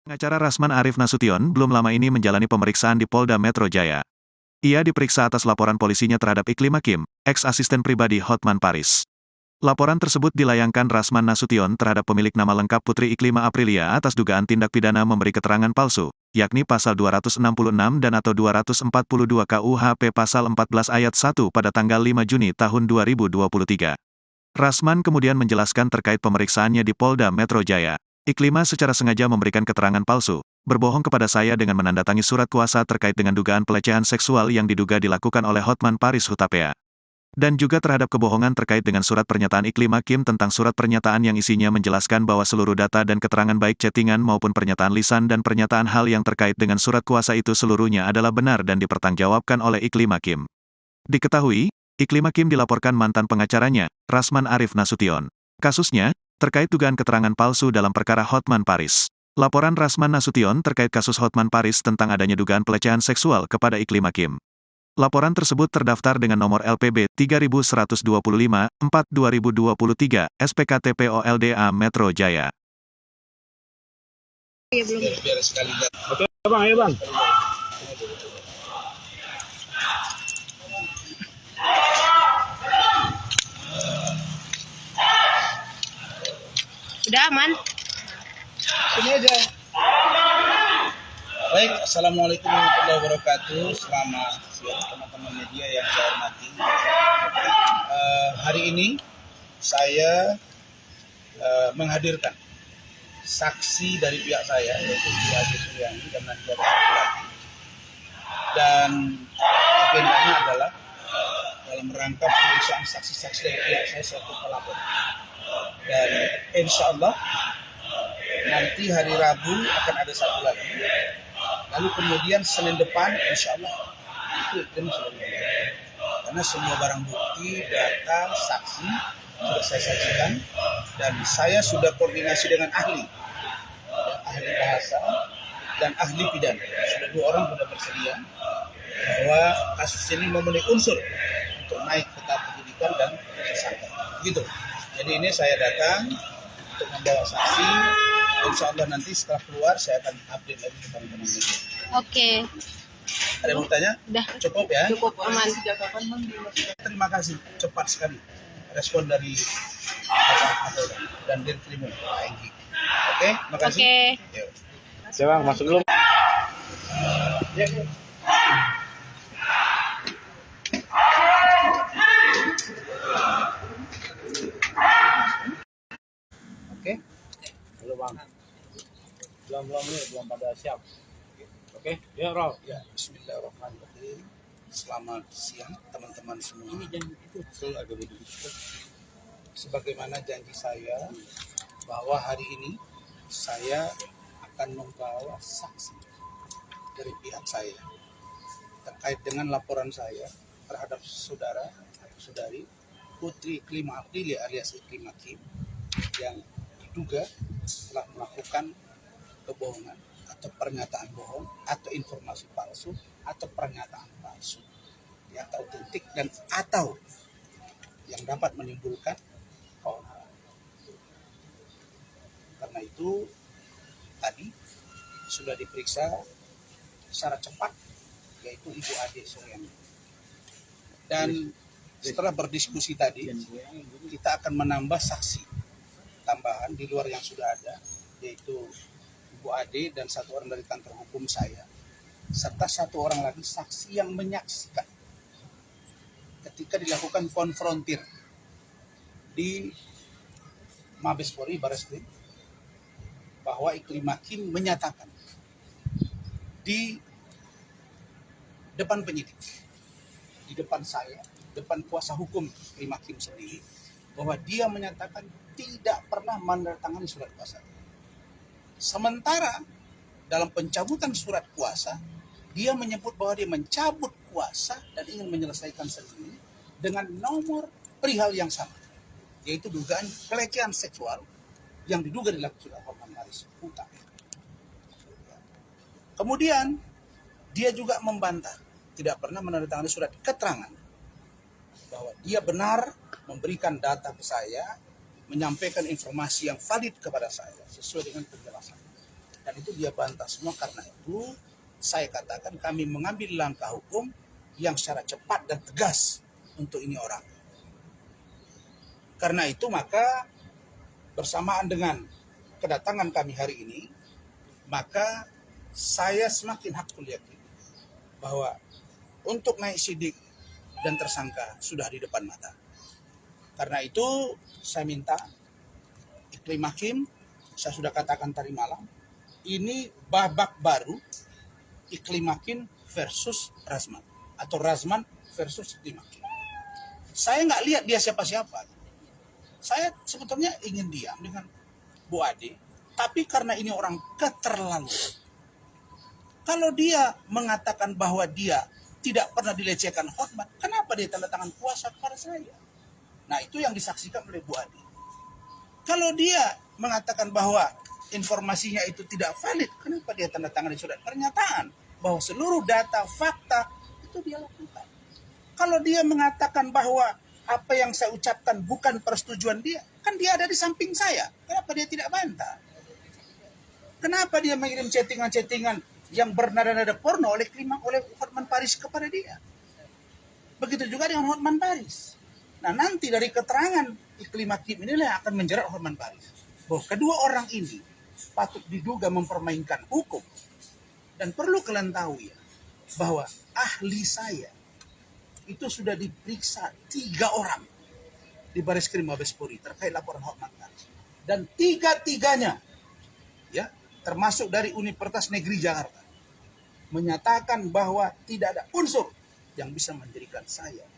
Pengacara Rasman Arif Nasution belum lama ini menjalani pemeriksaan di Polda Metro Jaya. Ia diperiksa atas laporan polisinya terhadap Iklim Hakim, ex-asisten pribadi Hotman Paris. Laporan tersebut dilayangkan Rasman Nasution terhadap pemilik nama lengkap Putri Iklima Aprilia atas dugaan tindak pidana memberi keterangan palsu, yakni pasal 266 dan atau 242 KUHP pasal 14 ayat 1 pada tanggal 5 Juni tahun 2023. Rasman kemudian menjelaskan terkait pemeriksaannya di Polda Metro Jaya. Iklima secara sengaja memberikan keterangan palsu, berbohong kepada saya dengan menandatangani surat kuasa terkait dengan dugaan pelecehan seksual yang diduga dilakukan oleh Hotman Paris Hutapea. Dan juga terhadap kebohongan terkait dengan surat pernyataan Iklim Hakim tentang surat pernyataan yang isinya menjelaskan bahwa seluruh data dan keterangan baik chattingan maupun pernyataan lisan dan pernyataan hal yang terkait dengan surat kuasa itu seluruhnya adalah benar dan dipertanggungjawabkan oleh Iklim Hakim. Diketahui, Iklim Hakim dilaporkan mantan pengacaranya, Rasman Arif Nasution. Kasusnya, terkait dugaan keterangan palsu dalam perkara Hotman Paris. Laporan Rasman Nasution terkait kasus Hotman Paris tentang adanya dugaan pelecehan seksual kepada Iklim Hakim. Laporan tersebut terdaftar dengan nomor LPB 3125-4-2023, SPKT POLDA Metro Jaya. Oke bang, ayo bang. Udah aman? Sini aja. Baik, Assalamualaikum warahmatullahi wabarakatuh. Selamat siang teman-teman media yang saya hormati. Hari ini saya menghadirkan saksi dari pihak saya, yaitu Haji Suryani dan Nadia lagi. Dan agendanya adalah dalam rangka pemeriksaan saksi-saksi dari pihak saya selaku pelapor. Dan insya Allah nanti hari Rabu akan ada satu lagi. Lalu kemudian Senin depan insya Allah itu sudah dimulai. Karena semua barang bukti, data, saksi sudah saya sajikan dan saya sudah koordinasi dengan ahli bahasa dan ahli pidana. Sudah 2 orang sudah bersedia bahwa kasus ini memenuhi unsur untuk naik ke tahap penyidikan dan tersangka. Gitu. Jadi ini saya datang untuk membawa saksi. Insya Allah nanti setelah keluar saya akan update lagi ke teman-teman. Oke. Ada yang mau tanya? Udah. Cukup ya? Cukup aman. Terima kasih, cepat sekali respon dari Bapak dan Dirkrim Pak Enggi. Oke, terima kasih. Oke. Yuk. Oke bang, masuk dulu. Ya. Oke. Halo bang. Belum pada siap. Oke, ya Rob. Ya, bismillahirrahmanirrahim. Selamat siang teman-teman semua. Sebagaimana janji saya bahwa hari ini saya akan membawa saksi dari pihak saya terkait dengan laporan saya terhadap saudara atau saudari Putri Iklima Aprilia alias Iklim Hakim yang diduga telah melakukan kebohongan atau pernyataan bohong atau informasi palsu atau pernyataan palsu yang tak otentik dan atau yang dapat menimbulkan keonaran. Karena itu tadi sudah diperiksa secara cepat yaitu Ibu Ade Suryani. Dan setelah berdiskusi tadi kita akan menambah saksi tambahan di luar yang sudah ada yaitu Ibu Ade dan 1 orang dari kantor hukum saya serta 1 orang lagi saksi yang menyaksikan ketika dilakukan konfrontir di Mabes Polri Barreskrim bahwa Iklim Hakim menyatakan di depan penyidik, di depan saya, depan kuasa hukum Iklim Hakim sendiri bahwa dia menyatakan tidak pernah menandatangani surat kuasa. Sementara dalam pencabutan surat kuasa, dia menyebut bahwa dia mencabut kuasa dan ingin menyelesaikan sendiri dengan nomor perihal yang sama, yaitu dugaan pelecehan seksual yang diduga dilakukan oleh Hotman Paris Hutapea. Kemudian dia juga membantah tidak pernah menandatangani surat keterangan bahwa dia benar memberikan data ke saya, menyampaikan informasi yang valid kepada saya sesuai dengan penjelasan. Dan itu dia bantah semua. Karena itu saya katakan kami mengambil langkah hukum yang secara cepat dan tegas untuk ini orang. Karena itu maka bersamaan dengan kedatangan kami hari ini, maka saya semakin hakul yakin bahwa untuk naik sidik dan tersangka sudah di depan mata. Karena itu saya minta Iklim Hakim, saya sudah katakan tadi malam, ini babak baru Iklim Hakim versus Razman, atau Razman versus Iklim Hakim. Saya nggak lihat dia siapa-siapa. Saya sebetulnya ingin diam dengan Bu Ade, tapi karena ini orang keterlaluan. Kalau dia mengatakan bahwa dia tidak pernah dilecehkan Hotman, kenapa dia tanda tangan kuasa kepada saya? Nah, itu yang disaksikan oleh Bu Ade. Kalau dia mengatakan bahwa informasinya itu tidak valid, kenapa dia tanda tangan di surat pernyataan bahwa seluruh data, fakta itu dia lakukan? Kalau dia mengatakan bahwa apa yang saya ucapkan bukan persetujuan dia, kan dia ada di samping saya. Kenapa dia tidak bantah? Kenapa dia mengirim chattingan-chattingan yang bernada-nada porno oleh Hotman Paris kepada dia? Begitu juga dengan Hotman Paris. Nah, nanti dari keterangan Iklim Hakim inilah yang akan menjerat Hotman Paris. Bahwa kedua orang ini patut diduga mempermainkan hukum. Dan perlu kalian tahu ya, bahwa ahli saya itu sudah diperiksa 3 orang di Bareskrim Mabes Polri terkait laporan Hotman Paris. Dan 3-tiganya, ya, termasuk dari Universitas Negeri Jakarta, menyatakan bahwa tidak ada unsur yang bisa menjadikan saya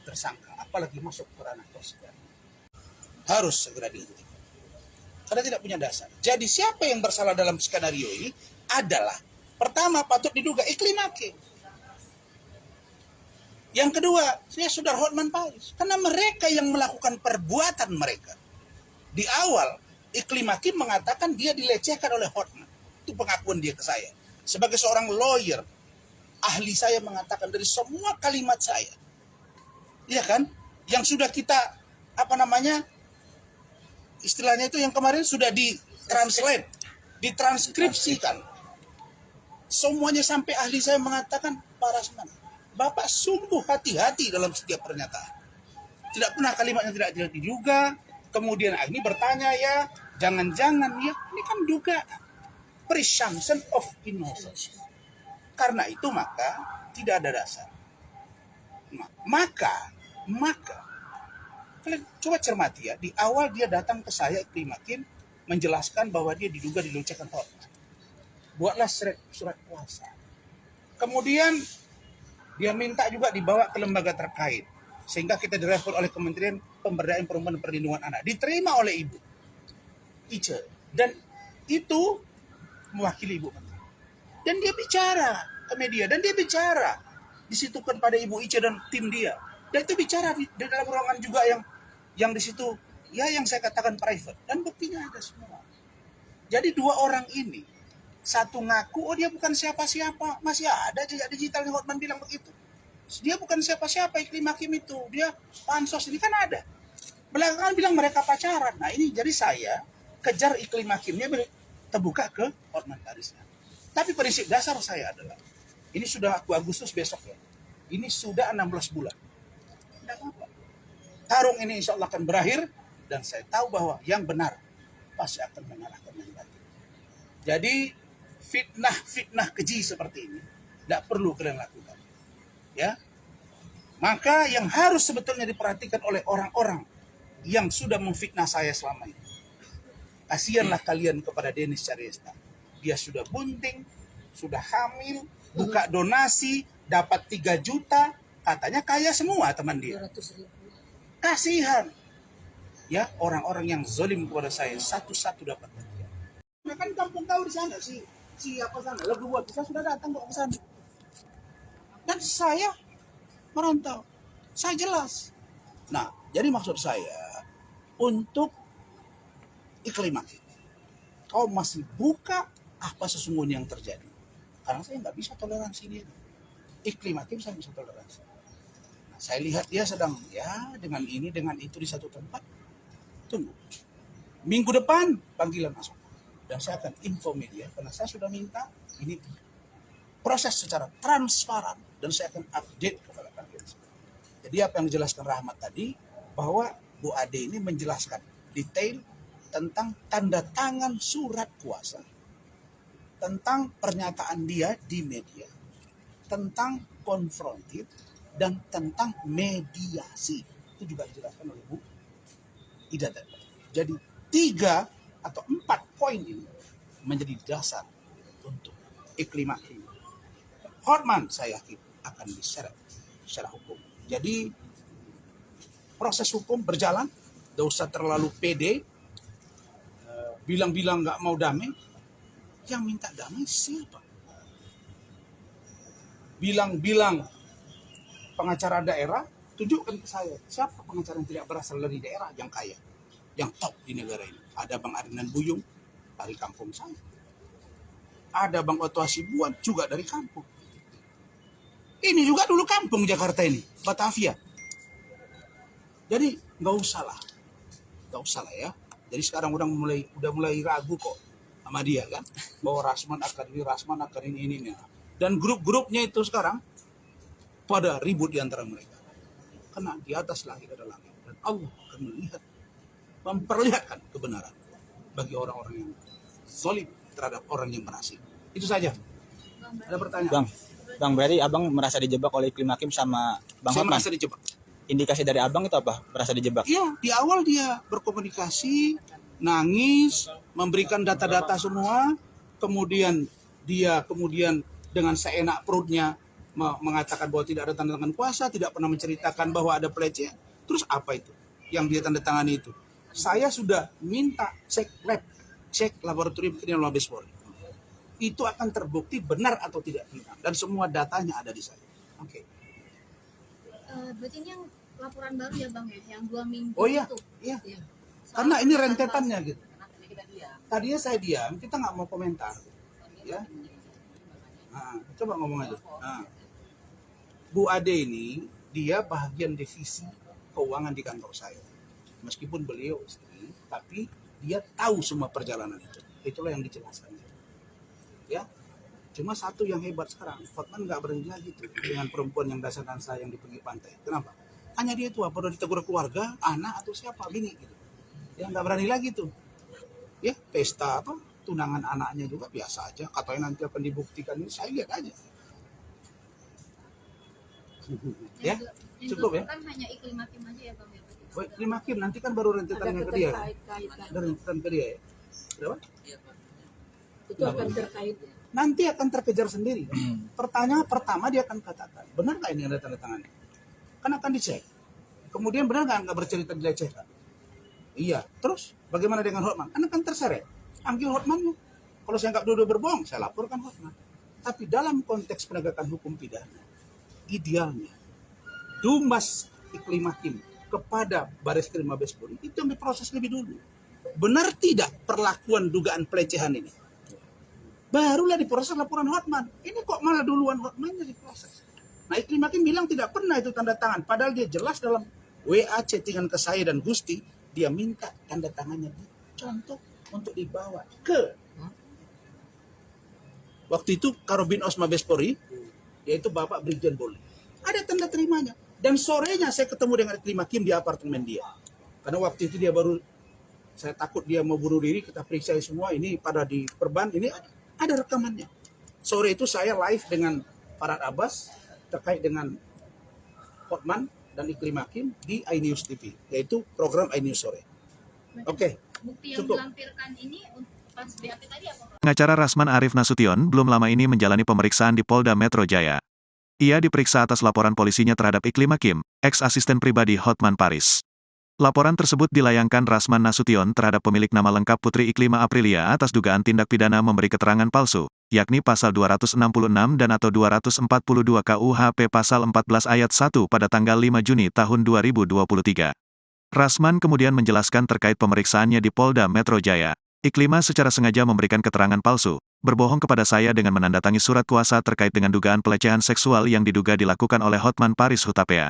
tersangka, apalagi masuk ke ranah persidangan. Harus segera dihentikan. Karena tidak punya dasar. Jadi siapa yang bersalah dalam skenario ini adalah, pertama patut diduga Iklim Hakim. Yang kedua, saya saudara Hotman Paris. Karena mereka yang melakukan perbuatan mereka. Di awal, Iklim Hakim mengatakan dia dilecehkan oleh Hotman. Itu pengakuan dia ke saya. Sebagai seorang lawyer, ahli saya mengatakan dari semua kalimat saya, iya kan, yang sudah kita, istilahnya itu yang kemarin sudah ditranslate, ditranskripsikan. Semuanya sampai ahli saya mengatakan, Pak Razman, Bapak sungguh hati-hati dalam setiap pernyataan. Tidak pernah kalimatnya tidak diduga. Kemudian ini bertanya ya, jangan-jangan ya, ini kan dugaan. Presumption of innocence. Karena itu maka tidak ada dasar. Maka kalian coba cermati ya, di awal dia datang ke saya Iklim Hakim menjelaskan bahwa dia diduga dilecehkan Hotman. Buatlah surat kuasa. Kemudian dia minta juga dibawa ke lembaga terkait sehingga kita direspon oleh Kementerian Pemberdayaan Perempuan dan Perlindungan Anak. Diterima oleh Ibu Ice dan itu mewakili Ibu Menteri. Dan dia bicara ke media dan dia bicara disitukan pada Ibu Ice dan tim dia. Dan itu bicara di dalam ruangan juga yang di situ ya yang saya katakan private dan buktinya ada semua. Jadi 2 orang ini, satu ngaku oh dia bukan siapa-siapa, masih ada jejak digital yang Hotman bilang begitu. Dia bukan siapa-siapa Iklim Hakim itu, dia pansos ini kan ada. Belakangan bilang mereka pacaran. Nah ini jadi saya kejar Iklim Hakimnya terbuka ke Hotman Paris. Tapi prinsip dasar saya adalah ini sudah Agustus besok ya. Ini sudah 16 bulan. Tidak apa-apa. Tarung ini insya Allah akan berakhir dan saya tahu bahwa yang benar pasti akan mengalahkan yang batil. Jadi fitnah keji seperti ini tidak perlu kalian lakukan. Ya. Maka yang harus sebetulnya diperhatikan oleh orang-orang yang sudah memfitnah saya selama ini. Kasihanlah kalian kepada Denis Caryesta. Dia sudah bunting, sudah hamil, buka donasi, dapat 3 juta, katanya kaya semua teman dia. Kasihan. Ya, orang-orang yang zalim kepada saya satu-satu dapat bagian. Nah, kan kampung kau di sana siapa sana? Lagu buat saya sudah datang kok ke sana. Dan saya merantau. Saya jelas. Nah, jadi maksud saya untuk Iklim Hakim. Kau masih buka apa sesungguhnya yang terjadi. Karena saya nggak bisa toleransi dia. Iklim Hakim saya bisa toleransi. Nah, saya lihat dia sedang ya dengan ini dengan itu di satu tempat. Tunggu. Minggu depan panggilan masuk. dan saya akan info media karena saya sudah minta ini proses secara transparan dan saya akan update kepada kalian. Jadi apa yang dijelaskan Rahmat tadi bahwa Bu Ade ini menjelaskan detail tentang tanda tangan surat kuasa, tentang pernyataan dia di media, tentang konfrontir, dan tentang mediasi. Itu juga dijelaskan oleh Bu Ida tadi. Jadi 3 atau 4 poin ini menjadi dasar untuk Iklim Hakim. Hotman saya yakin akan diseret secara hukum. Jadi proses hukum berjalan, tidak usah terlalu pede, bilang-bilang nggak mau damai. Yang minta damai siapa? Bilang-bilang pengacara daerah, tunjukkan ke saya siapa pengacara yang tidak berasal dari daerah yang kaya, yang top di negara ini. Ada Bang Adnan Buyung dari kampung saya, ada Bang Otto Hasibuan juga dari kampung. Ini juga dulu kampung Jakarta ini, Batavia. Jadi nggak usah lah ya. Jadi sekarang udah mulai ragu kok sama dia kan, bahwa Rasman akan ini. Dan grup-grupnya itu sekarang pada ribut di antara mereka. Karena di atas langit ada langit dan Allah akan memperlihatkan kebenaran bagi orang-orang yang zalim terhadap orang yang berhasil. Itu saja. Ada pertanyaan? Bang, berarti abang merasa dijebak oleh Iklim Hakim sama Bang Saya Hotman? merasa dijebak. Indikasi dari abang itu apa? Merasa dijebak? Iya, di awal dia berkomunikasi, nangis, memberikan data-data semua, kemudian dia dengan seenak perutnya mengatakan bahwa tidak ada tanda tangan kuasa, tidak pernah menceritakan bahwa ada pelecehan. Terus apa itu yang dia tanda tangani itu? Saya sudah minta cek laboratorium kriminal Mabes Polri. Itu akan terbukti benar atau tidak benar, dan semua datanya ada di saya. Oke. Berarti ini yang laporan baru ya Bang ya, yang 2 minggu Oh iya, itu. iya. Iya. Karena ini rentetannya gitu. Tadinya saya diam, kita nggak mau komentar, ya. Nah, coba ngomong aja. Nah, Bu Ade ini dia bagian divisi keuangan di kantor saya. Meskipun beliau istri, tapi dia tahu semua perjalanan itu. Itulah yang dijelaskan. Ya, cuma satu yang hebat sekarang, Hotman nggak berani lagi tuh dengan perempuan yang dasarkan saya yang di pinggir pantai. Kenapa? Hanya dia tuh apa udah ditegur keluarga, anak atau siapa bini gitu. Ya nggak berani lagi tuh. Ya pesta apa tunangan anaknya juga biasa aja. Katanya nanti akan dibuktikan ini, saya lihat aja. Ya, Yang cukup ya. kan hanya Iklim Hakim aja ya Bang ya. Oh, Iklim Hakim nanti kan baru rentetannya ke dia. Ada rentetan ke dia ya. Berapa? Itu akan terkait. Nanti akan terkejar sendiri. Pertanyaan pertama dia akan katakan, benar nggak ini ada tanda tangannya? Kan akan dicek. Kemudian benar nggak bercerita dilecehkan? Iya. Terus bagaimana dengan Hotman? Kan akan terseret. Ambil Hotman. Kalau saya nggak dua-dua berbohong, saya laporkan Hotman. Tapi dalam konteks penegakan hukum pidana, idealnya Dumas Iklim Hakim kepada Bareskrim Mabes Polri itu yang diproses lebih dulu. Benar tidak perlakuan dugaan pelecehan ini? Barulah diproses laporan Hotman. Ini kok malah duluan Hotmannya diproses. Nah, Iklim Hakim bilang tidak pernah itu tanda tangan. Padahal dia jelas dalam WA chattingan ke saya dan Gusti, dia minta tanda tangannya dicontoh untuk dibawa ke waktu itu Karobinos Mabes Polri, yaitu Bapak Brigjen Bolli. Ada tanda terimanya. Dan sorenya saya ketemu dengan Iklim Hakim di apartemen dia. Karena waktu itu dia baru, saya takut dia mau bunuh diri, kita periksa semua, ini pada di perban, ini ada rekamannya. Sore itu saya live dengan Farad Abbas terkait dengan Hotman dan Iklim Hakim di iNews TV, yaitu program iNews sore. Oke. Bukti yang Cukup. dilampirkan ini pas BAP tadi apa? Pengacara Rasman Arif Nasution belum lama ini menjalani pemeriksaan di Polda Metro Jaya. Ia diperiksa atas laporan polisinya terhadap Iklim Hakim, ex-asisten pribadi Hotman Paris. Laporan tersebut dilayangkan Rasman Nasution terhadap pemilik nama lengkap Putri Iklima Aprilia atas dugaan tindak pidana memberi keterangan palsu, yakni pasal 266 dan atau 242 KUHP pasal 14 ayat 1 pada tanggal 5 Juni tahun 2023. Rasman kemudian menjelaskan terkait pemeriksaannya di Polda Metro Jaya. Iklima secara sengaja memberikan keterangan palsu, berbohong kepada saya dengan menandatangani surat kuasa terkait dengan dugaan pelecehan seksual yang diduga dilakukan oleh Hotman Paris Hutapea.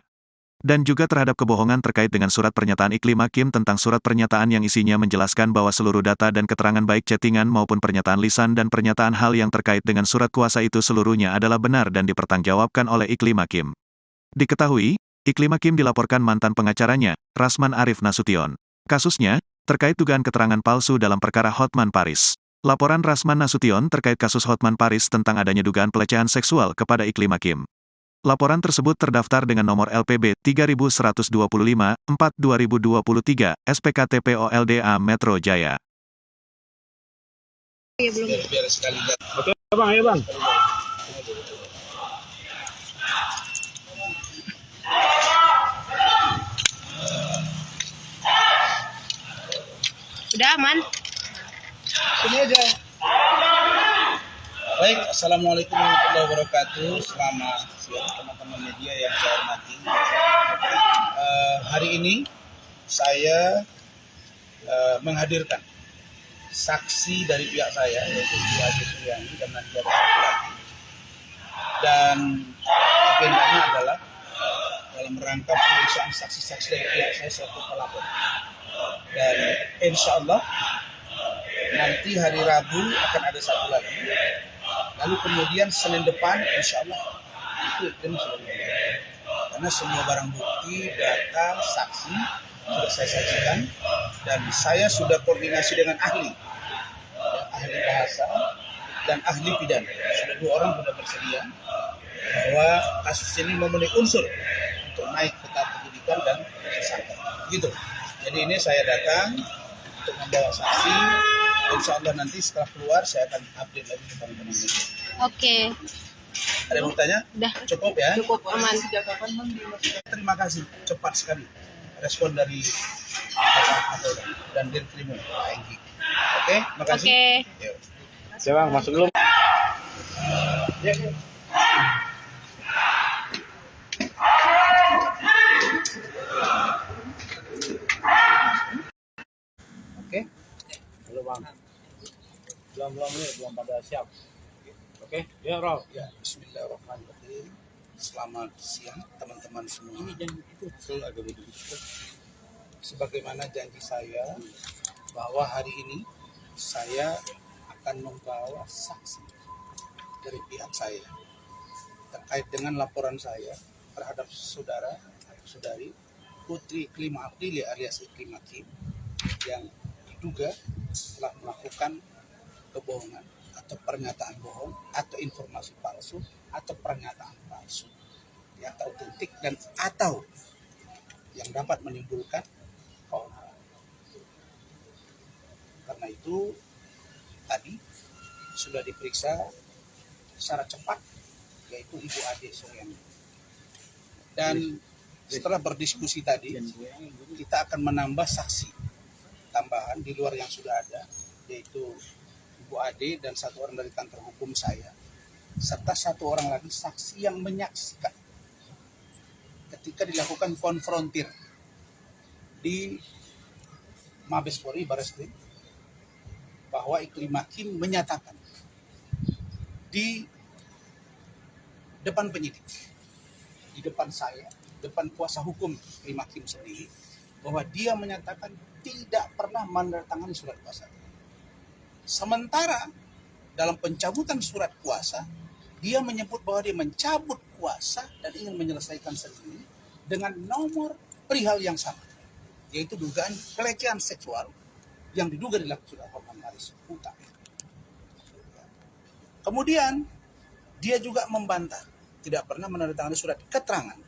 dan juga terhadap kebohongan terkait dengan surat pernyataan Iklim Hakim tentang surat pernyataan yang isinya menjelaskan bahwa seluruh data dan keterangan baik chattingan maupun pernyataan lisan dan pernyataan hal yang terkait dengan surat kuasa itu seluruhnya adalah benar dan dipertanggungjawabkan oleh Iklim Hakim. Diketahui, Iklim Hakim dilaporkan mantan pengacaranya, Rasman Arif Nasution. Kasusnya, terkait dugaan keterangan palsu dalam perkara Hotman Paris. Laporan Rasman Nasution terkait kasus Hotman Paris tentang adanya dugaan pelecehan seksual kepada Iklim Hakim. Laporan tersebut terdaftar dengan nomor LPB 3125/4/2023, SPKT POLDA Metro Jaya. Biar sekali lihat. Oke bang, ayo bang. Udah aman. Sini aja. Baik, assalamualaikum warahmatullahi wabarakatuh. Selamat siang teman-teman media yang saya hormati. Hari ini saya menghadirkan saksi dari pihak saya, yaitu Ibu Ade Suryani dan nanti ada satu lagi. Dan agendanya adalah dalam rangka pemeriksaan saksi-saksi dari pihak saya selaku pelapor. Dan insya Allah nanti hari Rabu akan ada satu lagi. Lalu kemudian Senin depan insya Allah itu selesai. Karena semua barang bukti, data, saksi sudah saya sajikan dan saya sudah koordinasi dengan ahli bahasa dan ahli pidana. Sudah 2 orang sudah bersedia bahwa kasus ini memenuhi unsur untuk naik ke tahap penyidikan dan tersangka. Gitu. Jadi ini saya datang untuk membawa saksi. Insya Allah nanti setelah keluar saya akan update lagi ke teman-teman media. Oke. Ada yang mau tanya? Udah. Cukup ya? Cukup aman. Terima kasih, cepat sekali respon dari Bapak Kapolda dan Dirkrim Enggi. Oke, makasih. Oke. Yuk. Siap bang, masuk dulu. Ya. Oke. Halo bang. Belum pada siap. Oke, ya Rob. Ya, bismillahirrahmanirrahim. Selamat siang teman-teman semua. Sebagaimana janji saya bahwa hari ini saya akan membawa saksi dari pihak saya terkait dengan laporan saya terhadap saudara atau saudari Putri Iklim Aprili alias Iklim Hakim yang diduga telah melakukan kebohongan atau pernyataan bohong atau informasi palsu atau pernyataan palsu yang tak otentik dan atau yang dapat menimbulkan keonaran. Karena itu tadi sudah diperiksa secara cepat yaitu Ibu Ade Suryani. Dan setelah berdiskusi tadi kita akan menambah saksi tambahan di luar yang sudah ada yaitu Ibu Ade dan 1 orang dari kantor hukum saya serta 1 orang lagi saksi yang menyaksikan ketika dilakukan konfrontir di Mabes Polri Barreskrim bahwa Iklim Hakim menyatakan di depan penyidik, di depan saya, depan kuasa hukum Iklim Hakim sendiri bahwa dia menyatakan tidak pernah menandatangani surat kuasa. Sementara dalam pencabutan surat kuasa, dia menyebut bahwa dia mencabut kuasa dan ingin menyelesaikan sendiri dengan nomor perihal yang sama, yaitu dugaan pelecehan seksual yang diduga dilakukan oleh Hotman Paris. Kemudian dia juga membantah tidak pernah menandatangani surat keterangan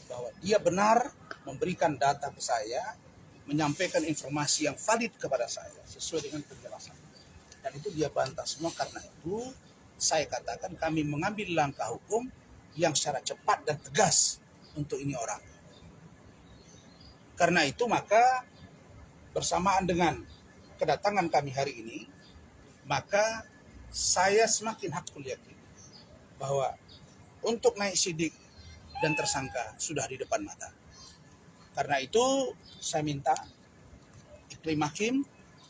bahwa dia benar memberikan data ke saya, menyampaikan informasi yang valid kepada saya sesuai dengan penjelasan. Dan itu dia bantah semua. Karena itu saya katakan kami mengambil langkah hukum yang secara cepat dan tegas untuk ini orang. Karena itu maka bersamaan dengan kedatangan kami hari ini, maka saya semakin hakul yakin bahwa untuk naik sidik dan tersangka sudah di depan mata. Karena itu saya minta Iklim Hakim,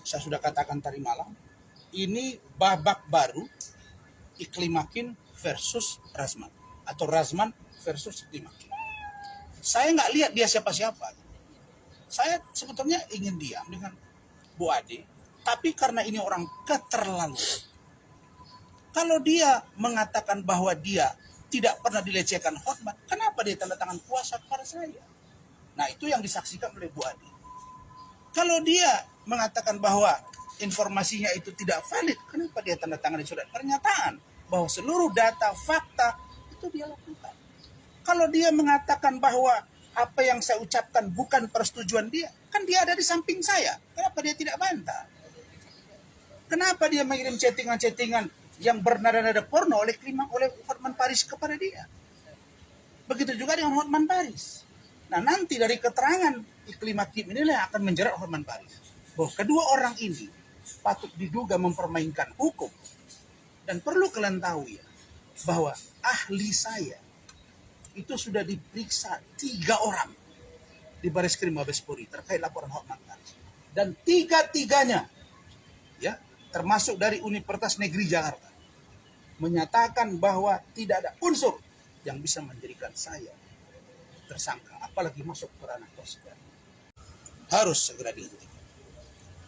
saya sudah katakan tadi malam, ini babak baru Iklim Hakim versus Rasman atau Rasman versus Iklim Hakim. Saya nggak lihat dia siapa-siapa. Saya sebetulnya ingin diam dengan Bu Ade, tapi karena ini orang keterlaluan. Kalau dia mengatakan bahwa dia tidak pernah dilecehkan Hotman, kenapa dia tanda tangan kuasa kepada saya? Nah, itu yang disaksikan oleh Bu Ade. Kalau dia mengatakan bahwa informasinya itu tidak valid, kenapa dia tanda tangan di surat pernyataan bahwa seluruh data, fakta itu dia lakukan? Kalau dia mengatakan bahwa apa yang saya ucapkan bukan persetujuan dia, kan dia ada di samping saya. Kenapa dia tidak bantah? Kenapa dia mengirim chattingan-chattingan yang bernada-nada porno oleh Hotman Paris kepada dia? Begitu juga dengan Hotman Paris. Nah, nanti dari keterangan Iklim Hakim inilah yang akan menjerat Hotman Paris. Bahwa kedua orang ini patut diduga mempermainkan hukum. Dan perlu kalian tahu ya, bahwa ahli saya itu sudah diperiksa 3 orang di Bareskrim Mabes Polri terkait laporan Hotman Paris. Dan 3-tiganya, ya, termasuk dari Universitas Negeri Jakarta, menyatakan bahwa tidak ada unsur yang bisa menjadikan saya tersangka, apalagi masuk ke ranah persidangan. Harus segera dihentikan.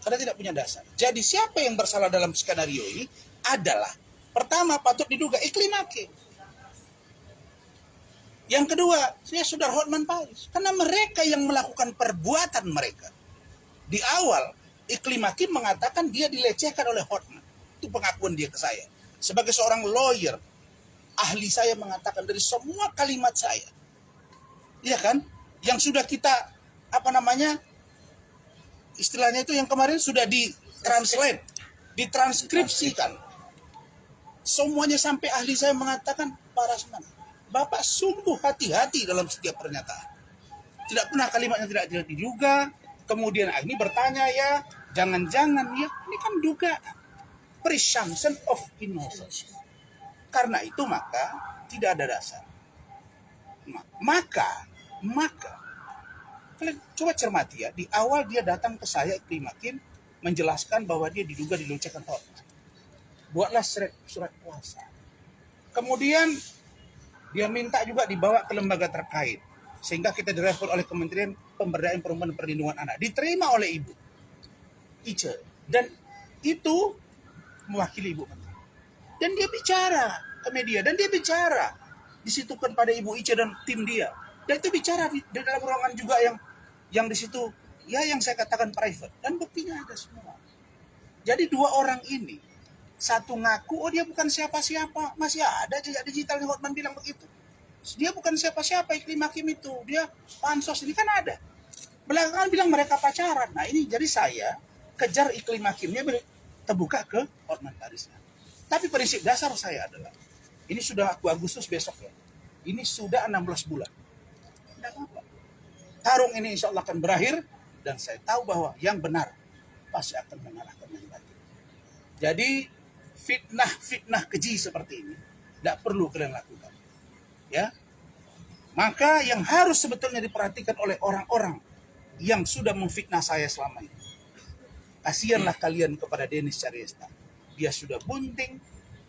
Karena tidak punya dasar. Jadi siapa yang bersalah dalam skenario ini adalah, pertama patut diduga Iklim Hakim. Yang kedua, saya sudah Hotman Paris. Karena mereka yang melakukan perbuatan mereka. Di awal, Iklim Hakim mengatakan dia dilecehkan oleh Hotman. Itu pengakuan dia ke saya. Sebagai seorang lawyer, ahli saya mengatakan dari semua kalimat saya, iya kan, yang sudah kita, istilahnya itu yang kemarin sudah ditranslate, ditranskripsikan. Semuanya sampai ahli saya mengatakan, Pak Rasman, Bapak sungguh hati-hati dalam setiap pernyataan. Tidak pernah kalimatnya tidak diduga. Kemudian ini bertanya ya, jangan-jangan ya, ini kan dugaan. Presumption of innocence. Karena itu maka tidak ada dasar. Maka kalian coba cermati ya, di awal dia datang ke saya Iklim Hakim menjelaskan bahwa dia diduga dilecehkan Hotman. Buatlah surat kuasa. Kemudian dia minta juga dibawa ke lembaga terkait sehingga kita direspon oleh Kementerian Pemberdayaan Perempuan dan Perlindungan Anak. Diterima oleh Ibu Ice dan itu mewakili Ibu Menteri. Dan dia bicara ke media dan dia bicara disitukan pada Ibu Ice dan tim dia. Dan itu bicara di dalam ruangan juga yang di situ ya yang saya katakan private dan buktinya ada semua. Jadi 2 orang ini, satu ngaku oh dia bukan siapa-siapa, masih ada jejak digital yang Hotman bilang begitu. Dia bukan siapa-siapa Iklim Hakim itu, dia pansos ini kan ada. Belakangan bilang mereka pacaran. Nah ini jadi saya kejar Iklim Hakimnya terbuka ke Hotman Paris. Tapi prinsip dasar saya adalah, ini sudah Agustus besok ya, ini sudah 16 bulan. Tidak apa-apa. Tarung ini insya Allah akan berakhir, dan saya tahu bahwa yang benar pasti akan mengalahkan yang baik. Jadi fitnah keji seperti ini tidak perlu kalian lakukan. Ya, maka yang harus sebetulnya diperhatikan oleh orang-orang yang sudah memfitnah saya selama ini. Kasihanlah kalian kepada Denis Caryesta. Dia sudah bunting,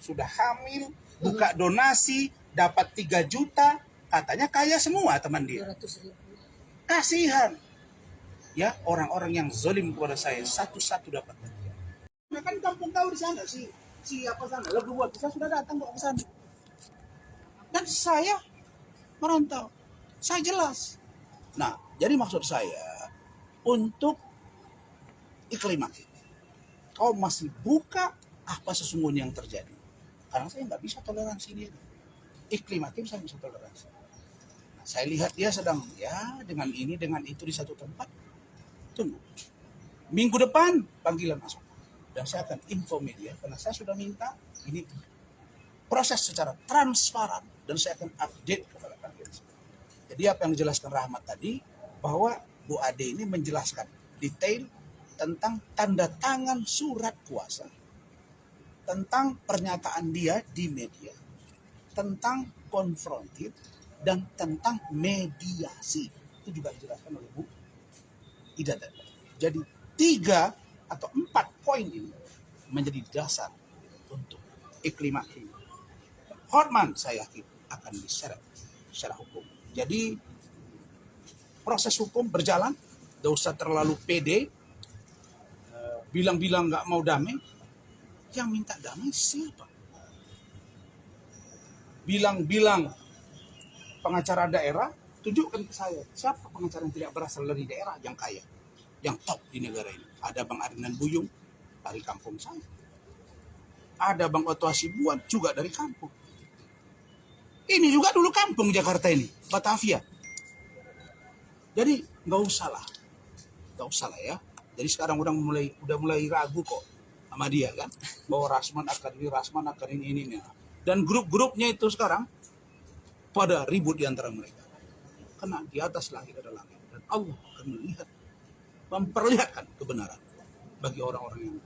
sudah hamil, buka donasi, dapat 3 juta, katanya kaya semua teman dia. 200.000. Kasihan. Ya, orang-orang yang zalim kepada saya satu-satu dapat bagian. Nah, kan kampung kau di sana siapa sana? Lalu buat saya sudah datang kok ke sana. Dan saya merantau. Saya jelas. Nah, jadi maksud saya untuk Iklim Hakim, kau masih buka apa sesungguhnya yang terjadi. Karena saya nggak bisa toleransi dia. Iklim Hakim saya bisa toleransi. Nah, saya lihat dia sedang ya dengan ini dengan itu di satu tempat. Tunggu. Minggu depan panggilan masuk. Dan saya akan info media karena saya sudah minta ini proses secara transparan dan saya akan update kepada kalian. Jadi apa yang dijelaskan Rahmat tadi bahwa Bu Ade ini menjelaskan detail tentang tanda tangan surat kuasa, tentang pernyataan dia di media, tentang konfrontir, dan tentang mediasi. Itu juga dijelaskan oleh Bu Ida tadi. Jadi 3 atau 4 poin ini menjadi dasar untuk Iklim Hakim. Hotman saya yakin akan diseret secara hukum. Jadi proses hukum berjalan, tidak usah terlalu pede, bilang-bilang nggak mau damai. Yang minta damai siapa? Bilang-bilang pengacara daerah, tunjukkan ke saya, siapa pengacara yang tidak berasal dari daerah yang kaya, yang top di negara ini. Ada Bang Adnan Buyung dari kampung saya. Ada Bang Otto Hasibuan juga dari kampung. Ini juga dulu kampung Jakarta ini, Batavia. Jadi nggak usah lah ya. Jadi sekarang udah mulai ragu kok sama dia kan, bahwa Rasman akan ini. Dan grup-grupnya itu sekarang pada ribut di antara mereka. Karena di atas langit ada langit dan Allah akan memperlihatkan kebenaran bagi orang-orang yang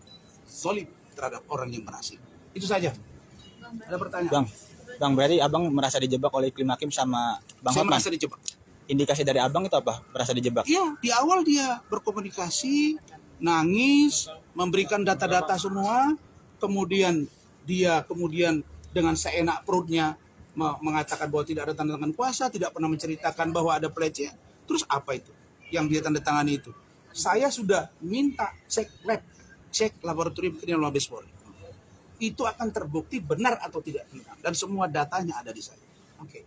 zalim terhadap orang yang berhasil. Itu saja. Ada pertanyaan? Bang, berarti abang merasa dijebak oleh Iklim Hakim sama Bang Saya Hotman? merasa dijebak. Indikasi dari abang itu apa? Merasa dijebak? Iya, di awal dia berkomunikasi, nangis, memberikan data-data semua, kemudian dia dengan seenak perutnya mengatakan bahwa tidak ada tanda tangan kuasa, tidak pernah menceritakan bahwa ada pelecehan. Terus apa itu yang dia tanda tangani itu? Saya sudah minta cek laboratorium kriminal Mabes Polri. Itu akan terbukti benar atau tidak benar, dan semua datanya ada di saya. Oke.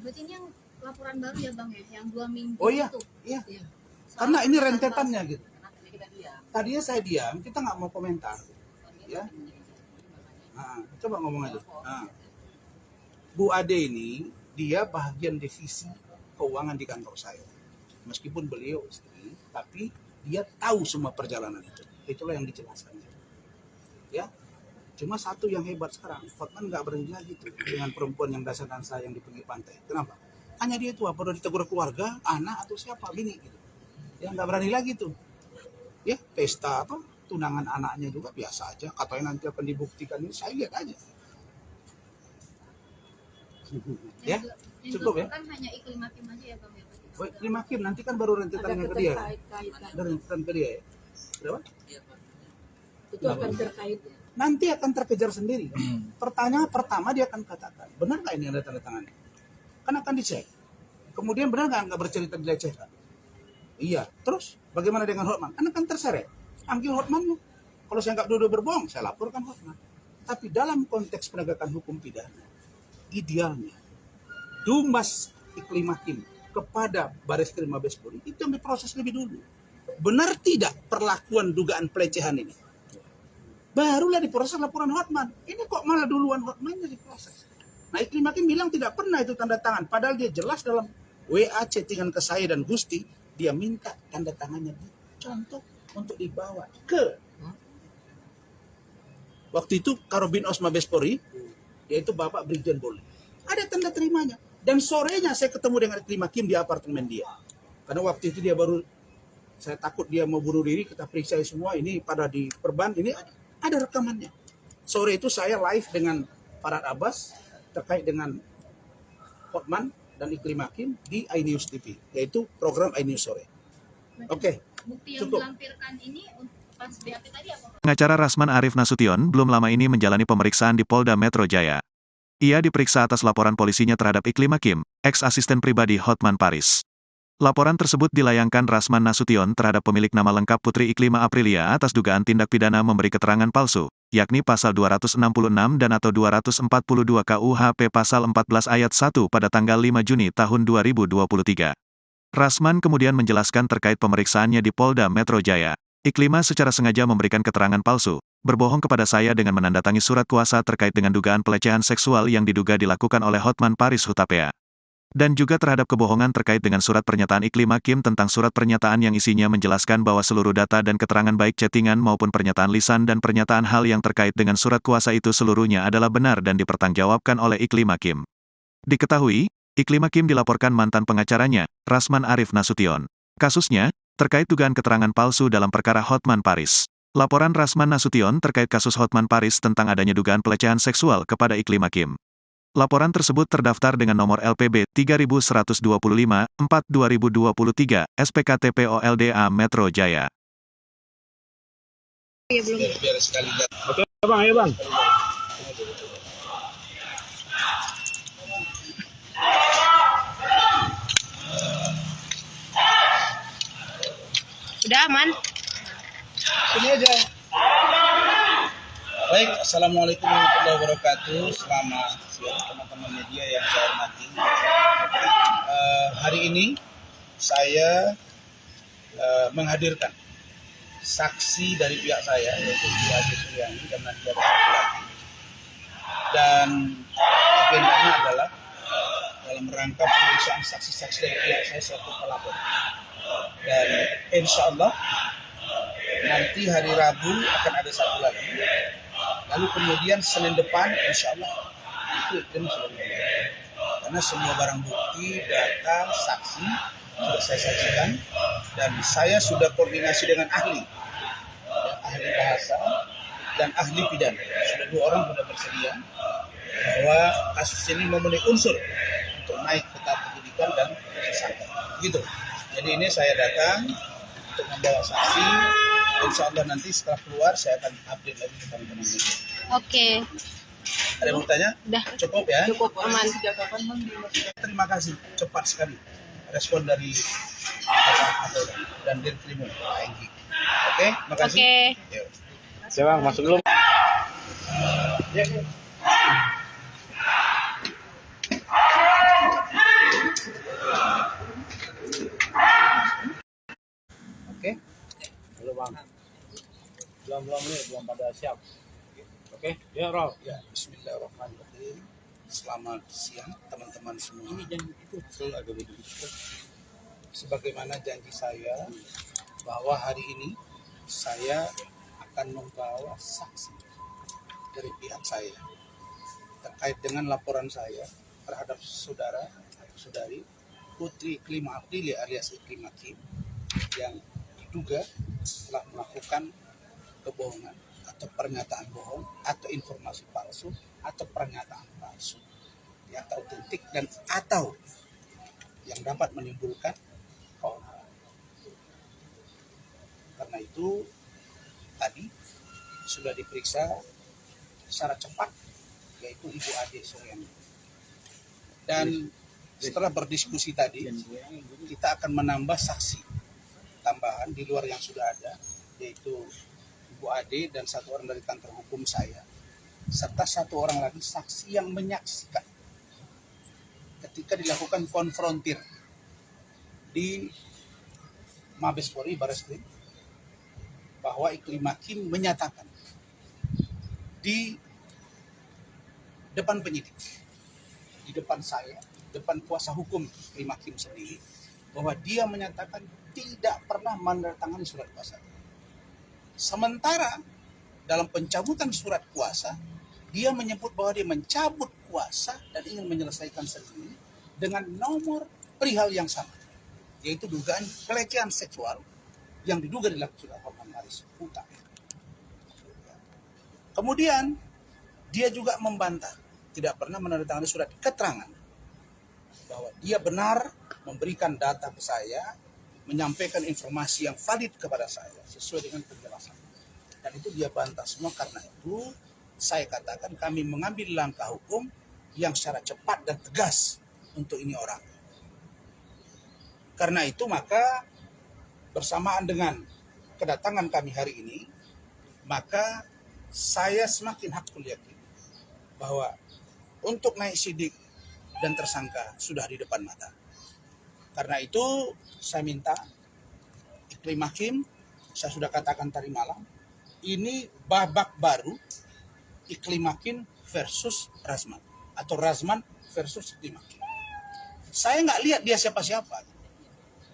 Berarti ini yang laporan baru ya bang ya, yang 2 minggu Oh iya, itu. iya. Iya. Karena ini rentetannya gitu. Tadinya saya diam, kita nggak mau komentar, ya. Nah, coba ngomong aja. Nah, Bu Ade ini dia bagian divisi keuangan di kantor saya. Meskipun beliau istri, tapi dia tahu semua perjalanan itu. Itulah yang dijelaskan. Ya, cuma satu yang hebat sekarang, Hotman nggak berani lagi tuh dengan perempuan yang dasar-dasar yang di pinggir pantai. Kenapa? Hanya dia itu apa? Udah ditegur keluarga, anak atau siapa bini gitu. Ya nggak berani lagi tuh. Ya pesta apa? Tunangan anaknya juga biasa aja. Katanya nanti akan dibuktikan, ini saya lihat aja. Ya, cukup ya. Kan hanya Iklim Hakim aja ya bang ya. Oh, Iklim Hakim nanti kan baru rentetannya ke dia. keterkait-kaitan. Ada rentetan ke dia ya. Berapa? Itu akan terkait. Nanti akan terkejar sendiri. Pertanyaan pertama dia akan katakan, benar nggak ini ada tanda tangannya? Kan akan dicek. Kemudian benar nggak bercerita dilecehkan? Iya. Terus bagaimana dengan Hotman? Kan akan terseret. Panggil Hotman. Kalau saya nggak dua berbohong, saya laporkan Hotman. Tapi dalam konteks penegakan hukum pidana, idealnya Dumas Iklim Hakim kepada Bareskrim Mabes Polri itu yang diproses lebih dulu. Benar tidak perlakuan dugaan pelecehan ini? Barulah diproses laporan Hotman. Ini kok malah duluan Hotmannya diproses. Nah, Iklim Hakim bilang tidak pernah itu tanda tangan. Padahal dia jelas dalam WA chattingan ke saya dan Gusti, dia minta tanda tangannya dicontoh untuk dibawa ke waktu itu Karobin Os Mabes Polri, yaitu Bapak Brigjen Boli. Ada tanda terimanya. Dan sorenya saya ketemu dengan Iklim Hakim di apartemen dia. Karena waktu itu dia baru, saya takut dia mau bunuh diri, kita periksa semua, ini pada di perban, ini ada rekamannya. Sore itu saya live dengan Farhad Abbas terkait dengan Hotman dan Iklim Hakim di iNews TV, yaitu program iNews sore. Oke. Bukti yang Cukup. dilampirkan ini pas BAP tadi apa? Pengacara Rasman Arif Nasution belum lama ini menjalani pemeriksaan di Polda Metro Jaya. Ia diperiksa atas laporan polisinya terhadap Iklim Hakim, ex-asisten pribadi Hotman Paris. Laporan tersebut dilayangkan Rasman Nasution terhadap pemilik nama lengkap Putri Iklima Aprilia atas dugaan tindak pidana memberi keterangan palsu, yakni pasal 266 dan atau 242 KUHP pasal 14 ayat 1 pada tanggal 5 Juni tahun 2023. Rasman kemudian menjelaskan terkait pemeriksaannya di Polda Metro Jaya. Iklima secara sengaja memberikan keterangan palsu, berbohong kepada saya dengan menandatangani surat kuasa terkait dengan dugaan pelecehan seksual yang diduga dilakukan oleh Hotman Paris Hutapea. Dan juga terhadap kebohongan terkait dengan surat pernyataan Iklim Hakim tentang surat pernyataan yang isinya menjelaskan bahwa seluruh data dan keterangan baik chattingan maupun pernyataan lisan dan pernyataan hal yang terkait dengan surat kuasa itu seluruhnya adalah benar dan dipertanggungjawabkan oleh Iklim Hakim. Diketahui, Iklim Hakim dilaporkan mantan pengacaranya, Rasman Arif Nasution. Kasusnya, terkait dugaan keterangan palsu dalam perkara Hotman Paris. Laporan Rasman Nasution terkait kasus Hotman Paris tentang adanya dugaan pelecehan seksual kepada Iklim Hakim. Laporan tersebut terdaftar dengan nomor LPB 3125-4-2023, SPKT POLDA Metro Jaya. Biar sekali lihat. Oke bang, ya bang. Sudah aman. Sini aja. Baik, assalamualaikum warahmatullahi wabarakatuh. Selamat siang teman-teman media yang saya hormati. Hari ini saya menghadirkan saksi dari pihak saya, yaitu Bu Ade Suryani dan Nadia Rahmawati. Dan agendanya adalah dalam rangka pemeriksaan saksi-saksi dari pihak saya selaku pelapor. Dan insya Allah nanti hari Rabu akan ada satu lagi. Lalu kemudian Senin depan insya Allah itu sudah mulai. Karena semua barang bukti, data, saksi sudah saya saksikan dan saya sudah koordinasi dengan ahli bahasa dan ahli pidana. Sudah 2 orang sudah bersedia bahwa kasus ini memenuhi unsur untuk naik ke tahap penyidikan dan tersangka. Gitu. Jadi ini saya datang untuk membawa saksi. Insya Allah nanti setelah keluar saya akan update lagi ke teman-teman media. Oke. Ada yang mau tanya? Udah. Cukup ya? Cukup aman. Terima kasih, cepat sekali respon dari Bapak Kapolda dan Dirkrim Enggi. Oke, makasih. Oke. Yuk. Siap bang, masuk dulu. Ya. Oke. Halo bang. Belum nih, belum pada siap. Oke, ya Rob. Ya, bismillahirrahmanirrahim. Selamat siang teman-teman semua. Sebagaimana janji saya bahwa hari ini saya akan membawa saksi dari pihak saya terkait dengan laporan saya terhadap saudara atau saudari Putri Iklima Aprilly alias Iklima Kim yang diduga telah melakukan kebohongan atau pernyataan bohong atau informasi palsu atau pernyataan palsu yang tak otentik dan atau yang dapat menimbulkan keonaran. Karena itu tadi sudah diperiksa secara cepat yaitu Ibu Ade Suryani. Dan setelah berdiskusi tadi kita akan menambah saksi tambahan di luar yang sudah ada yaitu Ibu Ade dan 1 orang dari kantor hukum saya serta 1 orang lagi saksi yang menyaksikan ketika dilakukan konfrontir di Mabes Polri Barreskrim bahwa Iklima Kim menyatakan di depan penyidik, di depan saya, depan kuasa hukum Iklima Kim sendiri bahwa dia menyatakan tidak pernah menandatangani surat kuasa. Sementara dalam pencabutan surat kuasa, dia menyebut bahwa dia mencabut kuasa dan ingin menyelesaikan sendiri dengan nomor perihal yang sama, yaitu dugaan pelecehan seksual yang diduga dilakukan oleh Hotman Paris Utang. Kemudian dia juga membantah tidak pernah menandatangani surat keterangan bahwa dia benar memberikan data ke saya, menyampaikan informasi yang valid kepada saya sesuai dengan penjelasan. Dan itu dia bantah semua. Karena itu saya katakan kami mengambil langkah hukum yang secara cepat dan tegas untuk ini orang. Karena itu maka bersamaan dengan kedatangan kami hari ini, maka saya semakin hakul yakin bahwa untuk naik sidik dan tersangka sudah di depan mata. Karena itu saya minta Iklima Kim, saya sudah katakan tadi malam, ini babak baru Iklima Kim versus Razman atau Razman versus Iklima Kim. Saya nggak lihat dia siapa-siapa.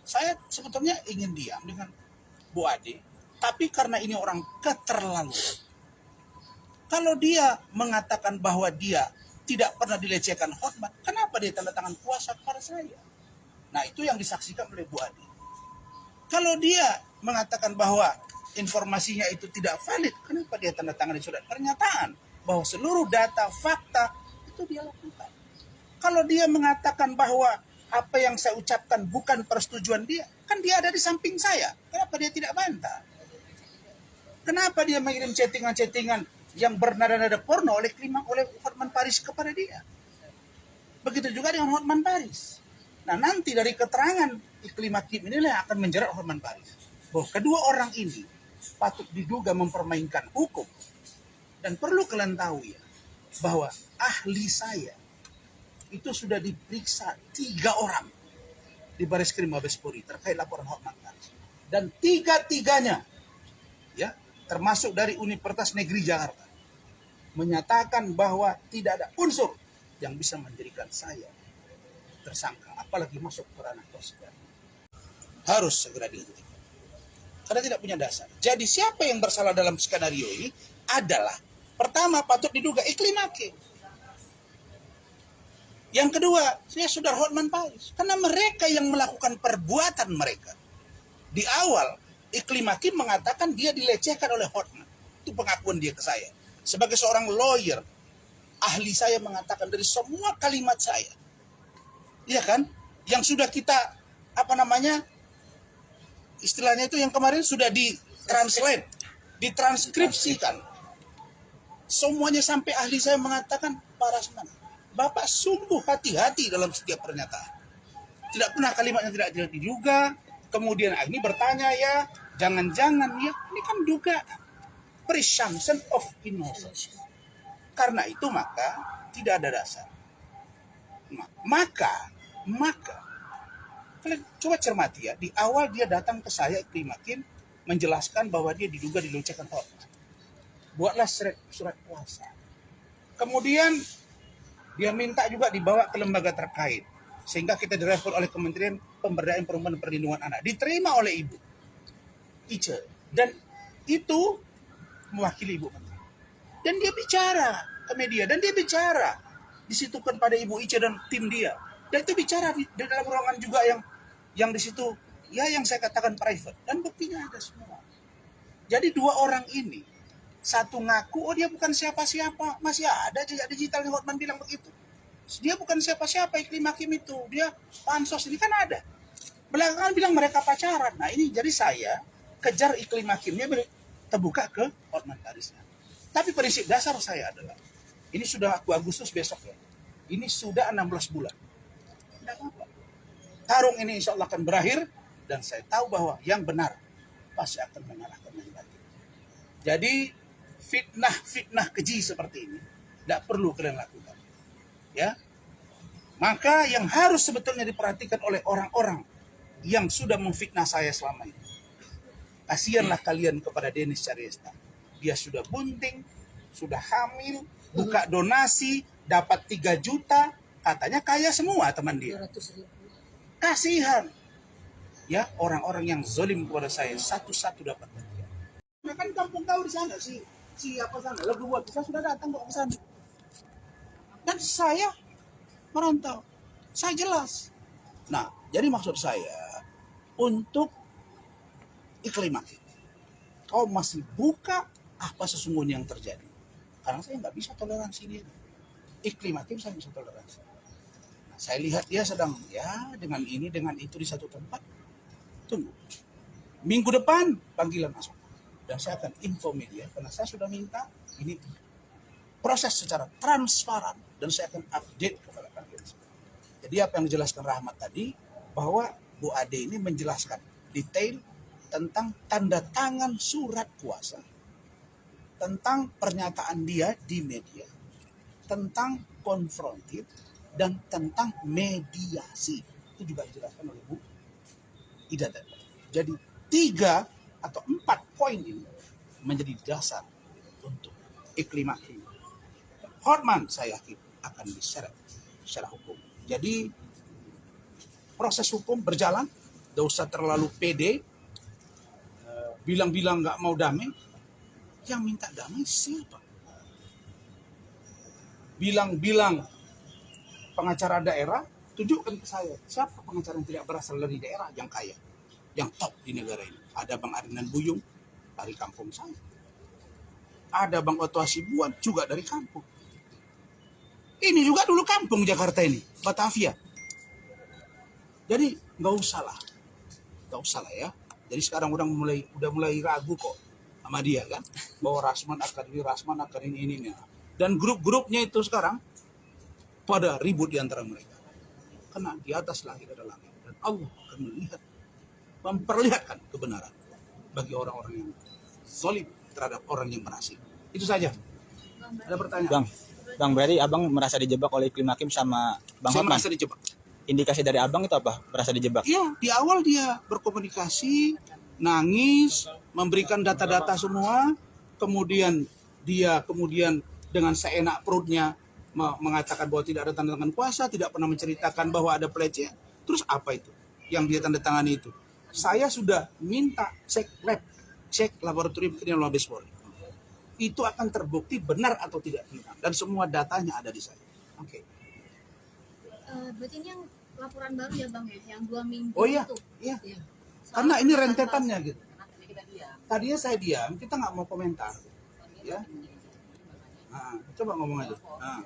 Saya sebetulnya ingin diam dengan Bu Ade, tapi karena ini orang keterlaluan. Kalau dia mengatakan bahwa dia tidak pernah dilecehkan Hotman, kenapa dia tanda tangan kuasa kepada saya? Nah, itu yang disaksikan oleh Bu Ade. Kalau dia mengatakan bahwa informasinya itu tidak valid, kenapa dia tanda tangan di surat pernyataan bahwa seluruh data, fakta itu dia lakukan? Kalau dia mengatakan bahwa apa yang saya ucapkan bukan persetujuan dia, kan dia ada di samping saya. Kenapa dia tidak bantah? Kenapa dia mengirim chattingan-chattingan yang bernada-nada porno oleh Hotman Paris kepada dia? Begitu juga dengan Hotman Paris. Nah, nanti dari keterangan Iklima Kim inilah yang akan menjerat Hotman Paris. bahwa kedua orang ini patut diduga mempermainkan hukum. Dan perlu kalian tahu ya, bahwa ahli saya itu sudah diperiksa 3 orang di Bareskrim Mabes Polri terkait laporan Hotman Paris. Dan 3-tiganya, ya, termasuk dari Universitas Negeri Jakarta, menyatakan bahwa tidak ada unsur yang bisa menjadikan saya tersangka, apalagi masuk ke ranah persidangan. Harus segera dihentikan. Karena tidak punya dasar. Jadi siapa yang bersalah dalam skenario ini adalah, pertama patut diduga Iklim Hakim. Yang kedua, saya Saudara Hotman Paris. Karena mereka yang melakukan perbuatan mereka. Di awal, Iklim Hakim mengatakan dia dilecehkan oleh Hotman. Itu pengakuan dia ke saya. Sebagai seorang lawyer, ahli saya mengatakan dari semua kalimat saya, iya kan, yang sudah kita, istilahnya itu yang kemarin sudah ditranslate, ditranskripsikan. Semuanya sampai ahli saya mengatakan, Pak Rasman, Bapak sungguh hati-hati dalam setiap pernyataan. Tidak pernah kalimatnya tidak diduga. Kemudian ini bertanya ya, jangan-jangan ya, ini kan dugaan. Presumption of innocence. Karena itu maka tidak ada dasar. Maka kalian coba cermati ya, di awal dia datang ke saya Iklim Hakim menjelaskan bahwa dia diduga dilecehkan Hotman. Buatlah surat kuasa. Kemudian dia minta juga dibawa ke lembaga terkait sehingga kita direspon oleh Kementerian Pemberdayaan Perempuan dan Perlindungan Anak, diterima oleh Ibu Ice, dan itu mewakili Ibu Menteri. Dan dia bicara ke media, dan dia bicara disitukan pada Ibu Ice dan tim dia. Dan itu bicara di dalam ruangan juga yang di situ, ya yang saya katakan private. Dan buktinya ada semua. Jadi 2 orang ini, satu ngaku, oh dia bukan siapa-siapa. Masih ada jejak digital yang Hotman bilang begitu. Dia bukan siapa-siapa, Iklim Hakim itu. Dia pansos, ini kan ada. Belakangan bilang mereka pacaran. Nah ini jadi saya kejar Iklim Hakimnya terbuka ke Hotman Paris. Tapi prinsip dasar saya adalah, ini sudah Agustus besok ya. Ini sudah 16 bulan. Tidak apa-apa. Tarung ini insya Allah akan berakhir. Dan saya tahu bahwa yang benar pasti akan mengalahkan yang baik. Jadi fitnah keji seperti ini tidak perlu kalian lakukan. Ya, maka yang harus sebetulnya diperhatikan oleh orang-orang yang sudah memfitnah saya selama ini. Kasihanlah kalian kepada Denis Caryesta. Dia sudah bunting, sudah hamil, buka donasi, dapat 3 juta, katanya kaya semua teman dia. 200.000. Kasihan. Ya, orang-orang yang zalim kepada saya satu-satu dapat bagian. Nah, kan kampung kau di sana siapa sana? Lagu buat saya sudah datang kok ke sana. Dan saya merantau. Saya jelas. Nah, jadi maksud saya untuk Iklim Hakim, kau masih buka apa sesungguhnya yang terjadi. Karena saya nggak bisa toleransi dia. Iklim Hakim saya bisa toleransi. Nah, saya lihat dia sedang ya dengan ini dengan itu di satu tempat. Tunggu. Minggu depan panggilan masuk. Dan saya akan info media karena saya sudah minta ini proses secara transparan dan saya akan update kepada kalian. Jadi apa yang dijelaskan Rahmat tadi bahwa Bu Ade ini menjelaskan detail tentang tanda tangan surat kuasa, tentang pernyataan dia di media, tentang konfrontir, dan tentang mediasi. Itu juga dijelaskan oleh Bu Ida tadi. Jadi 3 atau 4 poin ini menjadi dasar untuk Iklim Hakim. Hotman saya yakin akan diseret secara hukum. Jadi proses hukum berjalan, tidak usah terlalu pede, bilang-bilang nggak mau damai. Yang minta damai siapa? Bilang-bilang pengacara daerah, tunjukkan ke saya siapa pengacara yang tidak berasal dari daerah yang kaya, yang top di negara ini. Ada Bang Arinan Buyung dari kampung saya. Ada Bang Otto Hasibuan juga dari kampung. Ini juga dulu kampung Jakarta ini, Batavia. Jadi nggak usah lah ya. Jadi sekarang udah mulai ragu kok sama dia kan, bahwa Rasman akan ini. Dan grup-grupnya itu sekarang pada ribut di antara mereka. Karena di atas langit ada langit dan Allah akan memperlihatkan kebenaran. bagi orang-orang yang zalim terhadap orang yang berhasil. Itu saja. Ada pertanyaan? Bang, berarti abang merasa dijebak oleh Iklim Hakim sama Bang Saya Hotman? merasa dijebak. Indikasi dari abang itu apa? Merasa dijebak? Iya, di awal dia berkomunikasi, nangis, memberikan data-data semua, kemudian dia dengan seenak perutnya mengatakan bahwa tidak ada tanda tangan kuasa, tidak pernah menceritakan bahwa ada pelecehan. Terus apa itu yang dia tanda tangani itu? Saya sudah minta cek laboratorium kriminal Mabes Polri. Itu akan terbukti benar atau tidak benar, dan semua datanya ada di saya. Oke. Berarti ini yang laporan baru ya bang ya, yang 2 minggu Oh iya, itu. iya. Iya. Karena Soal ini perusahaan rentetannya palsu. gitu. Tadinya saya diam, kita nggak mau komentar, ya. Nah, coba ngomong aja. Nah,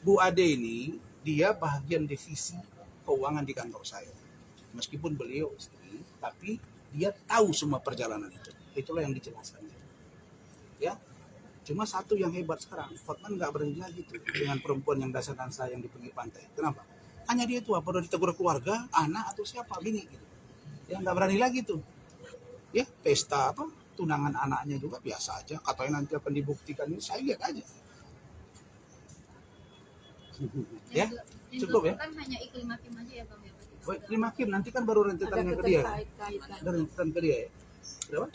Bu Ade ini dia bagian divisi keuangan di kantor saya. Meskipun beliau istri, tapi dia tahu semua perjalanan itu. Itulah yang dijelaskan. Ya, cuma satu yang hebat sekarang, Hotman nggak berani lagi tuh dengan perempuan yang dasar-dasar yang di pinggir pantai. Kenapa? Hanya dia itu apa? Udah ditegur keluarga, anak atau siapa, bini gitu. Ya nggak berani lagi tuh. Ya pesta apa? Tunangan anaknya juga biasa aja. Katanya nanti akan dibuktikan, ini saya lihat aja. Ya, Yang cukup ya. Kan hanya Iklim Hakim aja ya bang ya. Oh, Iklim Hakim nanti kan baru rentetannya ke dia. keterkaitan. Ada rentetan ke dia ya. Berapa?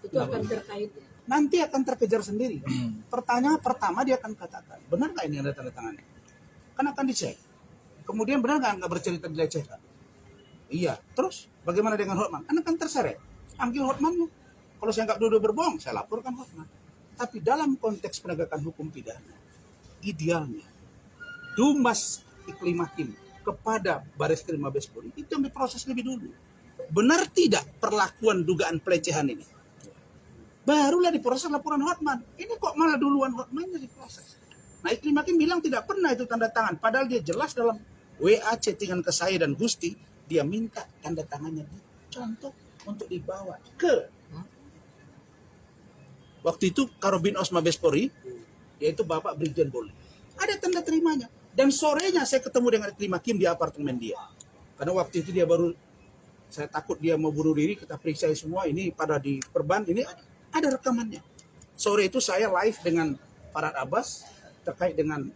Itu akan terkait. Nanti akan terkejar sendiri. Pertanyaan pertama dia akan katakan, benar nggak ini ada tanda tangannya? Kan akan dicek. Kemudian benar nggak bercerita dilecehkan? Iya. Terus bagaimana dengan Hotman? Kan akan terseret. Panggil Hotman. Kalau saya nggak dua-dua berbohong, saya laporkan Hotman. Tapi dalam konteks penegakan hukum pidana, idealnya Dumas Iklim Hakim kepada Bareskrim Mabes Polri itu yang diproses lebih dulu. Benar tidak perlakuan dugaan pelecehan ini? Barulah diproses laporan Hotman. Ini kok malah duluan Hotmannya diproses. Nah, Iklim Hakim bilang tidak pernah itu tanda tangan. Padahal dia jelas dalam WA chattingan ke saya dan Gusti, dia minta tanda tangannya dicontoh untuk dibawa ke waktu itu Karobin Os Mabes Polri, yaitu Bapak Brigjen Boli. Ada tanda terimanya. Dan sorenya saya ketemu dengan Iklim Hakim di apartemen dia. Karena waktu itu dia baru, saya takut dia mau bunuh diri, kita periksa semua, ini pada di perban, ini ada rekamannya. Sore itu saya live dengan Farhad Abbas terkait dengan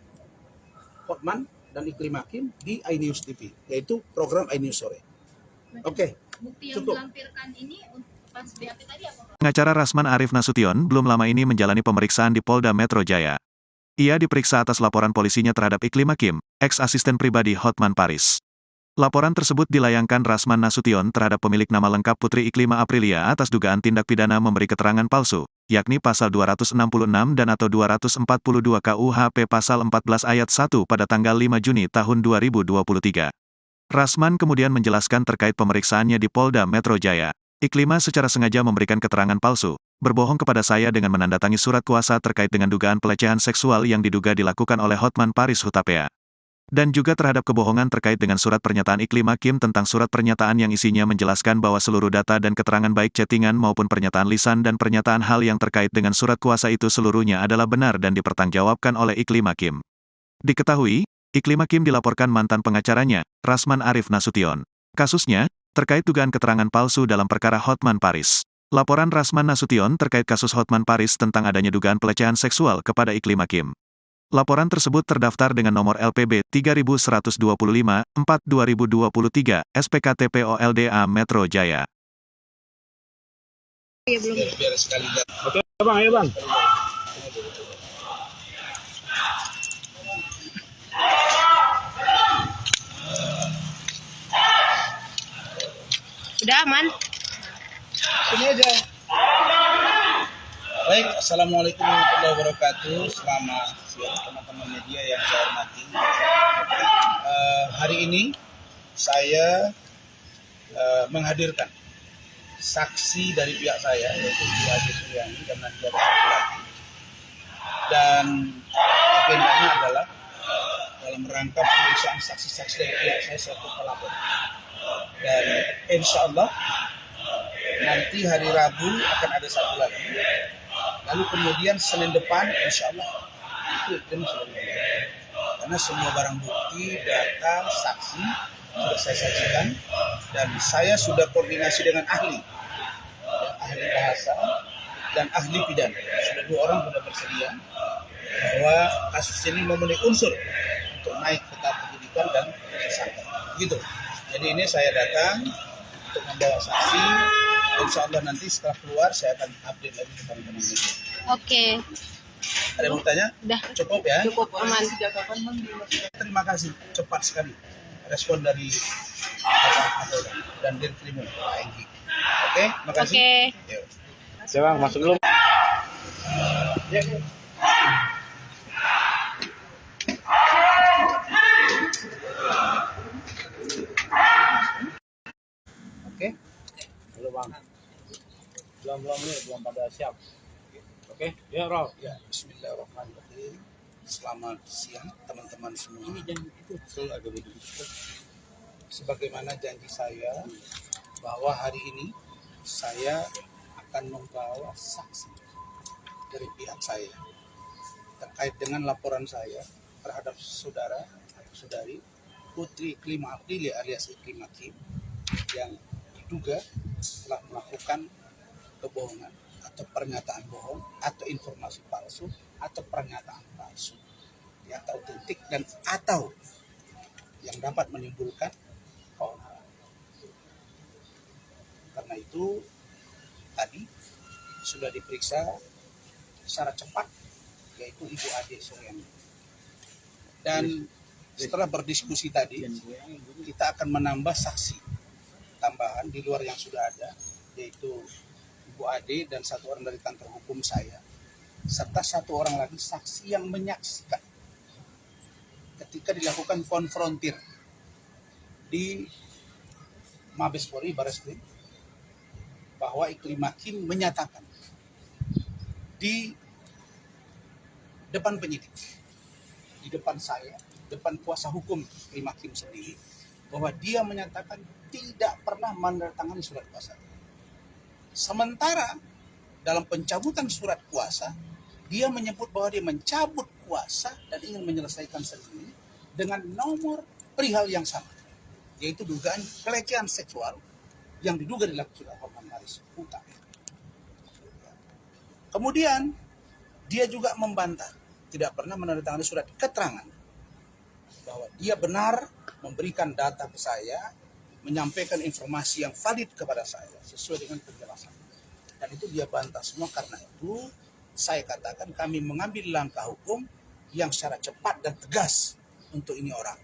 Hotman dan Iklim Hakim di iNews TV, yaitu program iNews sore. Oke, Bukti yang cukup. dilampirkan ini pas BAP tadi apa bang? Pengacara Rasman Arif Nasution belum lama ini menjalani pemeriksaan di Polda Metro Jaya. Ia diperiksa atas laporan polisinya terhadap Iklim Hakim, ex-asisten pribadi Hotman Paris. Laporan tersebut dilayangkan Rasman Nasution terhadap pemilik nama lengkap Putri Iklima Aprilia atas dugaan tindak pidana memberi keterangan palsu, yakni pasal 266 dan atau 242 KUHP pasal 14 ayat 1 pada tanggal 5 Juni tahun 2023. Rasman kemudian menjelaskan terkait pemeriksaannya di Polda Metro Jaya. Iklima secara sengaja memberikan keterangan palsu, berbohong kepada saya dengan menandatangani surat kuasa terkait dengan dugaan pelecehan seksual yang diduga dilakukan oleh Hotman Paris Hutapea. Dan juga terhadap kebohongan terkait dengan surat pernyataan Iklim Hakim tentang surat pernyataan yang isinya menjelaskan bahwa seluruh data dan keterangan baik chattingan maupun pernyataan lisan dan pernyataan hal yang terkait dengan surat kuasa itu seluruhnya adalah benar dan dipertanggungjawabkan oleh Iklim Hakim. Diketahui, Iklim Hakim dilaporkan mantan pengacaranya, Rasman Arif Nasution. Kasusnya, terkait dugaan keterangan palsu dalam perkara Hotman Paris. Laporan Rasman Nasution terkait kasus Hotman Paris tentang adanya dugaan pelecehan seksual kepada Iklim Hakim. Laporan tersebut terdaftar dengan nomor LPB 3125-4-2023, SPKT POLDA Metro Jaya. Biar sekali. Oke bang, ayo bang. Udah aman? Sini aja. Baik, Assalamualaikum warahmatullahi wabarakatuh. Selamat siang teman-teman media yang saya hormati. Hari ini saya menghadirkan saksi dari pihak saya, yaitu Bu Ade Suryani dan nanti ada satu lagi. Dan agendanya adalah dalam rangka pemeriksaan saksi-saksi dari pihak saya selaku pelapor. Dan insya Allah nanti hari Rabu akan ada satu lagi. Lalu kemudian Senin depan insya Allah itu sudah dimulai. Karena semua barang bukti, data, saksi sudah saya saksikan Dan saya sudah koordinasi dengan ahli, ya, ahli bahasa dan ahli pidana. Sudah 2 orang sudah bersedia bahwa kasus ini memenuhi unsur untuk naik ke tahap penyidikan dan tersangka. Gitu. Jadi ini saya datang untuk membawa saksi. Insya Allah nanti setelah keluar saya akan update lagi ke teman-teman media. Oke, Ada yang mau tanya? udah Cukup ya? Cukup aman. Terima kasih, cepat sekali respon dari Bapak Kapolda dan Dirkrim ANG. Oke, makasih. Oke. Yuk. Ya bang, masuk dulu. Oke. Halo bang. Belum nih, belum pada siap. Oke, ya Rob. Ya, Bismillahirrahmanirrahim. Selamat siang teman-teman semua. Sebagaimana janji saya bahwa hari ini saya akan membawa saksi dari pihak saya terkait dengan laporan saya terhadap saudara atau saudari Putri Iklima Aprili alias Iklima Kim yang diduga telah melakukan kebohongan atau pernyataan bohong atau informasi palsu atau pernyataan palsu yang tak otentik dan atau yang dapat menimbulkan keonaran. Karena itu tadi sudah diperiksa secara cepat yaitu Ibu Ade Suryani. Dan setelah berdiskusi tadi kita akan menambah saksi tambahan di luar yang sudah ada yaitu Ibu Ade dan 1 orang dari kantor hukum saya serta 1 orang lagi saksi yang menyaksikan ketika dilakukan konfrontir di Mabes Polri Barreskrim bahwa Iklima Kim menyatakan di depan penyidik, di depan saya, depan kuasa hukum Iklima Kim sendiri, bahwa dia menyatakan tidak pernah menandatangani surat kuasa. Sementara dalam pencabutan surat kuasa, dia menyebut bahwa dia mencabut kuasa dan ingin menyelesaikan sendiri dengan nomor perihal yang sama, yaitu dugaan pelecehan seksual yang diduga dilakukan oleh Hotman Paris Utama. Kemudian dia juga membantah tidak pernah menandatangani surat keterangan bahwa dia benar memberikan data ke saya, menyampaikan informasi yang valid kepada saya sesuai dengan penjelasan. Dan itu dia bantah semua. Karena itu saya katakan kami mengambil langkah hukum yang secara cepat dan tegas untuk ini orang.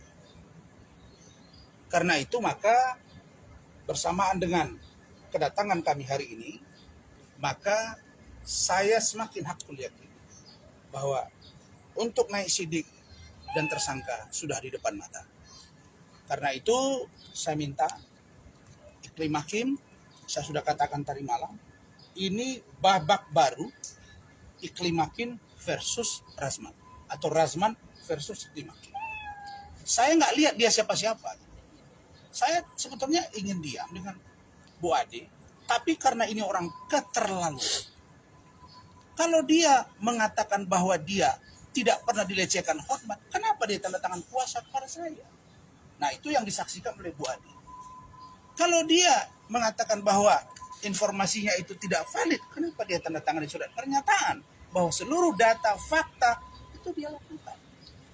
Karena itu maka bersamaan dengan kedatangan kami hari ini, maka saya semakin hakul yakin bahwa untuk naik sidik dan tersangka sudah di depan mata. Karena itu saya minta Iklima Kim, saya sudah katakan tadi malam, ini babak baru Iklima Kim versus Razman atau Razman versus Iklima Kim. Saya nggak lihat dia siapa-siapa. Saya sebetulnya ingin diam dengan Bu Ade, tapi karena ini orang keterlaluan. Kalau dia mengatakan bahwa dia tidak pernah dilecehkan Hotman, kenapa dia tanda tangan kuasa kepada saya? Nah, itu yang disaksikan oleh Bu Ade. Kalau dia mengatakan bahwa informasinya itu tidak valid, kenapa dia tanda tangan di surat pernyataan bahwa seluruh data, fakta itu dia lakukan?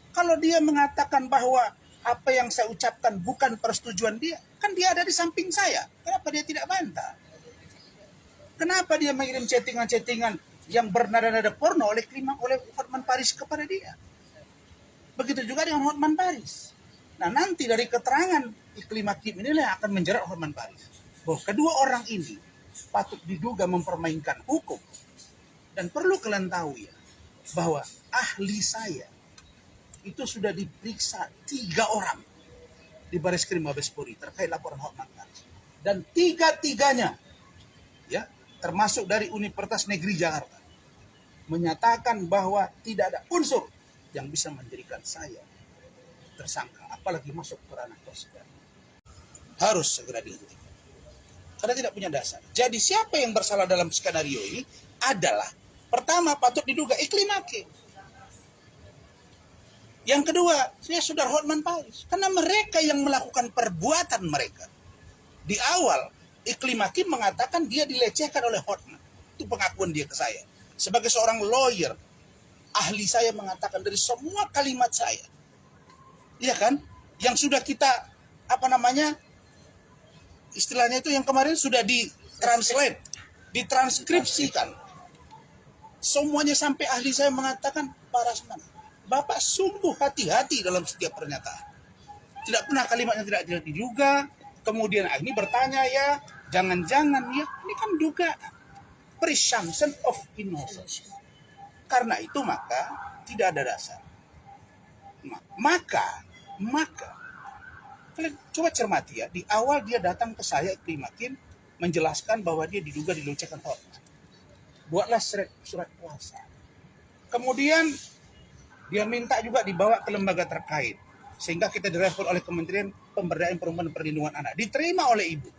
Kalau dia mengatakan bahwa apa yang saya ucapkan bukan persetujuan dia, kan dia ada di samping saya. Kenapa dia tidak bantah? Kenapa dia mengirim chattingan-chattingan yang bernada-nada porno oleh Hotman Paris kepada dia? Begitu juga dengan Hotman Paris. Nah, nanti dari keterangan Iklima Kim inilah yang akan menjerat Hotman Paris. Bahwa kedua orang ini patut diduga mempermainkan hukum. Dan perlu kalian tahu ya, bahwa ahli saya itu sudah diperiksa 3 orang di Barreskrim Mabes Polri terkait laporan Hotman Paris. Dan 3-tiganya, ya, termasuk dari Universitas Negeri Jakarta, menyatakan bahwa tidak ada unsur yang bisa menjadikan saya tersangka, apalagi masuk ke ranah persidangan. Harus segera dihentikan karena tidak punya dasar. Jadi siapa yang bersalah dalam skenario ini adalah pertama patut diduga Iklima Kim. Yang kedua, saya saudara Hotman Paris, karena mereka yang melakukan perbuatan mereka Di awal, Iklim Hakim mengatakan dia dilecehkan oleh Hotman. Itu pengakuan dia ke saya. Sebagai seorang lawyer, ahli saya mengatakan dari semua kalimat saya, iya kan, yang sudah kita, istilahnya itu yang kemarin sudah ditranslate, ditranskripsikan. Semuanya sampai ahli saya mengatakan, Pak Rasman, Bapak sungguh hati-hati dalam setiap pernyataan. Tidak pernah kalimatnya tidak diduga. Kemudian ini bertanya ya, jangan-jangan ya, ini kan dugaan. Presumption of innocence. Karena itu maka tidak ada dasar. Maka kalian coba cermati ya, di awal dia datang ke saya Iklim Hakim menjelaskan bahwa dia diduga dilecehkan Hotman. Buatlah surat kuasa. Kemudian dia minta juga dibawa ke lembaga terkait sehingga kita direspon oleh Kementerian Pemberdayaan Perempuan dan Perlindungan Anak. Diterima oleh Ibu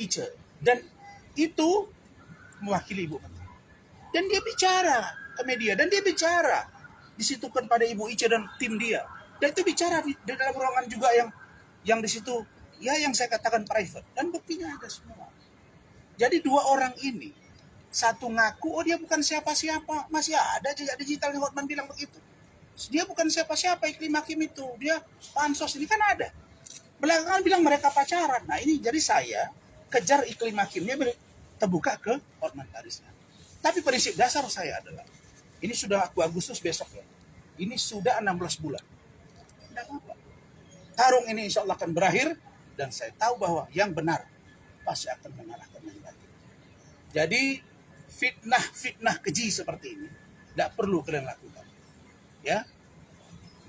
Ice dan itu mewakili Ibu Menteri. Dan dia bicara ke media dan dia bicara disitukan pada Ibu Ice dan tim dia. Dan itu bicara di dalam ruangan juga yang di situ ya yang saya katakan private dan buktinya ada semua. Jadi dua orang ini satu ngaku dia bukan siapa-siapa, masih ada jejak digitalnya Hotman bilang begitu. Dia bukan siapa-siapa Iklim Hakim itu, dia pansos ini kan ada. Belakangan bilang mereka pacaran. Nah ini jadi saya kejar Iklim Hakimnya terbuka ke Hotman Paris. Tapi prinsip dasar saya adalah ini sudah Agustus besok ya. Ini sudah 16 bulan. Tidak apa-apa. Tarung ini insya Allah akan berakhir dan saya tahu bahwa yang benar pasti akan mengalahkan yang baik. Jadi fitnah keji seperti ini tidak perlu kalian lakukan. Ya.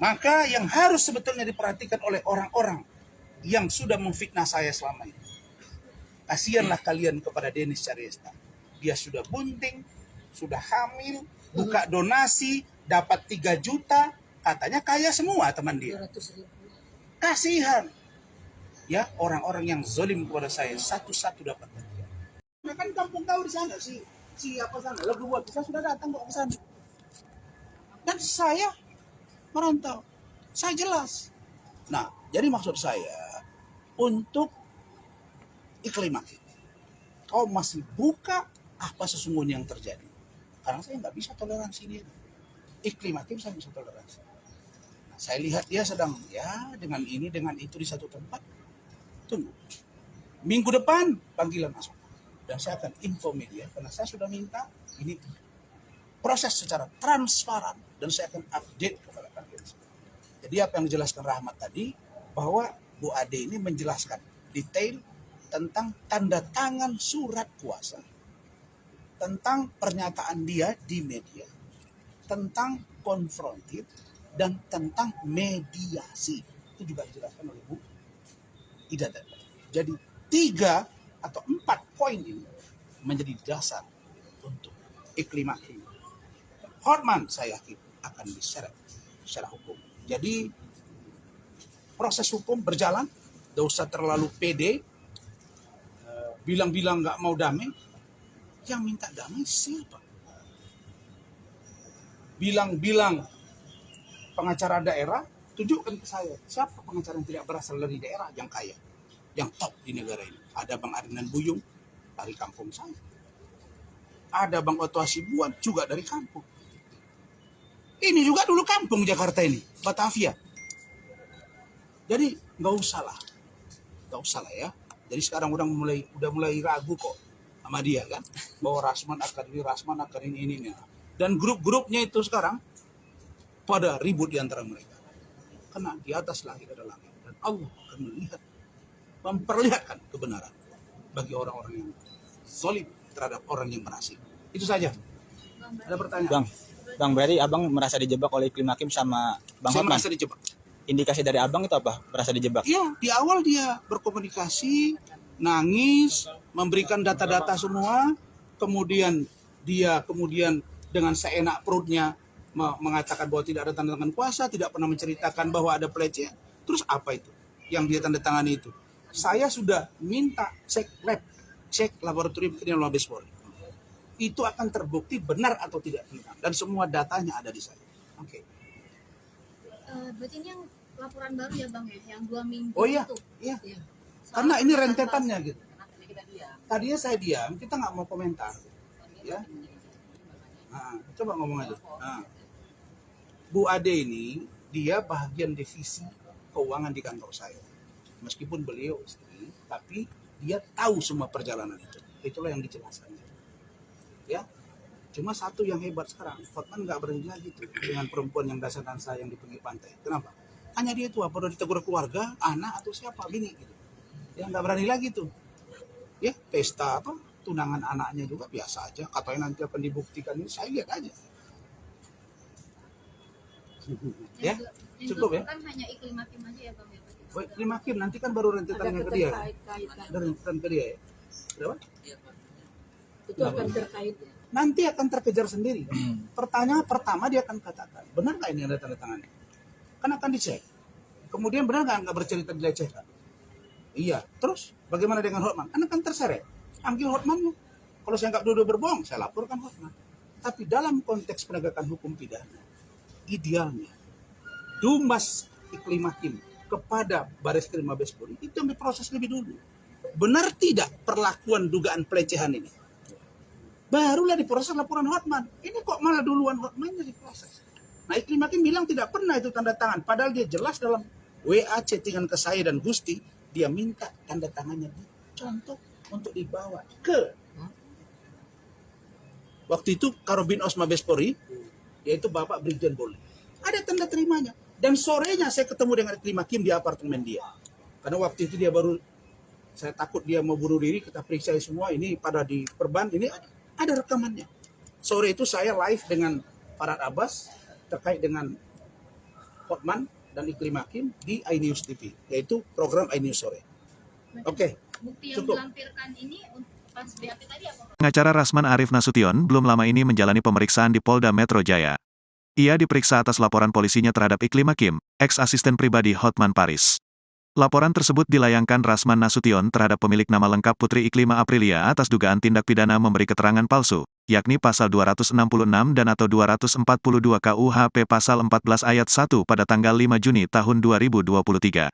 Maka yang harus sebetulnya diperhatikan oleh orang-orang yang sudah memfitnah saya selama ini. Kasihanlah kalian kepada Denis Syariesta. Dia sudah bunting, sudah hamil, buka donasi, dapat 3 juta, katanya kaya semua teman dia. 200.000. Kasihan. Ya, orang-orang yang zalim kepada saya satu-satu dapat bagian. Nah, kan kampung kau di sana siapa sana? Lagu buat saya sudah datang kok ke sana. Dan saya merantau. Saya jelas. Nah, jadi maksud saya untuk Iklim Hakim, kau masih buka apa sesungguhnya yang terjadi. Karena saya nggak bisa toleransi dia. Iklim Hakim saya bisa toleransi. Nah, saya lihat dia sedang ya dengan ini dengan itu di satu tempat. Tunggu. Minggu depan panggilan masuk. Dan saya akan info media karena saya sudah minta ini proses secara transparan dan saya akan update kepada kalian. Jadi apa yang dijelaskan Rahmat tadi bahwa Bu Ade ini menjelaskan detail tentang tanda tangan surat kuasa, tentang pernyataan dia di media, tentang konfrontir dan tentang mediasi. Itu juga dijelaskan oleh Bu Ida tadi. Jadi 3 atau 4 poin ini menjadi dasar untuk Iklim Hakim. Hotman saya yakin akan diseret secara hukum. Jadi proses hukum berjalan, tidak usah terlalu pede, bilang-bilang nggak mau damai. Yang minta damai siapa? Bilang-bilang pengacara daerah, tunjukkan ke saya siapa pengacara yang tidak berasal dari daerah yang kaya, yang top di negara ini. Ada Bang Arinan Buyung dari kampung saya. Ada Bang Otto Hasibuan juga dari kampung. Ini juga dulu kampung Jakarta ini, Batavia. Jadi nggak usah lah ya. Jadi sekarang udah mulai ragu kok sama dia kan, bahwa Rasman akan ini. Dan grup-grupnya itu sekarang pada ribut di antara mereka. Karena di atas langit ada langit dan Allah akan memperlihatkan kebenaran bagi orang-orang yang zalim terhadap orang yang berhasil. Itu saja. Ada pertanyaan? Bang, berarti abang merasa dijebak oleh Iklim Hakim sama Bang Saya Hotman? merasa dijebak. Indikasi dari abang itu apa? Merasa dijebak? Iya, di awal dia berkomunikasi, nangis, memberikan data-data semua, kemudian dia dengan seenak perutnya mengatakan bahwa tidak ada tanda tangan kuasa, tidak pernah menceritakan bahwa ada pelecehan. Terus apa itu yang dia tanda tangani itu? Saya sudah minta cek laboratorium kriminal Mabes Polri. Itu akan terbukti benar atau tidak benar dan semua datanya ada di saya. Oke. Berarti ini yang laporan baru ya Bang ya, yang 2 minggu Oh iya, itu. iya. Karena ini rentetannya gitu. Tadinya saya diam, kita nggak mau komentar, ya. Nah, coba ngomong aja. Nah, Bu Ade ini dia bagian divisi keuangan di kantor saya. Meskipun beliau istri, tapi dia tahu semua perjalanan itu. Itulah yang dijelaskan. Ya, cuma satu yang hebat sekarang, Hotman nggak berani lagi tuh dengan perempuan yang dasar-dasar yang di pinggir pantai. Kenapa? Hanya dia tuh apa udah ditegur keluarga, anak atau siapa bini gitu. Dia nggak berani lagi tuh. Ya, pesta apa tunangan anaknya juga biasa aja. Katanya nanti akan dibuktikan, ini saya lihat aja. Ya, cukup ya. Kan hanya Iklim Hakim aja ya Bang ya. Baik, terima kasih. Nanti kan baru rentetannya ke dia. keterkaitan. Ada rentetan ke dia ya. Berapa? Itu akan terkait. Nanti akan terkejar sendiri. Pertanyaan pertama dia akan katakan, benar nggak ini ada tanda tangannya? Kan akan dicek. Kemudian benar nggak bercerita dilecehkan? Iya. Terus bagaimana dengan Hotman? Kan akan terseret. Ambil Hotmannya. Kalau saya nggak dua-dua berbohong, saya laporkan Hotman. Tapi dalam konteks penegakan hukum pidana, idealnya Dumas Iklim Hakim kepada Bareskrim Mabes Polri itu yang diproses lebih dulu. Benar tidak perlakuan dugaan pelecehan ini? Barulah diproses laporan Hotman. Ini kok malah duluan Hotmannya diproses. Nah, Iklim Hakim bilang tidak pernah itu tanda tangan. Padahal dia jelas dalam WA chattingan ke saya dan Gusti, dia minta tanda tangannya dicontoh untuk dibawa ke waktu itu Karobin Mabes Polri, yaitu Bapak Brigjen Pol. Ada tanda terimanya. Dan sorenya saya ketemu dengan Iklim Hakim di apartemen dia. Karena waktu itu dia baru, saya takut dia mau bunuh diri, kita periksa semua, ini pada di perban, ini ada rekamannya. Sore itu saya live dengan Farhad Abbas terkait dengan Hotman dan Iklim Hakim di iNews TV, yaitu program iNews sore. Oke, Bukti yang cukup. dilampirkan ini pas BAP tadi apa? Pengacara Rasman Arif Nasution belum lama ini menjalani pemeriksaan di Polda Metro Jaya. Ia diperiksa atas laporan polisinya terhadap Iklim Hakim, ex-asisten pribadi Hotman Paris. Laporan tersebut dilayangkan Rasman Nasution terhadap pemilik nama lengkap Putri Iklima Aprilia atas dugaan tindak pidana memberi keterangan palsu, yakni pasal 266 dan atau 242 KUHP pasal 14 ayat 1 pada tanggal 5 Juni tahun 2023.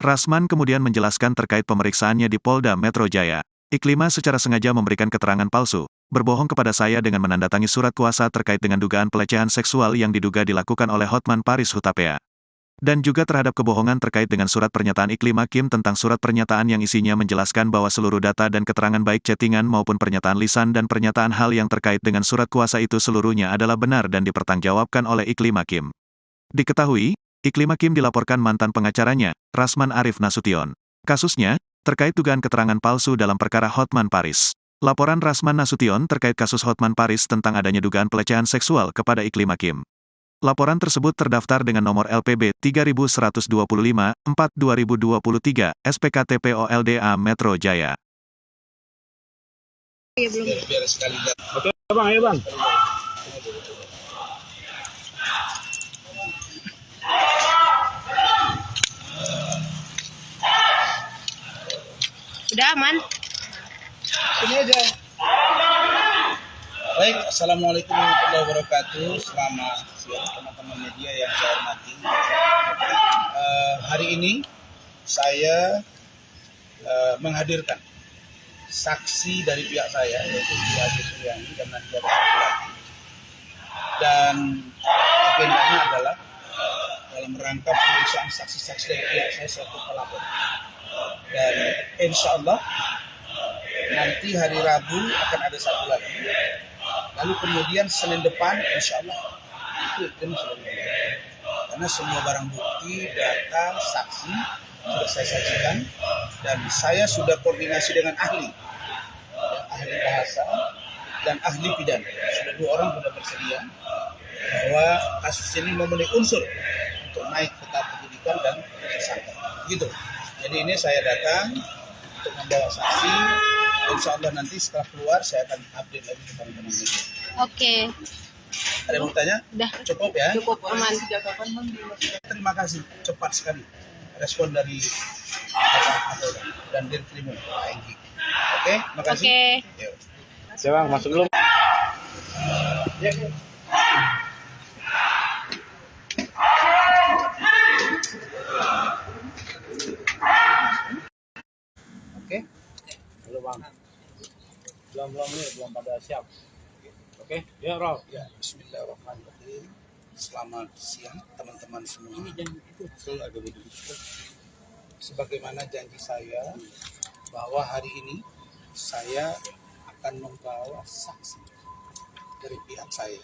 Rasman kemudian menjelaskan terkait pemeriksaannya di Polda Metro Jaya. Iklima secara sengaja memberikan keterangan palsu, berbohong kepada saya dengan menandatangani surat kuasa terkait dengan dugaan pelecehan seksual yang diduga dilakukan oleh Hotman Paris Hutapea. Dan juga terhadap kebohongan terkait dengan surat pernyataan Iklim Hakim tentang surat pernyataan yang isinya menjelaskan bahwa seluruh data dan keterangan baik chattingan maupun pernyataan lisan dan pernyataan hal yang terkait dengan surat kuasa itu seluruhnya adalah benar dan dipertanggungjawabkan oleh Iklim Hakim. Diketahui, Iklim Hakim dilaporkan mantan pengacaranya, Rasman Arif Nasution. Kasusnya, terkait dugaan keterangan palsu dalam perkara Hotman Paris. Laporan Rasman Nasution terkait kasus Hotman Paris tentang adanya dugaan pelecehan seksual kepada Iklim Hakim. Laporan tersebut terdaftar dengan nomor LPB 3125-4-2023, SPKT POLDA Metro Jaya. Biar sekali. Oke Bang, ayo Bang. Udah aman? Sini aja. Baik, Assalamualaikum warahmatullahi wabarakatuh. Selamat siang teman-teman media yang saya hormati. Hari ini saya menghadirkan saksi dari pihak saya, yaitu Bu Ade Suryani dan nanti ada satu lagi. Dan agendanya adalah dalam rangka pemeriksaan saksi-saksi dari pihak saya selaku pelapor. Dan insya Allah nanti hari Rabu akan ada satu lagi. Lalu kemudian Senin depan insya Allah itu sudah mulai. Karena semua barang bukti, data, saksi sudah saya saksikan dan saya sudah koordinasi dengan ahli bahasa dan ahli pidana. Sudah 2 orang sudah bersedia bahwa kasus ini memenuhi unsur untuk naik ke tahap penyidikan dan tersangka. Gitu. Jadi ini saya datang untuk membawa saksi. Insya Allah nanti setelah keluar saya akan update lagi ke teman-teman media. Oke. Ada yang mau tanya? Udah. Cukup ya? Cukup aman. Terima kasih. Cepat sekali respon dari Bapak dan Dirkrim TNI. Oke, makasih. Oke. Yuk. Ya Bang, masuk dulu. belum nih, belum pada siap. Oke, ya Rob. Ya, Bismillahirrahmanirrahim. Selamat siang teman-teman semua. Sebagaimana janji saya bahwa hari ini saya akan membawa saksi dari pihak saya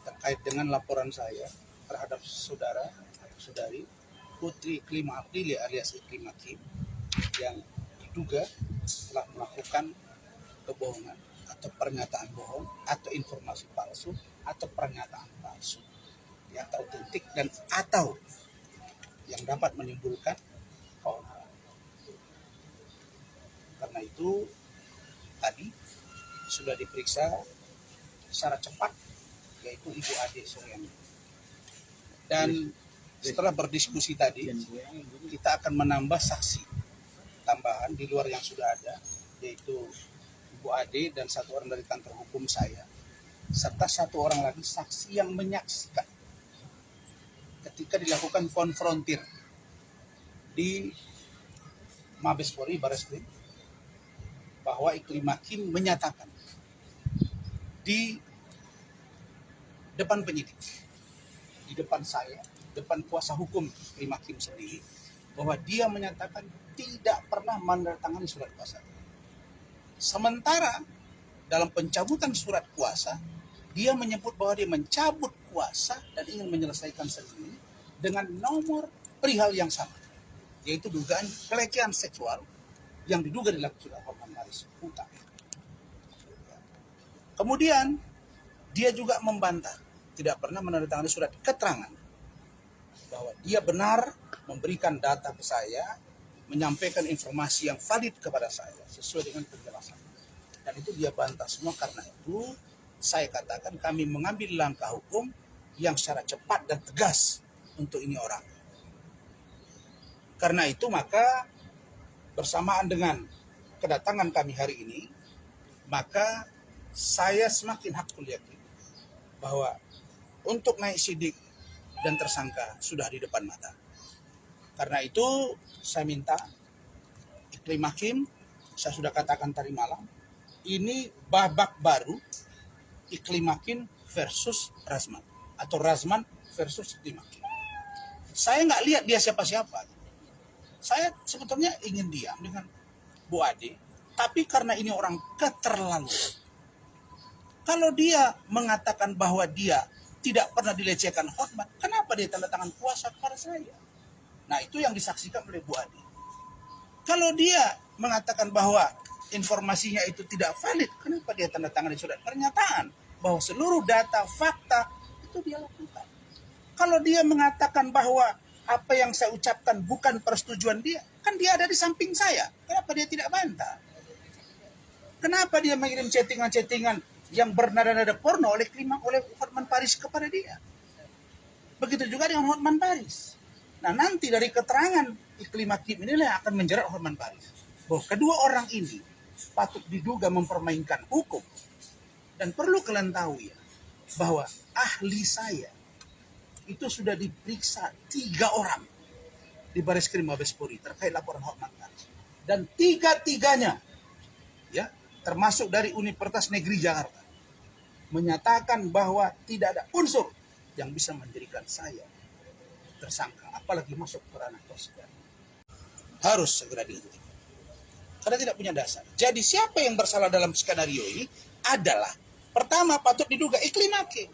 terkait dengan laporan saya terhadap saudara atau saudari Putri Iklima Aprilia alias Iklima Kim yang diduga telah melakukan kebohongan atau pernyataan bohong atau informasi palsu atau pernyataan palsu yang tak otentik dan atau yang dapat menimbulkan keonaran. Karena itu tadi sudah diperiksa secara cepat yaitu Ibu Ade Suryani. Dan setelah berdiskusi tadi kita akan menambah saksi tambahan di luar yang sudah ada yaitu Ibu Ade dan satu orang dari kantor hukum saya serta satu orang lagi saksi yang menyaksikan ketika dilakukan konfrontir di Mabes Polri Bareskrim bahwa Iklima Kim menyatakan di depan penyidik, di depan saya, depan kuasa hukum Iklima Kim sendiri, bahwa dia menyatakan tidak pernah menandatangani surat kuasa. Sementara dalam pencabutan surat kuasa, dia menyebut bahwa dia mencabut kuasa dan ingin menyelesaikan sendiri dengan nomor perihal yang sama, yaitu dugaan pelecehan seksual yang diduga dilakukan oleh Hotman Paris Utama. Kemudian dia juga membantah tidak pernah menandatangani surat keterangan bahwa dia benar memberikan data ke saya, menyampaikan informasi yang valid kepada saya sesuai dengan penjelasan. Dan itu dia bantah semua. Karena itu saya katakan kami mengambil langkah hukum yang secara cepat dan tegas untuk ini orang. Karena itu maka bersamaan dengan kedatangan kami hari ini, maka saya semakin hakul yakin bahwa untuk naik sidik dan tersangka sudah di depan mata. Karena itu saya minta Iklima Kim, saya sudah katakan tadi malam, ini babak baru Iklima Kim versus Razman atau Razman versus Iklima Kim. Saya nggak lihat dia siapa-siapa. Saya sebetulnya ingin diam dengan Bu Ade, tapi karena ini orang keterlaluan. Kalau dia mengatakan bahwa dia tidak pernah dilecehkan Hotman, kenapa dia tanda tangan kuasa kepada saya? Nah, itu yang disaksikan oleh Bu Ade. Kalau dia mengatakan bahwa informasinya itu tidak valid, kenapa dia tanda tangan di surat pernyataan bahwa seluruh data, fakta itu dia lakukan? Kalau dia mengatakan bahwa apa yang saya ucapkan bukan persetujuan dia, kan dia ada di samping saya. Kenapa dia tidak bantah? Kenapa dia mengirim chattingan-chattingan yang bernada-nada porno oleh Hotman Paris kepada dia? Begitu juga dengan Hotman Paris. Nah, nanti dari keterangan Iklima Kim inilah yang akan menjerat Hotman Paris. Bahwa kedua orang ini patut diduga mempermainkan hukum. Dan perlu kalian tahu ya, bahwa ahli saya itu sudah diperiksa 3 orang di Bareskrim Mabes Polri terkait laporan Hotman Paris. Dan 3-tiganya, ya, termasuk dari Universitas Negeri Jakarta, menyatakan bahwa tidak ada unsur yang bisa menjadikan saya tersangka, apalagi masuk ke ranah persidangan. Harus segera dihentikan karena tidak punya dasar. Jadi siapa yang bersalah dalam skenario ini adalah pertama patut diduga Iklima Kim.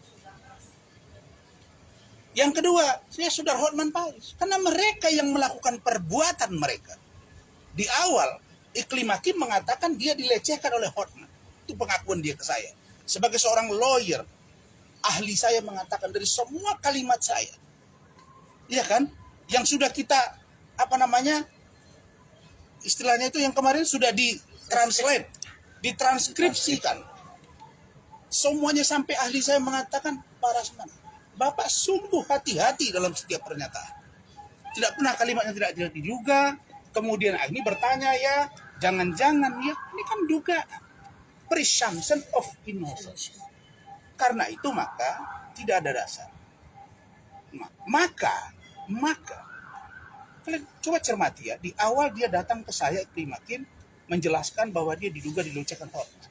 Yang kedua, saya sudah Hotman Paris, karena mereka yang melakukan perbuatan mereka. Di awal Iklima Kim mengatakan dia dilecehkan oleh Hotman. Itu pengakuan dia ke saya. Sebagai seorang lawyer, ahli saya mengatakan dari semua kalimat saya, iya kan, yang sudah kita istilahnya itu yang kemarin sudah ditranslate, ditranskripsikan. Semuanya sampai ahli saya mengatakan, Pak Razman, Bapak sungguh hati-hati dalam setiap pernyataan. Tidak pernah kalimatnya tidak diduga. Kemudian ini bertanya ya, jangan-jangan ya, ini kan dugaan. Presumption of innocence. Karena itu maka tidak ada dasar. Maka kalian coba cermati ya, di awal dia datang ke saya Iklima Kim menjelaskan bahwa dia diduga dilecehkan Hotman.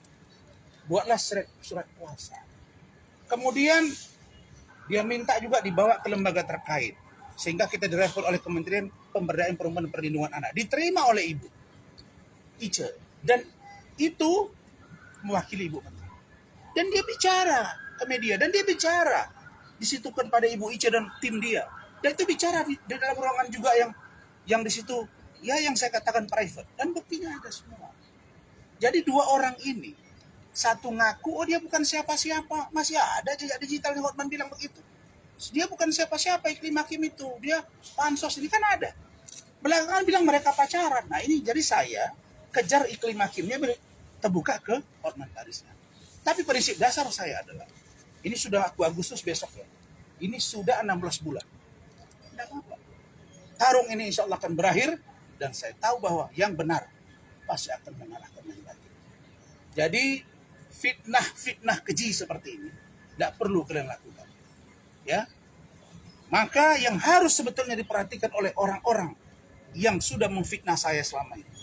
buatlah surat kuasa. Kemudian dia minta juga dibawa ke lembaga terkait, sehingga kita direspon oleh Kementerian Pemberdayaan Perempuan dan Perlindungan Anak. Diterima oleh Ibu Ice, dan itu mewakili Ibu Menteri. Dan dia bicara ke media, dan dia bicara di situ kan pada Ibu Ice dan tim dia. Dan itu bicara di dalam ruangan juga yang di situ, ya yang saya katakan private, dan buktinya ada semua. Jadi dua orang ini, satu ngaku, oh dia bukan siapa-siapa, masih ada jejak digital yang Hotman bilang begitu. Dia bukan siapa-siapa, Iklim Hakim itu, dia pansos, ini kan ada. Belakangan bilang mereka pacaran. Nah ini jadi saya kejar Iklim Hakimnya terbuka ke Hotman Parisnya. Tapi prinsip dasar saya adalah, ini sudah Agustus besok ya, ini sudah 16 bulan. Tidak apa-apa. Tarung ini insya Allah akan berakhir, dan saya tahu bahwa yang benar pasti akan mengalahkan yang baik. Jadi fitnah keji seperti ini tidak perlu kalian lakukan. Ya, maka yang harus sebetulnya diperhatikan oleh orang-orang yang sudah memfitnah saya selama ini.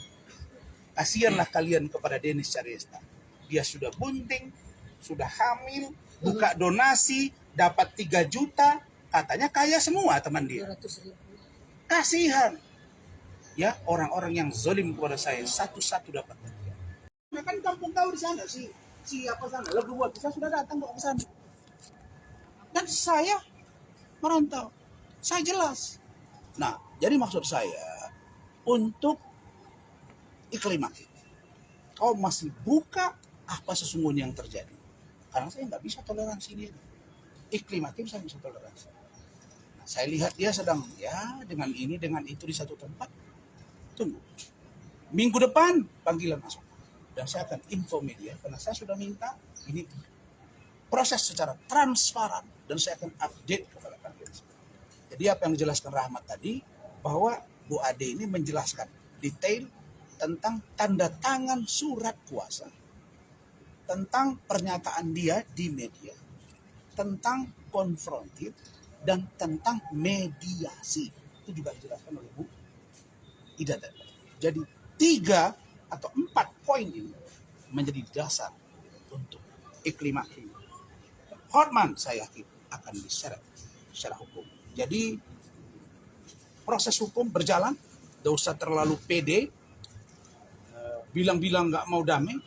Kasihanlah kalian kepada Denis Syariesta. Dia sudah bunting, sudah hamil, buka donasi, dapat 3 juta, katanya kaya semua teman dia. 200.000. Kasihan. Ya, orang-orang yang zalim kepada saya satu-satu dapat bagian. Nah, kan kampung kau di sana si apa sana, Lagu Buat, saya sudah datang kok ke sana. Dan saya merantau. Saya jelas. Nah, jadi maksud saya untuk Iklim Hakim, kau masih buka apa sesungguhnya yang terjadi. Karena saya nggak bisa toleransi dia. Iklim Hakim saya bisa toleransi. Nah, saya lihat dia sedang ya dengan ini dengan itu di satu tempat. Tunggu. Minggu depan panggilan masuk. Dan saya akan info media karena saya sudah minta ini proses secara transparan dan saya akan update kepada kalian. Jadi apa yang dijelaskan Rahmat tadi, bahwa Bu Ade ini menjelaskan detail tentang tanda tangan surat kuasa, tentang pernyataan dia di media, tentang konfrontir, dan tentang mediasi. Itu juga dijelaskan oleh Bu Ida tadi. Jadi 3 atau 4 poin ini menjadi dasar untuk Iklim Hakim. Hotman saya yakin akan diseret secara hukum. Jadi proses hukum berjalan, tidak usah terlalu pede, bilang-bilang nggak mau damai.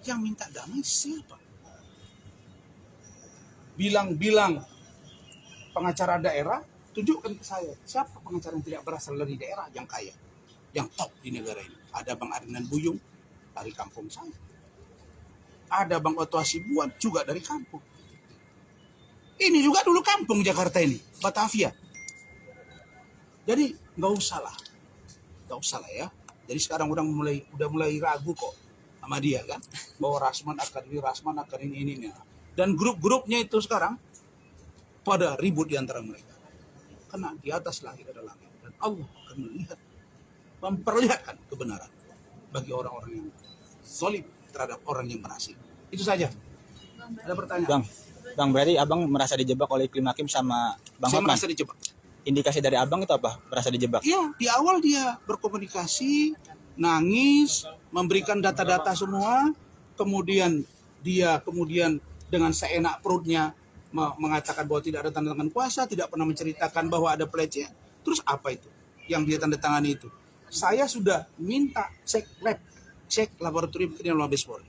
Yang minta damai siapa? Bilang-bilang pengacara daerah, tunjukkan ke saya siapa pengacara yang tidak berasal dari daerah yang kaya, yang top di negara ini. Ada Bang Arinan Buyung dari kampung saya, ada Bang Otto Hasibuan juga dari kampung. Ini juga dulu kampung Jakarta ini, Batavia. Jadi nggak usah lah ya. Jadi sekarang udah mulai ragu kok sama dia kan, bahwa Rasman akan ini. Dan grup-grupnya itu sekarang pada ribut di antara mereka. Karena di atas langit ada langit, dan Allah akan memperlihatkan kebenaran bagi orang-orang yang zalim terhadap orang yang berhasil. Itu saja. Ada pertanyaan? Bang, berarti abang merasa dijebak oleh Iklim Hakim sama Bang Saya Hotman? merasa dijebak. Indikasi dari abang itu apa? Merasa dijebak? Iya, di awal dia berkomunikasi, nangis, memberikan data-data semua, kemudian dia dengan seenak perutnya mengatakan bahwa tidak ada tanda tangan kuasa, tidak pernah menceritakan bahwa ada pelecehan. Terus apa itu yang dia tanda tangani itu? Saya sudah minta cek laboratorium kriminal Mabes Polri.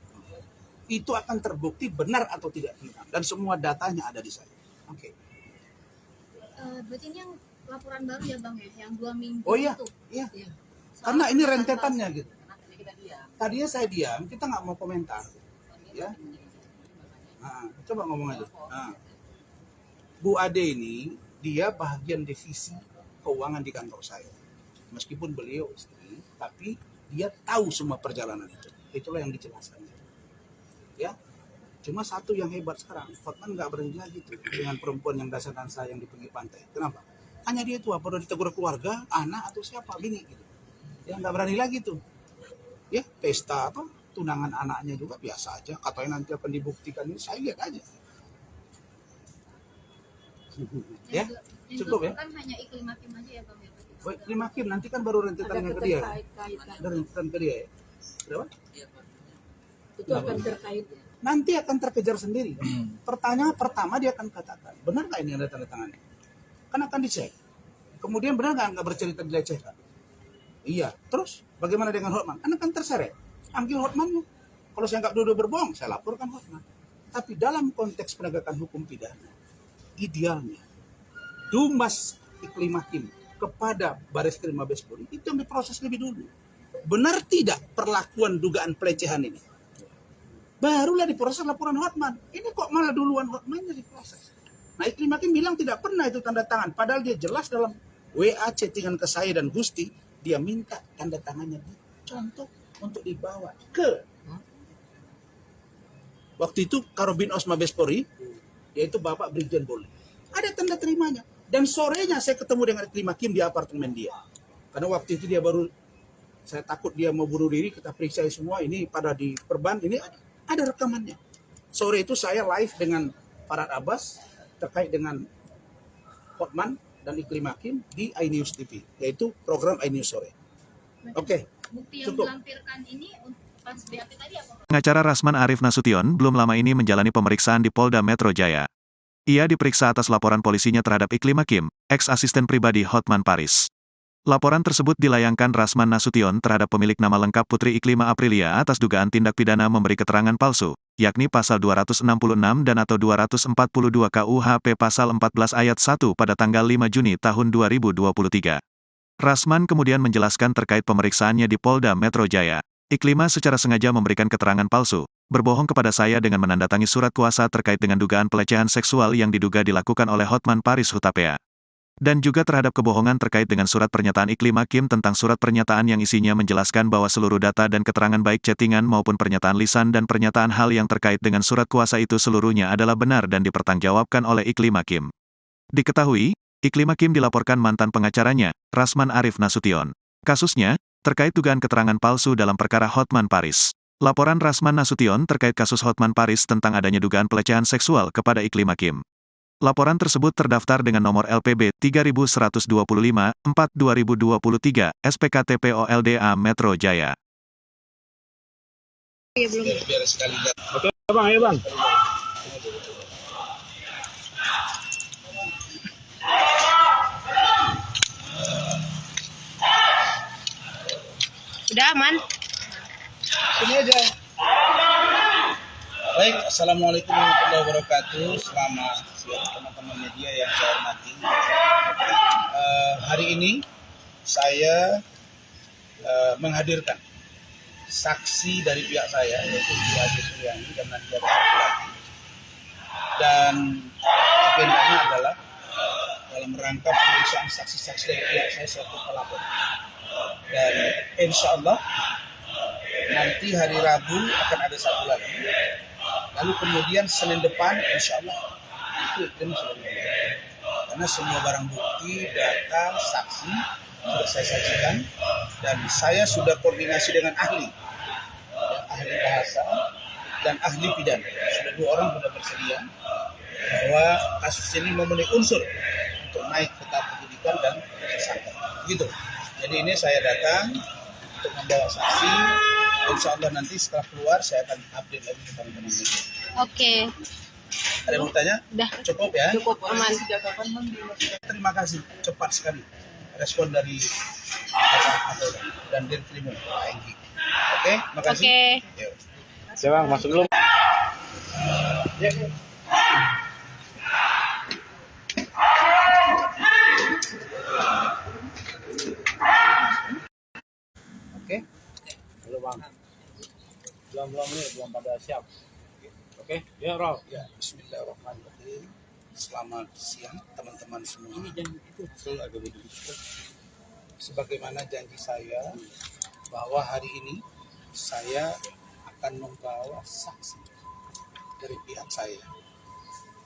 Itu akan terbukti benar atau tidak benar, dan semua datanya ada di saya. Oke. Berarti ini yang laporan baru ya Bang ya, yang 2 minggu Oh iya, itu. iya. Iya. Karena ini rentetannya gitu. Kita diam. Tadinya saya diam, kita nggak mau komentar, ya. Nah, coba ngomong aja. Nah, Bu Ade ini dia bagian divisi keuangan di kantor saya. Meskipun beliau istri, tapi dia tahu semua perjalanan itu. Itulah yang dijelaskan. Ya, cuma satu yang hebat sekarang, Hotman nggak berani lagi tuh dengan perempuan yang dansa yang di pinggir pantai. Kenapa? Hanya dia tuh apa udah ditegur keluarga, anak atau siapa bini gitu. Ya nggak berani lagi tuh. Ya pesta apa tunangan anaknya juga biasa aja. Katanya nanti akan dibuktikan, ini saya lihat aja. Ya, Yang cukup ya. kan hanya Iklim Hakim aja ya Bang ya. Baik, terima kasih. Nanti kan baru rentetannya ke dia. Keterkaitan. Ada rentetan ke dia ya. Berapa? Itu akan terkait. nanti akan terkejar sendiri. Pertanyaan pertama dia akan katakan, benar nggak ini ada tanda tangannya? Kan akan dicek. Kemudian benar nggak bercerita dilecehkan? Iya. Terus bagaimana dengan Hotman? Kan akan terseret. Ambil Hotmannya. Kalau saya nggak duduk berbohong, saya laporkan Hotman. Tapi dalam konteks penegakan hukum pidana, idealnya Dumas Iklim Hakim kepada Bareskrim Mabes Polri itu yang diproses lebih dulu. Benar tidak perlakuan dugaan pelecehan ini? Barulah diproses laporan Hotman. Ini kok malah duluan Hotmannya diproses. Nah, Iklim Hakim bilang tidak pernah itu tanda tangan. Padahal dia jelas dalam WA chattingan ke saya dan Gusti, dia minta tanda tangannya dicontoh untuk dibawa ke waktu itu Karobin Os Mabes Polri, yaitu Bapak Brigjen Pol. Ada tanda terimanya. Dan sorenya saya ketemu dengan Iklim Hakim di apartemen dia. Karena waktu itu dia baru, saya takut dia mau bunuh diri, kita periksa semua, ini pada di perban, ini ada rekamannya. Sore itu saya live dengan Farad Abbas terkait dengan Hotman dan Iklim Hakim di iNews TV, yaitu program iNews sore. Oke, Bukti yang cukup. dilampirkan ini pas BAP tadi apa? Pengacara Rasman Arif Nasution belum lama ini menjalani pemeriksaan di Polda Metro Jaya. Ia diperiksa atas laporan polisinya terhadap Iklim Hakim, ex-asisten pribadi Hotman Paris. Laporan tersebut dilayangkan Rasman Nasution terhadap pemilik nama lengkap Putri Iklima Aprilia atas dugaan tindak pidana memberi keterangan palsu, yakni pasal 266 dan atau 242 KUHP pasal 14 ayat 1 pada tanggal 5 Juni tahun 2023. Rasman kemudian menjelaskan terkait pemeriksaannya di Polda Metro Jaya. Iklima secara sengaja memberikan keterangan palsu, berbohong kepada saya dengan menandatangani surat kuasa terkait dengan dugaan pelecehan seksual yang diduga dilakukan oleh Hotman Paris Hutapea. Dan juga terhadap kebohongan terkait dengan surat pernyataan Iklim Hakim tentang surat pernyataan yang isinya menjelaskan bahwa seluruh data dan keterangan baik chattingan maupun pernyataan lisan dan pernyataan hal yang terkait dengan surat kuasa itu seluruhnya adalah benar dan dipertanggungjawabkan oleh Iklim Hakim. Diketahui, Iklim Hakim dilaporkan mantan pengacaranya, Rasman Arif Nasution. Kasusnya, terkait dugaan keterangan palsu dalam perkara Hotman Paris. Laporan Rasman Nasution terkait kasus Hotman Paris tentang adanya dugaan pelecehan seksual kepada Iklim Hakim. Laporan tersebut terdaftar dengan nomor LPB 3125-4-2023, SPKT POLDA Metro Jaya. Biar sekali Oke bang, ayo bang. Udah aman. sini aja. Baik, assalamualaikum warahmatullahi wabarakatuh. Selamat siang teman-teman media yang saya hormati. Hari ini saya menghadirkan saksi dari pihak saya, yaitu Ki Haji Suryani dan nanti ada satu lagi. Dan agendanya adalah dalam rangka pemeriksaan saksi-saksi dari pihak saya selaku pelapor. Dan insya Allah nanti hari Rabu akan ada satu lagi. Lalu kemudian Senin depan insya Allah itu sudah dimulai. Karena semua barang bukti, data, saksi sudah saya saksikan dan saya sudah koordinasi dengan ahli bahasa dan ahli pidana. Sudah 2 orang sudah bersedia bahwa kasus ini memenuhi unsur untuk naik ke tahap penyidikan dan tersangka. Begitu. Jadi ini saya datang untuk membawa saksi. Insya Allah nanti setelah keluar saya akan update lagi ke teman-teman media. Oke. Ada yang mau tanya? Udah. Cukup ya? Cukup aman. Terima kasih, cepat sekali respon dari Bapak Kapolda dan Dirkrim TNI. Oke, makasih. Oke. Yuk. Ya bang, masuk dulu. Ya. Oke. Halo bang. Belum nih, belum pada siap. Oke, ya Rob. Ya, bismillahirrahmanirrahim. Selamat siang teman-teman semua. Sebagaimana janji saya bahwa hari ini saya akan membawa saksi dari pihak saya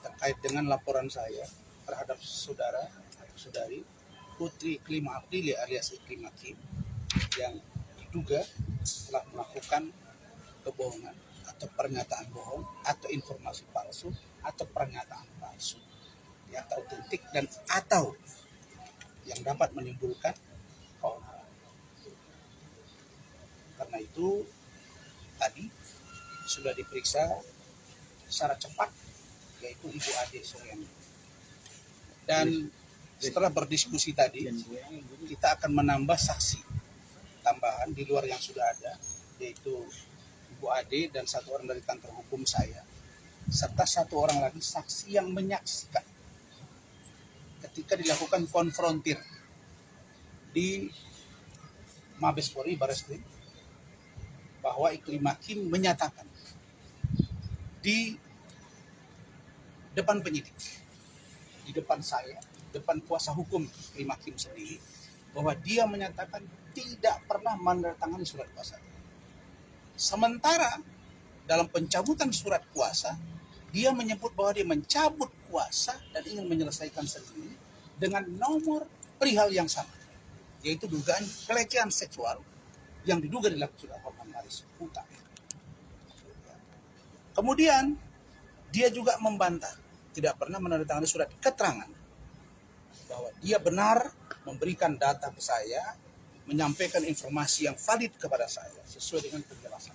terkait dengan laporan saya terhadap saudari Putri Iklima Aprilia alias Iklim Hakim yang diduga telah melakukan kebohongan atau pernyataan bohong atau informasi palsu atau pernyataan palsu yang tak otentik dan atau yang dapat menimbulkan keonaran. Karena itu tadi sudah diperiksa secara cepat, yaitu Ibu Ade Suryani. Dan setelah berdiskusi tadi, kita akan menambah saksi tambahan di luar yang sudah ada, yaitu Ibu Ade dan satu orang dari kantor hukum saya, serta satu orang lagi saksi yang menyaksikan ketika dilakukan konfrontir di Mabes Polri Barreskrim, bahwa Iklim Hakim menyatakan di depan penyidik, di depan saya, depan kuasa hukum Iklim Hakim sendiri, bahwa dia menyatakan tidak pernah menandatangani surat kuasa. Sementara dalam pencabutan surat kuasa, dia menyebut bahwa dia mencabut kuasa dan ingin menyelesaikan sendiri dengan nomor perihal yang sama, yaitu dugaan pelecehan seksual yang diduga dilakukan oleh Hotman Paris Huta. Kemudian dia juga membantah tidak pernah menandatangani surat keterangan bahwa dia benar memberikan data ke saya, menyampaikan informasi yang valid kepada saya sesuai dengan penjelasan.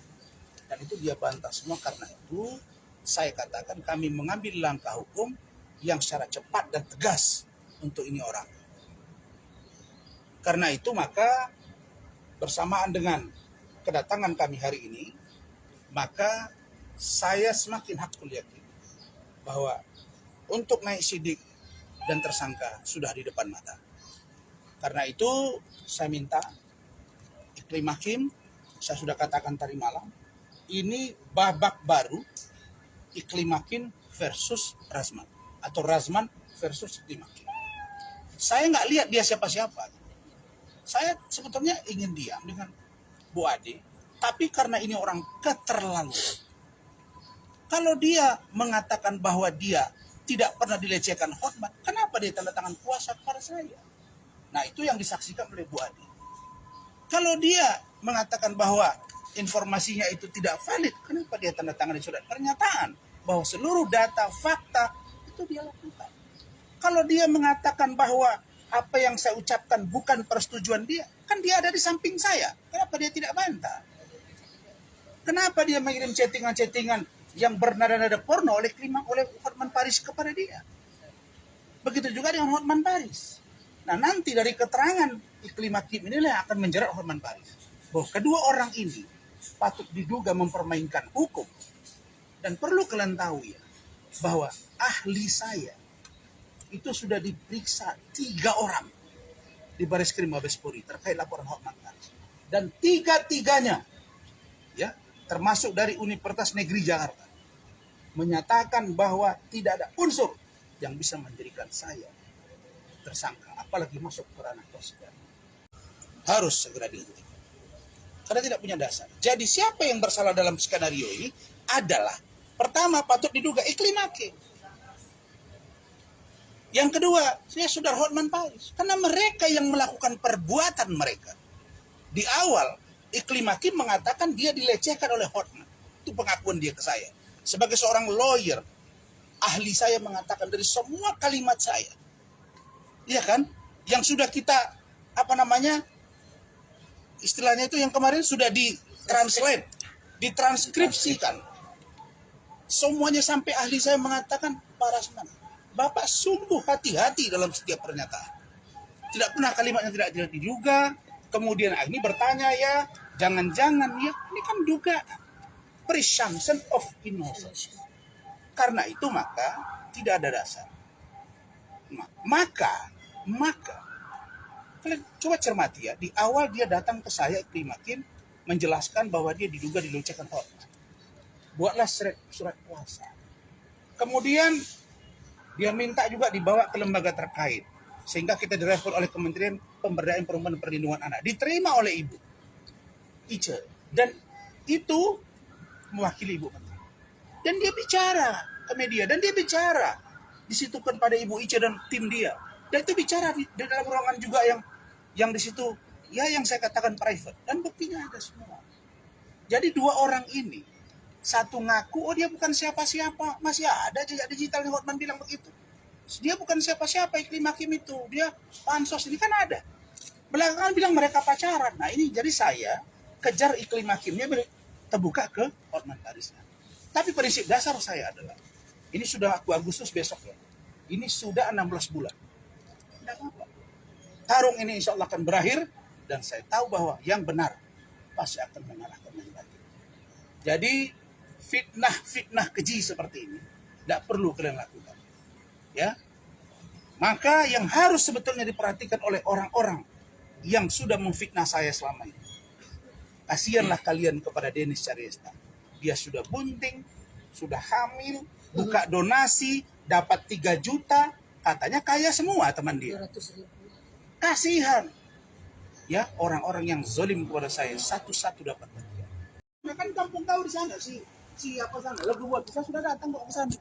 Dan itu dia bantah semua. Karena itu saya katakan kami mengambil langkah hukum yang secara cepat dan tegas untuk ini orang. Karena itu maka bersamaan dengan kedatangan kami hari ini, maka saya semakin hakul yakin bahwa untuk naik sidik dan tersangka sudah di depan mata. Karena itu saya minta Iklim Hakim, saya sudah katakan tadi malam, ini babak baru Iklim Hakim versus Razman, atau Razman versus Iklim Hakim. Saya nggak lihat dia siapa-siapa. Saya sebetulnya ingin diam dengan Bu Ade, tapi karena ini orang keterlaluan. Kalau dia mengatakan bahwa dia tidak pernah dilecehkan Hotman, kenapa dia tanda tangan kuasa kepada saya? Nah, itu yang disaksikan oleh Bu Ade. Kalau dia mengatakan bahwa informasinya itu tidak valid, kenapa dia tanda tangan di surat pernyataan bahwa seluruh data, fakta itu dia lakukan? Kalau dia mengatakan bahwa apa yang saya ucapkan bukan persetujuan dia, kan dia ada di samping saya. Kenapa dia tidak bantah? Kenapa dia mengirim chattingan-chattingan yang bernada-nada porno oleh Hotman Paris kepada dia? Begitu juga dengan Hotman Paris. Nah, nanti dari keterangan Iklim Hakim inilah yang akan menjerat Hotman Paris. Bahwa kedua orang ini patut diduga mempermainkan hukum. Dan perlu kalian tahu ya, bahwa ahli saya itu sudah diperiksa 3 orang di Barreskrim Mabes Polri terkait laporan Hotman Paris. Dan 3-tiganya, ya, termasuk dari Universitas Negeri Jakarta, menyatakan bahwa tidak ada unsur yang bisa menjadikan saya tersangka, apalagi masuk ke ranah persidangan. Harus segera dihentikan karena tidak punya dasar. Jadi siapa yang bersalah dalam skenario ini adalah, pertama patut diduga Iklim Hakim. Yang kedua, saya sudah Hotman Paris, karena mereka yang melakukan perbuatan mereka. Di awal Iklim Hakim mengatakan dia dilecehkan oleh Hotman. Itu pengakuan dia ke saya. Sebagai seorang lawyer, ahli saya mengatakan dari semua kalimat saya, iya kan, yang sudah kita istilahnya itu yang kemarin sudah ditranslate, ditranskripsikan, semuanya sampai ahli saya mengatakan, Pak Razman, Bapak sungguh hati-hati dalam setiap pernyataan. Tidak pernah kalimatnya tidak diduga. Kemudian ini bertanya ya, jangan-jangan ya, ini kan dugaan, presumption of innocence. Karena itu maka tidak ada dasar. Maka kalian coba cermati ya, di awal dia datang ke saya Iklim Hakim menjelaskan bahwa dia diduga dilecehkan Hotman. Buatlah surat kuasa. Kemudian dia minta juga dibawa ke lembaga terkait, sehingga kita direspon oleh Kementerian Pemberdayaan Perempuan dan Perlindungan Anak, diterima oleh Ibu Ice, dan itu mewakili Ibu Menteri. Dan dia bicara ke media, dan dia bicara disitu kan pada Ibu Ice dan tim dia, dan itu bicara di dalam ruangan juga yang di situ ya, yang saya katakan private, dan buktinya ada semua. Jadi 2 orang ini, satu ngaku oh dia bukan siapa-siapa, masih ada jejak digitalnya, Hotman bilang begitu. Dia bukan siapa-siapa Iklim Hakim itu, dia pansos, ini kan ada. Belakangan bilang mereka pacaran. Nah ini jadi saya kejar Iklim Hakimnya terbuka ke Hotman Paris. Tapi prinsip dasar saya adalah, ini sudah Agustus besok ya, ini sudah 16 bulan. Tidak apa-apa. Tarung ini insya Allah akan berakhir, dan saya tahu bahwa yang benar pasti akan mengalahkan yang batil. Jadi fitnah keji seperti ini tidak perlu kalian lakukan. Ya, maka yang harus sebetulnya diperhatikan oleh orang-orang yang sudah memfitnah saya selama ini. Kasihanlah kalian kepada Dennis Syariesta. Dia sudah bunting, sudah hamil, buka donasi, dapat 3 juta, katanya kaya semua teman dia. 200.000. Kasihan. Ya, orang-orang yang zalim kepada saya satu-satu dapat bagian. Nah, kan kampung kau di sana siapa sana? Lagu buat saya sudah datang kok ke sana.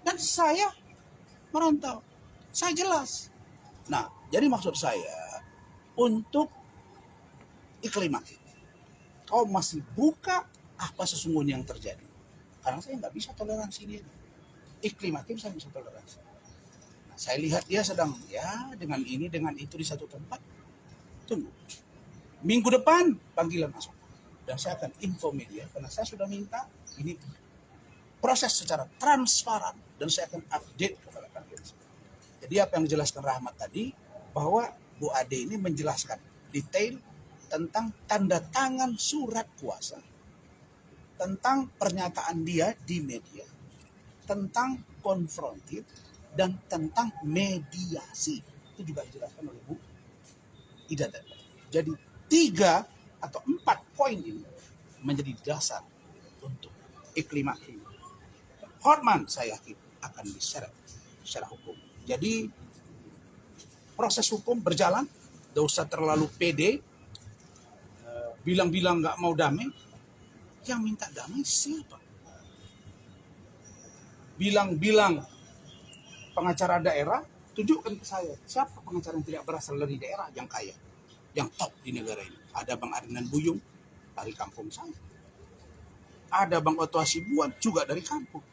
Dan saya merantau. Saya jelas. Nah, jadi maksud saya untuk iklim hakim. Kau masih buka apa sesungguhnya yang terjadi. Karena saya nggak bisa toleransi dia. Iklim hakim saya bisa toleransi. Nah, saya lihat dia sedang ya dengan ini dengan itu di satu tempat. Tunggu. Minggu depan panggilan masuk. Dan saya akan info media karena saya sudah minta ini proses secara transparan dan saya akan update kepada kalian. Jadi apa yang dijelaskan Rahmat tadi bahwa Bu Ade ini menjelaskan detail tentang tanda tangan surat kuasa, tentang pernyataan dia di media, tentang konfrontir, dan tentang mediasi. Itu juga dijelaskan oleh Bu Ida tadi. Jadi 3 atau 4 poin ini menjadi dasar untuk iklim hakim. Hotman saya yakin akan diseret secara hukum. Jadi proses hukum berjalan, tidak usah terlalu pede, bilang-bilang nggak mau damai. Yang minta damai siapa? Bilang-bilang pengacara daerah, tunjukkan ke saya siapa pengacara yang tidak berasal dari daerah yang kaya, yang top di negara ini. Ada Bang Arinan Buyung dari kampung saya, ada Bang Otto Hasibuan juga dari kampung.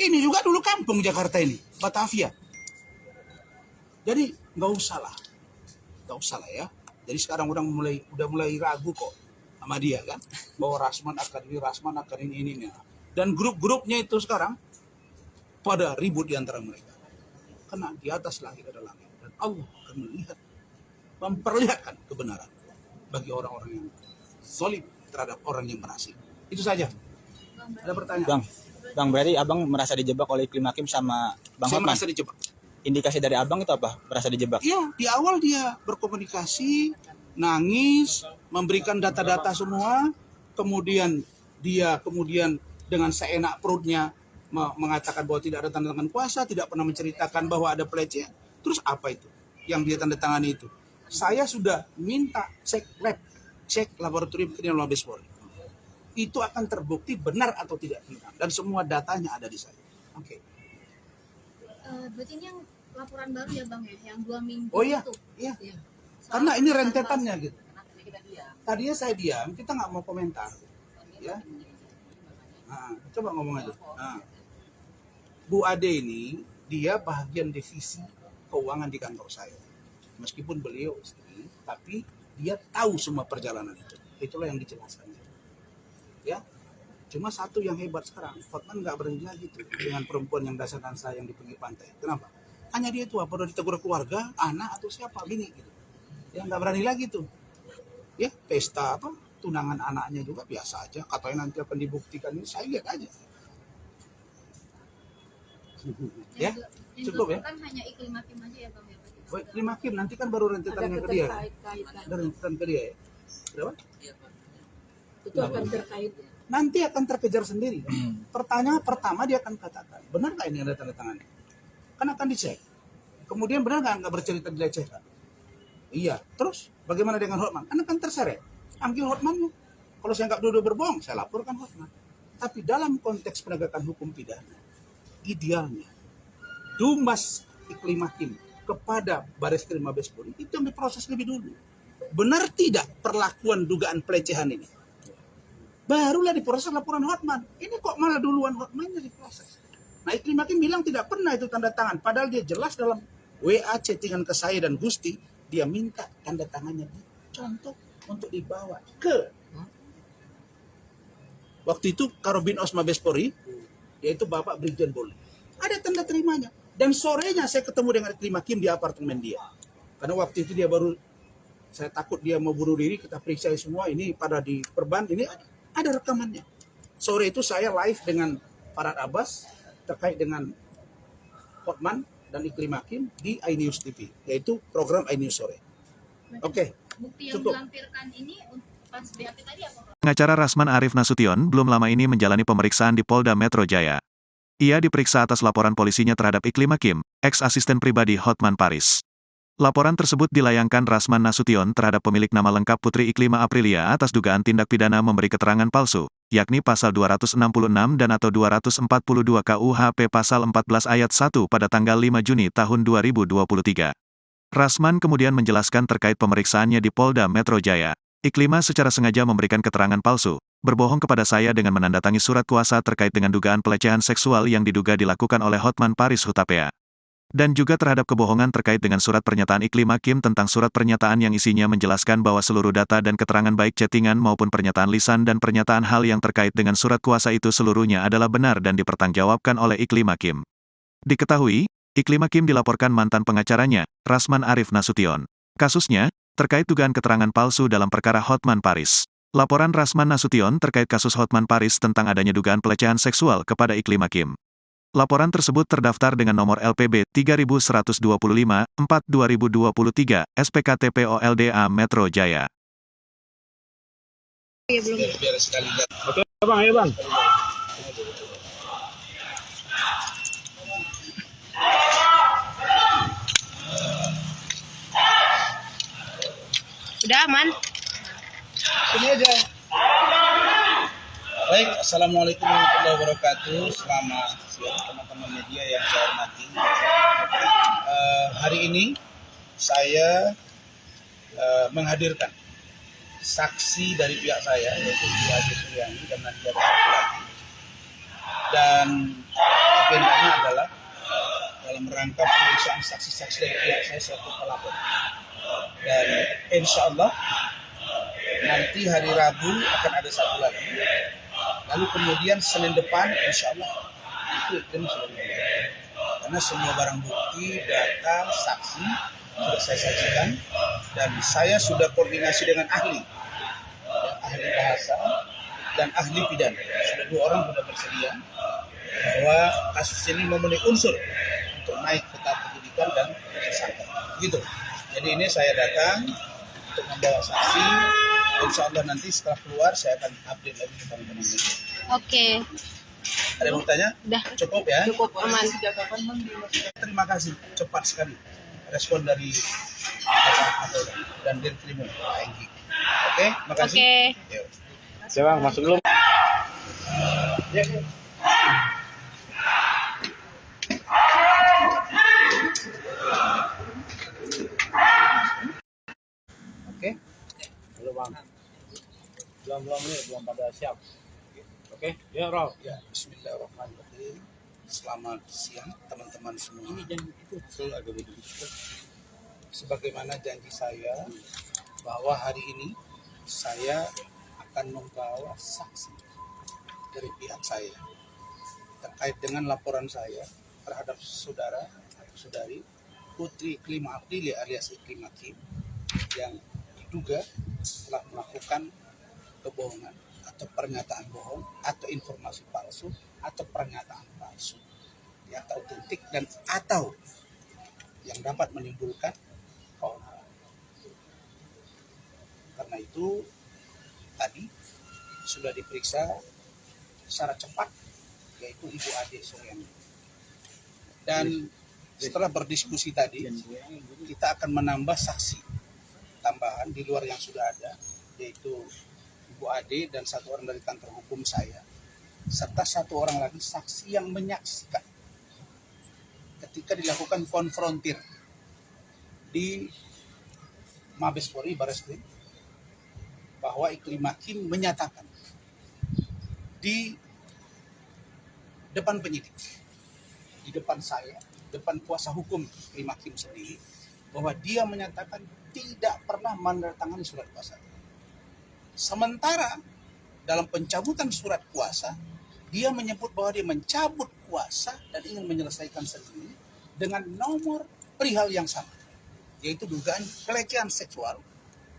Ini juga dulu kampung Jakarta ini, Batavia. Jadi nggak usah lah ya. Jadi sekarang udah mulai ragu kok sama dia kan, bahwa Rasman akan ini. Dan grup-grupnya itu sekarang pada ribut di antara mereka. Karena di atas langit ada langit dan Allah akan memperlihatkan kebenaran bagi orang-orang yang zalim terhadap orang yang berhasil. Itu saja. Ada pertanyaan? Bang, berarti abang merasa dijebak oleh iklim hakim sama Bang Saya Hotman? merasa dijebak. Indikasi dari abang itu apa? Merasa dijebak? Iya, di awal dia berkomunikasi, nangis, memberikan data-data semua, kemudian dia dengan seenak perutnya mengatakan bahwa tidak ada tanda tangan kuasa, tidak pernah menceritakan bahwa ada pelecehan. Terus apa itu yang dia tanda tangani itu? Saya sudah minta cek laboratorium kriminal Mabes Polri. Itu akan terbukti benar atau tidak benar, dan semua datanya ada di saya. Oke. Berarti ini yang laporan baru ya Bang ya, yang 2 minggu Oh iya, itu. iya. Iya. Karena ini rentetannya gitu. Kita diam. Tadinya saya diam, kita nggak mau komentar, ya. Nah, coba ngomong aja. Nah, Bu Ade ini dia bagian divisi keuangan di kantor saya. Meskipun beliau istri, tapi dia tahu semua perjalanan itu. Itulah yang dijelaskan. Ya, cuma satu yang hebat sekarang, Hotman nggak berani lagi tuh dengan perempuan yang dasar-dasar yang di pinggir pantai. Kenapa? Hanya dia tuh apa udah ditegur keluarga, anak atau siapa bini gitu. Ya nggak berani lagi tuh. Ya pesta apa tunangan anaknya juga biasa aja. Katanya nanti akan dibuktikan, ini saya lihat aja. Ya, Yang cukup ya. kan hanya iklim hakim aja ya Bang ya. Baik, terima kasih. Nanti kan baru rentetannya ke dia. Ada rentetan ke dia ya. Berapa? Itu akan terkait. Nanti akan terkejar sendiri. Pertanyaan pertama dia akan katakan, benar nggak ini ada tanda tangannya? Kan akan dicek. Kemudian benar nggak bercerita dilecehkan? Iya. Terus bagaimana dengan Hotman? Kan akan terseret. Ambil Hotman. Kalau saya nggak duduk berbohong, saya laporkan Hotman. Tapi dalam konteks penegakan hukum pidana, idealnya Dumas Iklim Hakim kepada Bareskrim Mabes Polri itu yang diproses lebih dulu. Benar tidak perlakuan dugaan pelecehan ini? Barulah diproses laporan Hotman. Ini kok malah duluan Hotmannya diproses. Nah, Iklim Hakim bilang tidak pernah itu tanda tangan. Padahal dia jelas dalam WA chattingan ke saya dan Gusti, dia minta tanda tangannya dicontoh untuk dibawa ke Waktu itu Karobin Mabespori, yaitu Bapak Brigjen Boli. Ada tanda terimanya. Dan sorenya saya ketemu dengan Iklim Hakim di apartemen dia. Karena waktu itu dia baru, saya takut dia mau bunuh diri, kita periksa semua, ini pada di perban, ini ada rekamannya. Sore itu saya live dengan Farhad Abbas terkait dengan Hotman dan Iklim Hakim di iNews TV, yaitu program iNews Sore. Oke, Bukti yang cukup. dilampirkan ini pas BAP tadi apa, Pak? Pengacara Rasman Arif Nasution belum lama ini menjalani pemeriksaan di Polda Metro Jaya. Ia diperiksa atas laporan polisinya terhadap Iklim Hakim, ex-asisten pribadi Hotman Paris. Laporan tersebut dilayangkan Rasman Nasution terhadap pemilik nama lengkap Putri Iklima Aprilia atas dugaan tindak pidana memberi keterangan palsu, yakni pasal 266 dan atau 242 KUHP pasal 14 ayat 1 pada tanggal 5 Juni tahun 2023. Rasman kemudian menjelaskan terkait pemeriksaannya di Polda Metro Jaya. Iklima secara sengaja memberikan keterangan palsu, berbohong kepada saya dengan menandatangani surat kuasa terkait dengan dugaan pelecehan seksual yang diduga dilakukan oleh Hotman Paris Hutapea. Dan juga terhadap kebohongan terkait dengan surat pernyataan Iklim Hakim tentang surat pernyataan yang isinya menjelaskan bahwa seluruh data dan keterangan baik chattingan maupun pernyataan lisan dan pernyataan hal yang terkait dengan surat kuasa itu seluruhnya adalah benar dan dipertanggungjawabkan oleh Iklim Hakim. Diketahui, Iklim Hakim dilaporkan mantan pengacaranya, Rasman Arif Nasution. Kasusnya, terkait dugaan keterangan palsu dalam perkara Hotman Paris. Laporan Rasman Nasution terkait kasus Hotman Paris tentang adanya dugaan pelecehan seksual kepada Iklim Hakim. Laporan tersebut terdaftar dengan nomor LPB 3125-4-2023, SPKT POLDA Metro Jaya. Biar sekali lihat. Oke, Bang, ayo Bang. Udah aman. Sini aja. Baik, Assalamualaikum warahmatullahi wabarakatuh. Selamat siang teman-teman media yang saya hormati. Hari ini saya menghadirkan saksi dari pihak saya, yaitu Haji Suryani dan Nadia laki-laki. Dan agendanya adalah dalam rangka pemeriksaan saksi-saksi dari pihak saya selaku pelapor. Dan insya Allah nanti hari Rabu akan ada satu lagi. Lalu kemudian Senin depan insya Allah itu sudah dimulai. Karena semua barang bukti, data, saksi sudah saya saksikan dan saya sudah koordinasi dengan ahli bahasa dan ahli pidana. Sudah 2 orang sudah bersedia bahwa kasus ini memenuhi unsur untuk naik ke tahap penyidikan dan tersangka. Begitu. Jadi ini saya datang untuk membawa saksi. Insya Allah nanti setelah keluar saya akan update lagi ke teman-teman. Oke. Ada yang mau tanya? Udah. Cukup ya? Cukup aman. Terima kasih, cepat sekali respon dari Bapak Kapolda dan Dirkrimum Pak Enggi. Oke, makasih. Oke. Yuk. Oke, Bang, masuk dulu. Ya. Oke. Halo Bang. Belum nih, belum pada siap. Oke, ya Rob. Ya, Bismillahirrahmanirrahim. Selamat siang teman-teman semua. Sebagaimana janji saya bahwa hari ini saya akan membawa saksi dari pihak saya terkait dengan laporan saya terhadap saudara atau saudari Putri Iklima Aprilia alias Iklim Hakim yang diduga telah melakukan kebohongan atau pernyataan bohong atau informasi palsu atau pernyataan palsu yang tak otentik dan atau yang dapat menimbulkan keonaran. Karena itu tadi sudah diperiksa secara cepat yaitu Ibu Ade Suryani. Dan setelah berdiskusi tadi kita akan menambah saksi tambahan di luar yang sudah ada yaitu Ibu Ade dan 1 orang dari kantor hukum saya serta 1 orang lagi saksi yang menyaksikan ketika dilakukan konfrontir di Mabespori Bareskrim bahwa Iklim Hakim menyatakan di depan penyidik, di depan saya, depan kuasa hukum Iklim Hakim sendiri bahwa dia menyatakan tidak pernah menandatangani surat kuasa. Sementara dalam pencabutan surat kuasa, dia menyebut bahwa dia mencabut kuasa dan ingin menyelesaikan sendiri dengan nomor perihal yang sama, yaitu dugaan pelecehan seksual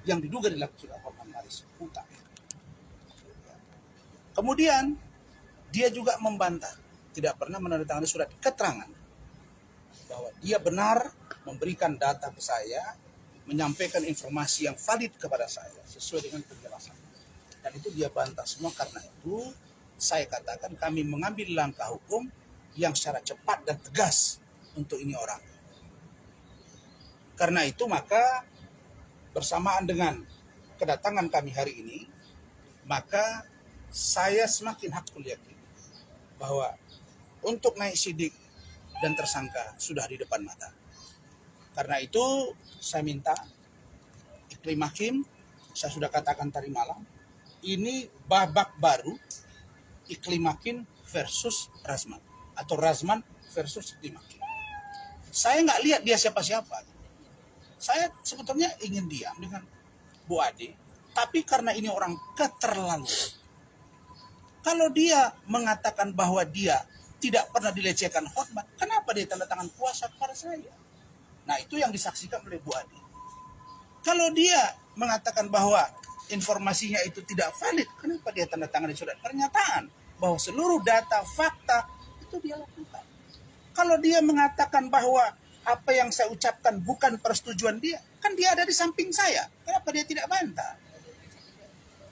yang diduga dilakukan oleh Hotman Paris Utama. Kemudian dia juga membantah tidak pernah menandatangani surat keterangan bahwa dia benar memberikan data ke saya, menyampaikan informasi yang valid kepada saya sesuai dengan penjelasan. Dan itu dia bantah semua. Karena itu saya katakan kami mengambil langkah hukum yang secara cepat dan tegas untuk ini orang. Karena itu maka bersamaan dengan kedatangan kami hari ini, maka saya semakin hakul yakin bahwa untuk naik sidik dan tersangka sudah di depan mata. Karena itu saya minta Iklim Hakim, saya sudah katakan tadi malam, ini babak baru Iklim Hakim versus Razman, atau Razman versus Iklim Hakim. Saya nggak lihat dia siapa-siapa. Saya sebetulnya ingin diam dengan Bu Ade, tapi karena ini orang keterlaluan. Kalau dia mengatakan bahwa dia tidak pernah dilecehkan Hotman, kenapa dia tanda tangan kuasa kepada saya? Nah, itu yang disaksikan oleh Bu Ade. Kalau dia mengatakan bahwa informasinya itu tidak valid, kenapa dia tanda tangan di surat pernyataan bahwa seluruh data, fakta itu dia lakukan? Kalau dia mengatakan bahwa apa yang saya ucapkan bukan persetujuan dia, kan dia ada di samping saya. Kenapa dia tidak bantah?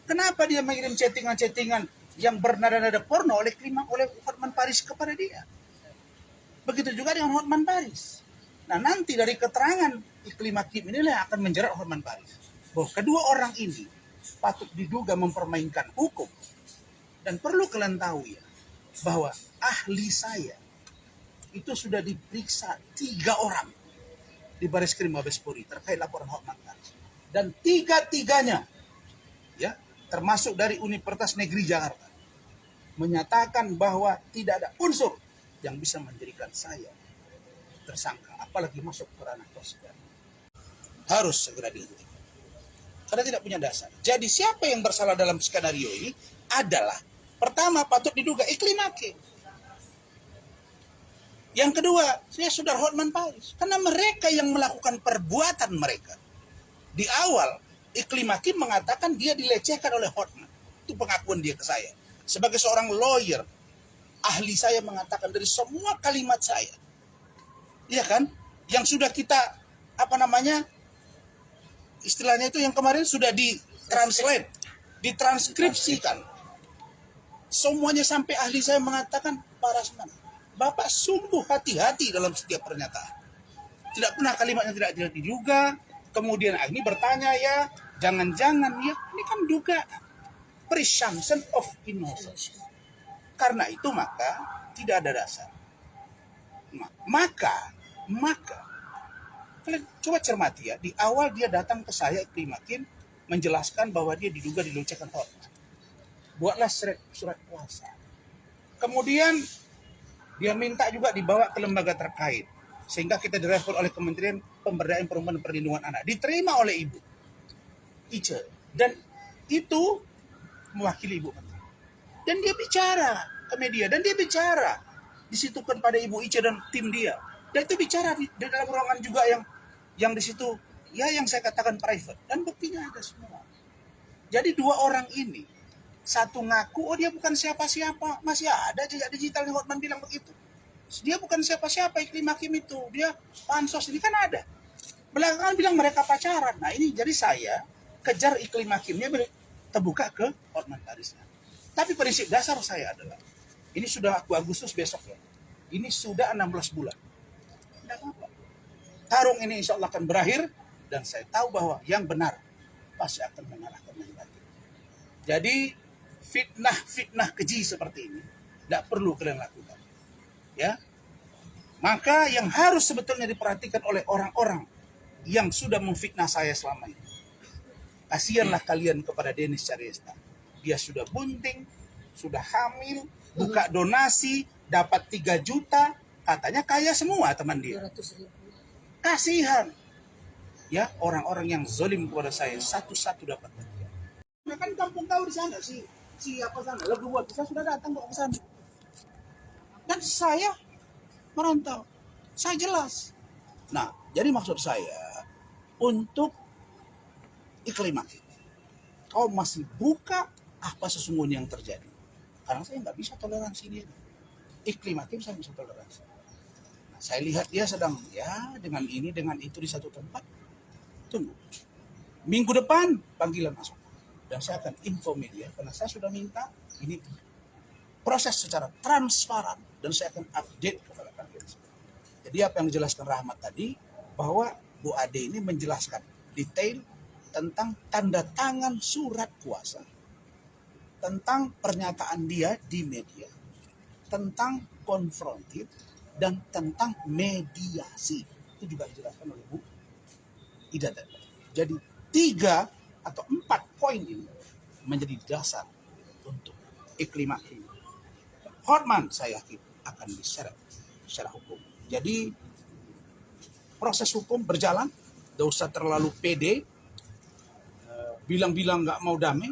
Kenapa dia mengirim chattingan-chattingan yang bernada-nada porno oleh Hotman Paris kepada dia? Begitu juga dengan Hotman Paris. Nah, nanti dari keterangan Iklim Hakim inilah yang akan menjerat Hotman Paris. Bahwa kedua orang ini patut diduga mempermainkan hukum. Dan perlu kalian tahu ya, bahwa ahli saya itu sudah diperiksa 3 orang di Bareskrim Mabes Polri terkait laporan Hotman Paris. Dan 3-tiganya, ya, termasuk dari Universitas Negeri Jakarta, menyatakan bahwa tidak ada unsur yang bisa menjadikan saya tersangka, apalagi masuk ke ranah persidangan. Harus segera dihentikan karena tidak punya dasar. Jadi siapa yang bersalah dalam skenario ini adalah, pertama patut diduga Iklim Hakim. Yang kedua, saya saudara Hotman Paris, karena mereka yang melakukan perbuatan mereka. Di awal Iklim Hakim mengatakan dia dilecehkan oleh Hotman. Itu pengakuan dia ke saya. Sebagai seorang lawyer, ahli saya mengatakan dari semua kalimat saya, iya kan, yang sudah kita, istilahnya itu yang kemarin sudah ditranslate, ditranskripsikan. Semuanya sampai ahli saya mengatakan, Pak Razman, Bapak sungguh hati-hati dalam setiap pernyataan. Tidak pernah kalimatnya tidak diduga. Kemudian ini bertanya ya, jangan-jangan ya, ini kan dugaan. Presumption of innocence. Karena itu maka tidak ada dasar. Maka kalian coba cermati ya, di awal dia datang ke saya Iklim Hakim menjelaskan bahwa dia diduga dilecehkan Hotman. Buatlah surat kuasa. Kemudian dia minta juga dibawa ke lembaga terkait sehingga kita direspon oleh Kementerian Pemberdayaan Perempuan dan Perlindungan Anak. Diterima oleh Ibu Ice dan itu mewakili Ibu Menteri. Dan dia bicara ke media, dan dia bicara di situ kan pada Ibu Ice dan tim dia. Dan itu bicara di dalam ruangan juga yang di situ ya yang saya katakan private, dan buktinya ada semua. Jadi 2 orang ini, satu ngaku oh dia bukan siapa-siapa, masih ada jejak digitalnya Hotman bilang begitu. Dia bukan siapa-siapa Iklim Hakim itu, dia pansos ini kan ada. Belakangan bilang mereka pacaran. Nah ini jadi saya kejar Iklim Hakimnya terbuka ke Hotman Paris. Tapi prinsip dasar saya adalah, ini sudah Agustus besok ya, ini sudah 16 bulan. Tidak apa-apa. Tarung ini insya Allah akan berakhir, dan saya tahu bahwa yang benar pasti akan mengalahkan yang batil. Jadi fitnah keji seperti ini tidak perlu kalian lakukan. Ya, maka yang harus sebetulnya diperhatikan oleh orang-orang yang sudah memfitnah saya selama ini. Kasihanlah kalian kepada Denis Caryesta. Dia sudah bunting, sudah hamil, buka donasi, dapat 3 juta, katanya kaya semua teman dia. 200.000. Kasihan. Ya, orang-orang yang zalim kepada saya satu-satu dapat bagian. Nah, kan kampung kau di sana sih. saksi apa sana, lalu buat saya sudah datang kok ke sana. Dan saya merantau, saya jelas. Nah, jadi maksud saya untuk iklim hakim, kau masih buka apa sesungguhnya yang terjadi. Karena saya nggak bisa toleransi dia. Iklim hakim saya bisa toleransi. Nah, saya lihat dia sedang ya dengan ini dengan itu di satu tempat. Tunggu. Minggu depan panggilan masuk. Dan saya akan info media karena saya sudah minta ini proses secara transparan dan saya akan update kepada kalian. Jadi apa yang dijelaskan Rahmat tadi bahwa Bu Ade ini menjelaskan detail tentang tanda tangan surat kuasa, tentang pernyataan dia di media, tentang konfrontir dan tentang mediasi. Itu juga dijelaskan oleh Bu Ida tadi. Jadi 3 atau 4 poin ini menjadi dasar untuk iklim hakim. Hotman saya yakin akan diseret secara hukum. Jadi proses hukum berjalan, tidak usah terlalu pede, bilang-bilang nggak mau damai.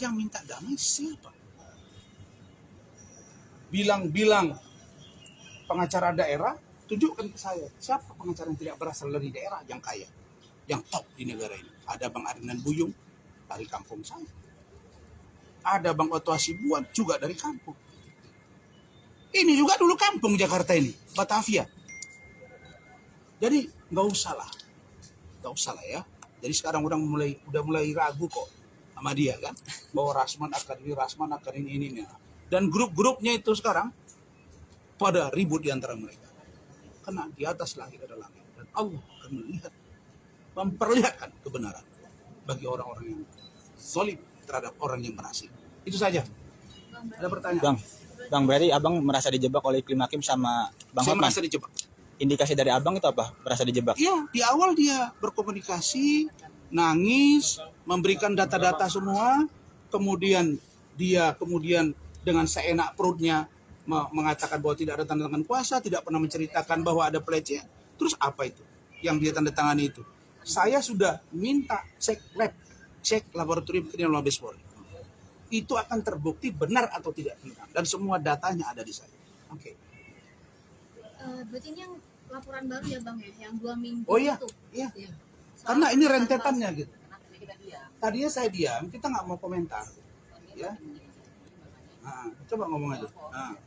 Yang minta damai siapa? Bilang-bilang pengacara daerah, tunjukkan ke saya siapa pengacara yang tidak berasal dari daerah yang kaya, yang top di negara ini. Ada Bang Arinan Buyung dari kampung saya. Ada Bang Oto Hasibuan juga dari kampung. Ini juga dulu kampung Jakarta ini, Batavia. Jadi nggak usah lah ya. Jadi sekarang udah mulai ragu kok sama dia kan, bahwa Rasman akan ini. Dan grup-grupnya itu sekarang pada ribut di antara mereka. Karena di atas langit ada langit dan Allah akan memperlihatkan kebenaran bagi orang-orang yang solid terhadap orang yang berhasil. Itu saja. Ada pertanyaan? Bang, berarti abang merasa dijebak oleh iklim hakim sama Bang Saya Hotman? merasa dijebak. Indikasi dari abang itu apa? Merasa dijebak? Iya, di awal dia berkomunikasi, nangis, memberikan data-data semua, kemudian dia dengan seenak perutnya mengatakan bahwa tidak ada tanda tangan kuasa, tidak pernah menceritakan bahwa ada pelecehan. Terus apa itu yang dia tanda tangani itu? Saya sudah minta cek laboratorium kriminal Mabes Polri. Itu akan terbukti benar atau tidak benar, dan semua datanya ada di saya. Oke. Berarti ini yang laporan baru ya Bang ya, yang 2 minggu Oh iya, itu. iya. Iya. Karena ini rentetannya gitu. Kenapa kita diam? Tadinya saya diam, kita nggak mau komentar, ya. Nah, coba ngomong aja. Nah,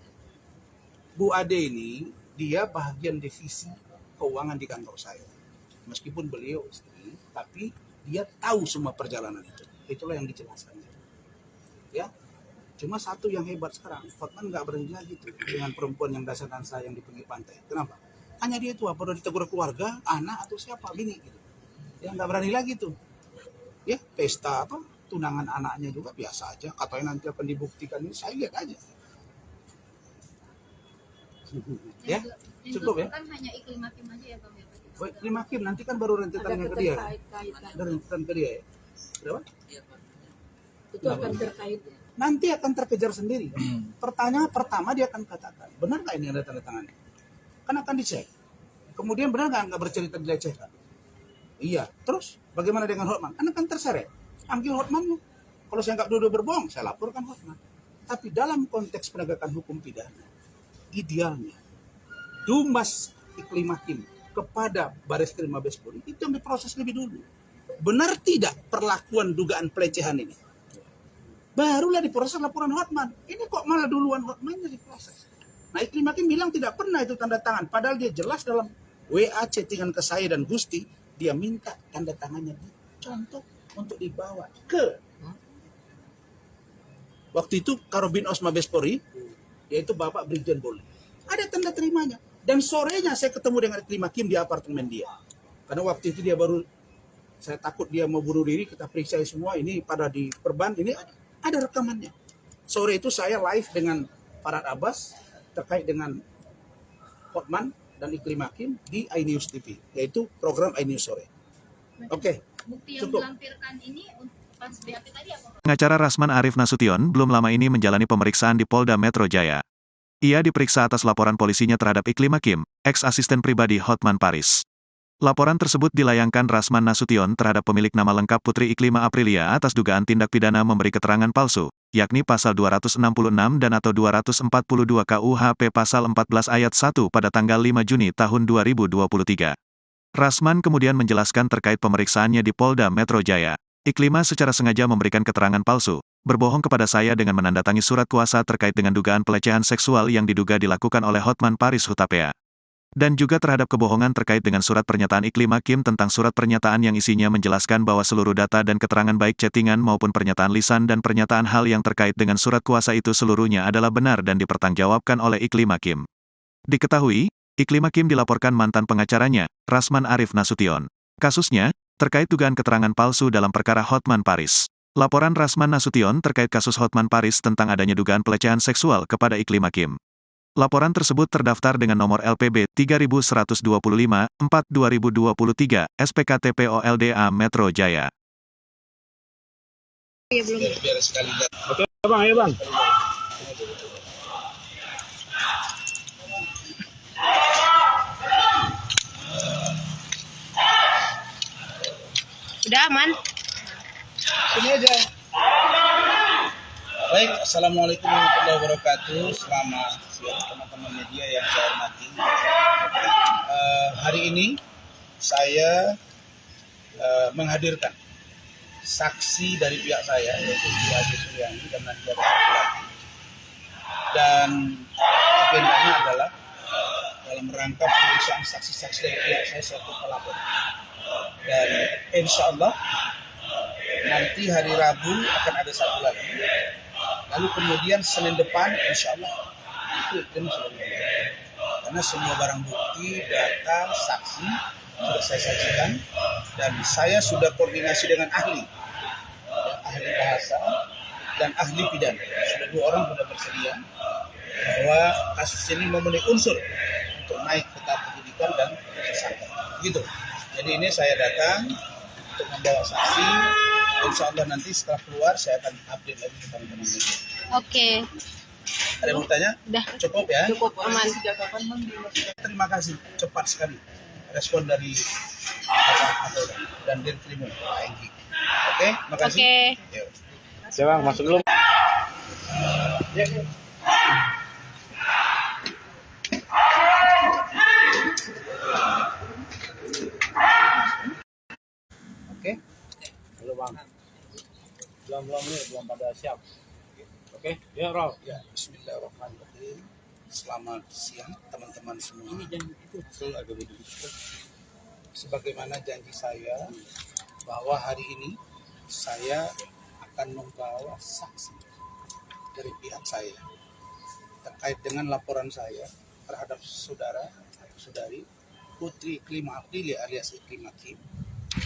Bu Ade ini dia bagian divisi keuangan di kantor saya. Meskipun beliau istri, tapi dia tahu semua perjalanan itu. Itulah yang dijelaskan. Ya, cuma satu yang hebat sekarang, Hotman nggak berani lagi tuh dengan perempuan yang dasar saya yang di pinggir pantai. Kenapa? Hanya dia tuh apa udah ditegur keluarga, anak atau siapa bini gitu. Ya nggak berani lagi tuh. Ya pesta apa tunangan anaknya juga biasa aja. Katanya nanti akan dibuktikan ini, saya lihat aja. Ya, Yang cukup ya. kan hanya iklim hakim aja ya Bang ya. Baik, terima kasih. Nanti kan baru rentetannya ke dia. keterkaitan. Ada rentetan ke dia ya. Berapa? Itu akan terkait. Nanti akan terkejar sendiri. Pertanyaan pertama dia akan katakan, benar nggak ini ada tanda tangannya? Kan akan dicek. Kemudian benar nggak bercerita dilecehkan? Iya. Terus bagaimana dengan Hotman? Kan akan terseret. Ambil Hotman. Kalau saya nggak dua-dua berbohong, saya laporkan Hotman. Tapi dalam konteks penegakan hukum pidana, idealnya Dumas Iklim Hakim kepada Bareskrim Mabes Polri itu yang diproses lebih dulu. Benar tidak perlakuan dugaan pelecehan ini? Barulah diproses laporan Hotman. Ini kok malah duluan Hotmannya diproses. Nah, Iklim Hakim bilang tidak pernah itu tanda tangan. Padahal dia jelas dalam WA chattingan ke saya dan Gusti, dia minta tanda tangannya dicontoh untuk dibawa ke waktu itu Karobin Os Mabes Polri, yaitu Bapak Brigjen Bolli. Ada tanda terimanya. Dan sorenya saya ketemu dengan Iklim Hakim di apartemen dia. Karena waktu itu dia baru, saya takut dia mau bunuh diri, kita periksa semua, ini pada di perban, ini ada rekamannya. Sore itu saya live dengan Farad Abbas terkait dengan Hotman dan Iklim Hakim di iNews TV, yaitu program iNews sore. Oke. Bukti yang Cukup. dilampirkan ini pas BAP tadi apa Bang? Pengacara Rasman Arif Nasution belum lama ini menjalani pemeriksaan di Polda Metro Jaya. Ia diperiksa atas laporan polisinya terhadap Iklim Hakim, ex-asisten pribadi Hotman Paris. Laporan tersebut dilayangkan Rasman Nasution terhadap pemilik nama lengkap Putri Iklima Aprilia atas dugaan tindak pidana memberi keterangan palsu, yakni pasal 266 dan atau 242 KUHP pasal 14 ayat 1 pada tanggal 5 Juni tahun 2023. Rasman kemudian menjelaskan terkait pemeriksaannya di Polda Metro Jaya. Iklima secara sengaja memberikan keterangan palsu, berbohong kepada saya dengan menandatangani surat kuasa terkait dengan dugaan pelecehan seksual yang diduga dilakukan oleh Hotman Paris Hutapea. Dan juga terhadap kebohongan terkait dengan surat pernyataan Iklima Kim tentang surat pernyataan yang isinya menjelaskan bahwa seluruh data dan keterangan baik chattingan maupun pernyataan lisan dan pernyataan hal yang terkait dengan surat kuasa itu seluruhnya adalah benar dan dipertanggungjawabkan oleh Iklima Kim. Diketahui, Iklima Kim dilaporkan mantan pengacaranya, Rasman Arif Nasution. Kasusnya, terkait dugaan keterangan palsu dalam perkara Hotman Paris. Laporan Rasman Nasution terkait kasus Hotman Paris tentang adanya dugaan pelecehan seksual kepada Iklima Kim. Laporan tersebut terdaftar dengan nomor LPB 3125-4-2023, SPKT POLDA Metro Jaya. Biar sekali lihat. Oke bang, ayo bang. Udah aman. Sini aja. Baik, Assalamualaikum warahmatullahi wabarakatuh. Selamat siang teman-teman media yang saya hormati. Hari ini saya menghadirkan saksi dari pihak saya, yaitu Haji Suryani dan Nadia laki-laki. Dan agendanya adalah dalam rangka pemeriksaan saksi-saksi dari pihak saya selaku pelapor. Dan insya Allah nanti hari Rabu akan ada satu lagi. Lalu kemudian Senin depan insya Allah itu selesai. Karena semua barang bukti, data, saksi sudah saya saksikan dan saya sudah koordinasi dengan ahli bahasa dan ahli pidana. Sudah 2 orang sudah bersedia bahwa kasus ini memenuhi unsur untuk naik ke tahap penyidikan dan tersangka. Gitu. Jadi ini saya datang untuk membawa saksi. Insya Allah nanti setelah keluar saya akan update lagi ke teman-teman media. Oke. Ada yang mau tanya? Udah. Cukup ya? Cukup aman. Terima kasih, cepat sekali respon dari Bapak Kapolda dan Dirkrim Pak Enggi. Oke, terima kasih. Oke. Yuk. Ya bang, masuk dulu. Ya. Oke. Halo bang. Belum nih, belum pada siap. Oke, ya Rob. Ya, bismillahirrahmanirrahim. Selamat siang teman-teman semua. Sebagaimana janji saya bahwa hari ini saya akan membawa saksi dari pihak saya terkait dengan laporan saya terhadap saudara atau saudari Putri Iklima Aprilia alias Iklima Kim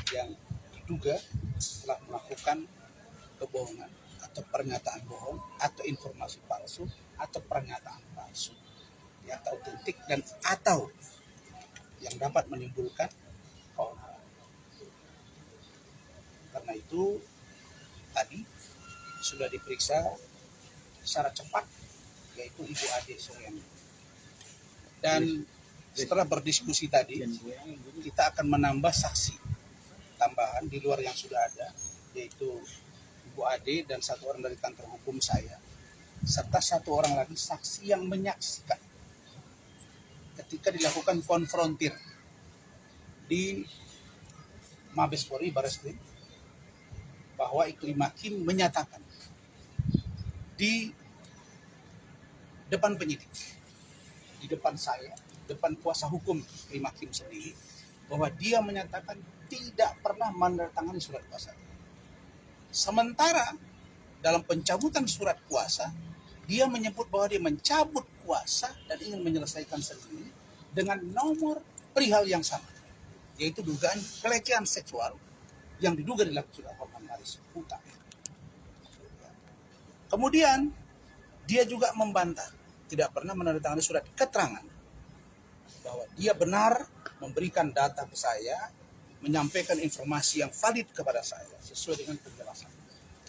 yang diduga telah melakukan kebohongan atau pernyataan bohong atau informasi palsu atau pernyataan palsu yang tak otentik dan atau yang dapat menimbulkan keonaran. Karena itu tadi sudah diperiksa secara cepat yaitu Ibu Ade Suryani. Dan setelah berdiskusi tadi kita akan menambah saksi tambahan di luar yang sudah ada yaitu Ibu Ade dan 1 orang dari kantor hukum saya serta 1 orang lagi saksi yang menyaksikan ketika dilakukan konfrontir di Mabes Polri Barreskrim bahwa Iklima Kim menyatakan di depan penyidik, di depan saya, depan kuasa hukum Iklima Kim sendiri bahwa dia menyatakan tidak pernah menandatangani surat kuasa. Sementara dalam pencabutan surat kuasa, dia menyebut bahwa dia mencabut kuasa dan ingin menyelesaikan sendiri dengan nomor perihal yang sama, yaitu dugaan pelecehan seksual yang diduga dilakukan oleh Hotman Paris Hutapea. Kemudian dia juga membantah tidak pernah menandatangani surat keterangan bahwa dia benar memberikan data ke saya, menyampaikan informasi yang valid kepada saya sesuai dengan penjelasan.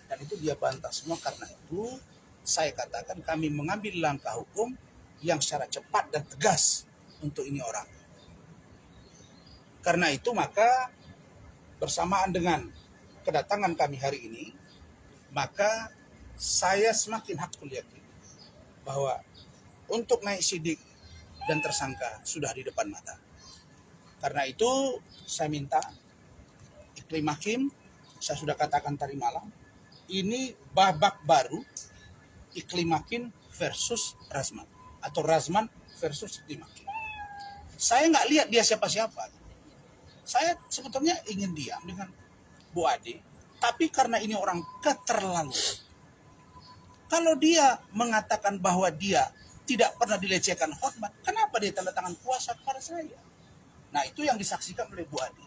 Dan itu dia bantah semua. Karena itu saya katakan kami mengambil langkah hukum yang secara cepat dan tegas untuk ini orang. Karena itu maka bersamaan dengan kedatangan kami hari ini, maka saya semakin hakul yakin bahwa untuk naik sidik dan tersangka sudah di depan mata. Karena itu saya minta Iklim Hakim, saya sudah katakan tadi malam, ini babak baru Iklim Hakim versus Razman, atau Razman versus Iklim Hakim. Saya nggak lihat dia siapa-siapa. Saya sebetulnya ingin diam dengan Bu Ade, tapi karena ini orang keterlaluan. Kalau dia mengatakan bahwa dia tidak pernah dilecehkan Hotman, kenapa dia tanda tangan kuasa kepada saya? Nah, itu yang disaksikan oleh Bu Ade.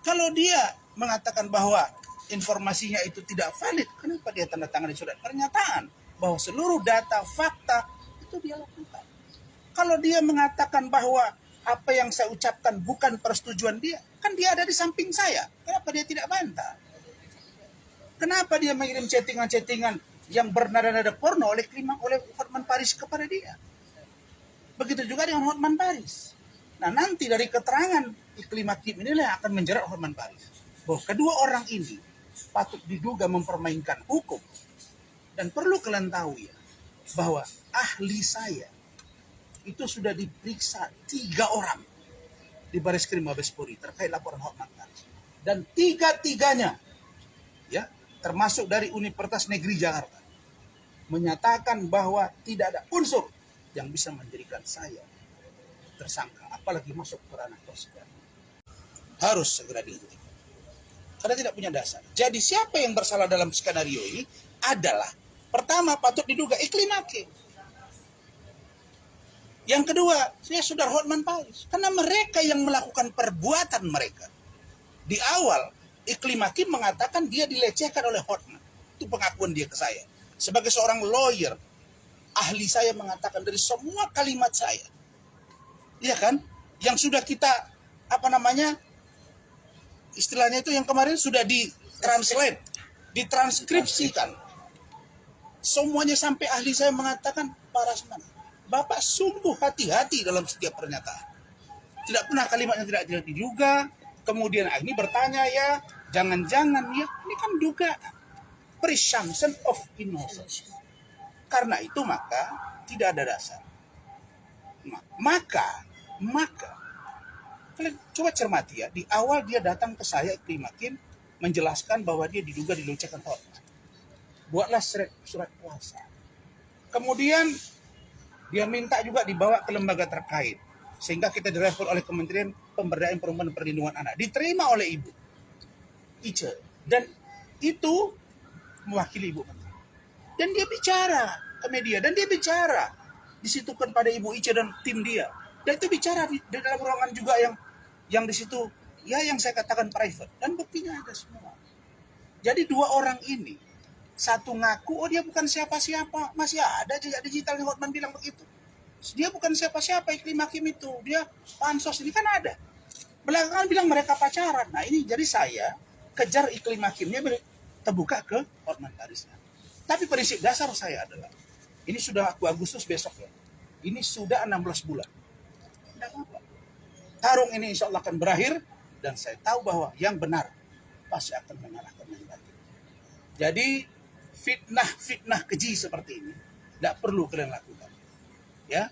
Kalau dia mengatakan bahwa informasinya itu tidak valid, kenapa dia tanda tangan di surat pernyataan bahwa seluruh data, fakta itu dia lakukan? Kalau dia mengatakan bahwa apa yang saya ucapkan bukan persetujuan dia, kan dia ada di samping saya. Kenapa dia tidak bantah? Kenapa dia mengirim chattingan-chattingan yang bernada-nada porno oleh Hotman Paris kepada dia? Begitu juga dengan Hotman Paris. Nah, nanti dari keterangan Iklim Hakim inilah yang akan menjerat Hotman Paris. Bahwa kedua orang ini patut diduga mempermainkan hukum. Dan perlu kalian tahu ya, bahwa ahli saya itu sudah diperiksa 3 orang di Bareskrim Mabes Polri terkait laporan Hotman Paris. Dan 3-tiganya, ya, termasuk dari Universitas Negeri Jakarta, menyatakan bahwa tidak ada unsur yang bisa menjadikan saya tersangka, apalagi masuk ke ranah persidangan. Harus segera dihentikan. Karena tidak punya dasar. Jadi siapa yang bersalah dalam skenario ini adalah, pertama patut diduga Iklim Hakim. Yang kedua, saya saudara Hotman Paris. Karena mereka yang melakukan perbuatan mereka. Di awal, Iklim Hakim mengatakan dia dilecehkan oleh Hotman. Itu pengakuan dia ke saya. Sebagai seorang lawyer, ahli saya mengatakan dari semua kalimat saya, iya kan, yang sudah kita, istilahnya itu yang kemarin sudah ditranslate, ditranskripsikan. Semuanya sampai ahli saya mengatakan, Pak Razman, Bapak sungguh hati-hati dalam setiap pernyataan. Tidak pernah kalimatnya tidak diduga. Kemudian ini bertanya ya, jangan-jangan ya, ini kan dugaan. Presumption of innocence. Karena itu maka tidak ada dasar. Maka kalian coba cermati ya, di awal dia datang ke saya Iklim Hakim menjelaskan bahwa dia diduga dilecehkan Hotman. Buatlah surat kuasa. Kemudian dia minta juga dibawa ke lembaga terkait sehingga kita direspon oleh Kementerian Pemberdayaan Perempuan dan Perlindungan Anak. Diterima oleh Ibu Ice dan itu mewakili Ibu Menteri. Dan dia bicara ke media dan dia bicara disitukan pada Ibu Ice dan tim dia. Dan itu bicara di dalam ruangan juga yang di situ ya yang saya katakan private dan buktinya ada semua. Jadi 2 orang ini, satu ngaku oh dia bukan siapa-siapa, masih ada jejak digital yang Hotman bilang begitu. Dia bukan siapa-siapa Iklim Hakim itu, dia pansos ini kan ada. Belakangan bilang mereka pacaran. Nah ini jadi saya kejar Iklim Hakimnya terbuka ke Hotman Paris. Tapi prinsip dasar saya adalah ini sudah Agustus besok ya. Ini sudah 16 bulan. Tidak apa-apa. Tarung ini insya Allah akan berakhir dan saya tahu bahwa yang benar pasti akan mengalahkan yang batil. Jadi fitnah keji seperti ini tidak perlu kalian lakukan. Ya.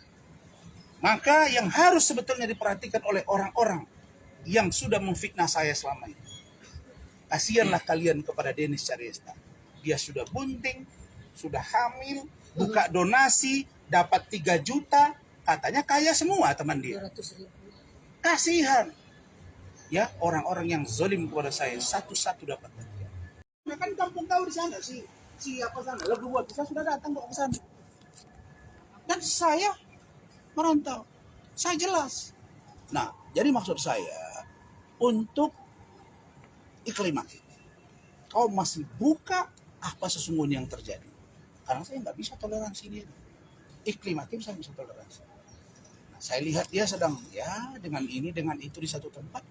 Maka yang harus sebetulnya diperhatikan oleh orang-orang yang sudah memfitnah saya selama ini. Kasihanlah kalian kepada Denis Caryesta. Dia sudah bunting, sudah hamil, buka donasi, dapat 3 juta, katanya kaya semua teman dia. 200.000. Kasihan. Ya, orang-orang yang zalim kepada saya satu-satu dapat bagian. Nah, kan kampung kau di sana siapa sana? Lagu buat saya sudah datang kok ke sana. Dan saya merantau. Saya jelas. Nah, jadi maksud saya untuk Iklim Hakim, kau masih buka apa sesungguhnya yang terjadi. Karena saya nggak bisa toleransi dia. Iklim Hakim saya bisa toleransi. Nah, saya lihat dia sedang ya dengan ini dengan itu di satu tempat.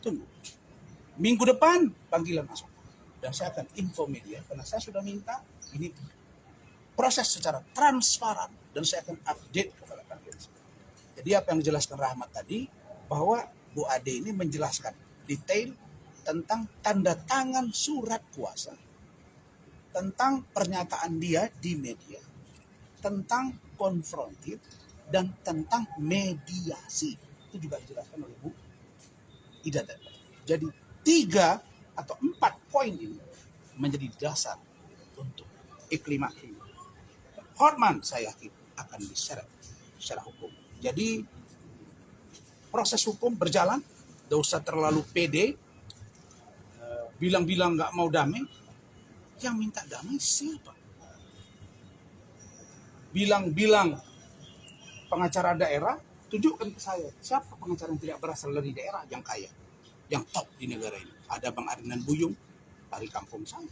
Tunggu. Minggu depan panggilan masuk. Dan saya akan info media karena saya sudah minta ini proses secara transparan dan saya akan update kepada kalian. Jadi apa yang dijelaskan Rahmat tadi bahwa Bu Ade ini menjelaskan detail tentang tanda tangan surat kuasa, tentang pernyataan dia di media, tentang konfrontir, dan tentang mediasi. Itu juga dijelaskan oleh Bu Ida tadi. Jadi 3 atau 4 poin ini menjadi dasar untuk Iklim Hakim. Hotman saya yakin akan diseret secara hukum. Jadi proses hukum berjalan, tidak usah terlalu pede, bilang-bilang nggak mau damai. Yang minta damai siapa? Bilang-bilang pengacara daerah, tunjukkan ke saya siapa pengacara yang tidak berasal dari daerah yang kaya, yang top di negara ini. Ada Bang Adnan Buyung dari kampung saya,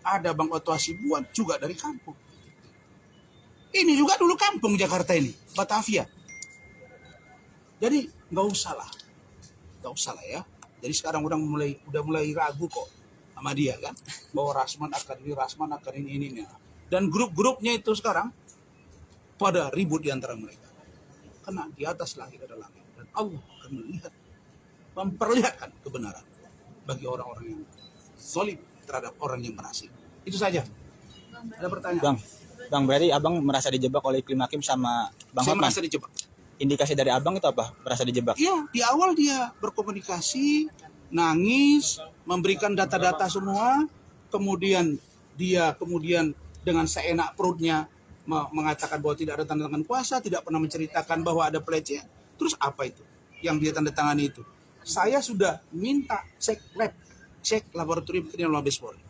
ada Bang Otto Hasibuan juga dari kampung. Ini juga dulu kampung Jakarta ini, Batavia. Jadi nggak usah lah ya. Jadi sekarang udah mulai ragu kok sama dia kan, bahwa Rasman akan ini. Dan grup-grupnya itu sekarang pada ribut di antara mereka. Karena di atas langit ada langit, dan Allah akan memperlihatkan kebenaran bagi orang-orang yang zalim terhadap orang yang berhasil. Itu saja. Ada pertanyaan? Bang, berarti abang merasa dijebak oleh Iklim Hakim sama Bang Saya Hotman? merasa dijebak. Indikasi dari abang itu apa? Merasa dijebak? Iya, di awal dia berkomunikasi, nangis, memberikan data-data semua, kemudian dia dengan seenak perutnya mengatakan bahwa tidak ada tanda tangan kuasa, tidak pernah menceritakan bahwa ada pelecehan. Terus apa itu yang dia tanda tangani itu? Saya sudah minta cek laboratorium kriminal Mabes Polri.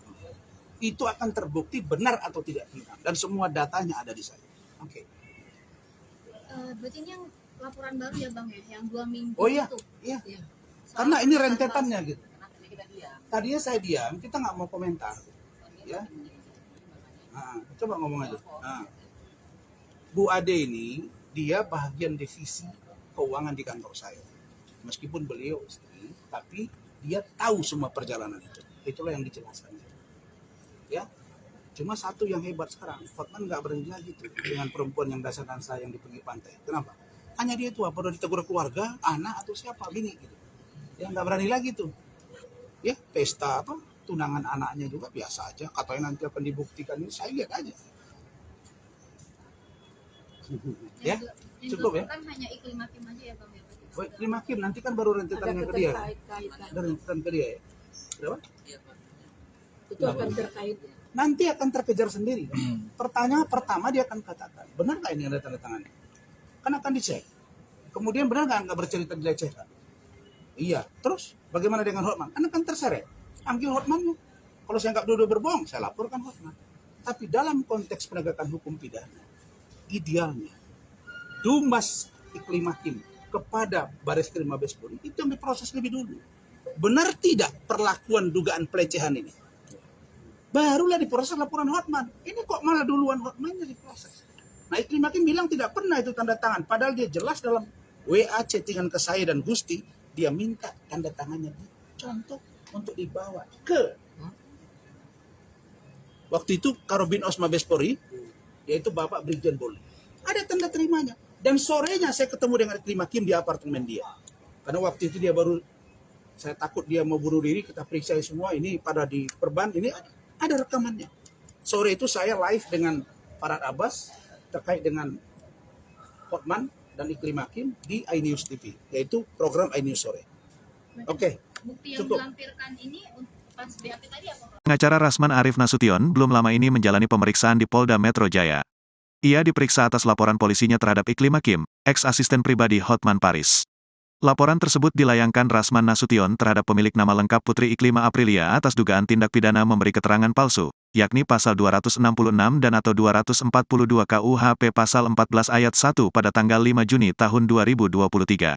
Itu akan terbukti benar atau tidak benar, dan semua datanya ada di saya. Oke. Berarti ini yang laporan baru ya Bang ya, yang 2 minggu Oh iya, itu. iya. Iya. Karena ini rentetannya gitu. Kenapa kita diam? Tadinya saya diam, kita nggak mau komentar, ya. Nah, coba ngomong aja. Nah, Bu Ade ini dia bagian divisi keuangan di kantor saya. Meskipun beliau istri, tapi dia tahu semua perjalanan itu. Itulah yang dijelaskan. Ya, cuma satu yang hebat sekarang, Hotman nggak berani lagi tuh dengan perempuan yang dasarkan saya yang di pinggir pantai. Kenapa? Hanya dia tuh apa udah ditegur keluarga, anak atau siapa bini gitu. Ya nggak berani lagi tuh. Ya pesta apa tunangan anaknya juga biasa aja. Katanya nanti akan dibuktikan, ini saya lihat aja. Ya, Yang cukup ya. dilaporkan hanya Iklim Hakim aja ya Bang ya. Baik, Iklim Hakim nanti kan baru rentetannya ke dia. keterkaitan. Ada rentetan ke dia ya. Berapa? Itu akan terkait. Nanti akan terkejar sendiri. Pertanyaan pertama dia akan katakan, benar nggak ini ada tanda tangannya? Kan akan dicek. Kemudian benar nggak bercerita dilecehkan? Iya. Terus bagaimana dengan Hotman? Kan akan terseret. Ambil Hotman. Kalau saya nggak dua-dua berbohong, saya laporkan Hotman. Tapi dalam konteks penegakan hukum pidana, idealnya Dumas Iklim Hakim kepada Bareskrim Mabes Polri itu yang diproses lebih dulu. Benar tidak perlakuan dugaan pelecehan ini? Barulah diproses laporan Hotman. Ini kok malah duluan Hotmannya diproses. Nah, Iklim Hakim bilang tidak pernah itu tanda tangan. Padahal dia jelas dalam WA chattingan ke saya dan Gusti, dia minta tanda tangannya dicontoh untuk dibawa ke waktu itu Karobin Os Mabes Polri, yaitu Bapak Brigjen Bolli. Ada tanda terimanya. Dan sorenya saya ketemu dengan Iklim Hakim di apartemen dia. Karena waktu itu dia baru, saya takut dia mau bunuh diri, kita periksa semua, ini pada di perban, ini ada rekamannya. Sore itu saya live dengan Farad Abbas terkait dengan Hotman dan Iklim Hakim di iNews TV, yaitu program iNews sore. Oke. Bukti yang Cukup. dilampirkan ini pas BAP tadi apa Bang? Pengacara Rasman Arif Nasution belum lama ini menjalani pemeriksaan di Polda Metro Jaya. Ia diperiksa atas laporan polisinya terhadap Iklim Hakim, ex-asisten pribadi Hotman Paris. Laporan tersebut dilayangkan Rasman Nasution terhadap pemilik nama lengkap Putri Iklima Aprilia atas dugaan tindak pidana memberi keterangan palsu, yakni pasal 266 dan atau 242 KUHP pasal 14 ayat 1 pada tanggal 5 Juni tahun 2023.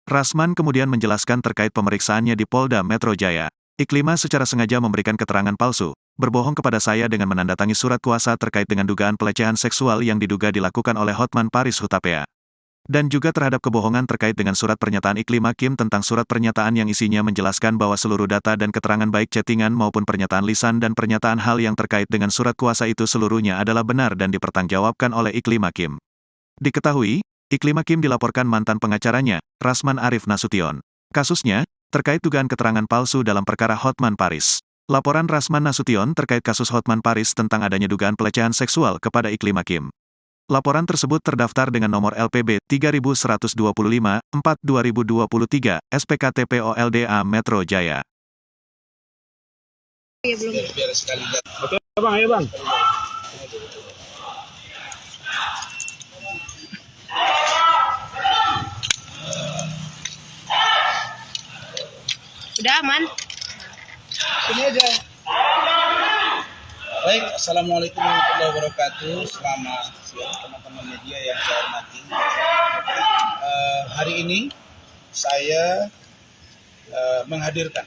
Rasman kemudian menjelaskan terkait pemeriksaannya di Polda Metro Jaya. Iklima secara sengaja memberikan keterangan palsu, berbohong kepada saya dengan menandatangani surat kuasa terkait dengan dugaan pelecehan seksual yang diduga dilakukan oleh Hotman Paris Hutapea. Dan juga terhadap kebohongan terkait dengan surat pernyataan Iklim Hakim tentang surat pernyataan yang isinya menjelaskan bahwa seluruh data dan keterangan baik chattingan maupun pernyataan lisan dan pernyataan hal yang terkait dengan surat kuasa itu seluruhnya adalah benar dan dipertanggungjawabkan oleh Iklim Hakim. Diketahui, Iklim Hakim dilaporkan mantan pengacaranya, Rasman Arif Nasution. Kasusnya, terkait dugaan keterangan palsu dalam perkara Hotman Paris. Laporan Rasman Nasution terkait kasus Hotman Paris tentang adanya dugaan pelecehan seksual kepada Iklim Hakim. Laporan tersebut terdaftar dengan nomor LPB 3125-4/2023, SPKT POLDA Metro Jaya. Biar sekali Oke bang, ayo bang. Udah aman. Sini aja. Baik, assalamualaikum warahmatullahi wabarakatuh. Selamat siang teman-teman media yang saya hormati. Hari ini saya menghadirkan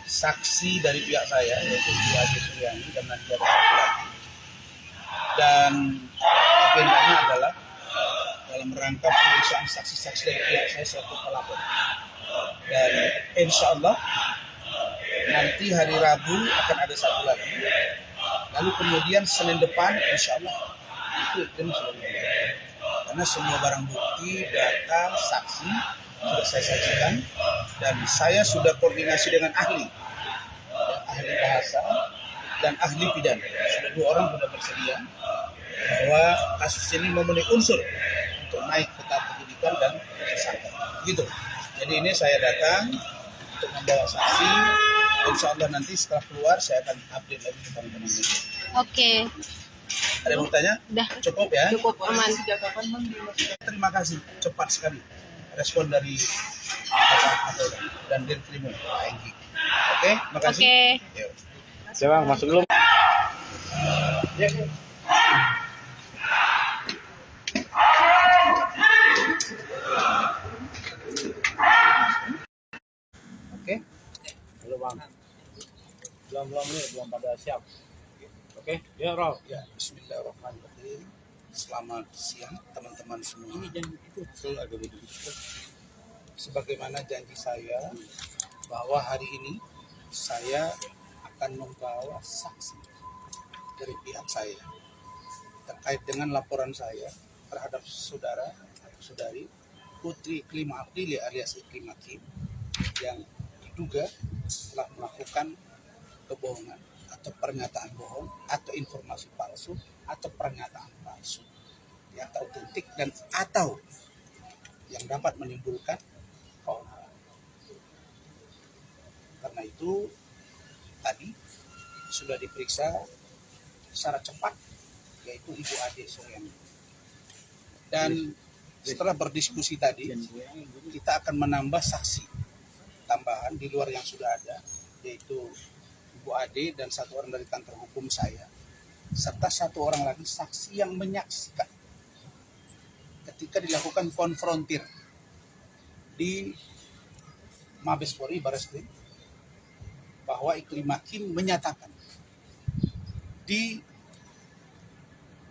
saksi dari pihak saya, yaitu Bu Ade Suryani dan nanti ada satu lagi. Dan agendanya adalah dalam rangka pemeriksaan saksi-saksi dari pihak saya selaku pelapor. Dan insya Allah nanti hari Rabu akan ada satu lagi. Lalu kemudian Senin depan insya Allah itu sudah mulai. Karena semua barang bukti, data, saksi sudah saya saksikan dan saya sudah koordinasi dengan ahli bahasa dan ahli pidana. Sudah 2 orang sudah bersedia bahwa kasus ini memenuhi unsur untuk naik ke tahap penyidikan dan tersangka. Gitu. Jadi ini saya datang untuk membawa saksi. Insya Allah nanti setelah keluar saya akan update lagi ke teman-teman media. Oke. Ada yang mau tanya? Udah. Cukup ya? Cukup aman. Terima kasih, cepat sekali respon dari Bapak dan Dirkrim Thank you. Oke, makasih. Oke. Yuk. Ya bang, masuk dulu. Ya. Oke. Halo bang. Belum nih, belum pada siap. Oke, ya Rob. Ya, bismillahirrahmanirrahim. Selamat siang teman-teman semua. Sebagaimana janji saya bahwa hari ini saya akan membawa saksi dari pihak saya terkait dengan laporan saya terhadap saudara atau saudari Putri Iklim Aprili alias Iklim Hakim yang diduga telah melakukan kebohongan atau pernyataan bohong atau informasi palsu atau pernyataan palsu yang tak otentik dan atau yang dapat menimbulkan keonaran. Karena itu tadi sudah diperiksa secara cepat yaitu Ibu Ade Suryani. Dan setelah berdiskusi tadi kita akan menambah saksi tambahan di luar yang sudah ada yaitu Ibu Ade dan 1 orang dari kantor hukum saya serta 1 orang lagi saksi yang menyaksikan ketika dilakukan konfrontir di Mabes Polri Barreskrim bahwa Iklim Hakim menyatakan di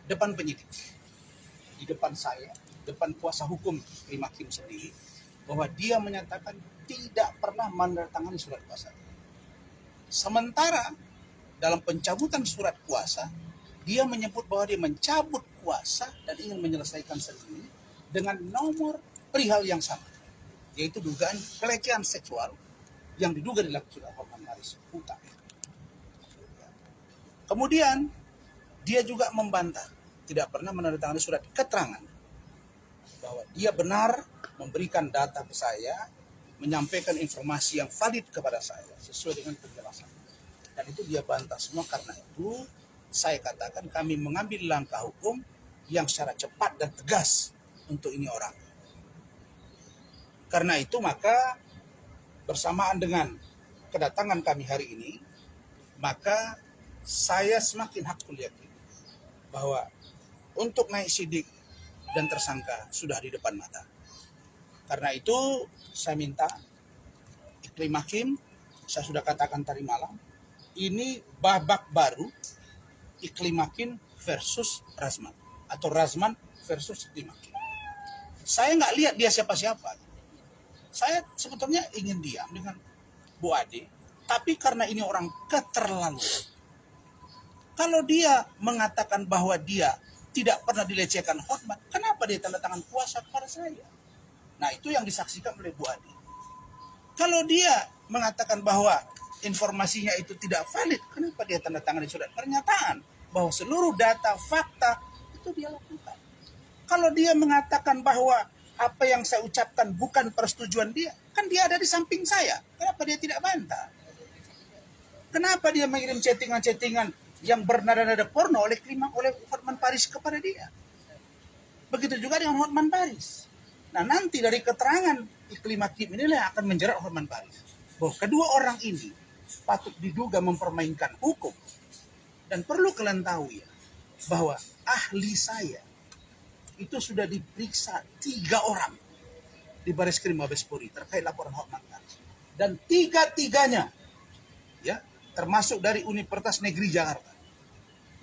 depan penyidik, di depan saya, depan kuasa hukum Iklim Hakim sendiri, bahwa dia menyatakan tidak pernah menandatangani surat kuasa. Sementara dalam pencabutan surat kuasa, dia menyebut bahwa dia mencabut kuasa dan ingin menyelesaikan sendiri dengan nomor perihal yang sama, yaitu dugaan pelecehan seksual yang diduga dilakukan oleh Hotman Paris. Kemudian dia juga membantah tidak pernah menandatangani surat keterangan bahwa dia benar memberikan data ke saya, menyampaikan informasi yang valid kepada saya sesuai dengan penjelasan. Dan itu dia bantah semua. Karena itu saya katakan kami mengambil langkah hukum yang secara cepat dan tegas untuk ini orang. Karena itu maka bersamaan dengan kedatangan kami hari ini, maka saya semakin hakul yakin bahwa untuk naik sidik dan tersangka sudah di depan mata. Karena itu saya minta Iklim Hakim, saya sudah katakan tadi malam, ini babak baru Iklim Hakim versus Rasman atau Rasman versus Iklim Hakim. Saya nggak lihat dia siapa-siapa. Saya sebetulnya ingin diam dengan Bu Ade, tapi karena ini orang keterlaluan. Kalau dia mengatakan bahwa dia tidak pernah dilecehkan Hotman, kenapa dia tanda tangan kuasa kepada saya? Nah, itu yang disaksikan oleh Bu Ade. Kalau dia mengatakan bahwa informasinya itu tidak valid, kenapa dia tanda tangan di surat pernyataan bahwa seluruh data, fakta itu dia lakukan? Kalau dia mengatakan bahwa apa yang saya ucapkan bukan persetujuan dia, kan dia ada di samping saya. Kenapa dia tidak bantah? Kenapa dia mengirim chattingan-chattingan yang bernada-nada porno oleh Hotman Paris kepada dia? Begitu juga dengan Hotman Paris. Nah, nanti dari keterangan Iklim Hakim inilah yang akan menjerat Hotman Paris. Bahwa kedua orang ini patut diduga mempermainkan hukum. Dan perlu kalian tahu ya, bahwa ahli saya itu sudah diperiksa 3 orang di Bareskrim Mabes Polri terkait laporan Hotman Paris. Dan 3-tiganya, ya, termasuk dari Universitas Negeri Jakarta,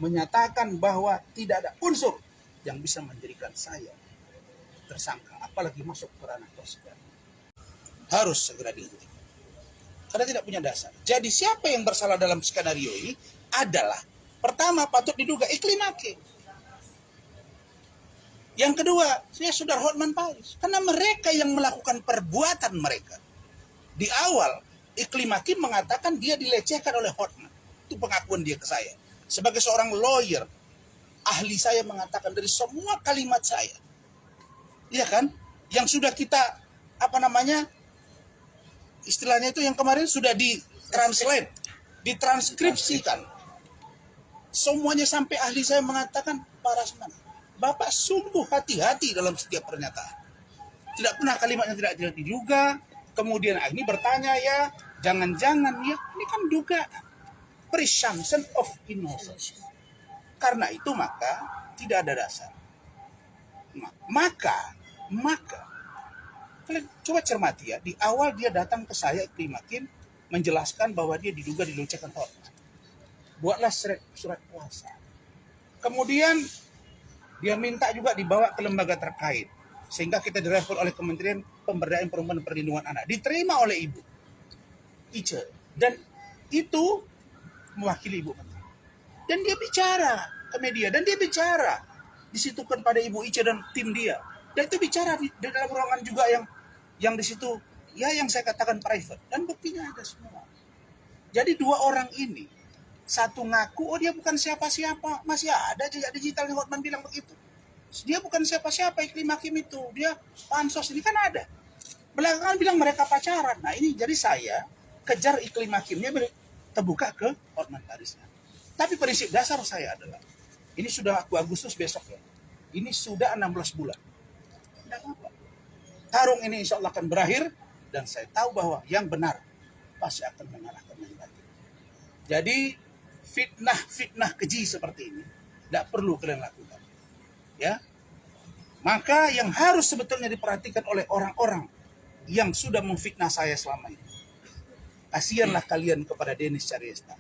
menyatakan bahwa tidak ada unsur yang bisa menjadikan saya tersangka, apalagi masuk ke ranah persidangan. Harus segera dihentikan. Karena tidak punya dasar. Jadi siapa yang bersalah dalam skenario ini adalah, pertama patut diduga Iklim Hakim. Yang kedua, saya saudara Hotman Paris. Karena mereka yang melakukan perbuatan mereka. Di awal, Iklim Hakim mengatakan dia dilecehkan oleh Hotman. Itu pengakuan dia ke saya. Sebagai seorang lawyer, ahli saya mengatakan dari semua kalimat saya, iya kan, yang sudah kita, istilahnya itu yang kemarin sudah ditranslate, ditranskripsikan. Semuanya sampai ahli saya mengatakan, Pak Rasman, Bapak sungguh hati-hati dalam setiap pernyataan. Tidak pernah kalimatnya tidak diduga. Kemudian ini bertanya ya, jangan-jangan ya, ini kan dugaan. Presumption of innocence. Karena itu maka tidak ada dasar. Maka kalian coba cermati ya, di awal dia datang ke saya Iklim Hakim menjelaskan bahwa dia diduga dilecehkan Hotman. Buatlah surat kuasa. Kemudian dia minta juga dibawa ke lembaga terkait sehingga kita direspon oleh Kementerian Pemberdayaan Perempuan dan Perlindungan Anak. Diterima oleh Ibu Ice dan itu mewakili Ibu Menteri. Dan dia bicara ke media dan dia bicara disitukan pada Ibu Ice dan tim dia. Dan itu bicara di dalam ruangan juga yang di situ ya yang saya katakan private dan buktinya ada semua. Jadi 2 orang ini, satu ngaku oh dia bukan siapa-siapa, masih ada jejak digitalnya Hotman bilang begitu. Dia bukan siapa-siapa Iklim Hakim itu, dia pansos ini kan ada. Belakangan bilang mereka pacaran. Nah ini jadi saya kejar Iklim Hakimnya terbuka ke Hotman Parisnya. Tapi prinsip dasar saya adalah ini sudah Agustus besok ya. Ini sudah 16 bulan. Tidak apa. Tarung ini insya Allah akan berakhir dan saya tahu bahwa yang benar pasti akan mengalahkan yang batil. Jadi fitnah keji seperti ini tidak perlu kalian lakukan. Ya. Maka yang harus sebetulnya diperhatikan oleh orang-orang yang sudah memfitnah saya selama ini. Kasihanlah kalian kepada Denis Caryesta.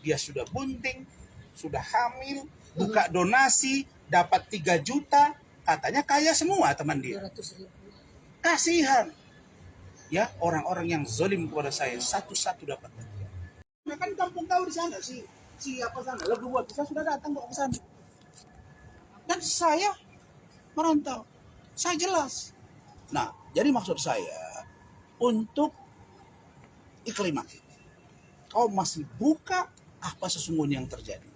Dia sudah bunting, sudah hamil, buka donasi, dapat 3 juta, katanya kaya semua teman dia. 200.000. Kasihan. Ya, orang-orang yang zalim kepada saya satu-satu dapat bagian. Nah, kan kampung kau di sana siapa sana? Lagu buat saya sudah datang kok ke sana. Dan saya merantau. Saya jelas. Nah, jadi maksud saya untuk Iklim Hakim. Kau masih buka apa sesungguhnya yang terjadi.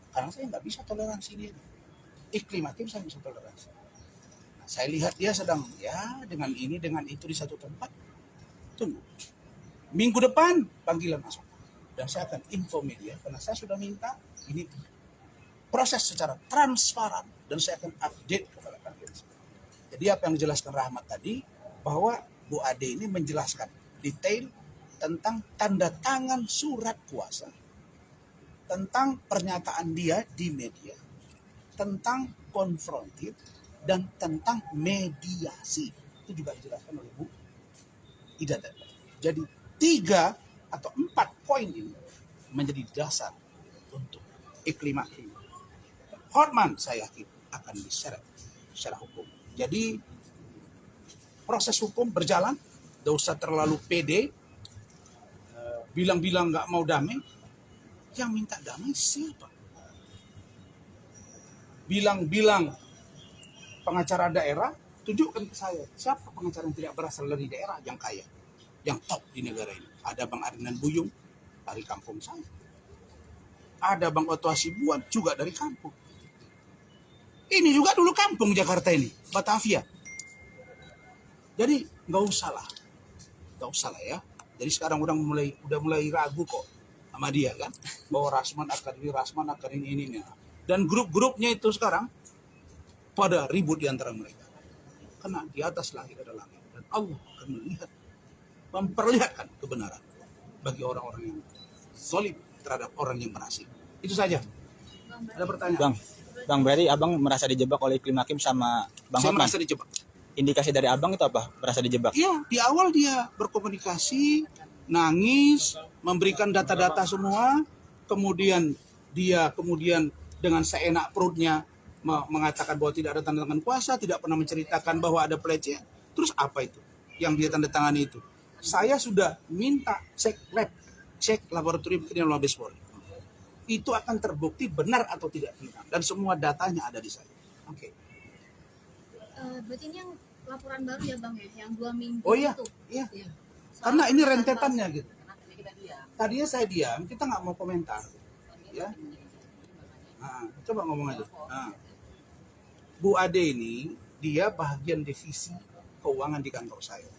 Karena saya nggak bisa toleransi dia. Iklim Hakim saya bisa toleransi. Nah, saya lihat dia sedang ya dengan ini dengan itu di satu tempat. Tunggu. Minggu depan panggilan masuk. Dan saya akan info media karena saya sudah minta ini proses secara transparan dan saya akan update kepada kalian. Jadi apa yang dijelaskan Rahmat tadi bahwa Bu Ade ini menjelaskan detail tentang tanda tangan surat kuasa, tentang pernyataan dia di media, tentang konfrontir, dan tentang mediasi. Itu juga dijelaskan oleh Bu Ida tadi. Jadi 3 atau 4 poin ini menjadi dasar untuk Iklim Hakim. Hotman saya yakin akan diseret secara hukum. Jadi proses hukum berjalan, tidak usah terlalu pede, bilang-bilang nggak mau damai. Yang minta damai siapa? bilang-bilang pengacara daerah, tunjukkan ke saya siapa pengacara yang tidak berasal dari daerah yang kaya, yang top di negara ini. Ada Bang Arinan Buyung dari kampung saya, ada Bang Otto Hasibuan juga dari kampung. Ini juga dulu kampung Jakarta ini, Batavia. Jadi nggak usah lah ya. Jadi sekarang udah mulai ragu kok sama dia kan, bahwa Rasman akan ini. Dan grup-grupnya itu sekarang pada ribut di antara mereka. Karena di atas langit ada langit, dan Allah akan memperlihatkan kebenaran bagi orang-orang yang solid terhadap orang yang berhasil. Itu saja. Ada pertanyaan? Bang, berarti abang merasa dijebak oleh Iklim Hakim sama Bang Saya Hotman? merasa dijebak. Indikasi dari abang itu apa? Merasa dijebak? Iya, di awal dia berkomunikasi, nangis, memberikan data-data semua, kemudian dengan seenak perutnya mengatakan bahwa tidak ada tanda tangan kuasa, tidak pernah menceritakan bahwa ada pelecehan. Terus apa itu yang dia tanda tangani itu? Saya sudah minta cek laboratorium kriminal Mabes Polri. Itu akan terbukti benar atau tidak benar, dan semua datanya ada di saya. Oke. Berarti ini yang laporan baru ya bang ya, yang 2 minggu Oh iya, itu. iya. Iya. Karena ini rentetannya gitu. Karena kita diam. Tadinya saya diam, kita nggak mau komentar. Ya. Nah, coba ngomong aja. Nah, Bu Ade ini, dia bagian divisi keuangan di kantor saya.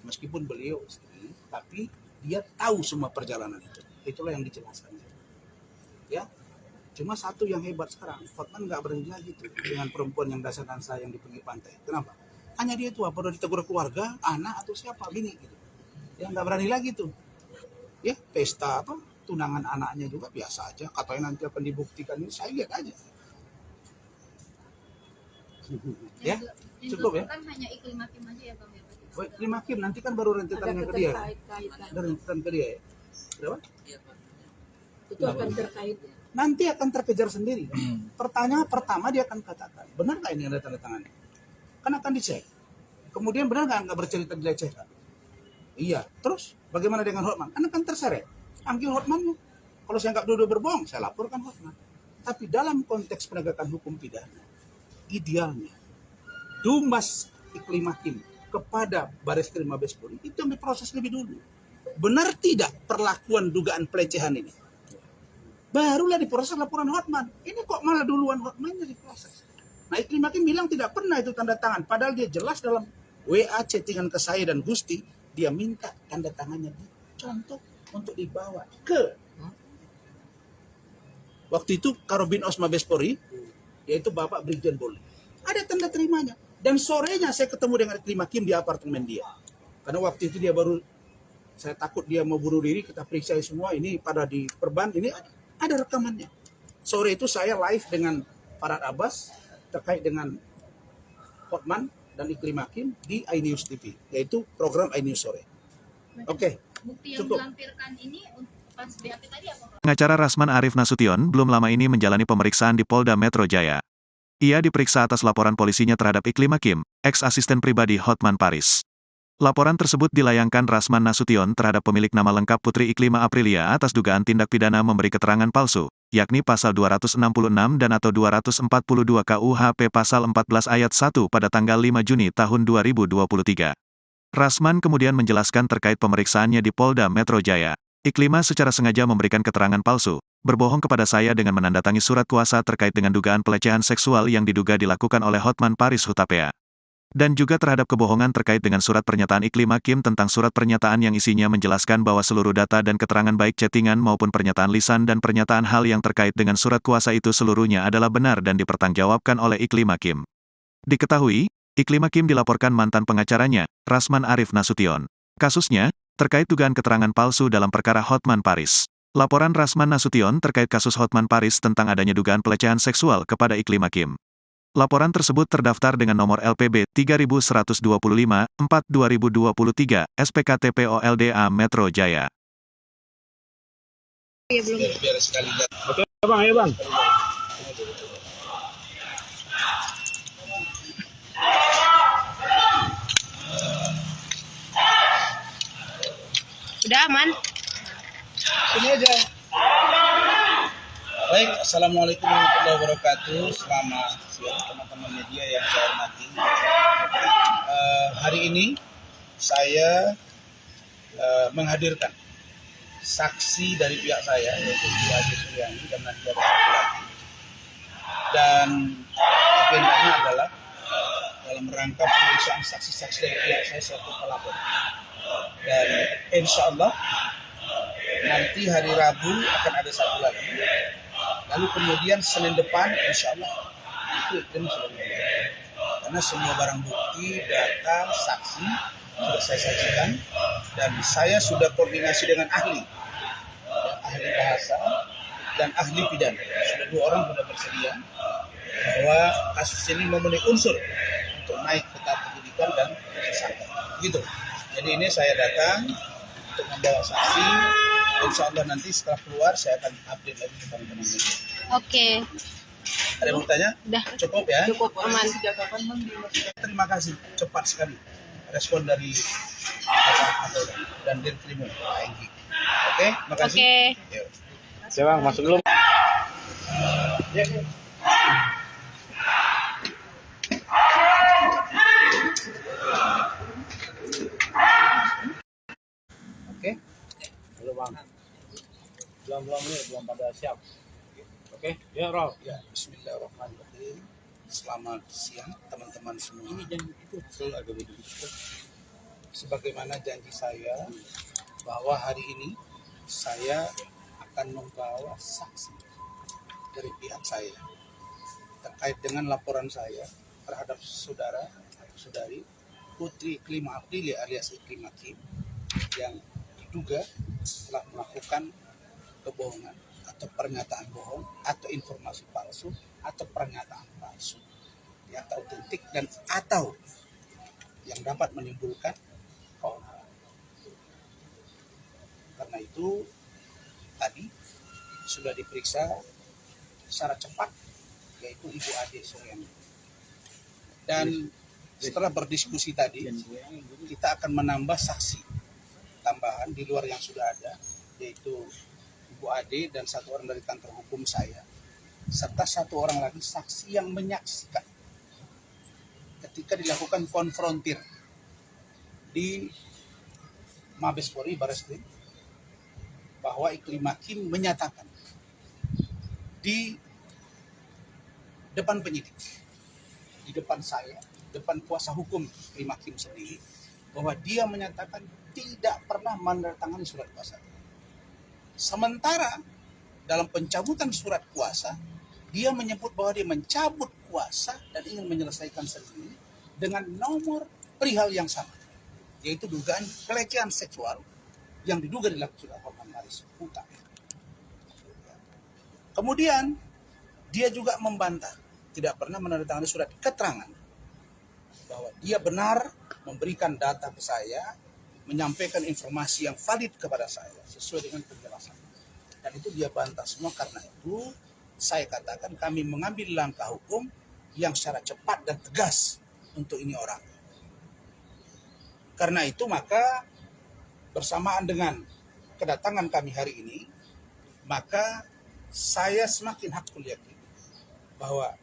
Meskipun beliau istri, tapi dia tahu semua perjalanan itu. Itulah yang dijelaskan. Ya, cuma satu yang hebat sekarang, Hotman nggak berani lagi tuh dengan perempuan yang dansa yang di pinggir pantai. Kenapa? Hanya dia tuh apa udah ditegur keluarga, anak atau siapa, bini gitu. Yang nggak berani lagi tuh. Ya, pesta apa tunangan anaknya juga biasa aja. Katanya nanti akan dibuktikan, ini saya lihat aja. Ya, Yang cukup ya. kan hanya Iklim Hakim aja ya bang ya. Oh, Iklim Hakim nanti kan baru rentetannya ke dia. Terkait-kaitan. Ada rentetan ke dia ya. Berapa? Itu akan terkait. Nanti akan terkejar sendiri. Pertanyaan pertama dia akan katakan, benar nggak ini ada tanda tangannya? Kan akan dicek. Kemudian benar nggak bercerita dilecehkan? Iya. Terus bagaimana dengan Hotman? Kan akan terseret. Panggil Hotman. Kalau saya nggak dua-dua berbohong, saya laporkan Hotman. Tapi dalam konteks penegakan hukum pidana, idealnya Dumas Iklim Hakim kepada Bareskrim Mabes Polri itu yang diproses lebih dulu. Benar tidak perlakuan dugaan pelecehan ini? Barulah diproses laporan Hotman. Ini kok malah duluan Hotmannya diproses. Nah, Iklim Hakim bilang tidak pernah itu tanda tangan. Padahal dia jelas dalam WA chattingan ke saya dan Gusti, dia minta tanda tangannya dicontoh untuk dibawa ke waktu itu Karobin Mabes Polri, yaitu Bapak Brigjen Boli. Ada tanda terimanya. Dan sorenya saya ketemu dengan Iklim Hakim di apartemen dia. Karena waktu itu dia baru, saya takut dia mau bunuh diri, kita periksa semua, ini pada di perban, ini ada rekamannya. Sore itu saya live dengan Farhad Abbas terkait dengan Hotman dan Iklim Hakim di iNews TV, yaitu program iNews sore. Oke, Bukti yang cukup. dilampirkan ini pas BAP tadi apa bang? Pengacara Rasman Arif Nasution belum lama ini menjalani pemeriksaan di Polda Metro Jaya. Ia diperiksa atas laporan polisinya terhadap Iklim Hakim, ex-asisten pribadi Hotman Paris. Laporan tersebut dilayangkan Rasman Nasution terhadap pemilik nama lengkap Putri Iklima Aprilia atas dugaan tindak pidana memberi keterangan palsu, yakni pasal 266 dan atau 242 KUHP pasal 14 ayat 1 pada tanggal 5 Juni tahun 2023. Rasman kemudian menjelaskan terkait pemeriksaannya di Polda Metro Jaya. Iklima secara sengaja memberikan keterangan palsu, berbohong kepada saya dengan menandatangani surat kuasa terkait dengan dugaan pelecehan seksual yang diduga dilakukan oleh Hotman Paris Hutapea. Dan juga terhadap kebohongan terkait dengan surat pernyataan Iklim Hakim tentang surat pernyataan yang isinya menjelaskan bahwa seluruh data dan keterangan baik chattingan maupun pernyataan lisan dan pernyataan hal yang terkait dengan surat kuasa itu seluruhnya adalah benar dan dipertanggungjawabkan oleh Iklim Hakim. Diketahui, Iklim Hakim dilaporkan mantan pengacaranya, Rasman Arif Nasution. Kasusnya, terkait dugaan keterangan palsu dalam perkara Hotman Paris. Laporan Rasman Nasution terkait kasus Hotman Paris tentang adanya dugaan pelecehan seksual kepada Iklim Hakim. Laporan tersebut terdaftar dengan nomor LPB 3125-4-2023, SPKTPO LDA Metro Jaya. Biar sekali lihat. Oke bang, ayo bang. Sudah aman? Sini aja. Baik, Assalamualaikum warahmatullahi wabarakatuh. Selamat siang teman-teman media yang saya hormati. Hari ini saya menghadirkan saksi dari pihak saya, yaitu Adi Suryani dan Nadia lagi. Dan agendanya adalah dalam rangka pemeriksaan saksi-saksi dari pihak saya selaku pelapor. Dan insya Allah nanti hari Rabu akan ada satu lagi. Lalu kemudian Senin depan insya Allah itu sudah mulai. Karena semua barang bukti, data, saksi sudah saya saksikan dan saya sudah koordinasi dengan ahli bahasa dan ahli pidana. Sudah 2 orang sudah bersedia bahwa kasus ini memenuhi unsur untuk naik ke tahap penyidikan dan tersangka. Gitu. Jadi ini saya datang untuk membawa saksi. Insya Allah nanti setelah keluar saya akan update lagi ke teman-teman media. Oke, Ada yang mau tanya? udah Cukup ya? Cukup aman. Terima kasih, cepat sekali respon dari Bapak dan Dirkrimum ANG. Oke, makasih. Oke. Yuk. Ya bang, masuk dulu. Oke. Halo bang. Belum nih, belum pada siap. Oke, ya Rob. Ya, Bismillahirrahmanirrahim. Selamat siang teman-teman semua. Sebagaimana janji saya bahwa hari ini saya akan membawa saksi dari pihak saya terkait dengan laporan saya terhadap saudara atau saudari Putri Iklim Abdili alias Iklim Hakim yang diduga telah melakukan kebohongan atau pernyataan bohong atau informasi palsu atau pernyataan palsu yang tak otentik dan atau yang dapat menimbulkan keonaran. Karena itu tadi sudah diperiksa secara cepat yaitu Ibu Ade Suryani. Dan setelah berdiskusi tadi kita akan menambah saksi tambahan di luar yang sudah ada yaitu Ibu Ade dan 1 orang dari kantor hukum saya serta 1 orang lagi saksi yang menyaksikan ketika dilakukan konfrontir di Mabes Polri Barreskrim bahwa Iklim Hakim menyatakan di depan penyidik, di depan saya, depan kuasa hukum Iklim Hakim sendiri bahwa dia menyatakan tidak pernah menandatangani surat kuasa. Sementara dalam pencabutan surat kuasa, dia menyebut bahwa dia mencabut kuasa dan ingin menyelesaikan sendiri dengan nomor perihal yang sama, yaitu dugaan pelecehan seksual yang diduga dilakukan oleh Hotman Paris Huta. Kemudian dia juga membantah tidak pernah menandatangani surat keterangan bahwa dia benar memberikan data ke saya, menyampaikan informasi yang valid kepada saya sesuai dengan penjelasan. Dan itu dia bantah semua. Karena itu saya katakan kami mengambil langkah hukum yang secara cepat dan tegas untuk ini orang. Karena itu maka bersamaan dengan kedatangan kami hari ini, maka saya semakin hakul yakin bahwa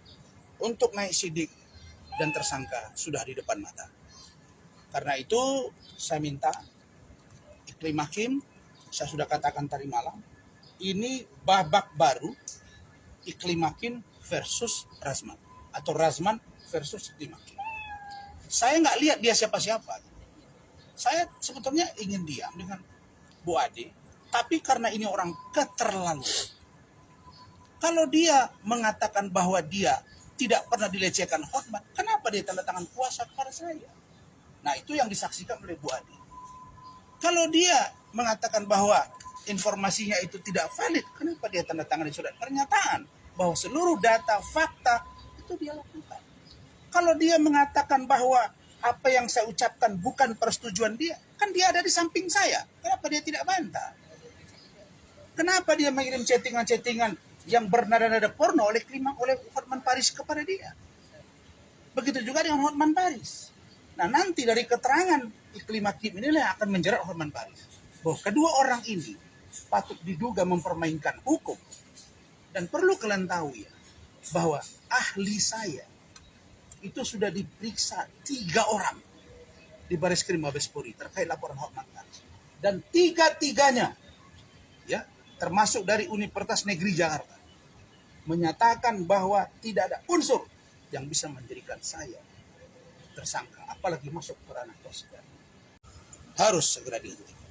untuk naik sidik dan tersangka sudah di depan mata. Karena itu saya minta Iklim Hakim, saya sudah katakan tadi malam, ini babak baru Iklim Hakim versus Razman atau Razman versus Iklim Hakim. Saya nggak lihat dia siapa-siapa. Saya sebetulnya ingin diam dengan Bu Ade, tapi karena ini orang keterlaluan. Kalau dia mengatakan bahwa dia tidak pernah dilecehkan Hotman, kenapa dia tanda tangan kuasa kepada saya? Nah, itu yang disaksikan oleh Bu Ade. Kalau dia mengatakan bahwa informasinya itu tidak valid, kenapa dia tanda tangan di surat pernyataan bahwa seluruh data, fakta itu dia lakukan? Kalau dia mengatakan bahwa apa yang saya ucapkan bukan persetujuan dia, kan dia ada di samping saya. Kenapa dia tidak bantah? Kenapa dia mengirim chattingan-chattingan yang bernada-nada porno oleh Hotman Paris kepada dia? Begitu juga dengan Hotman Paris. Nah, nanti dari keterangan Iklim Hakim inilah yang akan menjerat Hotman Paris. Bahwa kedua orang ini patut diduga mempermainkan hukum Dan perlu kalian tahu ya, bahwa ahli saya itu sudah diperiksa 3 orang di Bareskrim Mabes Polri terkait laporan Hotman Paris. Dan 3-tiganya, ya, termasuk dari Universitas Negeri Jakarta, menyatakan bahwa tidak ada unsur yang bisa menjadikan saya tersangka, apalagi masuk ke ranah persidangan. Harus segera dihentikan.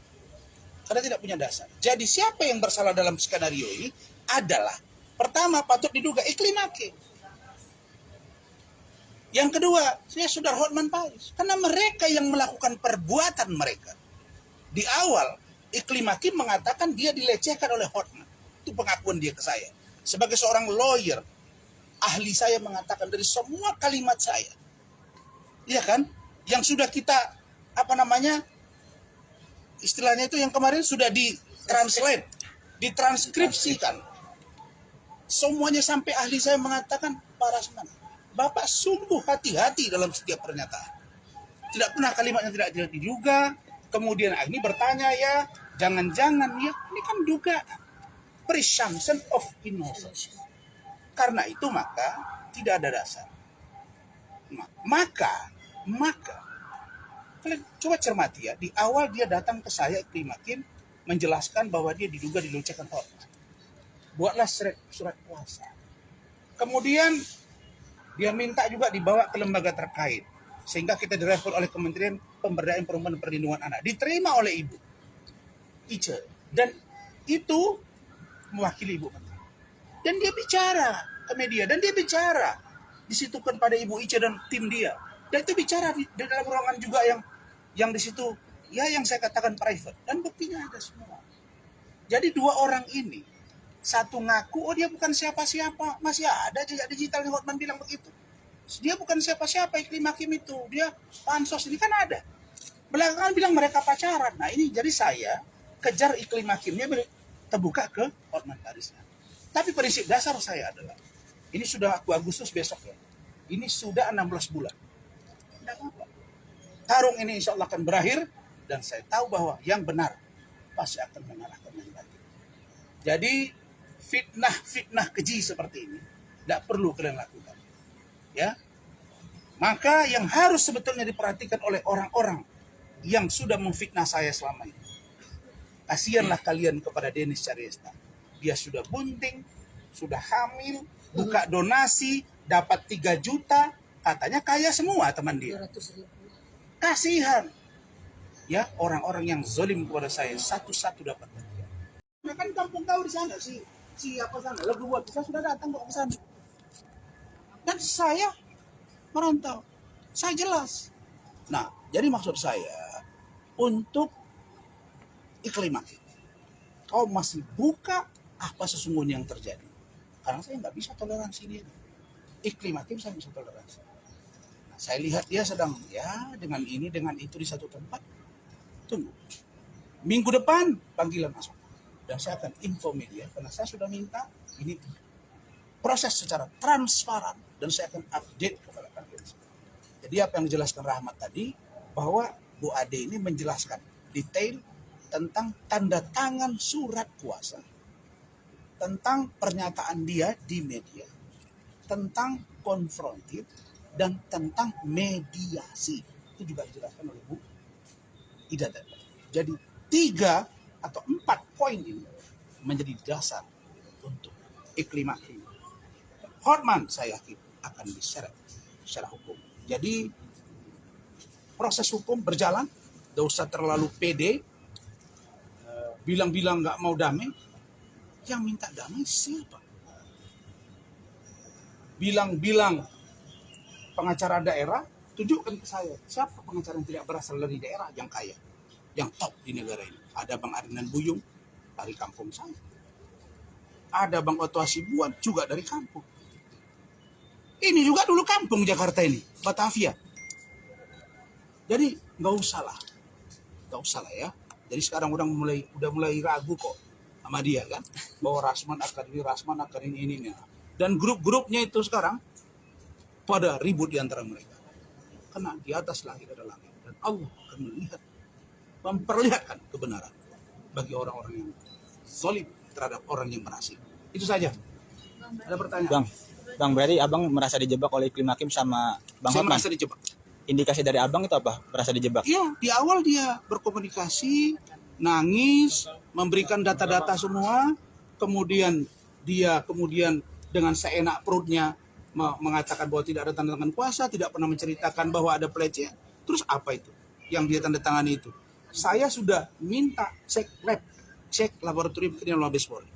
Karena tidak punya dasar. Jadi siapa yang bersalah dalam skenario ini adalah, pertama patut diduga Iklim Hakim. Yang kedua, saya Saudara Hotman Paris. Karena mereka yang melakukan perbuatan mereka. Di awal, Iklim Hakim mengatakan dia dilecehkan oleh Hotman. Itu pengakuan dia ke saya. Sebagai seorang lawyer, ahli saya mengatakan dari semua kalimat saya. Iya kan? Yang sudah kita, istilahnya itu yang kemarin sudah ditranslate, ditranskripsikan. Semuanya sampai ahli saya mengatakan, Pak Rasman, Bapak sungguh hati-hati dalam setiap pernyataan. Tidak pernah kalimatnya tidak diduga. Kemudian ini bertanya ya, jangan-jangan ya, ini kan dugaan. Presumption of innocence. Karena itu maka tidak ada dasar. Maka kalian coba cermati ya, di awal dia datang ke saya Iklim Hakim menjelaskan bahwa dia diduga dilecehkan Hotman. Buatlah surat kuasa. Kemudian dia minta juga dibawa ke lembaga terkait sehingga kita direspon oleh Kementerian Pemberdayaan Perempuan dan Perlindungan Anak. Diterima oleh Ibu Ice dan itu mewakili Ibu Menteri. Dan dia bicara ke media dan dia bicara di situ kepada Ibu Ice dan tim dia. Dan itu bicara di dalam ruangan juga yang di situ ya yang saya katakan private dan buktinya ada semua. Jadi 2 orang ini, satu ngaku oh dia bukan siapa-siapa, masih ada jejak digitalnya Hotman bilang begitu. Dia bukan siapa-siapa Iklim Hakim itu, dia pansos ini kan ada. Belakangan bilang mereka pacaran. Nah ini jadi saya kejar Iklim Hakimnya terbuka ke Hotman Paris. Tapi prinsip dasar saya adalah ini sudah Agustus besok ya. Ini sudah 16 bulan. Tidak apa-apa. Tarung ini insya Allah akan berakhir dan saya tahu bahwa yang benar pasti akan mengalahkan yang baik. Jadi fitnah keji seperti ini tidak perlu kalian lakukan. Ya. Maka yang harus sebetulnya diperhatikan oleh orang-orang yang sudah memfitnah saya selama ini. Kasihanlah kalian kepada Denis Syariesta. Dia sudah bunting, sudah hamil, buka donasi, dapat 3 juta, katanya kaya semua teman dia. 200.000. Kasihan. Ya, orang-orang yang zalim kepada saya satu-satu dapat bagian. Nah, kan kampung kau di sana si apa sana, Lagu Buat saya sudah datang kok ke sana. Dan saya merantau. Saya jelas. Nah, jadi maksud saya untuk Iklim Hakim. Kau masih buka apa sesungguhnya yang terjadi. Karena saya nggak bisa toleransi dia. Iklim Hakim saya bisa toleransi. Nah, saya lihat dia sedang ya dengan ini dengan itu di satu tempat. Tunggu. Minggu depan panggilan masuk. Dan saya akan info media karena saya sudah minta ini proses secara transparan dan saya akan update kepada kalian. Jadi apa yang dijelaskan Rahmat tadi bahwa Bu Ade ini menjelaskan detail tentang tanda tangan surat kuasa, tentang pernyataan dia di media, tentang konfrontir, dan tentang mediasi. Itu juga dijelaskan oleh Bu Ida tadi. Jadi 3 atau 4 poin ini menjadi dasar untuk Iklim Hakim. Hotman saya yakin akan diseret secara hukum. Jadi proses hukum berjalan, tidak usah terlalu pede, bilang-bilang nggak mau damai. Yang minta damai siapa? Bilang-bilang pengacara daerah, tunjukkan ke saya siapa pengacara yang tidak berasal dari daerah yang kaya, yang top di negara ini. Ada Bang Arinan Buyung dari kampung saya, ada Bang Otto Hasibuan juga dari kampung. Ini juga dulu kampung Jakarta ini, Batavia. Jadi nggak usah lah ya. Jadi sekarang udah mulai ragu kok sama dia kan, bahwa Rasman akan ini. Dan grup-grupnya itu sekarang pada ribut di antara mereka. Karena di atas langit ada langit dan Allah akan memperlihatkan kebenaran bagi orang-orang yang zalim terhadap orang yang berhasil. Itu saja. Ada pertanyaan? Bang, berarti abang merasa dijebak oleh Iklim Hakim sama Bang Saya Hotman. merasa dijebak. Indikasi dari abang itu apa? Merasa dijebak? Iya, di awal dia berkomunikasi, nangis, memberikan data-data semua, kemudian dia dengan seenak perutnya mengatakan bahwa tidak ada tanda tangan kuasa, tidak pernah menceritakan bahwa ada pelecehan. Terus apa itu yang dia tanda tangani itu? Saya sudah minta cek laboratorium kriminal Mabes Polri.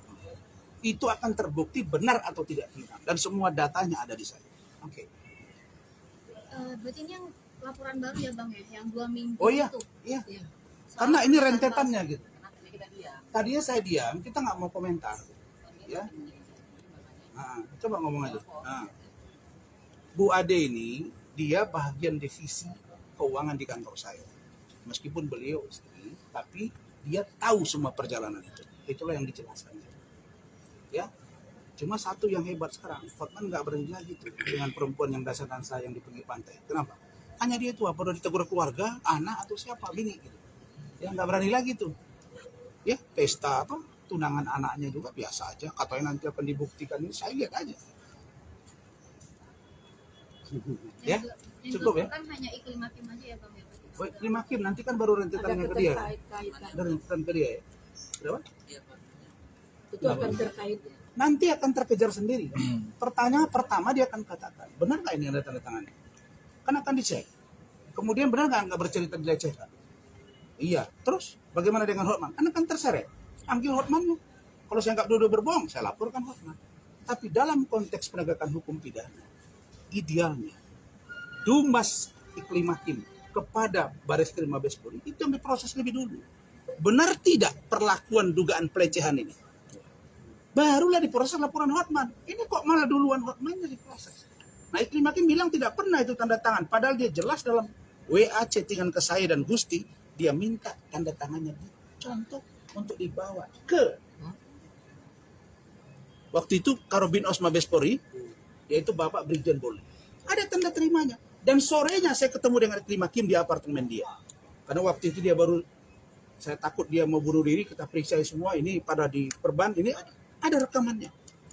Itu akan terbukti benar atau tidak benar, dan semua datanya ada di saya. Oke. Berarti ini yang laporan baru ya bang ya, yang 2 minggu Oh iya, itu. iya. Karena ini rentetannya gitu. Kenapa kita diam? Tadinya saya diam, kita nggak mau komentar, ya. Nah, coba ngomong aja. Nah, Bu Ade ini dia bagian divisi keuangan di kantor saya. Meskipun beliau istri, tapi dia tahu semua perjalanan itu. Itulah yang dijelaskan. Ya, cuma satu yang hebat sekarang, Hotman nggak berani lagi tuh dengan perempuan yang dansa yang di pinggir pantai. Kenapa? Hanya dia itu apa udah ditegur keluarga, anak atau siapa bini gitu. Ya nggak berani lagi tuh. Ya pesta apa tunangan anaknya juga biasa aja. Katanya nanti akan dibuktikan, ini saya lihat aja. Ya, Yang cukup ya. dilaporkan hanya Iklim Hakim aja ya bang ya. berarti? Baik, terima kasih. Nanti kan baru rentetannya ke dia. Terkait-kaitan. Ada rentetan ke dia ya. Berapa? Itu akan terkait. Nanti akan terkejar sendiri. Pertanyaan pertama dia akan katakan, benar nggak ini ada tanda tangannya? Kan akan dicek. Kemudian benar nggak bercerita dilecehkan? Iya. Terus bagaimana dengan Hotman? Kan akan terseret. Ambil Hotmannya. Kalau saya nggak duduk berbohong, saya laporkan Hotman. Tapi dalam konteks penegakan hukum pidana, idealnya Dumas Iklim Hakim kepada Bareskrim Mabes Polri itu yang diproses lebih dulu. Benar tidak perlakuan dugaan pelecehan ini? Barulah diproses laporan Hotman. Ini kok malah duluan Hotmannya diproses. Nah, Iklim Hakim bilang tidak pernah itu tanda tangan. Padahal dia jelas dalam WA chattingan ke saya dan Gusti, dia minta tanda tangannya dicontoh untuk dibawa ke waktu itu Karobin Mabes Polri, yaitu Bapak Brigjen Polri. Ada tanda terimanya. Dan sorenya saya ketemu dengan Iklim Hakim di apartemen dia. Karena waktu itu dia baru, saya takut dia mau bunuh diri, kita periksa semua, ini pada di perban, ini ada rekamannya.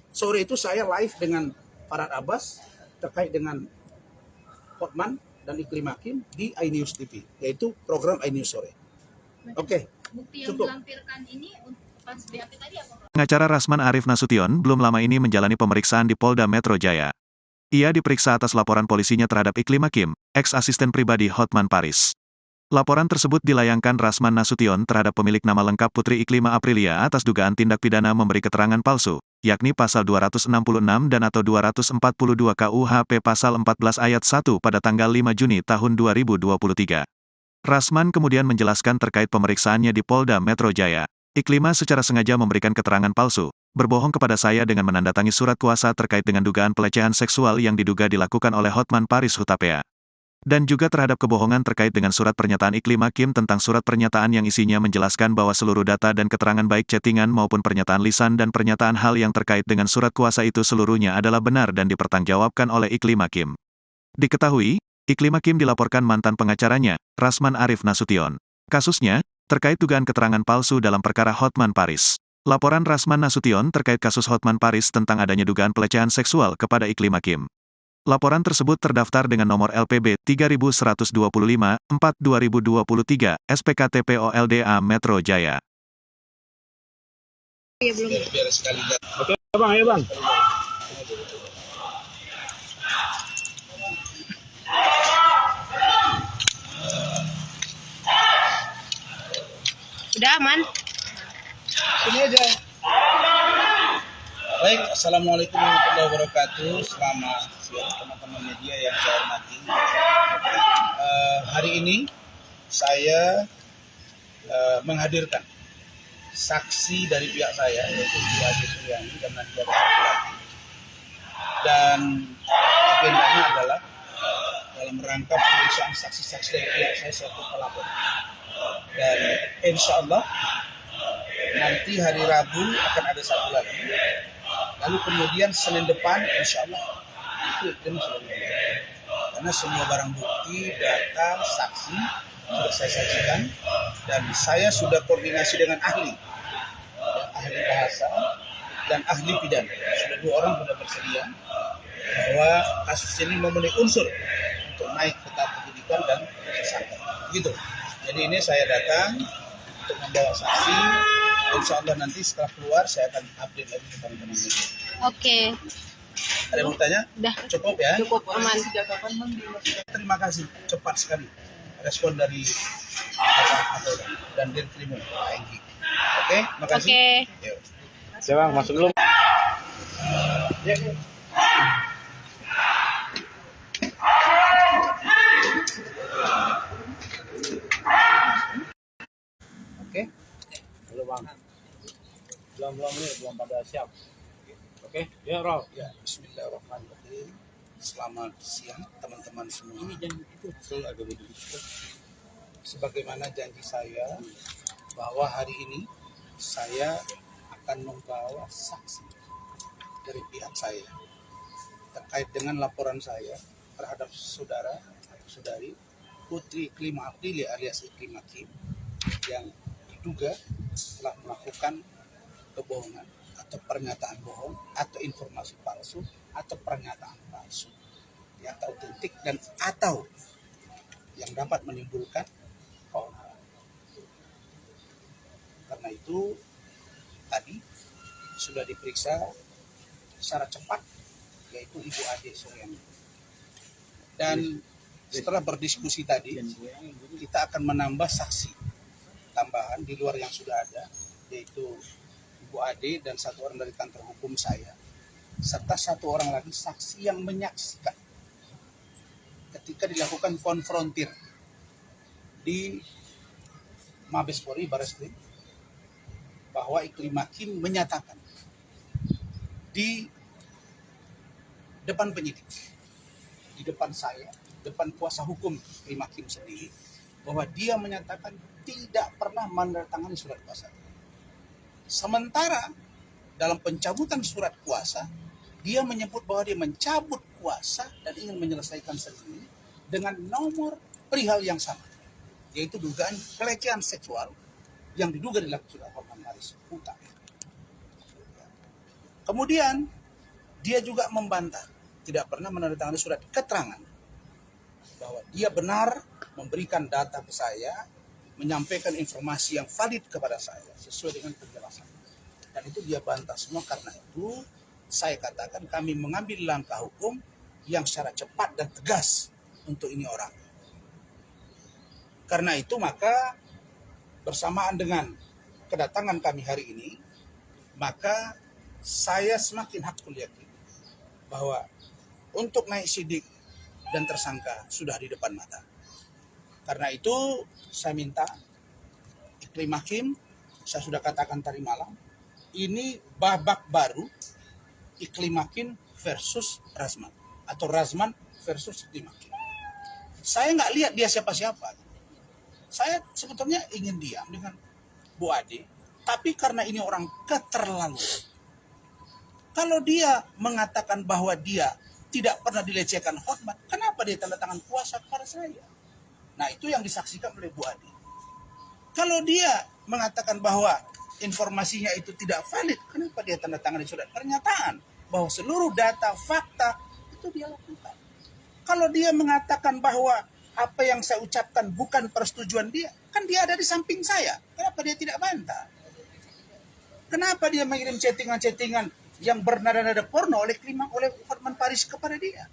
Sore itu saya live dengan Farhad Abbas terkait dengan Hotman dan Iklim Hakim di iNews TV, yaitu program iNews sore. Oke. Bukti yang Cukup. dilampirkan ini pas BAP tadi apa bang? Pengacara Rasman Arif Nasution belum lama ini menjalani pemeriksaan di Polda Metro Jaya. Ia diperiksa atas laporan polisinya terhadap Iklim Hakim, ex-asisten pribadi Hotman Paris. Laporan tersebut dilayangkan Rasman Nasution terhadap pemilik nama lengkap Putri Iklima Aprilia atas dugaan tindak pidana memberi keterangan palsu, yakni pasal 266 dan atau 242 KUHP pasal 14 ayat 1 pada tanggal 5 Juni tahun 2023. Rasman kemudian menjelaskan terkait pemeriksaannya di Polda Metro Jaya. Iklima secara sengaja memberikan keterangan palsu, berbohong kepada saya dengan menandatangani surat kuasa terkait dengan dugaan pelecehan seksual yang diduga dilakukan oleh Hotman Paris Hutapea. Dan juga terhadap kebohongan terkait dengan surat pernyataan Iklim Hakim tentang surat pernyataan yang isinya menjelaskan bahwa seluruh data dan keterangan baik chattingan maupun pernyataan lisan dan pernyataan hal yang terkait dengan surat kuasa itu seluruhnya adalah benar dan dipertanggungjawabkan oleh Iklim Hakim. Diketahui, Iklim Hakim dilaporkan mantan pengacaranya, Rasman Arif Nasution. Kasusnya, terkait dugaan keterangan palsu dalam perkara Hotman Paris. Laporan Rasman Nasution terkait kasus Hotman Paris tentang adanya dugaan pelecehan seksual kepada Iklim Hakim. Laporan tersebut terdaftar dengan nomor LPB 3125/4/2023, SPKT POLDA Metro Jaya. Biar sekali Oke bang, ayo bang. Sudah aman? sini aja. Baik, assalamualaikum warahmatullahi wabarakatuh. Selamat siang teman-teman media yang saya hormati. Hari ini saya menghadirkan saksi dari pihak saya, yaitu Ade Suryani dan nanti ada satu lagi. Dan agendanya adalah dalam rangka pemeriksaan saksi-saksi dari pihak saya selaku pelapor. Dan insya Allah nanti hari Rabu akan ada satu lagi. Lalu kemudian Senin depan insya Allah itu selesai. Karena semua barang bukti, data, saksi sudah saya saksikan dan saya sudah koordinasi dengan ahli bahasa dan ahli pidana. Sudah 2 orang sudah bersedia bahwa kasus ini memenuhi unsur untuk naik ke tahap penyidikan dan tersangka. Gitu. Jadi ini saya datang untuk membawa saksi. Insya Allah nanti setelah keluar saya akan update lagi ke teman-teman media. Oke. Ada yang mau tanya? Udah. Cukup ya? Cukup aman. Terima kasih, cepat sekali respon dari Bapak Kapolda dan Dirkrim Enggi. Oke, terima kasih. Oke. Yuk. Ya bang, masuk dulu. Ya. Oke. Dulu bang. Belum nih, belum pada siap. Oke, ya Rob. Ya, bismillahirrahmanirrahim. Selamat siang teman-teman semua. Sebagaimana janji saya bahwa hari ini saya akan membawa saksi dari pihak saya terkait dengan laporan saya terhadap saudara atau saudari Putri Iklima Aprili alias Iklima Kim yang diduga telah melakukan kebohongan atau pernyataan bohong atau informasi palsu atau pernyataan palsu yang tak otentik dan atau yang dapat menimbulkan keonaran. Karena itu tadi sudah diperiksa secara cepat yaitu Ibu Ade Suryani. Dan setelah berdiskusi tadi kita akan menambah saksi tambahan di luar yang sudah ada yaitu Ibu Ade dan 1 orang dari kantor hukum saya serta 1 orang lagi saksi yang menyaksikan ketika dilakukan konfrontir di Mabes Polri Bareskrim bahwa Iklima Kim menyatakan di depan penyidik, di depan saya, depan kuasa hukum Iklima Kim sendiri bahwa dia menyatakan tidak pernah menandatangani surat kuasa. Sementara dalam pencabutan surat kuasa, dia menyebut bahwa dia mencabut kuasa dan ingin menyelesaikan sendiri dengan nomor perihal yang sama, yaitu dugaan pelecehan seksual yang diduga dilakukan oleh Hotman Paris Utama. Kemudian dia juga membantah tidak pernah menandatangani surat keterangan bahwa dia benar memberikan data ke saya, menyampaikan informasi yang valid kepada saya sesuai dengan penjelasan. Dan itu dia bantah semua. Karena itu saya katakan kami mengambil langkah hukum yang secara cepat dan tegas untuk ini orang. Karena itu maka bersamaan dengan kedatangan kami hari ini, maka saya semakin hakul yakin bahwa untuk naik sidik dan tersangka sudah di depan mata. Karena itu saya minta Iklima Kim, saya sudah katakan tadi malam, ini babak baru Iklima Kim versus Razman atau Razman versus Iklima Kim. Saya nggak lihat dia siapa-siapa. Saya sebetulnya ingin diam dengan Bu Ade, tapi karena ini orang keterlaluan. Kalau dia mengatakan bahwa dia tidak pernah dilecehkan Hotman, kenapa dia tanda tangan kuasa kepada saya? Nah, itu yang disaksikan oleh Bu Ade. Kalau dia mengatakan bahwa informasinya itu tidak valid, kenapa dia tanda tangan di surat pernyataan bahwa seluruh data, fakta itu dia lakukan? Kalau dia mengatakan bahwa apa yang saya ucapkan bukan persetujuan dia, kan dia ada di samping saya. Kenapa dia tidak bantah? Kenapa dia mengirim chattingan-chattingan yang bernada-nada porno oleh Hotman Paris kepada dia?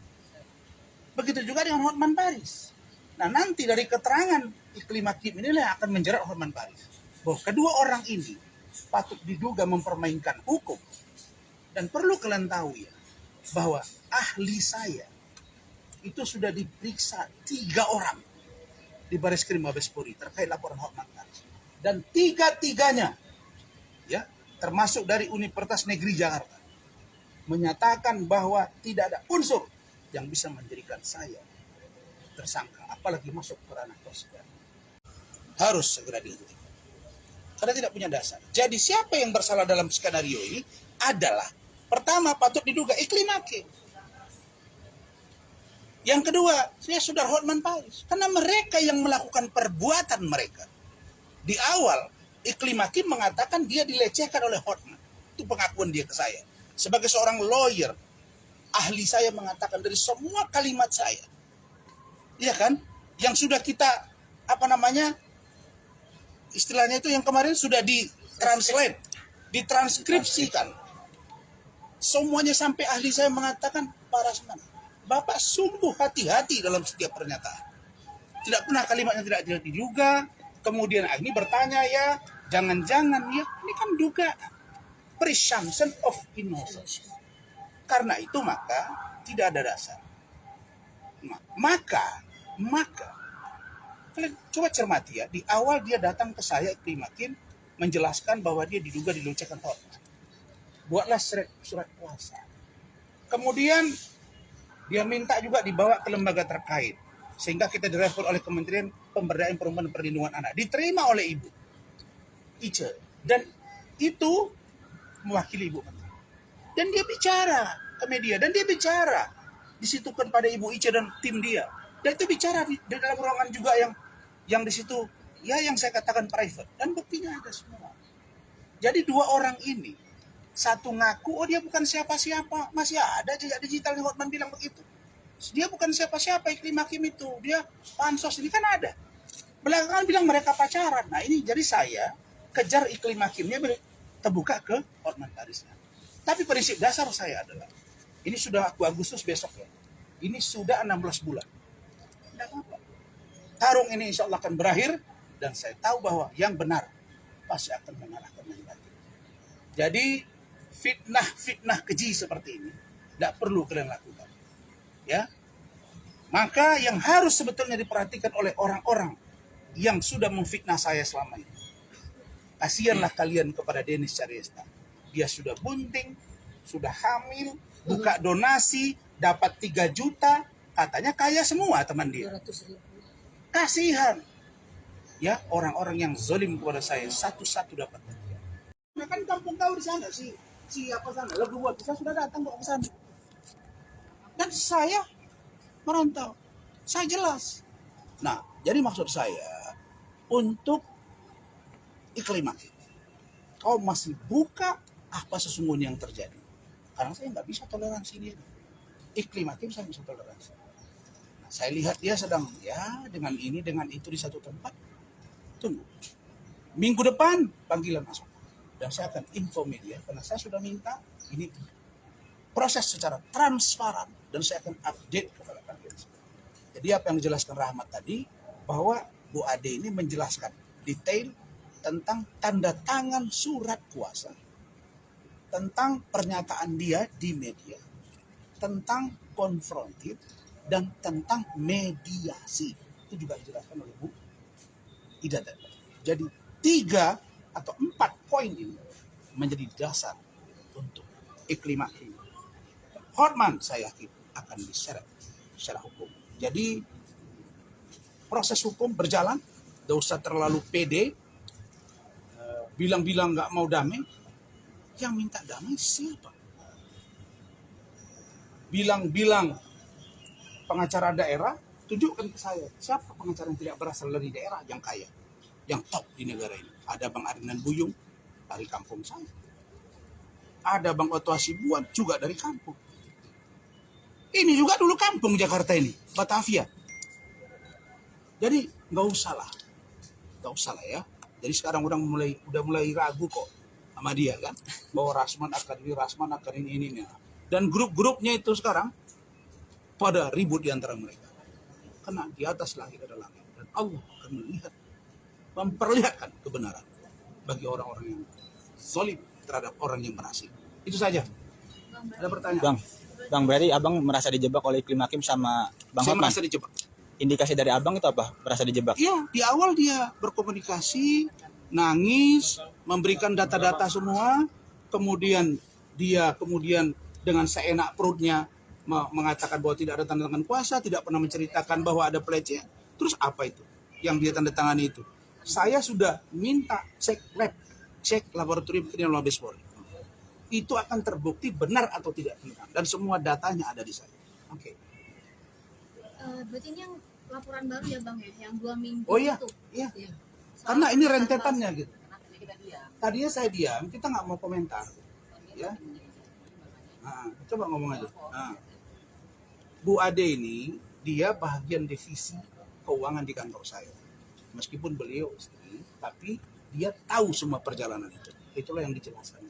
Begitu juga dengan Hotman Paris. Nah, nanti dari keterangan Iklima Kim inilah yang akan menjerat Hotman Paris. Bahwa kedua orang ini patut diduga mempermainkan hukum. Dan perlu kalian tahu ya, bahwa ahli saya itu sudah diperiksa 3 orang di Bareskrim Mabes Polri terkait laporan Hotman Paris. Dan 3-tiganya, ya, termasuk dari Universitas Negeri Jakarta, menyatakan bahwa tidak ada unsur yang bisa menjadikan saya tersangka, apalagi masuk ke ranah persidangan. Harus segera dihentikan karena tidak punya dasar. Jadi siapa yang bersalah dalam skenario ini adalah pertama patut diduga Iklima Kim. Yang kedua, saya saudara Hotman Paris, karena mereka yang melakukan perbuatan mereka. Di awal Iklima Kim mengatakan dia dilecehkan oleh Hotman. Itu pengakuan dia ke saya. Sebagai seorang lawyer, ahli saya mengatakan dari semua kalimat saya, iya kan, yang sudah kita istilahnya itu yang kemarin sudah ditranslate, ditranskripsikan. Semuanya sampai ahli saya mengatakan, Pak Rasman, Bapak sungguh hati-hati dalam setiap pernyataan. Tidak pernah kalimatnya tidak diduga. Kemudian ini bertanya ya, jangan-jangan ya, ini kan dugaan. Presumption of innocence. Karena itu maka tidak ada dasar. Maka kalian coba cermati ya, di awal dia datang ke saya Iklim Hakim menjelaskan bahwa dia diduga dilecehkan hormat. Buatlah surat kuasa. Kemudian dia minta juga dibawa ke lembaga terkait, sehingga kita direspon oleh Kementerian Pemberdayaan Perempuan dan Perlindungan Anak. Diterima oleh Ibu Ice. Dan itu mewakili Ibu Menteri. Dan dia bicara ke media, dan dia bicara disitukan pada Ibu Ice dan tim dia. Dan itu bicara di dalam ruangan juga yang di situ, ya yang saya katakan private. Dan buktinya ada semua. Jadi dua orang ini, satu ngaku, oh dia bukan siapa-siapa. Masih ada jejak digital yang Hotman bilang begitu. Dia bukan siapa-siapa Iklim Hakim itu. Dia pansos, ini kan ada. Belakangan bilang mereka pacaran. Nah ini jadi saya kejar Iklim Hakimnya terbuka ke Hotman Paris. Tapi prinsip dasar saya adalah, ini sudah Agustus besok ya. Ini sudah 16 bulan. Tidak apa-apa. Tarung ini insya Allah akan berakhir. Dan saya tahu bahwa yang benar pasti akan mengalahkan yang batil. Jadi fitnah keji seperti ini tidak perlu kalian lakukan. Ya, maka yang harus sebetulnya diperhatikan oleh orang-orang yang sudah memfitnah saya selama ini. Kasihanlah kalian kepada Denis Caryesta. Dia sudah bunting, sudah hamil, buka donasi, dapat 3 juta, katanya kaya semua teman dia. 200.000. Kasihan. Ya, orang-orang yang zalim kepada saya satu-satu dapat bagian. Nah, kan kampung kau di sana siapa sana? Lagu buat saya sudah datang kok ke sana. Dan saya merantau. Saya jelas. Nah, jadi maksud saya untuk Iklim Hakim, kau masih buka apa sesungguhnya yang terjadi. Karena saya nggak bisa toleransi dia. Iklim Hakim saya bisa toleransi. Nah, saya lihat dia sedang ya dengan ini dengan itu di satu tempat. Tunggu. Minggu depan panggilan masuk. Dan saya akan info media karena saya sudah minta ini proses secara transparan dan saya akan update kepada kalian. Jadi apa yang dijelaskan Rahmat tadi bahwa Bu Ade ini menjelaskan detail tentang tanda tangan surat kuasa, tentang pernyataan dia di media, tentang konfrontir dan tentang mediasi. Itu juga dijelaskan oleh Bu Ida tadi. Jadi 3 atau 4 poin ini menjadi dasar untuk Iklim Hakim. Hotman saya yakin akan diseret secara hukum. Jadi proses hukum berjalan, tidak usah terlalu pede, bilang-bilang nggak mau damai. Yang minta damai siapa? Bilang-bilang pengacara daerah, tunjukkan ke saya siapa pengacara yang tidak berasal dari daerah yang kaya, yang top di negara ini. Ada Bang Arinan Buyung dari kampung saya. Ada Bang Otto Hasibuan juga dari kampung. Ini juga dulu kampung Jakarta ini, Batavia. Jadi nggak usah lah ya. Jadi sekarang udah mulai ragu kok sama dia kan, bahwa Rasman akan ini. Dan grup-grupnya itu sekarang pada ribut di antara mereka. Karena di atas langit ada langit dan Allah akan memperlihatkan kebenaran bagi orang-orang yang zalim terhadap orang yang berhasil. Itu saja. Ada pertanyaan? Bang, berarti abang merasa dijebak oleh Iklim Hakim sama Bang Saya Hotman? merasa dijebak. Indikasi dari abang itu apa? Merasa dijebak? Iya, di awal dia berkomunikasi, nangis, memberikan data-data semua, kemudian dia dengan seenak perutnya mengatakan bahwa tidak ada tanda tangan kuasa, tidak pernah menceritakan bahwa ada pelecehan. Terus apa itu yang dia tanda tangani itu? Saya sudah minta cek laboratorium kriminal Mabes Polri. Itu akan terbukti benar atau tidak benar, dan semua datanya ada di saya. Oke. Berarti ini yang laporan baru ya Bang ya, yang 2 minggu Oh iya, itu. iya. Soal Karena ini rentetannya gitu. Kenapa kita diam? Tadinya saya diam, kita nggak mau komentar. Ya, coba ngomong aja. Bu Ade ini dia bagian divisi keuangan di kantor saya. Meskipun beliau istri, tapi dia tahu semua perjalanan itu. Itulah yang dijelaskan.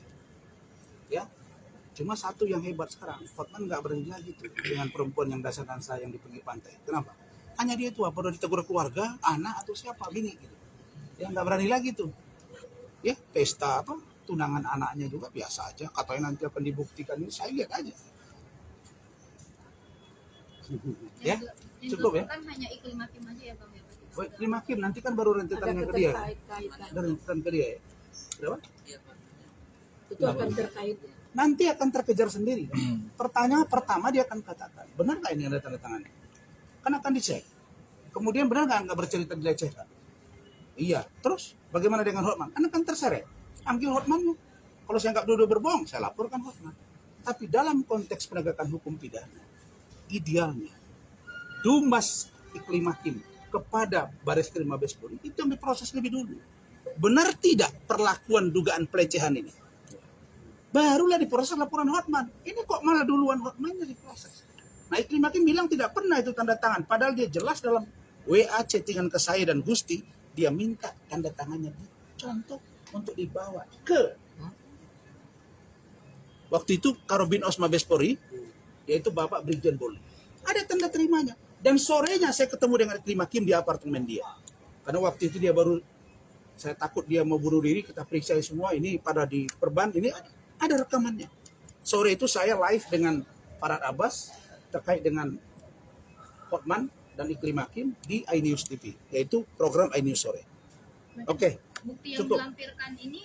Ya, cuma satu yang hebat sekarang, Hotman nggak berani lagi tuh dengan perempuan yang dasarkan saya yang di pinggir pantai. Kenapa? Hanya dia tuh apa udah ditegur keluarga, anak atau siapa bini gitu. Dia nggak berani lagi tuh. Ya, pesta apa tunangan anaknya juga biasa aja. Katanya nanti akan dibuktikan ini, saya lihat aja. Ya, cukup ya. Kan hanya Iklim Hakim aja ya bang ya. Iklim Hakim nanti kan baru rentetannya ke dia. keterkaitan. Ada rentetan ke dia ya. Berapa? Itu akan terkait. Nanti akan terkejar sendiri. Pertanyaan pertama dia akan katakan, benar nggak ini ada tanda tangannya? Kan akan dicek. Kemudian benar nggak bercerita dilecehkan? Iya. Terus bagaimana dengan Hotman? Kan akan terseret. Ambil Hotman. Kalau saya nggak duduk berbohong, saya laporkan Hotman. Tapi dalam konteks penegakan hukum pidana, idealnya Dumas Iklim Hakim kepada Bareskrim Mabes Polri itu yang diproses lebih dulu. Benar tidak perlakuan dugaan pelecehan ini? Barulah diproses laporan Hotman. Ini kok malah duluan Hotmannya diproses. Nah, Iklim Hakim bilang tidak pernah itu tanda tangan. Padahal dia jelas dalam WA chattingan ke saya dan Gusti, dia minta tanda tangannya dicontoh untuk dibawa ke waktu itu Karobin Os Mabes Polri, yaitu Bapak Brigjen Polri. Ada tanda terimanya. Dan sorenya saya ketemu dengan Iklim Hakim di apartemen dia. Karena waktu itu dia baru, saya takut dia mau bunuh diri, kita periksa semua, ini pada di perban, ini ada rekamannya. Sore itu saya live dengan Farad Abbas terkait dengan Hotman dan Iklim Hakim di iNews TV, yaitu program iNews sore. Oke. Bukti yang Cukup. dilampirkan ini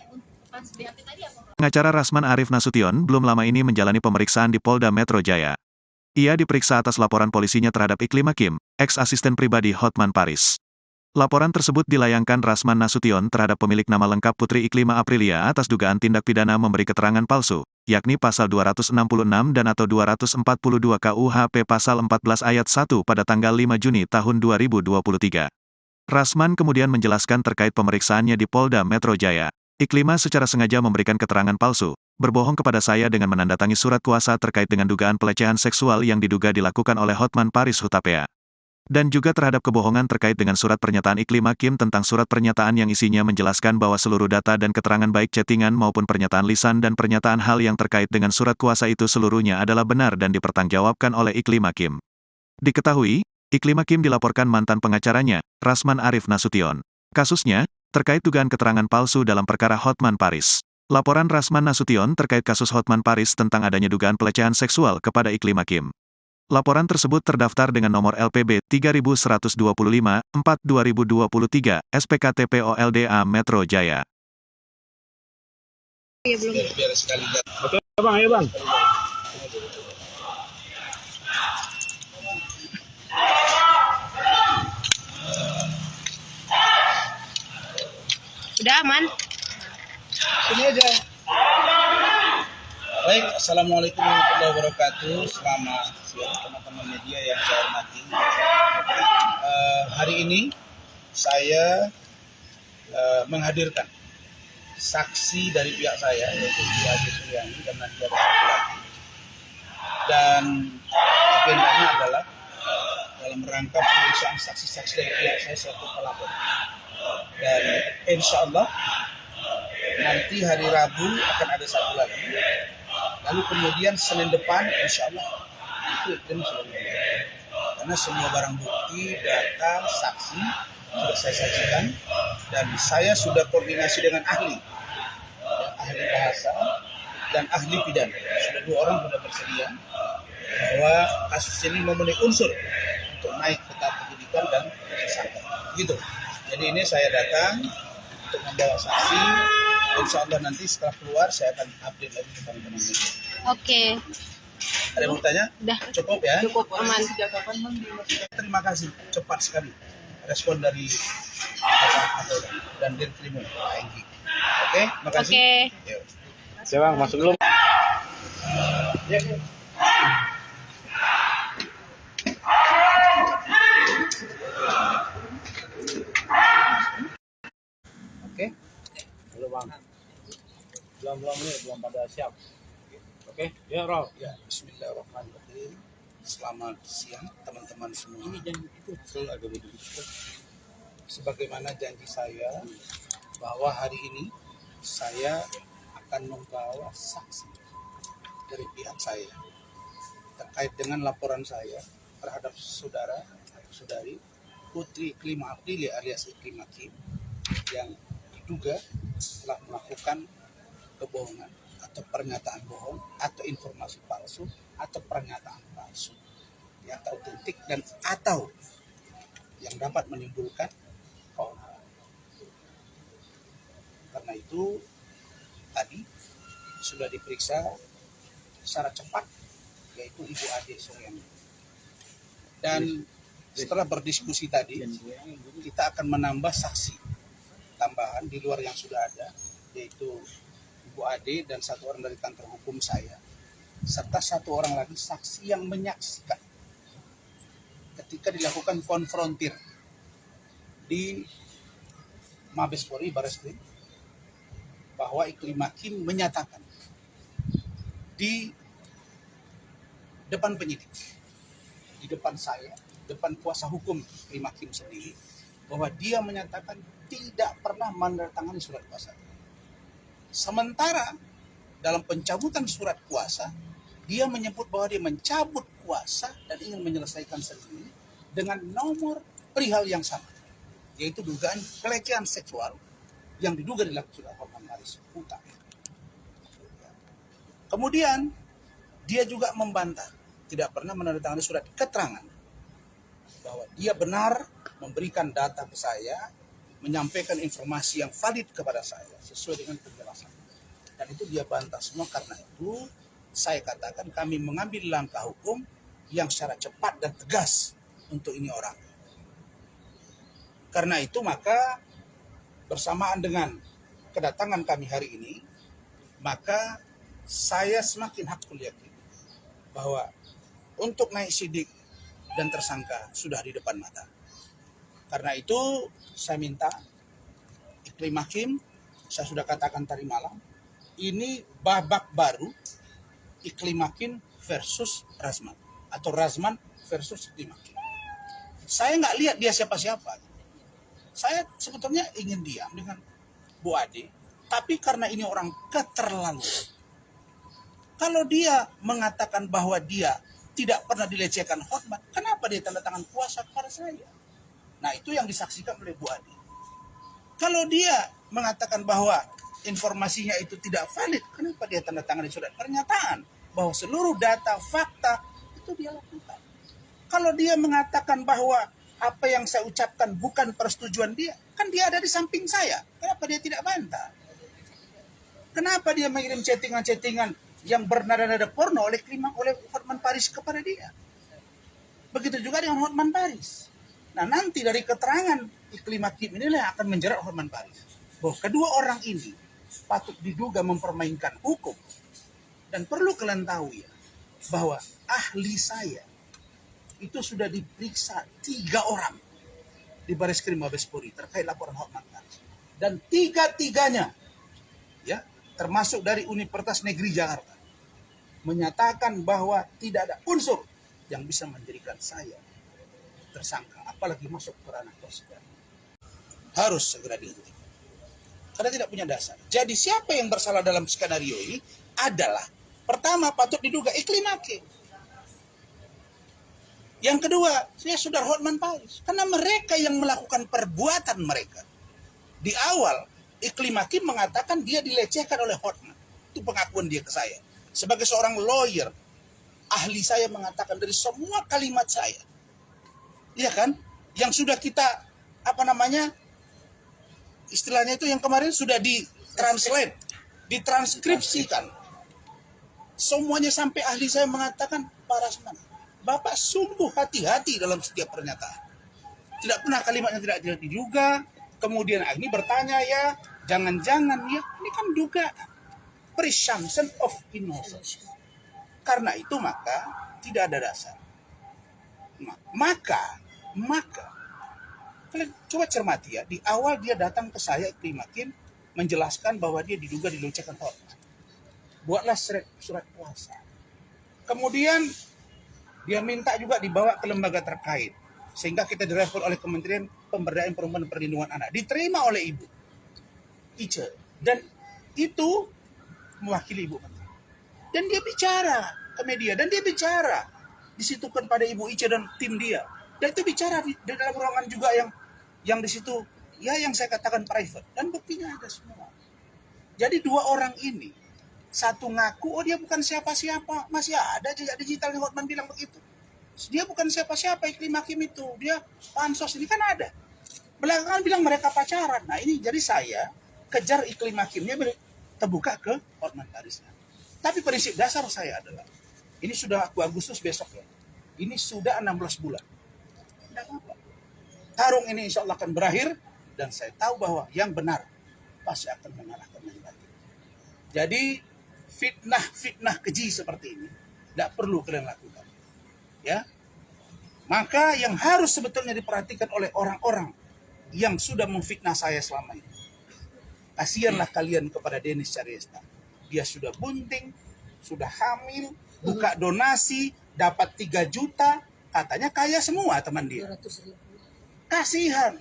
pas BAP tadi apa bang? Pengacara Rasman Arif Nasution belum lama ini menjalani pemeriksaan di Polda Metro Jaya. Ia diperiksa atas laporan polisinya terhadap Iklim Hakim, ex-asisten pribadi Hotman Paris. Laporan tersebut dilayangkan Rasman Nasution terhadap pemilik nama lengkap Putri Iklima Aprilia atas dugaan tindak pidana memberi keterangan palsu, yakni pasal 266 dan atau 242 KUHP pasal 14 ayat 1 pada tanggal 5 Juni tahun 2023. Rasman kemudian menjelaskan terkait pemeriksaannya di Polda Metro Jaya. Iklima secara sengaja memberikan keterangan palsu, berbohong kepada saya dengan menandatangani surat kuasa terkait dengan dugaan pelecehan seksual yang diduga dilakukan oleh Hotman Paris Hutapea. Dan juga terhadap kebohongan terkait dengan surat pernyataan Iklim Hakim tentang surat pernyataan yang isinya menjelaskan bahwa seluruh data dan keterangan baik chattingan maupun pernyataan lisan dan pernyataan hal yang terkait dengan surat kuasa itu seluruhnya adalah benar dan dipertanggungjawabkan oleh Iklim Hakim. Diketahui, Iklim Hakim dilaporkan mantan pengacaranya, Rasman Arif Nasution. Kasusnya, terkait dugaan keterangan palsu dalam perkara Hotman Paris. Laporan Rasman Nasution terkait kasus Hotman Paris tentang adanya dugaan pelecehan seksual kepada Iklim Hakim. Laporan tersebut terdaftar dengan nomor LPB 3125-4-2023, SPKT POLDA Metro Jaya. Biar sekali. Oke bang, ayo bang. Sudah aman? Sini aja. Baik, Assalamualaikum warahmatullahi wabarakatuh. Selamat siang teman-teman media yang saya hormati. Hari ini saya menghadirkan saksi dari pihak saya, yaitu Ade Suryani dan Nadia Laki. Dan agendanya adalah dalam rangka pemeriksaan saksi-saksi dari pihak saya selaku pelapor. Dan insya Allah nanti hari Rabu akan ada satu lagi. Lalu kemudian Senin depan insya Allah itu selesai. Karena semua barang bukti, data, saksi sudah saya sajikan dan saya sudah koordinasi dengan ahli bahasa dan ahli pidana. Sudah 2 orang sudah bersedia bahwa kasus ini memenuhi unsur untuk naik ke tahap penyidikan dan tersangka. Gitu. Jadi ini saya datang untuk membawa saksi. Insya Allah nanti setelah keluar saya akan update lagi ke teman-teman media. Oke. Ada yang mau tanya? Udah. Cukup ya? Cukup aman. Terima kasih, cepat sekali respon dari Bapak Kapolda dan Dirkrim Enggi. Oke, makasih. Oke. Yuk. Oke bang, masuk dulu. Ya. Oke. Halo bang. Belum nih, belum pada siap. Oke, ya Rob. Ya, Bismillahirrahmanirrahim. Selamat siang teman-teman semua. Ini jangan ikut. Sebagaimana janji saya bahwa hari ini saya akan membawa saksi dari pihak saya terkait dengan laporan saya terhadap saudara atau saudari Putri Iklima Aprilia alias Iklima Kim yang diduga telah melakukan kebohongan atau pernyataan bohong atau informasi palsu atau pernyataan palsu yang tak otentik dan atau yang dapat menimbulkan keonaran. Karena itu tadi sudah diperiksa secara cepat yaitu Ibu Ade Suryani. Dan setelah berdiskusi tadi kita akan menambah saksi tambahan di luar yang sudah ada yaitu Ibu Ade dan satu orang dari kantor hukum saya serta satu orang lagi saksi yang menyaksikan ketika dilakukan konfrontir di Mabes Polri Bareskrim bahwa Iklima Kim menyatakan di depan penyidik, di depan saya, depan kuasa hukum Iklima Kim sendiri, bahwa dia menyatakan tidak pernah menandatangani surat kuasa. Sementara dalam pencabutan surat kuasa, dia menyebut bahwa dia mencabut kuasa dan ingin menyelesaikan sendiri dengan nomor perihal yang sama, yaitu dugaan pelecehan seksual yang diduga dilakukan oleh Hotman Paris Utang. Kemudian dia juga membantah tidak pernah menandatangani surat keterangan bahwa dia benar memberikan data ke saya, menyampaikan informasi yang valid kepada saya sesuai dengan penjelasan. Dan itu dia bantah semua. Karena itu saya katakan kami mengambil langkah hukum yang secara cepat dan tegas untuk ini orang. Karena itu maka bersamaan dengan kedatangan kami hari ini, maka saya semakin hakul yakin bahwa untuk naik sidik dan tersangka sudah di depan mata. Karena itu saya minta Iklima Kim, saya sudah katakan tadi malam, ini babak baru Iklima Kim versus Razman atau Razman versus Iklima Kim. Saya nggak lihat dia siapa-siapa. Saya sebetulnya ingin diam dengan Bu Ade, tapi karena ini orang keterlaluan. Kalau dia mengatakan bahwa dia tidak pernah dilecehkan Hotman, kenapa dia tanda tangan kuasa kepada saya? Nah, itu yang disaksikan oleh Bu Ade. Kalau dia mengatakan bahwa informasinya itu tidak valid, kenapa dia tanda tangan di surat pernyataan bahwa seluruh data, fakta itu dia lakukan? Kalau dia mengatakan bahwa apa yang saya ucapkan bukan persetujuan dia, kan dia ada di samping saya. Kenapa dia tidak bantah? Kenapa dia mengirim chattingan-chattingan yang bernada-nada porno oleh Hotman Paris kepada dia? Begitu juga dengan Hotman Paris. Nah, nanti dari keterangan Iklima Kim inilah yang akan menjerat Hotman Paris. Bahwa kedua orang ini patut diduga mempermainkan hukum. Dan perlu kalian tahu ya, bahwa ahli saya itu sudah diperiksa 3 orang di Bareskrim Mabes Polri terkait laporan Hotman Paris. Dan 3-tiganya, ya, termasuk dari Universitas Negeri Jakarta, menyatakan bahwa tidak ada unsur yang bisa menjadikan saya tersangka, apalagi masuk ke ranah persidangan. Harus segera dihentikan karena tidak punya dasar. Jadi siapa yang bersalah dalam skenario ini adalah pertama patut diduga Iklima Kim. Yang kedua, saya sudah Hotman Paris, karena mereka yang melakukan perbuatan mereka. Di awal Iklima Kim mengatakan dia dilecehkan oleh Hotman. Itu pengakuan dia ke saya. Sebagai seorang lawyer, ahli saya mengatakan dari semua kalimat saya, iya kan, yang sudah kita istilahnya itu yang kemarin sudah ditranslate, ditranskripsikan. Semuanya sampai ahli saya mengatakan, Pak Razman, Bapak sungguh hati-hati dalam setiap pernyataan. Tidak pernah kalimatnya tidak diduga. Kemudian ini bertanya ya, jangan-jangan ya, ini kan dugaan. Presumption of innocence. Karena itu maka tidak ada dasar. Maka kalian coba cermati ya, di awal dia datang ke saya Iklima Kim menjelaskan bahwa dia diduga dilecehkan Hotman. buatlah surat kuasa. Kemudian dia minta juga dibawa ke lembaga terkait, sehingga kita direspon oleh Kementerian Pemberdayaan Perempuan dan Perlindungan Anak, diterima oleh Ibu Ice, dan itu mewakili Ibu Menteri. Dan dia bicara ke media, dan dia bicara disitukan pada Ibu Ice dan tim dia. Dan itu bicara di dalam ruangan juga yang di situ, ya yang saya katakan private, dan buktinya ada semua. Jadi dua orang ini, satu ngaku, oh dia bukan siapa-siapa, masih ada jejak digital yang Hotman bilang begitu. Dia bukan siapa-siapa, Iklim Hakim itu, dia pansos, ini kan ada. Belakangan bilang mereka pacaran. Nah ini jadi saya kejar Iklim Hakimnya terbuka ke Hotman Paris. Tapi prinsip dasar saya adalah, ini sudah Agustus besok ya, ini sudah 16 bulan. Tidak apa-apa. Tarung ini insya Allah akan berakhir, dan saya tahu bahwa yang benar pasti akan mengalahkan yang baik. Jadi fitnah keji seperti ini tidak perlu kalian lakukan, ya. Maka yang harus sebetulnya diperhatikan oleh orang-orang yang sudah memfitnah saya selama ini, kasihanlah kalian kepada Denis Caryesta. Dia sudah bunting, sudah hamil, buka donasi, dapat 3 juta, katanya kaya semua teman dia. 200.000. Kasihan,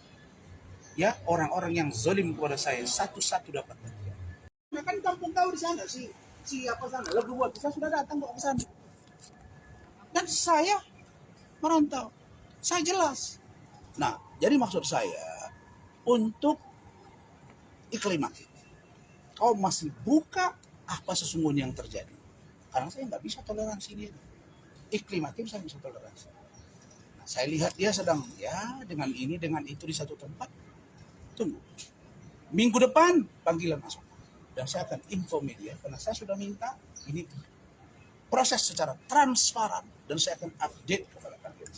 ya, orang-orang yang zalim kepada saya satu-satu dapat bagian. Nah, kan kampung kau di sana siapa sana, lagu buat saya sudah datang kok ke sana. Dan saya merantau, saya jelas. Nah, jadi maksud saya untuk Iklim Hakim, kau masih buka apa sesungguhnya yang terjadi. Karena saya nggak bisa toleransi dia. Iklim Hakim saya bisa toleransi. Nah, saya lihat dia sedang ya dengan ini dengan itu di satu tempat. Tunggu. Minggu depan panggilan masuk. Dan saya akan info media karena saya sudah minta ini proses secara transparan dan saya akan update kepada kalian.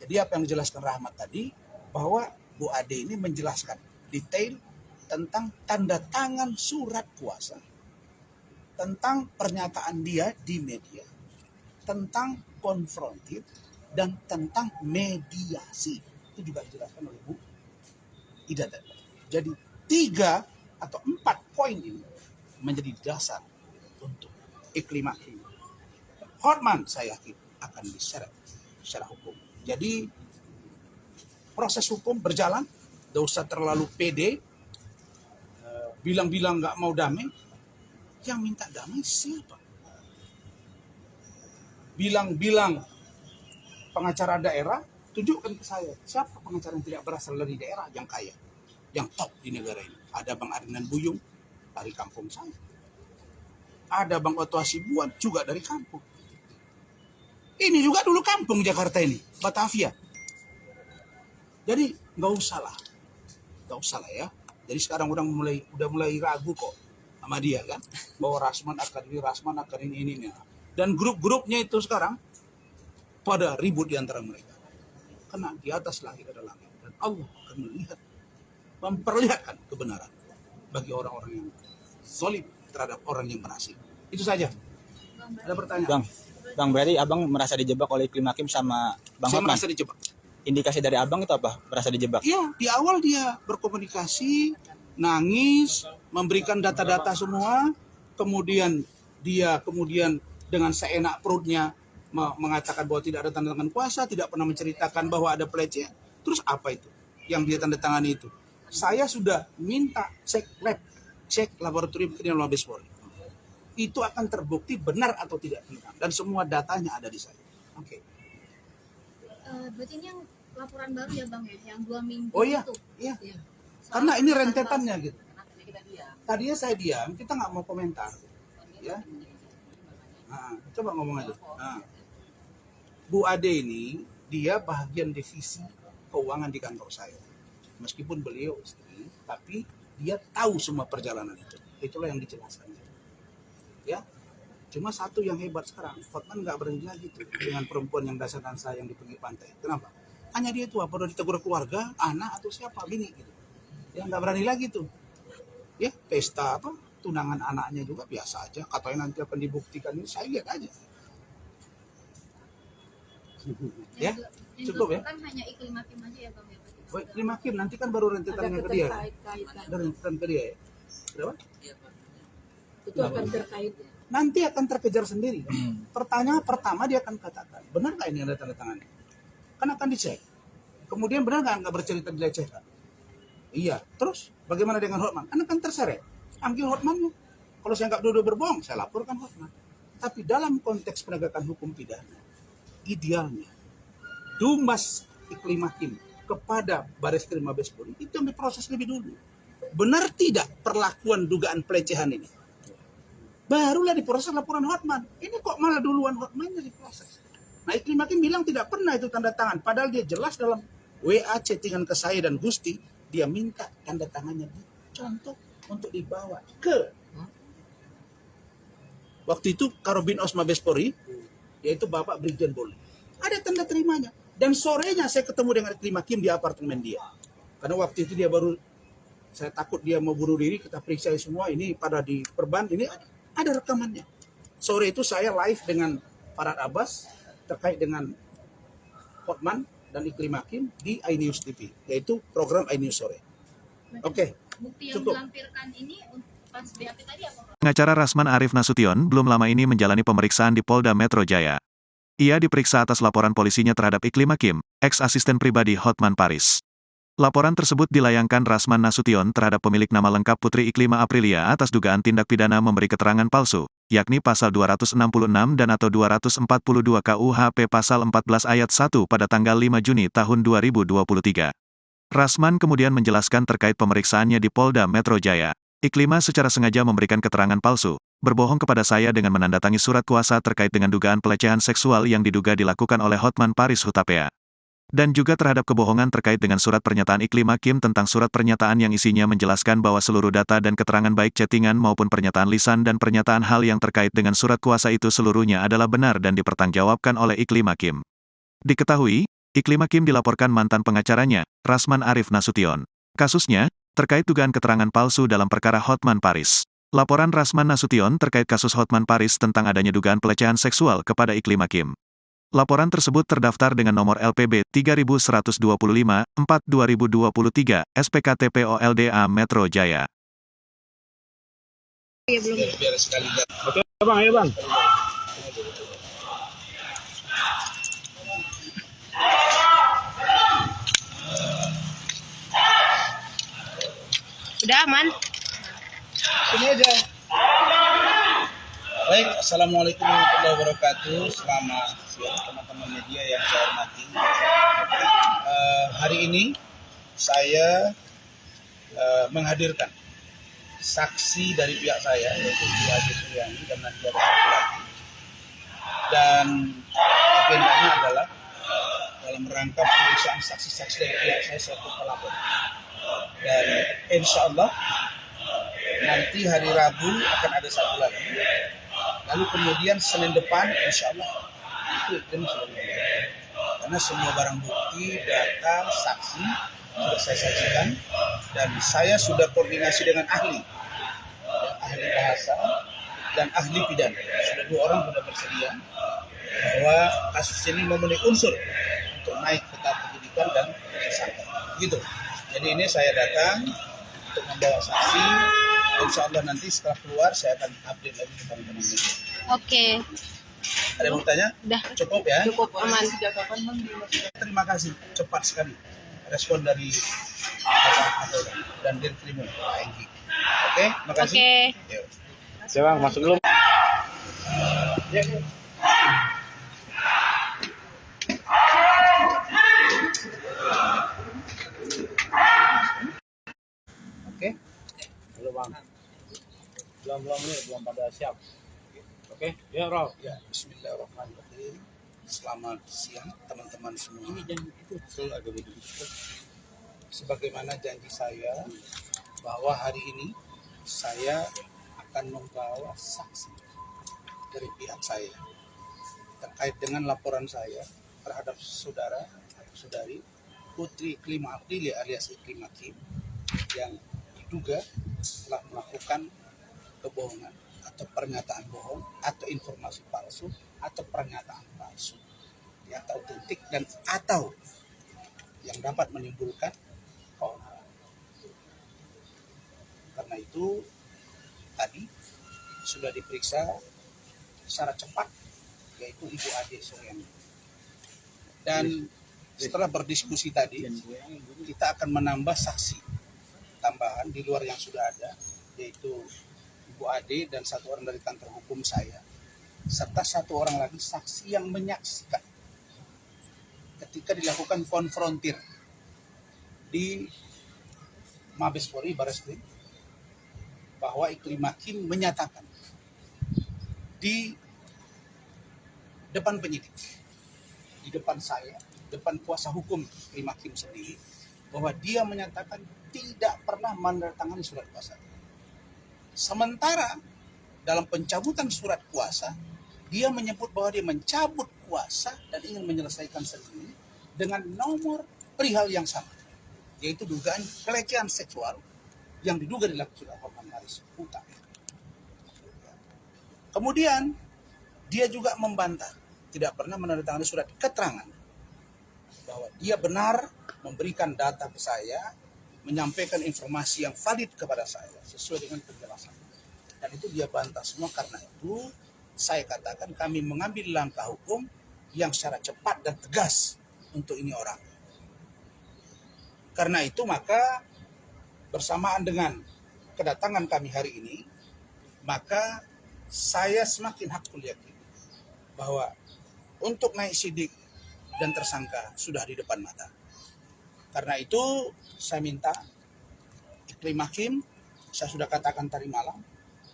Jadi apa yang dijelaskan Rahmat tadi, bahwa Bu Ade ini menjelaskan detail tentang tanda tangan surat kuasa, tentang pernyataan dia di media, tentang konfrontir, dan tentang mediasi. Itu juga dijelaskan oleh Bu Ida tadi. Jadi 3 atau 4 poin ini menjadi dasar untuk Iklim Hakim. Hotman saya yakin akan diseret secara hukum. Jadi proses hukum berjalan, tidak usah terlalu pede, bilang-bilang nggak mau damai. Yang minta damai siapa? Bilang-bilang pengacara daerah, tunjukkan ke saya siapa pengacara yang tidak berasal dari daerah yang kaya, yang top di negara ini. Ada Bang Arinan Buyung dari kampung saya, ada Bang Otto Hasibuan juga dari kampung. Ini juga dulu kampung Jakarta ini, Batavia. Jadi nggak usah lah ya. Jadi sekarang udah mulai ragu kok sama dia kan, bahwa Rasman akan ini. Dan grup-grupnya itu sekarang pada ribut di antara mereka. Karena di atas langit ada langit, dan Allah akan memperlihatkan kebenaran bagi orang-orang yang zalim terhadap orang yang berhasil. Itu saja. Ada pertanyaan? Bang, berarti abang merasa dijebak oleh Iklim Hakim sama Bang Saya Hotman? merasa dijebak. Indikasi dari abang itu apa? Merasa dijebak? Iya, di awal dia berkomunikasi, nangis, memberikan data-data semua, kemudian dia dengan seenak perutnya mengatakan bahwa tidak ada tanda tangan kuasa, tidak pernah menceritakan bahwa ada pelecehan. Terus apa itu yang dia tanda tangani itu? Saya sudah minta cek laboratorium kriminal Mabes Polri. Itu akan terbukti benar atau tidak benar, dan semua datanya ada di saya. Oke. Berarti ini yang laporan baru ya Bang ya, yang 2 minggu Oh iya, itu. iya. Iya. Karena ini rentetannya gitu. Kita diam. Tadinya saya diam, kita nggak mau komentar, ya. Nah, coba ngomong aja. Nah, Bu Ade ini dia bagian divisi keuangan di kantor saya. Meskipun beliau istri, tapi dia tahu semua perjalanan itu. Itulah yang dijelaskan. Ya, cuma satu yang hebat sekarang, Hotman nggak berani lagi tuh dengan perempuan yang dasar saya yang di pinggir pantai. Kenapa? Hanya dia itu apa udah ditegur keluarga, anak atau siapa bini gitu. Ya nggak berani lagi tuh. Ya pesta apa tunangan anaknya juga biasa aja. Katanya nanti akan dibuktikan, ini saya lihat aja. Ya, Yang cukup ya. Kan hanya Iklim Hakim aja ya Bang ya. Oh, Iklim Hakim nanti kan baru rentetannya ke dia. Keterkaitan. Ada rentetan ke dia ya. Berapa? Itu akan terkait. nanti akan terkejar sendiri. Pertanyaan pertama dia akan katakan, benar nggak ini ada tanda tangan? Kan akan dicek. Kemudian benar nggak bercerita dilecehkan? Iya. Terus bagaimana dengan Hotman? Kan akan terseret. Panggil Hotman. Kalau saya nggak dua-dua berbohong, saya laporkan Hotman. Tapi dalam konteks penegakan hukum pidana, idealnya Dumas Iklim Hakim kepada Bareskrim Mabes Polri itu yang diproses lebih dulu. Benar tidak perlakuan dugaan pelecehan ini? Barulah diproses laporan Hotman. Ini kok malah duluan Hotmannya diproses. Nah, Iklim Hakim bilang tidak pernah itu tanda tangan. Padahal dia jelas dalam WA chattingan ke saya dan Gusti, dia minta tanda tangannya dicontoh untuk dibawa ke waktu itu Karobin Os Mabes Polri, yaitu Bapak Brigjen Boli. Ada tanda terimanya. Dan sorenya saya ketemu dengan Iklim Hakim di apartemen dia. Karena waktu itu dia baru, saya takut dia mau bunuh diri, kita periksa semua, ini pada di perban, ini ada rekamannya. Sore itu saya live dengan Farhad Abbas terkait dengan Hotman dan Iklim Hakim di iNews TV, yaitu program iNews sore. Oke, Bukti yang cukup. dilampirkan ini pas BAP tadi apa? Pengacara Rasman Arif Nasution belum lama ini menjalani pemeriksaan di Polda Metro Jaya. Ia diperiksa atas laporan polisinya terhadap Iklim Hakim, ex-asisten pribadi Hotman Paris. Laporan tersebut dilayangkan Rasman Nasution terhadap pemilik nama lengkap Putri Iklima Aprilia atas dugaan tindak pidana memberi keterangan palsu, yakni pasal 266 dan atau 242 KUHP pasal 14 ayat 1 pada tanggal 5 Juni tahun 2023. Rasman kemudian menjelaskan terkait pemeriksaannya di Polda Metro Jaya. Iklima secara sengaja memberikan keterangan palsu, berbohong kepada saya dengan menandatangani surat kuasa terkait dengan dugaan pelecehan seksual yang diduga dilakukan oleh Hotman Paris Hutapea. Dan juga terhadap kebohongan terkait dengan surat pernyataan Iklim Hakim tentang surat pernyataan yang isinya menjelaskan bahwa seluruh data dan keterangan baik chattingan maupun pernyataan lisan dan pernyataan hal yang terkait dengan surat kuasa itu seluruhnya adalah benar dan dipertanggungjawabkan oleh Iklim Hakim. Diketahui, Iklim Hakim dilaporkan mantan pengacaranya, Rasman Arif Nasution. Kasusnya, terkait dugaan keterangan palsu dalam perkara Hotman Paris. Laporan Rasman Nasution terkait kasus Hotman Paris tentang adanya dugaan pelecehan seksual kepada Iklim Hakim. Laporan tersebut terdaftar dengan nomor LPB 3125-4-2023, SPKTP OLDA Metro Jaya. Biar sekali Oke bang, ayo bang. Udah aman. sini aja. Baik, assalamualaikum warahmatullahi wabarakatuh. Selamat siang teman-teman media yang saya hormati. Hari ini saya menghadirkan saksi dari pihak saya, yaitu Haji Suryani dan nanti ada satu lagi. Dan agendanya adalah dalam rangka pemeriksaan saksi-saksi dari pihak saya selaku pelapor. Dan insya Allah nanti hari Rabu akan ada satu lagi. Lalu kemudian Senin depan insya Allah itu sudah mulai. Karena semua barang bukti, data, saksi sudah saya sajikan dan saya sudah koordinasi dengan ahli bahasa dan ahli pidana. Sudah 2 orang sudah bersedia bahwa kasus ini memenuhi unsur untuk naik ke tahap penyidikan dan tersangka. Gitu. Jadi ini saya datang untuk membawa saksi. Insya Allah nanti setelah keluar saya akan update lagi ke teman-teman media. Oke. Ada yang mau tanya? Udah. Cukup ya? Cukup aman. Terima kasih, cepat sekali respon dari Bapak dan Dirkrim Enggi. Oke, makasih. Oke. Yuk. Oke bang, masuk dulu. Ya. Oke. Halo bang. Belum nih, belum pada siap. Oke, ya Rob. Ya, bismillahirrahmanirrahim. Selamat siang teman-teman semua. Sebagaimana janji saya bahwa hari ini saya akan membawa saksi dari pihak saya terkait dengan laporan saya terhadap saudara atau saudari Putri Iklima Aprilia alias Iklim Hakim yang diduga telah melakukan kebohongan atau pernyataan bohong atau informasi palsu atau pernyataan palsu yang tak otentik dan atau yang dapat menimbulkan keonaran. Karena itu tadi sudah diperiksa secara cepat, yaitu Ibu Ade Suryani. Dan setelah berdiskusi tadi, kita akan menambah saksi tambahan di luar yang sudah ada, yaitu Ibu Ade dan satu orang dari kantor hukum saya, serta satu orang lagi saksi yang menyaksikan ketika dilakukan konfrontir di Mabes Polri Barreskrim, bahwa Iklim Hakim menyatakan di depan penyidik, di depan saya, depan kuasa hukum Iklim Hakim sendiri, bahwa dia menyatakan tidak pernah menandatangani surat kuasa. Sementara dalam pencabutan surat kuasa, dia menyebut bahwa dia mencabut kuasa dan ingin menyelesaikan sendiri dengan nomor perihal yang sama, yaitu dugaan pelecehan seksual yang diduga dilakukan oleh Hotman Paris Utama. Kemudian dia juga membantah tidak pernah menandatangani surat keterangan bahwa dia benar memberikan data ke saya, menyampaikan informasi yang valid kepada saya sesuai dengan penjelasan. Dan itu dia bantah semua. Karena itu saya katakan kami mengambil langkah hukum yang secara cepat dan tegas untuk ini orang. Karena itu maka bersamaan dengan kedatangan kami hari ini, maka saya semakin hakul yakin bahwa untuk naik sidik dan tersangka sudah di depan mata. Karena itu saya minta Iklim Hakim, saya sudah katakan tadi malam,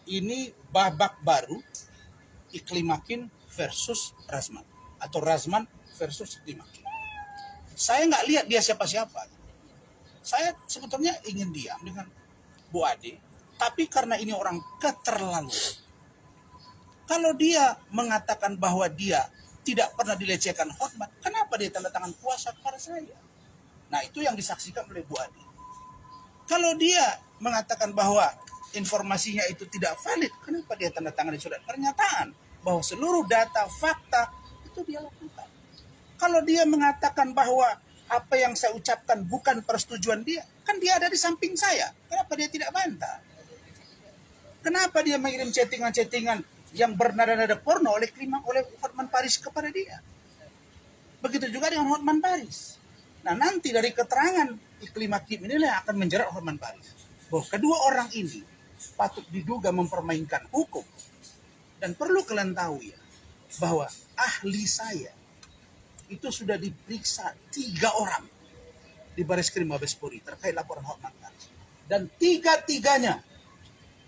ini babak baru Iklim Hakim versus Razman, atau Razman versus Iklim Hakim. Saya nggak lihat dia siapa-siapa. Saya sebetulnya ingin diam dengan Bu Ade, tapi karena ini orang keterlaluan. Kalau dia mengatakan bahwa dia tidak pernah dilecehkan Hotman, kenapa dia tanda tangan kuasa kepada saya? Nah, itu yang disaksikan oleh Bu Ade. Kalau dia mengatakan bahwa informasinya itu tidak valid, kenapa dia tanda tangan di surat pernyataan bahwa seluruh data, fakta itu dia lakukan? Kalau dia mengatakan bahwa apa yang saya ucapkan bukan persetujuan dia, kan dia ada di samping saya. Kenapa dia tidak bantah? Kenapa dia mengirim chattingan-chattingan yang bernada-nada porno oleh Hotman Paris kepada dia? Begitu juga dengan Hotman Paris. Nah, nanti dari keterangan Iklim Hakim inilah yang akan menjerat Hotman Paris. Bahwa kedua orang ini patut diduga mempermainkan hukum. Dan perlu kalian tahu ya, bahwa ahli saya itu sudah diperiksa 3 orang di Barreskrim Mabes Polri terkait laporan Hotman Paris. Dan 3-tiganya,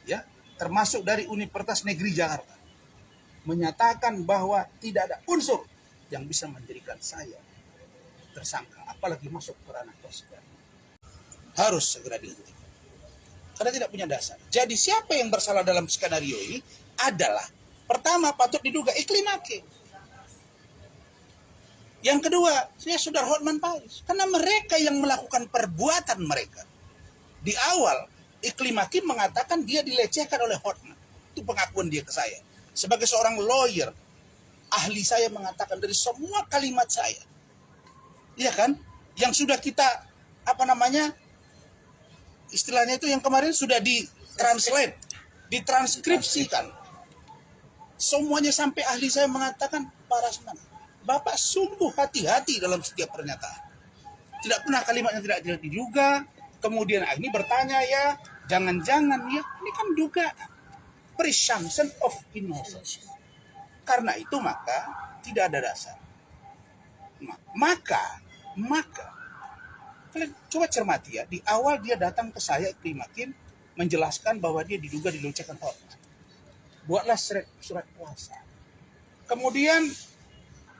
ya, termasuk dari Universitas Negeri Jakarta, menyatakan bahwa tidak ada unsur yang bisa menjadikan saya tersangka, apalagi masuk ke ranah persidangan. Harus segera dihentikan karena tidak punya dasar. Jadi siapa yang bersalah dalam skenario ini adalah, pertama patut diduga Iklim Hakim. Yang kedua, saya saudara Hotman Paris, karena mereka yang melakukan perbuatan mereka. Di awal Iklim Hakim mengatakan dia dilecehkan oleh Hotman. Itu pengakuan dia ke saya. Sebagai seorang lawyer, ahli saya mengatakan dari semua kalimat saya, iya kan, yang sudah kita istilahnya itu yang kemarin sudah ditranslate, ditranskripsikan, semuanya sampai ahli saya mengatakan, Pak Razman, Bapak sungguh hati-hati dalam setiap pernyataan. Tidak pernah kalimatnya tidak diduga. Kemudian ini bertanya ya, jangan-jangan ya, ini kan dugaan, presumption of innocence. Karena itu maka tidak ada dasar. Maka kalian coba cermati ya, di awal dia datang ke saya Iklim Hakim menjelaskan bahwa dia diduga dilecehkan Hotman. Buatlah surat kuasa. Kemudian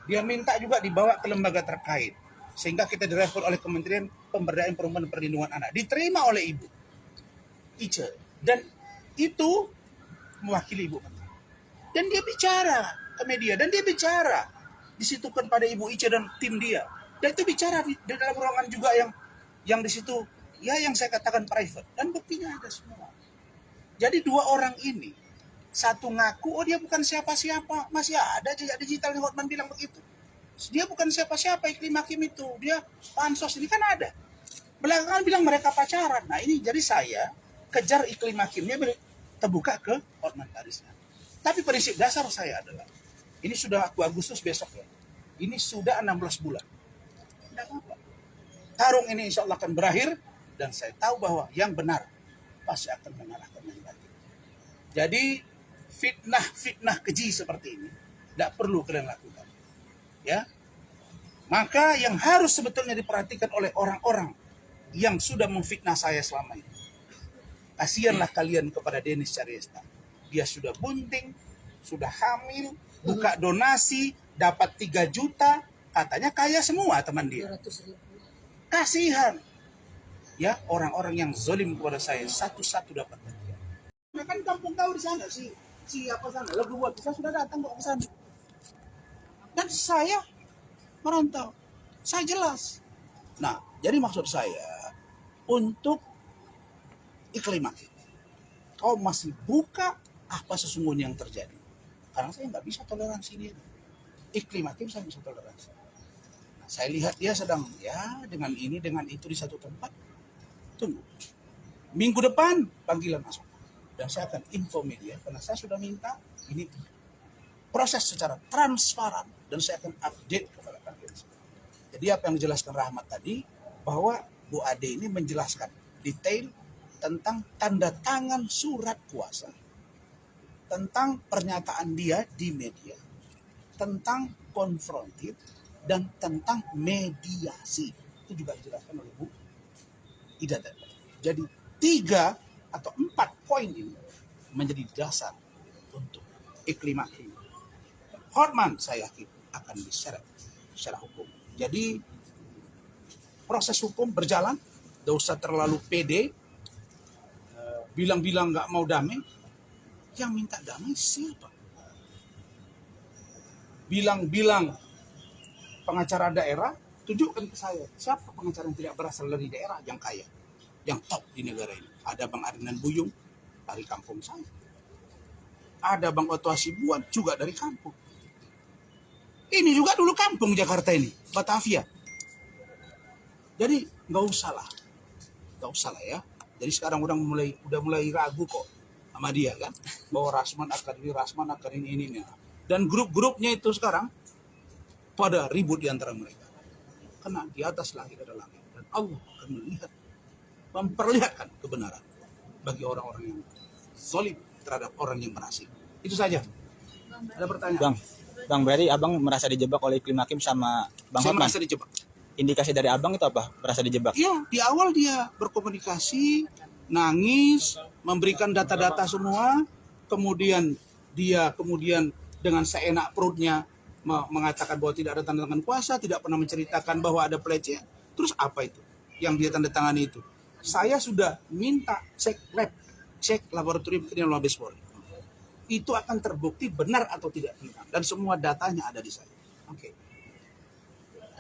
dia minta juga dibawa ke lembaga terkait, sehingga kita direspon oleh Kementerian Pemberdayaan Perempuan dan Perlindungan Anak, diterima oleh Ibu Ice, dan itu mewakili Ibu Menteri. Dan dia bicara ke media, dan dia bicara di situ kan pada Ibu Ice dan tim dia, dan itu bicara di dalam ruangan juga yang di situ ya, yang saya katakan private, dan buktinya ada semua. Jadi 2 orang ini, satu ngaku, oh dia bukan siapa-siapa, masih ada jejak digital yang Hotman bilang begitu. Dia bukan siapa-siapa Iklim Hakim itu, dia pansos, ini kan ada. Belakangan bilang mereka pacaran. Nah ini jadi saya kejar Iklim Hakimnya terbuka ke Hotman Paris. Tapi prinsip dasar saya adalah, ini sudah Agustus besok ya, ini sudah 16 bulan. Tidak apa-apa. Tarung ini insya Allah akan berakhir, dan saya tahu bahwa yang benar pasti akan mengalahkan yang batil. Jadi fitnah keji seperti ini tidak perlu kalian lakukan. Ya, maka yang harus sebetulnya diperhatikan oleh orang-orang yang sudah memfitnah saya selama ini. Kasihanlah kalian kepada Dennis Cariesta. Dia sudah bunting, sudah hamil, buka donasi, dapat 3 juta, katanya kaya semua teman dia. 200.000. Kasihan. Ya, orang-orang yang zalim kepada saya satu-satu dapat bagian. Nah, kan kampung kau di sana si apa sana, lagu buat saya sudah datang kok ke sana. Dan saya merantau. Saya jelas. Nah, jadi maksud saya untuk iklim hakim. Kau masih buka apa sesungguhnya yang terjadi. Karena saya nggak bisa toleransi dia. Iklim hakim saya bisa toleransi. Nah, saya lihat dia sedang ya dengan ini dengan itu di satu tempat. Tunggu. Minggu depan panggilan masuk. Dan saya akan info media karena saya sudah minta ini proses secara transparan dan saya akan update kepada kalian. Jadi apa yang dijelaskan Rahmat tadi bahwa Bu Ade ini menjelaskan detail tentang tanda tangan surat kuasa, tentang pernyataan dia di media, tentang konfrontir dan tentang mediasi. Itu juga dijelaskan oleh Bu Ida tadi. Jadi 3 atau 4 poin ini menjadi dasar untuk iklim hakim. Hotman saya yakin akan diseret secara hukum. Jadi proses hukum berjalan, tidak usah terlalu pede, bilang-bilang nggak mau damai. Yang minta damai siapa? Bilang-bilang pengacara daerah, tunjukkan ke saya siapa pengacara yang tidak berasal dari daerah yang kaya, yang top di negara ini. Ada Bang Adnan Buyung dari kampung saya. Ada Bang Otto Hasibuan juga dari kampung. Ini juga dulu kampung Jakarta ini, Batavia. Jadi nggak usah lah ya. Jadi sekarang udah mulai ragu kok sama dia kan, bahwa Rasman akan ini. Dan grup-grupnya itu sekarang pada ribut di antara mereka. Karena di atas langit ada langit dan Allah akan memperlihatkan kebenaran bagi orang-orang yang zalim terhadap orang yang berhasil. Itu saja. Ada pertanyaan? Bang Berry, abang merasa dijebak oleh iklim hakim sama Bang Saya Hotman? merasa dijebak. Indikasi dari abang itu apa? Merasa dijebak? Iya, di awal dia berkomunikasi, nangis, memberikan data-data semua, kemudian dengan seenak perutnya mengatakan bahwa tidak ada tanda tangan kuasa, tidak pernah menceritakan bahwa ada pelecehan. Terus apa itu yang dia tanda tangani itu? Saya sudah minta cek laboratorium kriminal Mabes Polri. Itu akan terbukti benar atau tidak benar, dan semua datanya ada di saya. Oke.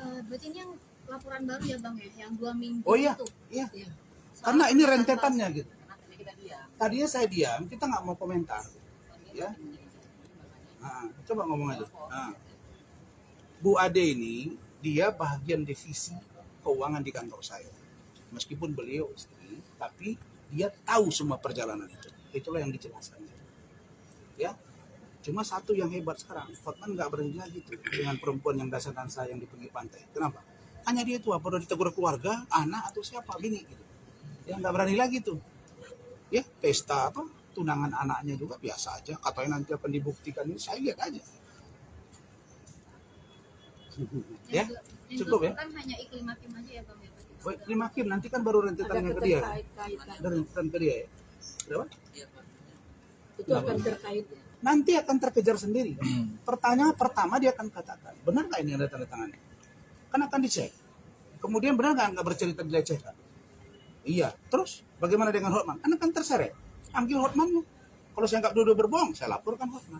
Berarti ini yang laporan baru ya Bang ya, yang 2 minggu Oh iya, itu. iya. Karena ini rentetannya gitu. Tadinya saya diam, kita nggak mau komentar, ya. Nah, coba ngomong aja. Nah, Bu Ade ini dia bagian divisi keuangan di kantor saya. Meskipun beliau istri, tapi dia tahu semua perjalanan itu. Itulah yang dijelaskan. Ya, cuma satu yang hebat sekarang, Hotman nggak berani lagi tuh dengan perempuan yang dansa yang di pinggir pantai. Kenapa? Hanya dia itu apa udah ditegur keluarga, anak atau siapa bini gitu. Yang nggak berani lagi tuh. Ya, pesta apa tunangan anaknya juga biasa aja. Katanya nanti akan dibuktikan, ini saya lihat aja. Ya, cukup ya. Kan hanya iklim hakim aja ya Bang ya. Baik, terima kasih. Nanti kan baru rentetannya ke dia. Ada rentetan ke dia ya. Berapa? Itu akan terkait. Nanti akan terkejar sendiri. Pertanyaan pertama dia akan katakan, benar nggak ini ada tanda tangannya? Kan akan dicek. Kemudian benar nggak bercerita dilecehkan? Iya. Terus bagaimana dengan Hotman? Kan akan terseret. Ambil Hotmannya. Kalau saya nggak duduk berbohong, saya laporkan Hotman.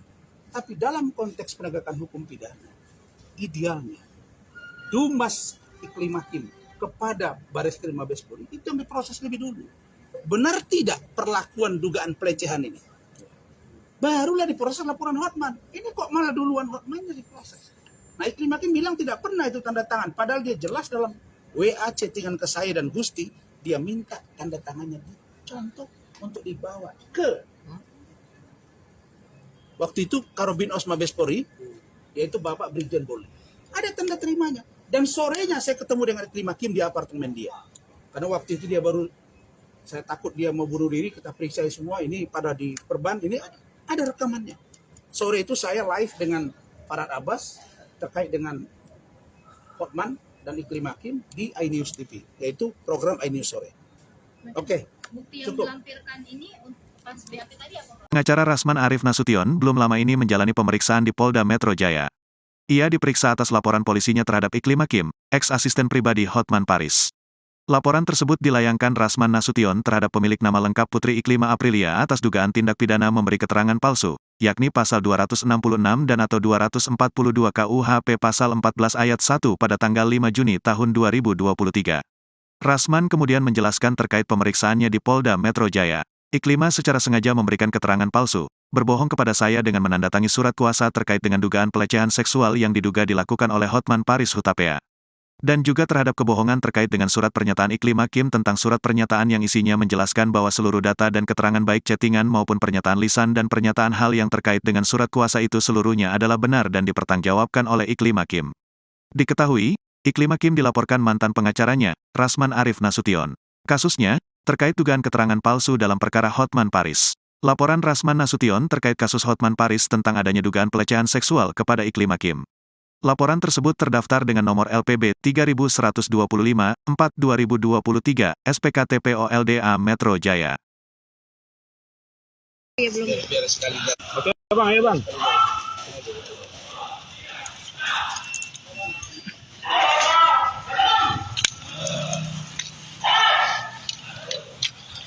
Tapi dalam konteks penegakan hukum pidana, idealnya Dumas Iklim Hakim kepada Bareskrim Mabes Polri itu yang diproses lebih dulu. Benar tidak perlakuan dugaan pelecehan ini? Barulah diproses laporan Hotman. Ini kok malah duluan Hotmannya diproses. Nah, Iklim Hakim bilang tidak pernah itu tanda tangan. Padahal dia jelas dalam WA chattingan ke saya dan Gusti, dia minta tanda tangannya dicontoh untuk dibawa ke Waktu itu Karobin Mabes Polri, yaitu Bapak Brigjen Polri. Ada tanda terimanya. Dan sorenya saya ketemu dengan Iklim Hakim di apartemen dia. Karena waktu itu dia baru, saya takut dia mau bunuh diri, kita periksa semua, ini pada di perban, ini ada rekamannya. Sore itu saya live dengan Farhad Abbas terkait dengan Hotman dan Iklim Hakim di iNews TV, yaitu program iNews Sore. Oke. Bukti yang Cukup. dilampirkan ini pas BAP tadi apa, Pak? Pengacara Rasman Arif Nasution belum lama ini menjalani pemeriksaan di Polda Metro Jaya. Ia diperiksa atas laporan polisinya terhadap Iklim Hakim, ex-asisten pribadi Hotman Paris. Laporan tersebut dilayangkan Rasman Nasution terhadap pemilik nama lengkap Putri Iklima Aprilia atas dugaan tindak pidana memberi keterangan palsu, yakni pasal 266 dan atau 242 KUHP pasal 14 ayat 1 pada tanggal 5 Juni tahun 2023. Rasman kemudian menjelaskan terkait pemeriksaannya di Polda Metro Jaya. Iklima secara sengaja memberikan keterangan palsu, berbohong kepada saya dengan menandatangani surat kuasa terkait dengan dugaan pelecehan seksual yang diduga dilakukan oleh Hotman Paris Hutapea. Dan juga terhadap kebohongan terkait dengan surat pernyataan Iklim Hakim tentang surat pernyataan yang isinya menjelaskan bahwa seluruh data dan keterangan baik chattingan maupun pernyataan lisan dan pernyataan hal yang terkait dengan surat kuasa itu seluruhnya adalah benar dan dipertanggungjawabkan oleh Iklim Hakim. Diketahui, Iklim Hakim dilaporkan mantan pengacaranya, Rasman Arif Nasution. Kasusnya, terkait dugaan keterangan palsu dalam perkara Hotman Paris. Laporan Rasman Nasution terkait kasus Hotman Paris tentang adanya dugaan pelecehan seksual kepada Iklim Hakim. Laporan tersebut terdaftar dengan nomor LPB 3125/4/2023, SPKT POLDA Metro Jaya. Biar sekali Oke, Bang, ayo Bang.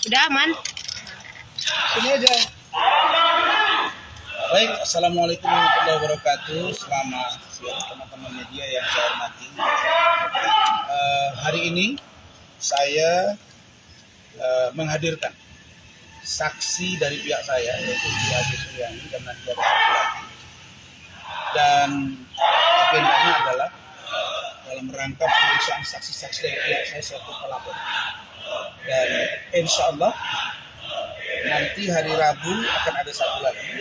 Udah aman. Sini aja. Baik, Assalamualaikum warahmatullahi wabarakatuh. Selamat siang teman-teman media yang saya hormati. Hari ini saya menghadirkan saksi dari pihak saya, yaitu Adi Suryani dan Nadia Laki. Dan agendanya adalah dalam rangka pemeriksaan saksi-saksi dari pihak saya selaku pelapor. Dan insya Allah nanti hari Rabu akan ada satu lagi.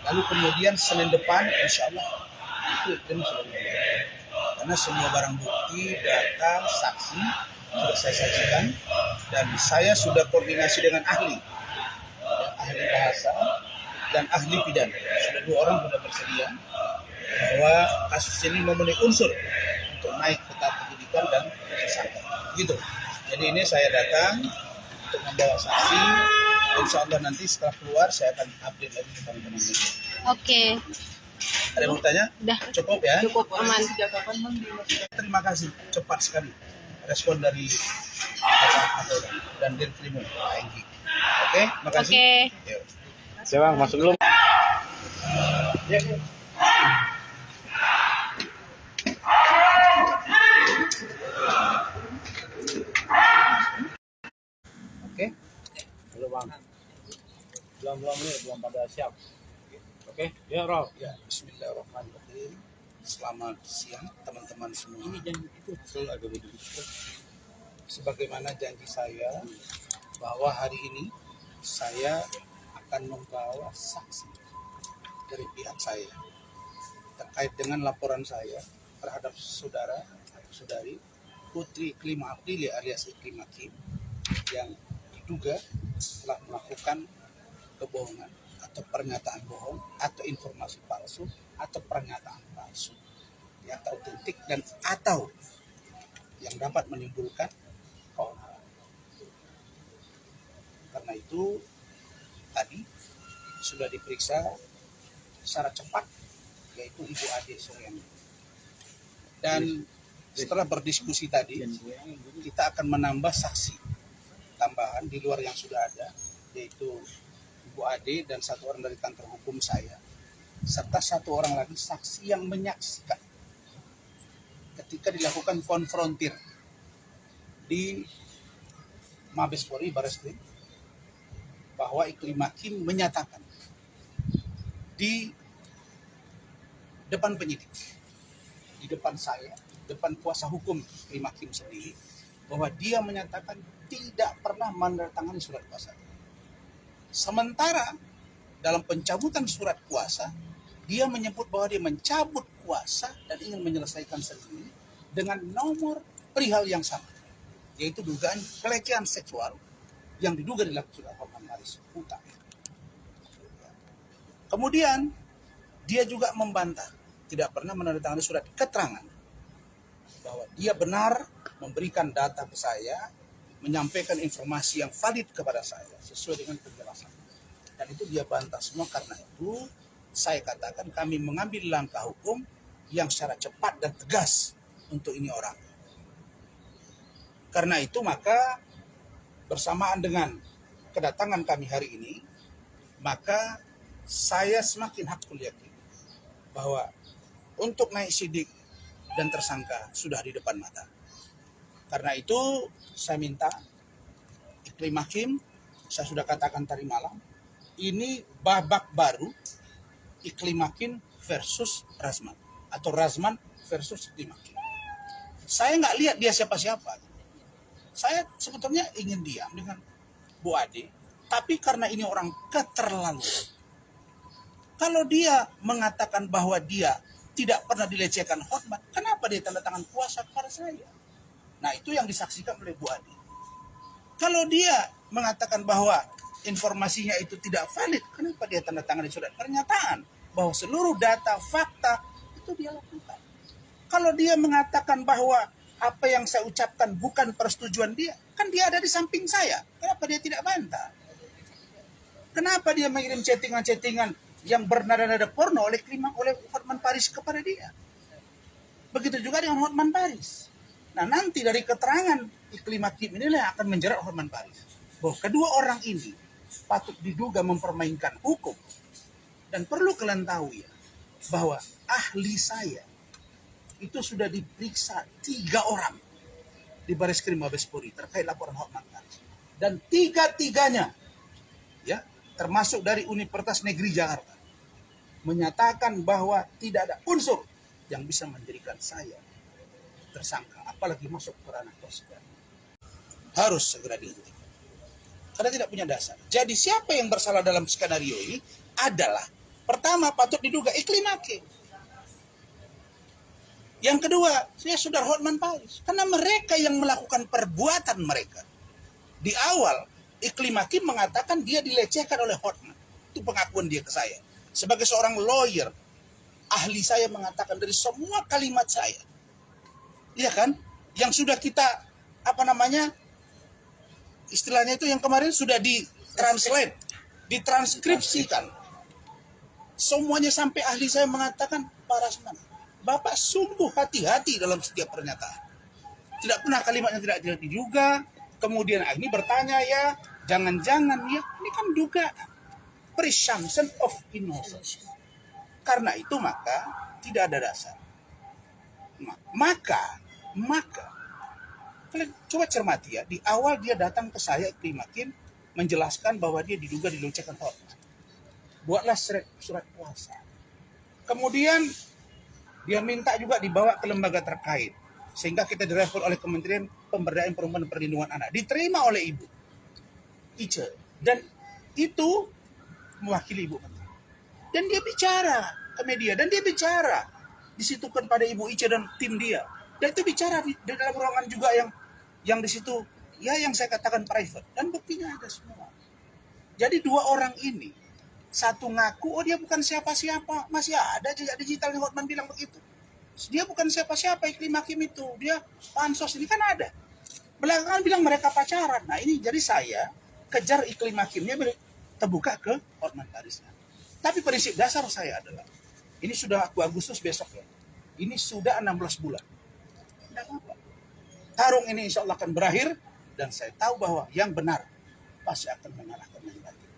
Lalu kemudian Senin depan insya Allah itu sudah dimulai. Karena semua barang bukti, data, saksi sudah saya sajikan dan saya sudah koordinasi dengan ahli bahasa dan ahli pidana. Sudah 2 orang sudah bersedia bahwa kasus ini memenuhi unsur untuk naik ke tahap penyidikan dan tersangka. Gitu. Jadi ini saya datang untuk membawa saksi. Insya Allah nanti setelah keluar saya akan update lagi ke teman-teman media. Oke. Ada yang mau tanya? Udah. Cukup ya? Cukup aman. Terima kasih, cepat sekali respon dari Bapak Kapolda dan Dirkrimum Pak Enggi. Oke, makasih. Oke. Yuk. Oke, Bang, masuk dulu. Ya. Oke. Halo Bang. Belum nih, belum pada siap. Oke, ya Rob. Ya, Bismillahirrahmanirrahim. Selamat siang teman-teman semua. Sebagaimana janji saya bahwa hari ini saya akan membawa saksi dari pihak saya terkait dengan laporan saya terhadap saudara atau saudari Putri Iklima Aprilia alias Iklim Hakim yang diduga telah melakukan kebohongan atau pernyataan bohong atau informasi palsu atau pernyataan palsu yang tak otentik dan atau yang dapat menimbulkan keonaran. Karena itu tadi sudah diperiksa secara cepat yaitu Ibu Ade Suryani. Dan setelah berdiskusi tadi kita akan menambah saksi tambahan di luar yang sudah ada yaitu Ibu Ade dan 1 orang dari kantor hukum saya serta 1 orang lagi saksi yang menyaksikan ketika dilakukan konfrontir di Mabes Polri Barreskrim bahwa Iklim Hakim menyatakan di depan penyidik, di depan saya, depan kuasa hukum Iklim Hakim sendiri bahwa dia menyatakan tidak pernah menandatangani surat kuasa. Sementara dalam pencabutan surat kuasa, dia menyebut bahwa dia mencabut kuasa dan ingin menyelesaikan sendiri dengan nomor perihal yang sama, yaitu dugaan pelecehan seksual yang diduga dilakukan oleh Hotman Paris utang. Kemudian dia juga membantah tidak pernah menandatangani surat keterangan bahwa dia benar memberikan data ke saya, menyampaikan informasi yang valid kepada saya sesuai dengan penjelasan. Dan itu dia bantah semua. Karena itu saya katakan kami mengambil langkah hukum yang secara cepat dan tegas untuk ini orang. Karena itu maka bersamaan dengan kedatangan kami hari ini, maka saya semakin hakul yakin bahwa untuk naik sidik dan tersangka sudah di depan mata. Karena itu saya minta Iklim Hakim, saya sudah katakan tadi malam, ini babak baru Iklim Hakim versus Razman, atau Razman versus Iklim Hakim. Saya nggak lihat dia siapa-siapa. Saya sebetulnya ingin diam dengan Bu Ade, tapi karena ini orang keterlaluan. Kalau dia mengatakan bahwa dia tidak pernah dilecehkan Hotman, kenapa dia tanda tangan kuasa kepada saya? Nah, itu yang disaksikan oleh Bu Ade. Kalau dia mengatakan bahwa informasinya itu tidak valid, kenapa dia tanda tangan di surat pernyataan bahwa seluruh data, fakta itu dia lakukan? Kalau dia mengatakan bahwa apa yang saya ucapkan bukan persetujuan dia, kan dia ada di samping saya. Kenapa dia tidak bantah? Kenapa dia mengirim chattingan-chattingan yang bernada-nada porno oleh Hotman Paris kepada dia? Begitu juga dengan Hotman Paris. Nah, nanti dari keterangan Iklim Hakim inilah yang akan menjerat Hotman Paris. Bahwa kedua orang ini patut diduga mempermainkan hukum. Dan perlu kalian tahu ya, bahwa ahli saya itu sudah diperiksa 3 orang di Bareskrim Mabes Polri terkait laporan Hotman Paris. Dan 3-tiganya, ya, termasuk dari Universitas Negeri Jakarta, menyatakan bahwa tidak ada unsur yang bisa menjadikan saya tersangka, apalagi masuk ke ranah persidangan. Harus segera dihentikan karena tidak punya dasar. Jadi siapa yang bersalah dalam skenario ini adalah, pertama patut diduga Iklim Hakim. Yang kedua, saya sudah Hotman Paris, karena mereka yang melakukan perbuatan mereka. Di awal Iklim Hakim mengatakan dia dilecehkan oleh Hotman. Itu pengakuan dia ke saya. Sebagai seorang lawyer, ahli saya mengatakan dari semua kalimat saya, iya kan, yang sudah kita istilahnya itu yang kemarin sudah ditranslate, ditranskripsikan, semuanya sampai ahli saya mengatakan, Pak Razman, Bapak sungguh hati-hati dalam setiap pernyataan. Tidak pernah kalimatnya tidak diduga. Kemudian ini bertanya ya, jangan-jangan ya, ini kan dugaan, presumption of innocence. Karena itu maka tidak ada dasar. Maka kalian coba cermati ya, di awal dia datang ke saya Iklim Hakim menjelaskan bahwa dia diduga dilecehkan Hotman. Buatlah surat kuasa. Kemudian dia minta juga dibawa ke lembaga terkait, sehingga kita direspon oleh Kementerian Pemberdayaan Perempuan dan Perlindungan Anak, diterima oleh Ibu Ice, dan itu mewakili Ibu Menteri. Dan dia bicara ke media, dan dia bicara disitukan pada Ibu Ice dan tim dia. Dan itu bicara di dalam ruangan juga yang di situ, ya, yang saya katakan private, dan buktinya ada semua. Jadi 2 orang ini, satu ngaku, oh dia bukan siapa-siapa, masih ada jejak digitalnya, Hotman bilang begitu. Dia bukan siapa-siapa Iklim Hakim itu, dia pansos, ini kan ada. Belakangan bilang mereka pacaran. Nah ini jadi saya kejar Iklim Hakimnya terbuka ke Hotman Paris. Tapi prinsip dasar saya adalah, ini sudah Agustus besok ya, ini sudah 16 bulan. Tidak apa-apa. Tarung ini insya Allah akan berakhir, dan saya tahu bahwa yang benar pasti akan mengalahkan yang batil.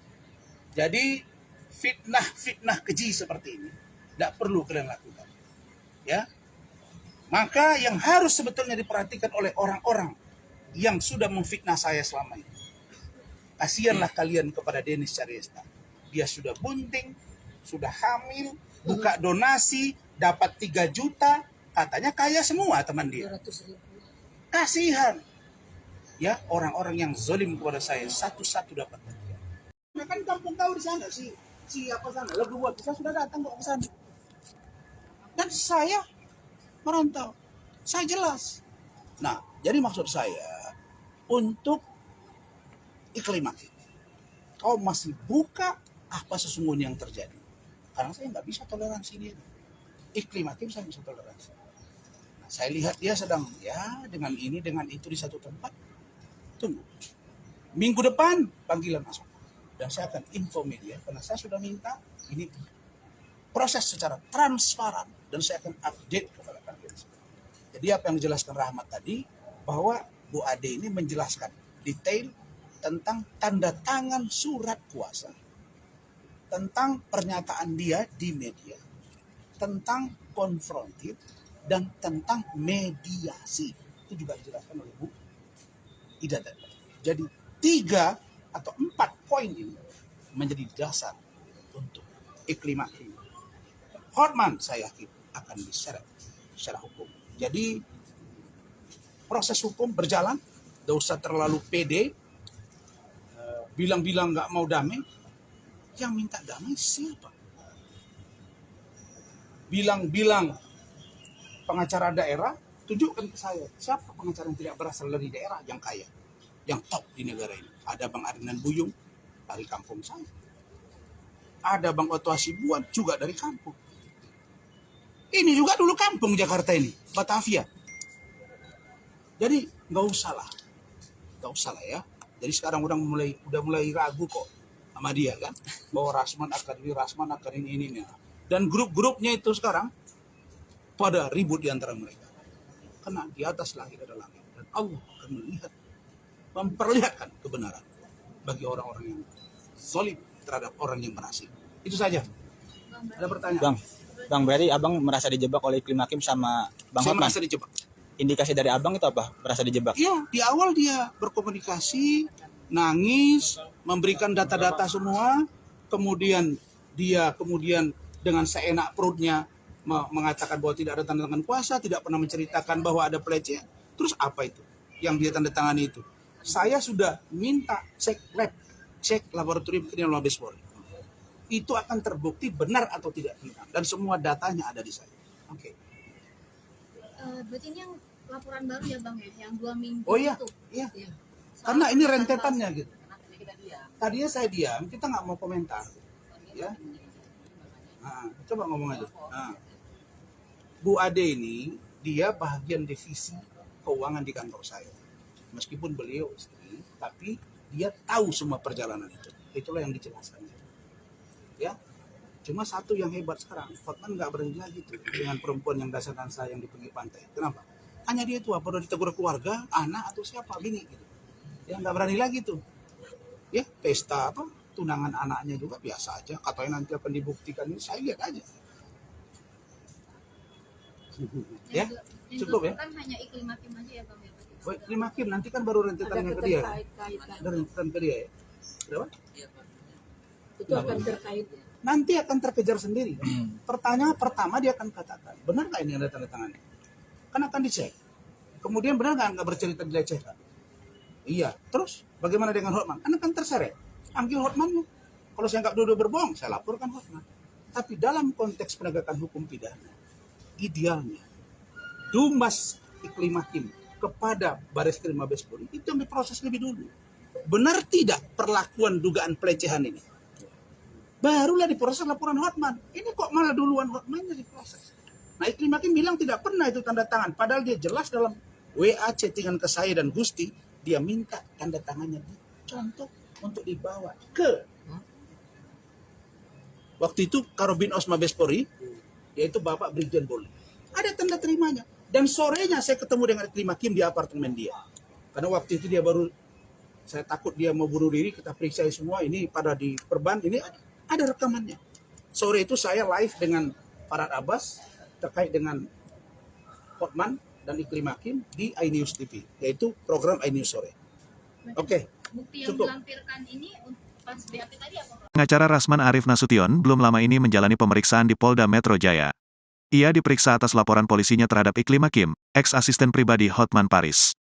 Jadi fitnah keji seperti ini tidak perlu kalian lakukan. Ya, maka yang harus sebetulnya diperhatikan oleh orang-orang yang sudah memfitnah saya selama ini. Kasihanlah kalian kepada Denis Caryesta. Dia sudah bunting, sudah hamil, buka donasi, dapat 3 juta, katanya kaya semua teman dia. 200.000. Kasihan ya orang-orang yang zalim kepada saya, satu-satu dapat bagian. Nah kan kampung kau di sana sih, siapa sana, lagu buat saya sudah datang kok ke sana. Dan saya merantau, saya jelas. Nah, jadi maksud saya untuk iklim hakim, kau masih buka apa sesungguhnya yang terjadi. Karena saya nggak bisa toleransi dia. Iklim hakim saya bisa toleransi. Nah, saya lihat dia sedang ya dengan ini dengan itu di satu tempat. Tunggu. Minggu depan panggilan masuk. Dan saya akan info media karena saya sudah minta ini proses secara transparan dan saya akan update kepada kalian. Jadi apa yang dijelaskan Rahmat tadi bahwa Bu Ade ini menjelaskan detail tentang tanda tangan surat kuasa, tentang pernyataan dia di media, tentang konfrontir dan tentang mediasi. Itu juga dijelaskan oleh Bu Ida tadi. Jadi 3 atau 4 poin ini menjadi dasar untuk iklim hakim. Hotman saya yakin akan diseret secara hukum. Jadi proses hukum berjalan, tidak usah terlalu pede, bilang-bilang nggak mau damai. Yang minta damai siapa? Bilang-bilang pengacara daerah, tunjukkan ke saya siapa pengacara yang tidak berasal dari daerah yang kaya, yang top di negara ini. Ada Bang Arinan Buyung dari kampung saya. Ada Bang Oto Hasibuan juga dari kampung. Ini juga dulu kampung Jakarta ini, Batavia. Jadi nggak usah lah ya. Jadi sekarang udah mulai ragu kok sama dia kan, bahwa Rasman akan ini. Dan grup-grupnya itu sekarang pada ribut di antara mereka. Karena di atas langit ada langit dan Allah akan memperlihatkan kebenaran bagi orang-orang yang solid terhadap orang yang berhasil. Itu saja. Ada pertanyaan? Bang, berarti abang merasa dijebak oleh iklim hakim sama Bang Saya Hotman? merasa dijebak. Indikasi dari abang itu apa? Merasa dijebak? Iya, di awal dia berkomunikasi, nangis, memberikan data-data semua, kemudian dia dengan seenak perutnya mengatakan bahwa tidak ada tanda tangan kuasa, tidak pernah menceritakan bahwa ada pelecehan. Terus apa itu yang dia tanda tangani itu? Saya sudah minta cek laboratorium kriminal Mabes Polri. Itu akan terbukti benar atau tidak benar. Dan semua datanya ada di saya. Oke. Berarti ini yang laporan baru ya Bang ya, yang 2 minggu Oh iya, itu. iya. Karena ini rentetannya gitu. Tadinya saya diam, kita nggak mau komentar. Ya. Nah, coba ngomong aja. Nah, Bu Ade ini, dia bagian divisi keuangan di kantor saya. Meskipun beliau istri, tapi dia tahu semua perjalanan itu. Itulah yang dijelaskan. Ya, cuma satu yang hebat sekarang, Hotman nggak berani lagi tuh dengan perempuan yang dansa yang di pinggir pantai. Kenapa? Hanya dia tuh apa udah ditegur keluarga, anak atau siapa bini gitu. Ya nggak berani lagi tuh. Ya pesta apa tunangan anaknya juga biasa aja. Katanya nanti akan dibuktikan ini, saya lihat aja. Ya, cukup ya. Kan hanya iklim hakim aja ya Bang ya. Baik, iklim hakim nanti kan baru rentetannya ke dia. Ada rentetan ke dia ya. Berapa? Itu akan terkait. Nanti akan terkejar sendiri. Pertanyaan pertama dia akan katakan, benar nggak ini ada tanda tangannya? Kan akan dicek. Kemudian benar nggak bercerita dilecehkan? Iya. Terus bagaimana dengan Hotman? Kan akan terseret. Ambil Hotmannya. Kalau saya nggak duduk berbohong, saya laporkan Hotman. Tapi dalam konteks penegakan hukum pidana, idealnya Dumas Iklim Hakim kepada Bareskrim Mabes Polri itu yang diproses lebih dulu. Benar tidak perlakuan dugaan pelecehan ini? Barulah diproses laporan Hotman. Ini kok malah duluan Hotmannya diproses. Nah, Iklim Hakim bilang tidak pernah itu tanda tangan. Padahal dia jelas dalam WA chattingan ke saya dan Gusti, dia minta tanda tangannya dicontoh untuk dibawa ke waktu itu Karobin Mabes Polri, yaitu Bapak Brigjen Polri. Ada tanda terimanya. Dan sorenya saya ketemu dengan Iklim Hakim di apartemen dia. Karena waktu itu dia baru, saya takut dia mau bunuh diri, kita periksa semua, ini pada di perban, ini ada rekamannya. Sore itu saya live dengan Farad Abbas terkait dengan Hotman dan Iklim Hakim di iNews TV, yaitu program iNews sore. Oke. Bukti yang Cukup. dilampirkan ini pas BAP tadi apa? Pengacara Rasman Arif Nasution belum lama ini menjalani pemeriksaan di Polda Metro Jaya. Ia diperiksa atas laporan polisinya terhadap Iklim Hakim, ex-asisten pribadi Hotman Paris.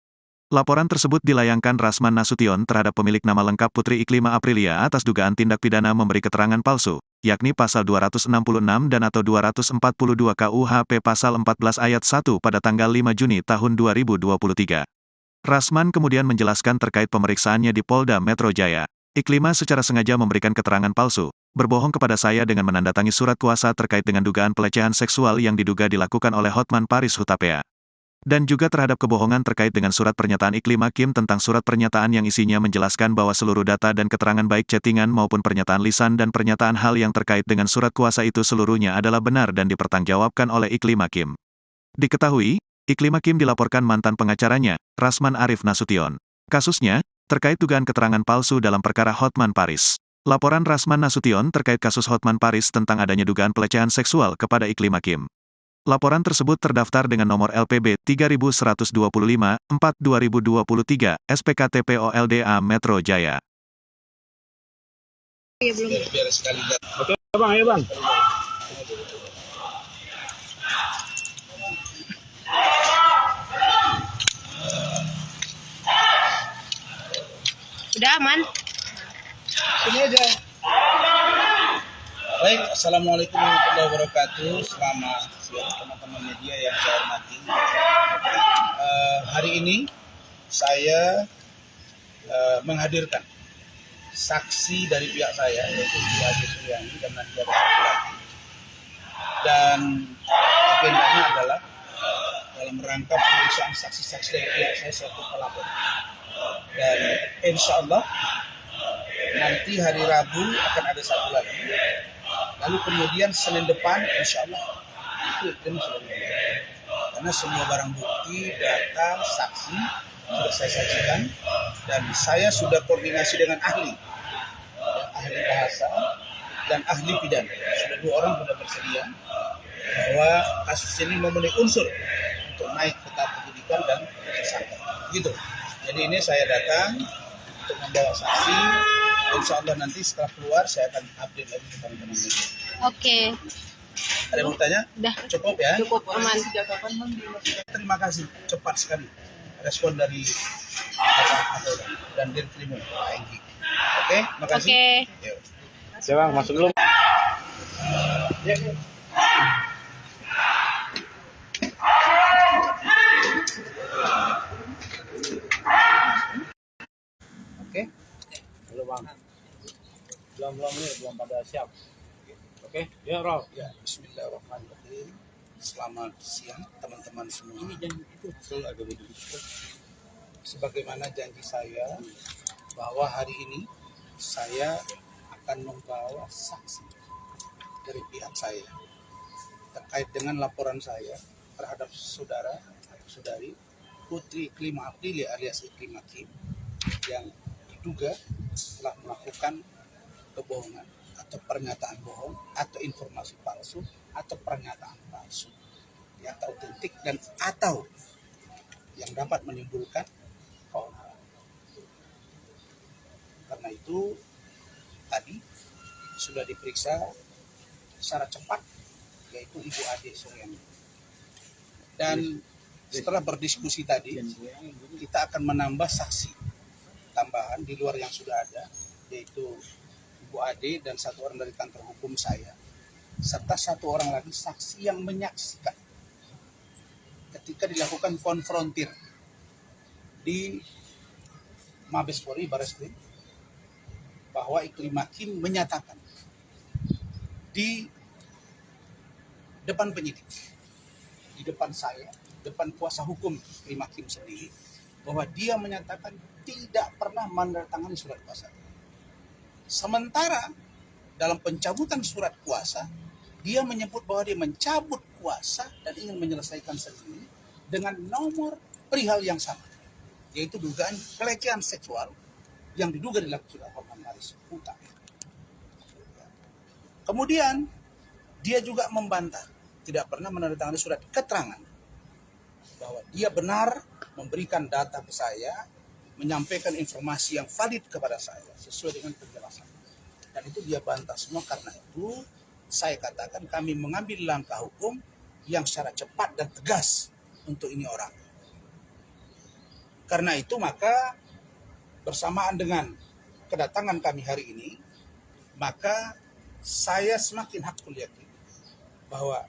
Laporan tersebut dilayangkan Rasman Nasution terhadap pemilik nama lengkap Putri Iklima Aprilia atas dugaan tindak pidana memberi keterangan palsu, yakni pasal 266 dan atau 242 KUHP pasal 14 ayat 1 pada tanggal 5 Juni tahun 2023. Rasman kemudian menjelaskan terkait pemeriksaannya di Polda Metro Jaya. Iklima secara sengaja memberikan keterangan palsu, berbohong kepada saya dengan menandatangani surat kuasa terkait dengan dugaan pelecehan seksual yang diduga dilakukan oleh Hotman Paris Hutapea. Dan juga terhadap kebohongan terkait dengan surat pernyataan Iklima Kim tentang surat pernyataan yang isinya menjelaskan bahwa seluruh data dan keterangan baik chattingan maupun pernyataan lisan dan pernyataan hal yang terkait dengan surat kuasa itu seluruhnya adalah benar dan dipertanggungjawabkan oleh Iklima Kim. Diketahui, Iklima Kim dilaporkan mantan pengacaranya, Rasman Arif Nasution. Kasusnya, terkait dugaan keterangan palsu dalam perkara Hotman Paris. Laporan Rasman Nasution terkait kasus Hotman Paris tentang adanya dugaan pelecehan seksual kepada Iklima Kim. Laporan tersebut terdaftar dengan nomor LPB 3125/4/2023, SPKT POLDA Metro Jaya. Biar sekali lagi. Oke bang, ayo bang. Udah aman. Sini aja. Baik, assalamualaikum warahmatullahi wabarakatuh. Selamat siang teman-teman media yang saya hormati. Hari ini saya menghadirkan saksi dari pihak saya, yaitu Ibu Ade Suryani dan nanti ada satu lagi. Dan agendanya adalah dalam rangka pemeriksaan saksi-saksi dari pihak saya selaku pelapor. Dan insya Allah nanti hari Rabu akan ada satu lagi. Lalu kemudian Senin depan insya Allah itu sudah mulai. Karena semua barang bukti, data, saksi sudah saya sajikan dan saya sudah koordinasi dengan ahli bahasa dan ahli pidana. Sudah 2 orang sudah bersedia bahwa kasus ini memenuhi unsur untuk naik ke tahap penyidikan dan tersangka. Gitu. Jadi ini saya datang untuk membawa saksi. Insya Allah nanti setelah keluar saya akan update lagi ke teman-teman media. Oke. Ada yang mau tanya? Udah. Cukup ya? Cukup aman. Terima kasih, cepat sekali respon dari Bapak Kapolda dan Dirkrim Engki. Oke, makasih. Oke. Yuk. Oke bang, masuk dulu. Ya. Oke. Halo bang. Belum nih, belum pada siap. Oke, ya Rob. Ya, bismillahirrahmanirrahim. Selamat siang teman-teman semua. Sebagaimana janji saya bahwa hari ini saya akan membawa saksi dari pihak saya terkait dengan laporan saya terhadap saudara atau saudari Putri Iklima Aprili alias Iklima Kim yang diduga telah melakukan kebohongan atau pernyataan bohong atau informasi palsu atau pernyataan palsu yang tak otentik dan atau yang dapat menimbulkan keonaran. Karena itu tadi sudah diperiksa secara cepat yaitu Ibu Ade Suryani. Dan setelah berdiskusi tadi kita akan menambah saksi tambahan di luar yang sudah ada yaitu Ibu Ade dan 1 orang dari kantor hukum saya serta 1 orang lagi saksi yang menyaksikan ketika dilakukan konfrontir di Mabes Polri Bareskrim bahwa Iklima Kim menyatakan di depan penyidik, di depan saya, depan kuasa hukum Iklima Kim sendiri, bahwa dia menyatakan tidak pernah menandatangani surat kuasa. Sementara dalam pencabutan surat kuasa, dia menyebut bahwa dia mencabut kuasa dan ingin menyelesaikan sendiri dengan nomor perihal yang sama, yaitu dugaan pelecehan seksual yang diduga dilakukan oleh Hotman Paris Hutapea. Kemudian dia juga membantah tidak pernah menandatangani surat keterangan bahwa dia benar memberikan data ke saya, menyampaikan informasi yang valid kepada saya sesuai dengan penjelasan. Dan itu dia bantah semua. Karena itu saya katakan kami mengambil langkah hukum yang secara cepat dan tegas untuk ini orang. Karena itu maka bersamaan dengan kedatangan kami hari ini, maka saya semakin hakul yakin bahwa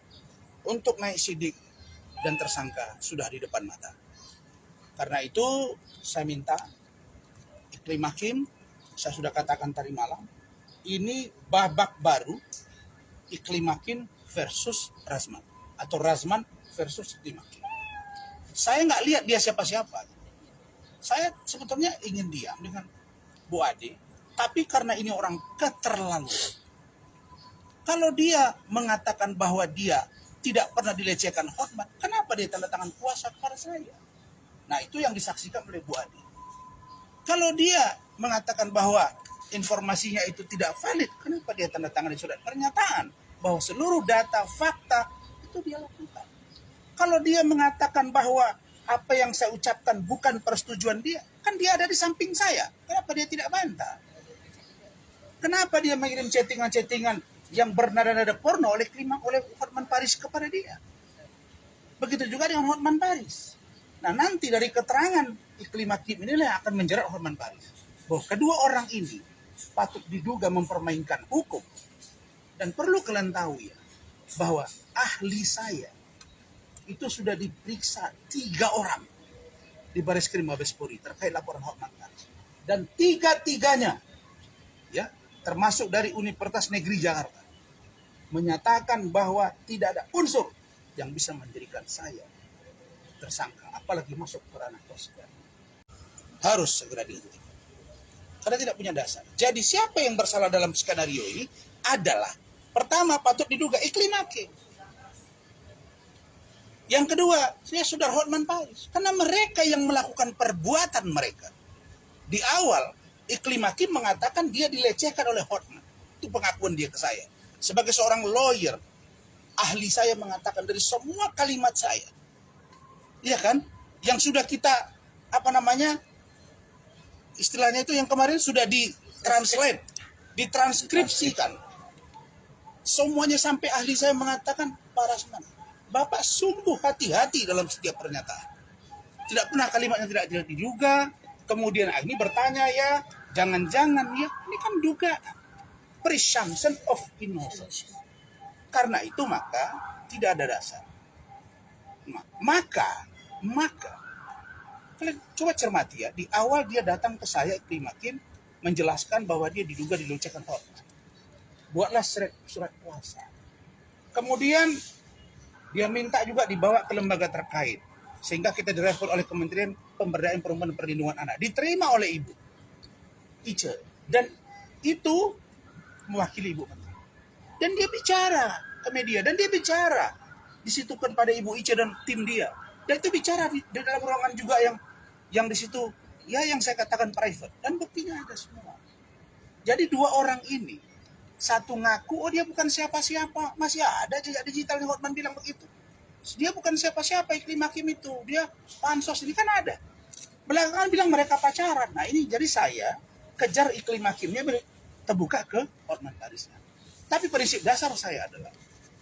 untuk naik sidik dan tersangka sudah di depan mata. Karena itu saya minta Iklim Hakim, saya sudah katakan tadi malam, ini babak baru Iklim Hakim versus Razman, atau Razman versus Iklim Hakim. Saya nggak lihat dia siapa-siapa. Saya sebetulnya ingin diam dengan Bu Ade, tapi karena ini orang keterlaluan. Kalau dia mengatakan bahwa dia tidak pernah dilecehkan Hotman, kenapa dia tanda tangan kuasa kepada saya? Nah, itu yang disaksikan oleh Bu Ade. Kalau dia mengatakan bahwa informasinya itu tidak valid, kenapa dia tanda tangan di surat pernyataan bahwa seluruh data, fakta itu dia lakukan? Kalau dia mengatakan bahwa apa yang saya ucapkan bukan persetujuan dia, kan dia ada di samping saya. Kenapa dia tidak bantah? Kenapa dia mengirim chattingan-chattingan yang bernada-nada porno oleh Hotman Paris kepada dia? Begitu juga dengan Hotman Paris. Nah, nanti dari keterangan Iklim Hakim inilah yang akan menjerat Hotman Paris. Bahwa kedua orang ini patut diduga mempermainkan hukum. Dan perlu kalian tahu ya, bahwa ahli saya itu sudah diperiksa 3 orang di Bareskrim Mabes Polri terkait laporan Hotman Paris. Dan 3-tiganya, ya, termasuk dari Universitas Negeri Jakarta, menyatakan bahwa tidak ada unsur yang bisa menjadikan saya tersangka, apalagi masuk ke ranah persidangan. Harus segera dihentikan karena tidak punya dasar. Jadi siapa yang bersalah dalam skenario ini adalah, pertama patut diduga Iklim Hakim. Yang kedua, saya sudah Hotman Paris, karena mereka yang melakukan perbuatan mereka. Di awal Iklim Hakim mengatakan dia dilecehkan oleh Hotman. Itu pengakuan dia ke saya. Sebagai seorang lawyer, ahli saya mengatakan dari semua kalimat saya, iya kan, yang sudah kita, istilahnya itu yang kemarin sudah ditranslate, ditranskripsikan. Semuanya sampai ahli saya mengatakan, Pak Razman, Bapak sungguh hati-hati dalam setiap pernyataan. Tidak pernah kalimatnya tidak diduga. Kemudian ini bertanya ya, jangan-jangan ya, ini kan dugaan. Presumption of innocence. Karena itu maka tidak ada dasar. Maka kalian coba cermati ya, di awal dia datang ke saya Iklim Hakim menjelaskan bahwa dia diduga dilecehkan Hotman. Buatlah surat kuasa. Kemudian dia minta juga dibawa ke lembaga terkait sehingga kita direspon oleh Kementerian Pemberdayaan Perempuan dan Perlindungan Anak. Diterima oleh Ibu Ice dan itu mewakili Ibu Menteri. Dan dia bicara ke media, dan dia bicara disitukan pada Ibu Ice dan tim dia. Dan itu bicara di dalam ruangan juga yang di situ, ya yang saya katakan private. Dan buktinya ada semua. Jadi 2 orang ini, satu ngaku, oh dia bukan siapa-siapa. Masih ada jejak digital yang Hotman bilang begitu. Dia bukan siapa-siapa, Iklim Hakim itu. Dia pansos, ini kan ada. Belakangan bilang mereka pacaran. Nah ini jadi saya kejar Iklim Hakimnya terbuka ke Hotman Paris. Tapi prinsip dasar saya adalah,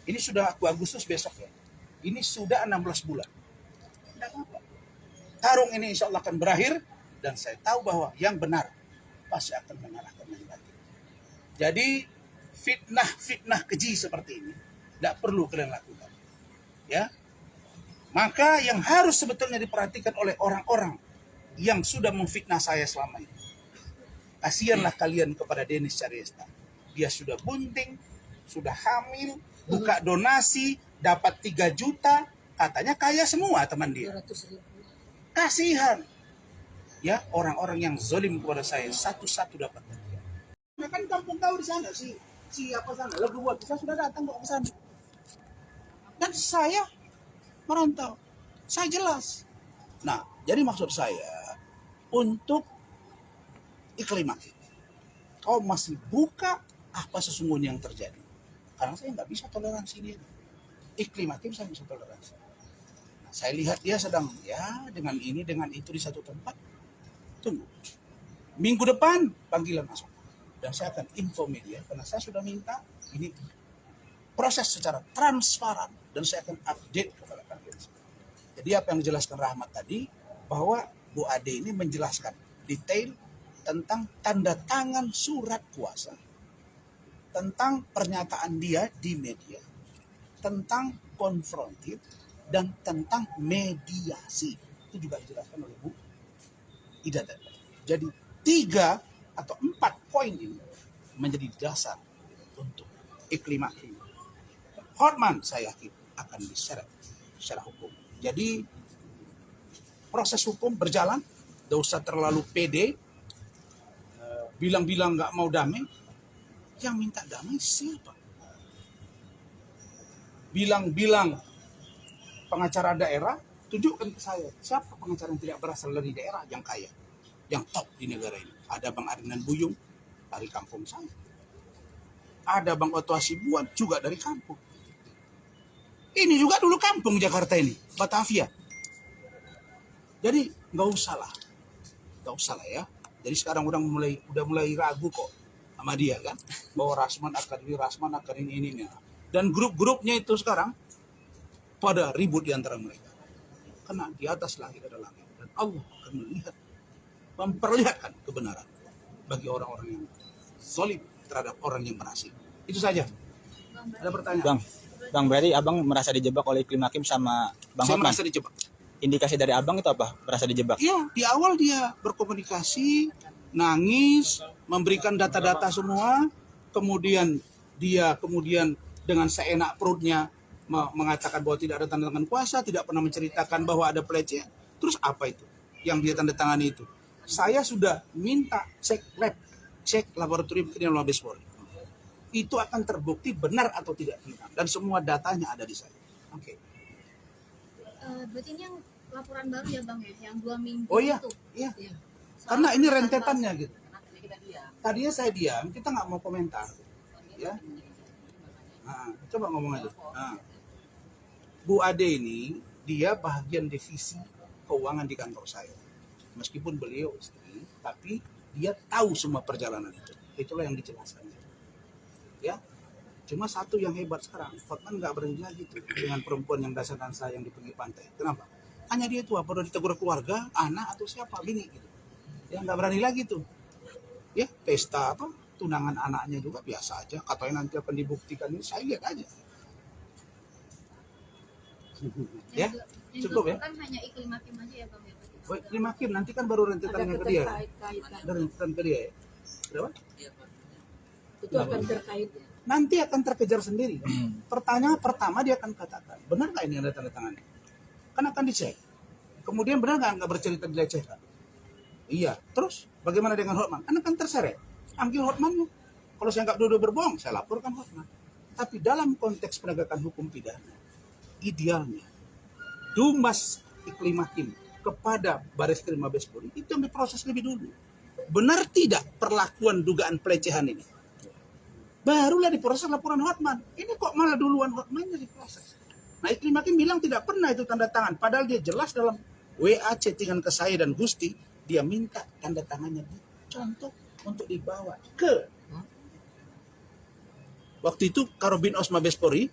ini sudah Agustus besok ya, ini sudah 16 bulan. Tidak apa-apa. Tarung ini insya Allah akan berakhir, dan saya tahu bahwa yang benar pasti akan mengalahkan yang batil. Jadi fitnah keji seperti ini tidak perlu kalian lakukan. Ya, maka yang harus sebetulnya diperhatikan oleh orang-orang yang sudah memfitnah saya selama ini. Kasihanlah kalian kepada Denis Caryesta. Dia sudah bunting, sudah hamil, buka donasi, dapat 3 juta, katanya kaya semua teman dia. 200.000. Kasihan. Ya, orang-orang yang zalim kepada saya satu-satu dapat bagian. Nah, kan kampung kau di sana siapa sana? Lagu buat saya sudah datang kok ke sana. Dan saya merantau. Saya jelas. Nah, jadi maksud saya untuk Iklim Hakim, kau masih buka apa sesungguhnya yang terjadi. Karena saya nggak bisa toleransi dia. Iklim Hakim saya bisa toleransi. Nah, saya lihat dia sedang ya dengan ini dengan itu di satu tempat. Tunggu. Minggu depan panggilan masuk. Dan saya akan info media karena saya sudah minta ini proses secara transparan dan saya akan update kepada kalian. Jadi apa yang dijelaskan Rahmat tadi bahwa Bu Ade ini menjelaskan detail tentang tanda tangan surat kuasa. tentang pernyataan dia di media, tentang konfrontir, dan tentang mediasi. Itu juga dijelaskan oleh Bu Ida tadi. Jadi 3 atau 4 poin ini menjadi dasar untuk Iklim Hakim. Hotman saya yakin akan diseret secara hukum. Jadi proses hukum berjalan, tidak usah terlalu pede, bilang-bilang nggak mau damai. Yang minta damai siapa? Bilang-bilang pengacara daerah, tunjukkan ke saya siapa pengacara yang tidak berasal dari daerah yang kaya, yang top di negara ini. Ada Bang Arinan Buyung dari kampung saya, ada Bang Otto Hasibuan juga dari kampung. Ini juga dulu kampung Jakarta ini, Batavia. Jadi nggak usah lah ya. Jadi sekarang udah mulai ragu kok sama dia kan, bahwa Rasman akan ini. Dan grup-grupnya itu sekarang pada ribut di antara mereka. Karena di atas langit ada langit, dan Allah akan memperlihatkan kebenaran bagi orang-orang yang zalim terhadap orang yang berhasil. Itu saja. Ada pertanyaan? Bang, berarti abang merasa dijebak oleh Iklim Hakim sama Bang Saya Hotman? merasa dijebak. Indikasi dari abang itu apa? Merasa dijebak? Iya, di awal dia berkomunikasi, nangis, memberikan data-data semua, kemudian dia dengan seenak perutnya mengatakan bahwa tidak ada tanda tangan kuasa, tidak pernah menceritakan bahwa ada pelecehan. Terus apa itu yang dia tanda tangani itu? Saya sudah minta cek laboratorium kriminal Mabes Polri. Itu akan terbukti benar atau tidak, dan semua datanya ada di saya. Oke. Berarti ini yang laporan baru ya Bang ya, yang 2 minggu Oh iya, itu. iya. Iya. Karena Soal ini penetapan rentetannya gitu. Tadinya saya diam, kita nggak mau komentar, ya. Nah, coba ngomong aja. Nah, Bu Ade ini dia bagian divisi keuangan di kantor saya. Meskipun beliau istri, tapi dia tahu semua perjalanan itu. Itulah yang dijelaskan. Ya, cuma satu yang hebat sekarang, Hotman nggak berani lagi tuh dengan perempuan yang dasar-dasar yang di pinggir pantai. Kenapa? Hanya dia itu apa? Udah ditegur keluarga, anak atau siapa, bini gitu. Ya nggak berani lagi tuh. Ya pesta apa? Tunangan anaknya juga biasa aja. Katanya nanti akan dibuktikan, ini saya lihat aja. Ya, yang cukup ya. Kan hanya Iklim Hakim aja ya Bang ya. Oh, Iklim Hakim nanti kan baru rentetannya ke dia. keterkaitan. Ada rentetan ke dia ya. Berapa? Itu akan terkait. Nanti akan terkejar sendiri. Pertanyaan pertama dia akan katakan, benar nggak ini ada tanda tangannya? Kan akan dicek. Kemudian benar nggak bercerita dilecehkan? Iya. Terus bagaimana dengan Hotman? Kan akan terseret. Ambil Hotman. Kalau saya nggak dua-dua berbohong, saya laporkan Hotman. Tapi dalam konteks penegakan hukum pidana, idealnya Dumas Iklim Hakim kepada Bareskrim Mabes Polri itu yang diproses lebih dulu. Benar tidak perlakuan dugaan pelecehan ini? Barulah diproses laporan Hotman. Ini kok malah duluan Hotmannya diproses. Nah, Iklim Hakim bilang tidak pernah itu tanda tangan. Padahal dia jelas dalam WA chattingan ke saya dan Gusti, dia minta tanda tangannya dicontoh untuk dibawa ke waktu itu Karobin Os Mabes Polri,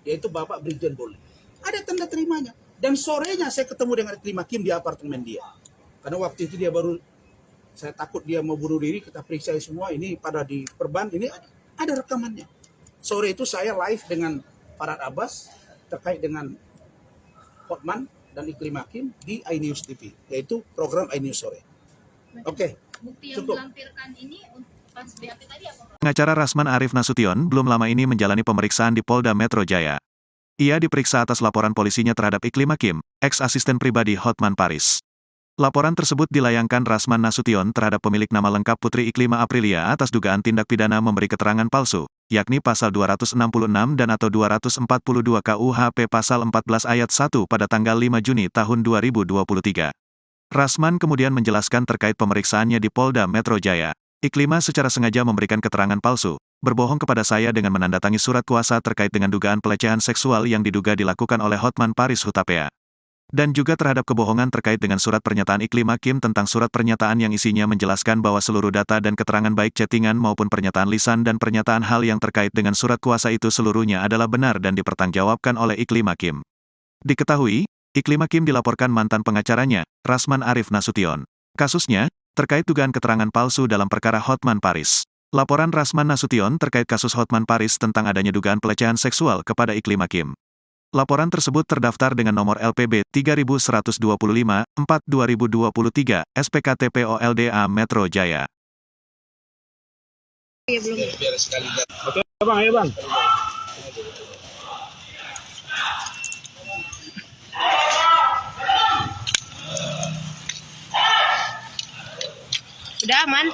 yaitu Bapak Brigjen Boleh. Ada tanda terimanya. Dan sorenya saya ketemu dengan Iklim Hakim di apartemen dia. Karena waktu itu dia baru, saya takut dia mau bunuh diri, kita periksa semua, ini pada di perban, ini ada rekamannya. Sore itu saya live dengan Farad Abbas terkait dengan Hotman dan Iklim Hakim di iNews TV, yaitu program iNews sore. Oke. Bukti yang Cukup. dilampirkan ini pas BAP tadi apa Bang? Pengacara Rasman Arif Nasution belum lama ini menjalani pemeriksaan di Polda Metro Jaya. Ia diperiksa atas laporan polisinya terhadap Iklim Hakim, ex-asisten pribadi Hotman Paris. Laporan tersebut dilayangkan Rasman Nasution terhadap pemilik nama lengkap Putri Iklima Aprilia atas dugaan tindak pidana memberi keterangan palsu, yakni pasal 266 dan atau 242 KUHP pasal 14 ayat 1 pada tanggal 5 Juni tahun 2023. Rasman kemudian menjelaskan terkait pemeriksaannya di Polda Metro Jaya. Iklima secara sengaja memberikan keterangan palsu, berbohong kepada saya dengan menandatangani surat kuasa terkait dengan dugaan pelecehan seksual yang diduga dilakukan oleh Hotman Paris Hutapea. Dan juga terhadap kebohongan terkait dengan surat pernyataan Iklim Hakim tentang surat pernyataan yang isinya menjelaskan bahwa seluruh data dan keterangan baik chattingan maupun pernyataan lisan dan pernyataan hal yang terkait dengan surat kuasa itu seluruhnya adalah benar dan dipertanggungjawabkan oleh Iklim Hakim. Diketahui, Iklim Hakim dilaporkan mantan pengacaranya, Rasman Arif Nasution. Kasusnya, terkait dugaan keterangan palsu dalam perkara Hotman Paris. Laporan Rasman Nasution terkait kasus Hotman Paris tentang adanya dugaan pelecehan seksual kepada Iklim Hakim. Laporan tersebut terdaftar dengan nomor LPB 3125-4/2023, SPKT POLDA Metro Jaya. Biar sekali Oke bang, ayo bang. Udah aman.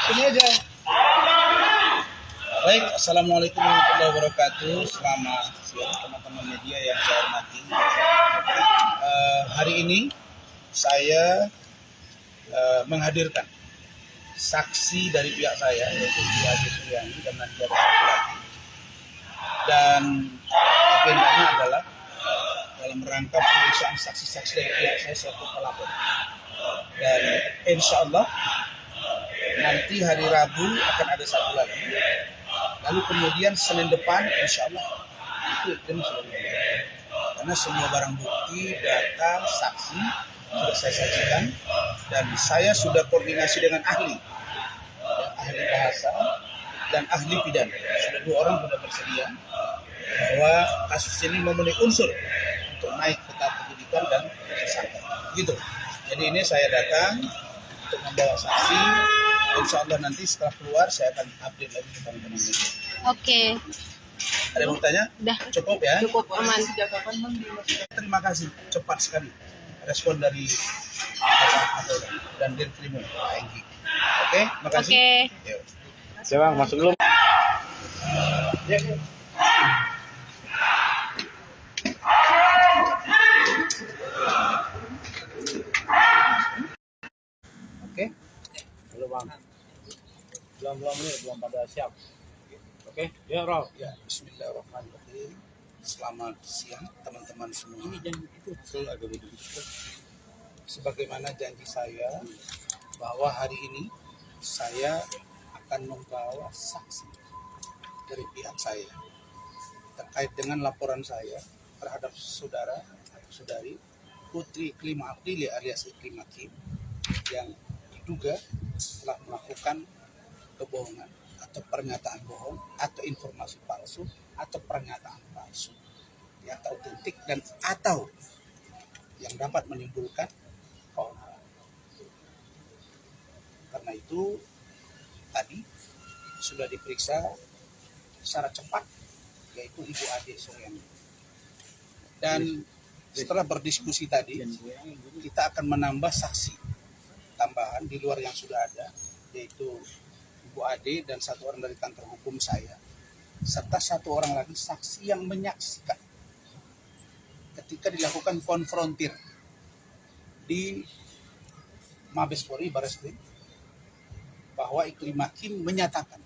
Sini aja. Baik, assalamualaikum warahmatullahi wabarakatuh. Selamat siang teman-teman media yang saya hormati. Hari ini saya menghadirkan saksi dari pihak saya, yaitu Adi Suryani dan Nadia laki. Dan agendanya adalah dalam rangka pemeriksaan saksi-saksi dari pihak saya selaku pelapor. Dan insya Allah nanti hari Rabu akan ada satu lagi. Lalu kemudian Senin depan insya Allah itu sudah dimulai. Karena semua barang bukti, data, saksi sudah saya saksikan dan saya sudah koordinasi dengan ahli bahasa dan ahli pidana. Sudah 2 orang sudah bersedia bahwa kasus ini memenuhi unsur untuk naik ke tahap penyidikan dan tersangka. Gitu. Jadi ini saya datang untuk membawa saksi. Insya Allah nanti setelah keluar saya akan update lagi ke teman-teman media. Oke. Ada yang mau tanya? Udah. Cukup ya? Cukup aman. Terima kasih, cepat sekali respon dari Bapak dan Dirkrim TNI. Oke, makasih. Oke. Yuk. Ya bang, masuk dulu. Oke. Halo bang. Belum nih, belum pada siap. Oke, ya Rob. Ya, bismillahirrahmanirrahim. Selamat siang teman-teman semua. Sebagaimana janji saya bahwa hari ini saya akan membawa saksi dari pihak saya terkait dengan laporan saya terhadap saudara atau saudari Putri Iklim Aprili alias Iklim Hakim yang diduga telah melakukan kebohongan atau pernyataan bohong atau informasi palsu atau pernyataan palsu yang tak otentik dan atau yang dapat menimbulkan keonaran. Karena itu tadi sudah diperiksa secara cepat yaitu Ibu Ade Suryani. Dan setelah berdiskusi tadi kita akan menambah saksi tambahan di luar yang sudah ada yaitu Ibu Ade dan 1 orang dari kantor hukum saya serta 1 orang lagi saksi yang menyaksikan ketika dilakukan konfrontir di Mabes Polri Barreskrim bahwa Iklim Hakim menyatakan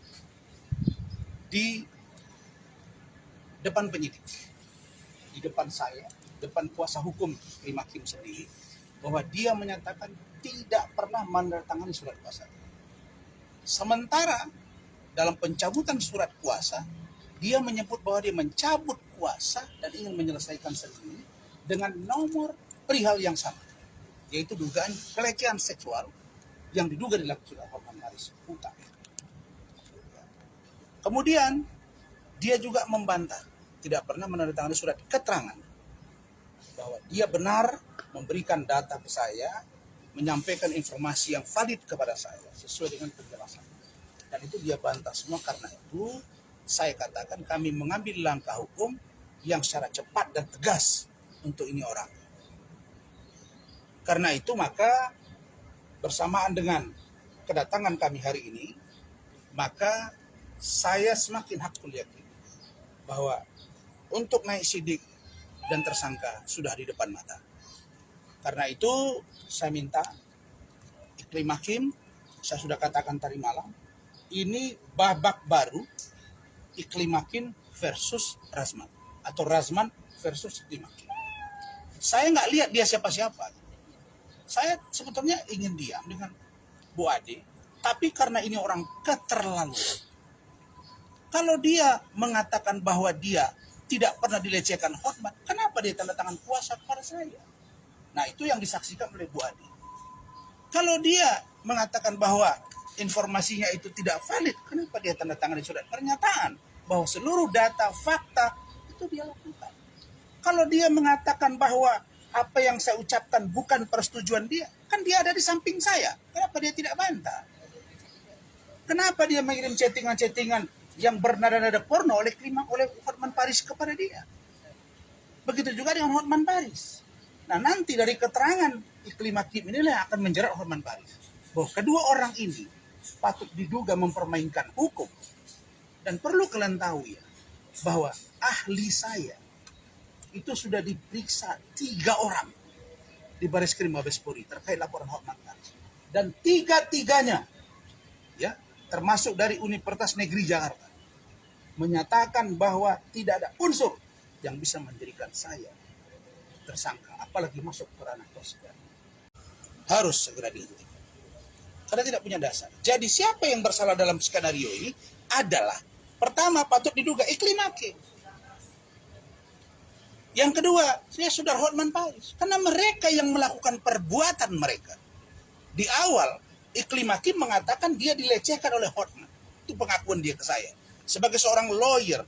di depan penyidik, di depan saya, depan kuasa hukum Iklim Hakim sendiri, bahwa dia menyatakan tidak pernah menandatangani surat kuasa. Sementara dalam pencabutan surat kuasa, dia menyebut bahwa dia mencabut kuasa dan ingin menyelesaikan sendiri dengan nomor perihal yang sama, yaitu dugaan pelecehan seksual yang diduga dilakukan oleh Hotman Paris. Kemudian dia juga membantah tidak pernah menandatangani surat keterangan bahwa dia benar memberikan data ke saya, menyampaikan informasi yang valid kepada saya sesuai dengan penjelasan. Dan itu dia bantah semua. Karena itu saya katakan kami mengambil langkah hukum yang secara cepat dan tegas untuk ini orang. Karena itu maka bersamaan dengan kedatangan kami hari ini, maka saya semakin hakul yakin bahwa untuk naik sidik dan tersangka sudah di depan mata. Karena itu saya minta Iklim Hakim, saya sudah katakan tadi malam, ini babak baru Iklim Hakim versus Rasman atau Rasman versus Iklim Hakim. Saya nggak lihat dia siapa-siapa. Saya sebetulnya ingin diam dengan Bu Ade, tapi karena ini orang keterlaluan. Kalau dia mengatakan bahwa dia tidak pernah dilecehkan Hotman, kenapa dia tanda tangan kuasa kepada saya? Nah, itu yang disaksikan oleh Bu Ade. Kalau dia mengatakan bahwa informasinya itu tidak valid, kenapa dia tanda tangan di surat pernyataan bahwa seluruh data, fakta itu dia lakukan. Kalau dia mengatakan bahwa apa yang saya ucapkan bukan persetujuan dia, kan dia ada di samping saya. Kenapa dia tidak bantah? Kenapa dia mengirim chattingan-chattingan yang bernada-nada porno oleh Hotman Paris kepada dia? Begitu juga dengan Hotman Paris. Nah, nanti dari keterangan Iklim Hakim inilah yang akan menjerat Hotman Paris. Bahwa kedua orang ini patut diduga mempermainkan hukum. Dan perlu kalian tahu ya, bahwa ahli saya itu sudah diperiksa 3 orang di Bareskrim Mabes Polri terkait laporan Hotman Paris. Dan 3-tiganya, ya, termasuk dari Universitas Negeri Jakarta, menyatakan bahwa tidak ada unsur yang bisa menjadikan saya tersangka, apalagi masuk ke ranah persidangan. Harus segera dihentikan. Karena tidak punya dasar. Jadi siapa yang bersalah dalam skenario ini adalah, pertama patut diduga Iklim Hakim. Yang kedua, saya saudara Hotman Paris. Karena mereka yang melakukan perbuatan mereka. Di awal, Iklim Hakim mengatakan dia dilecehkan oleh Hotman. Itu pengakuan dia ke saya. Sebagai seorang lawyer,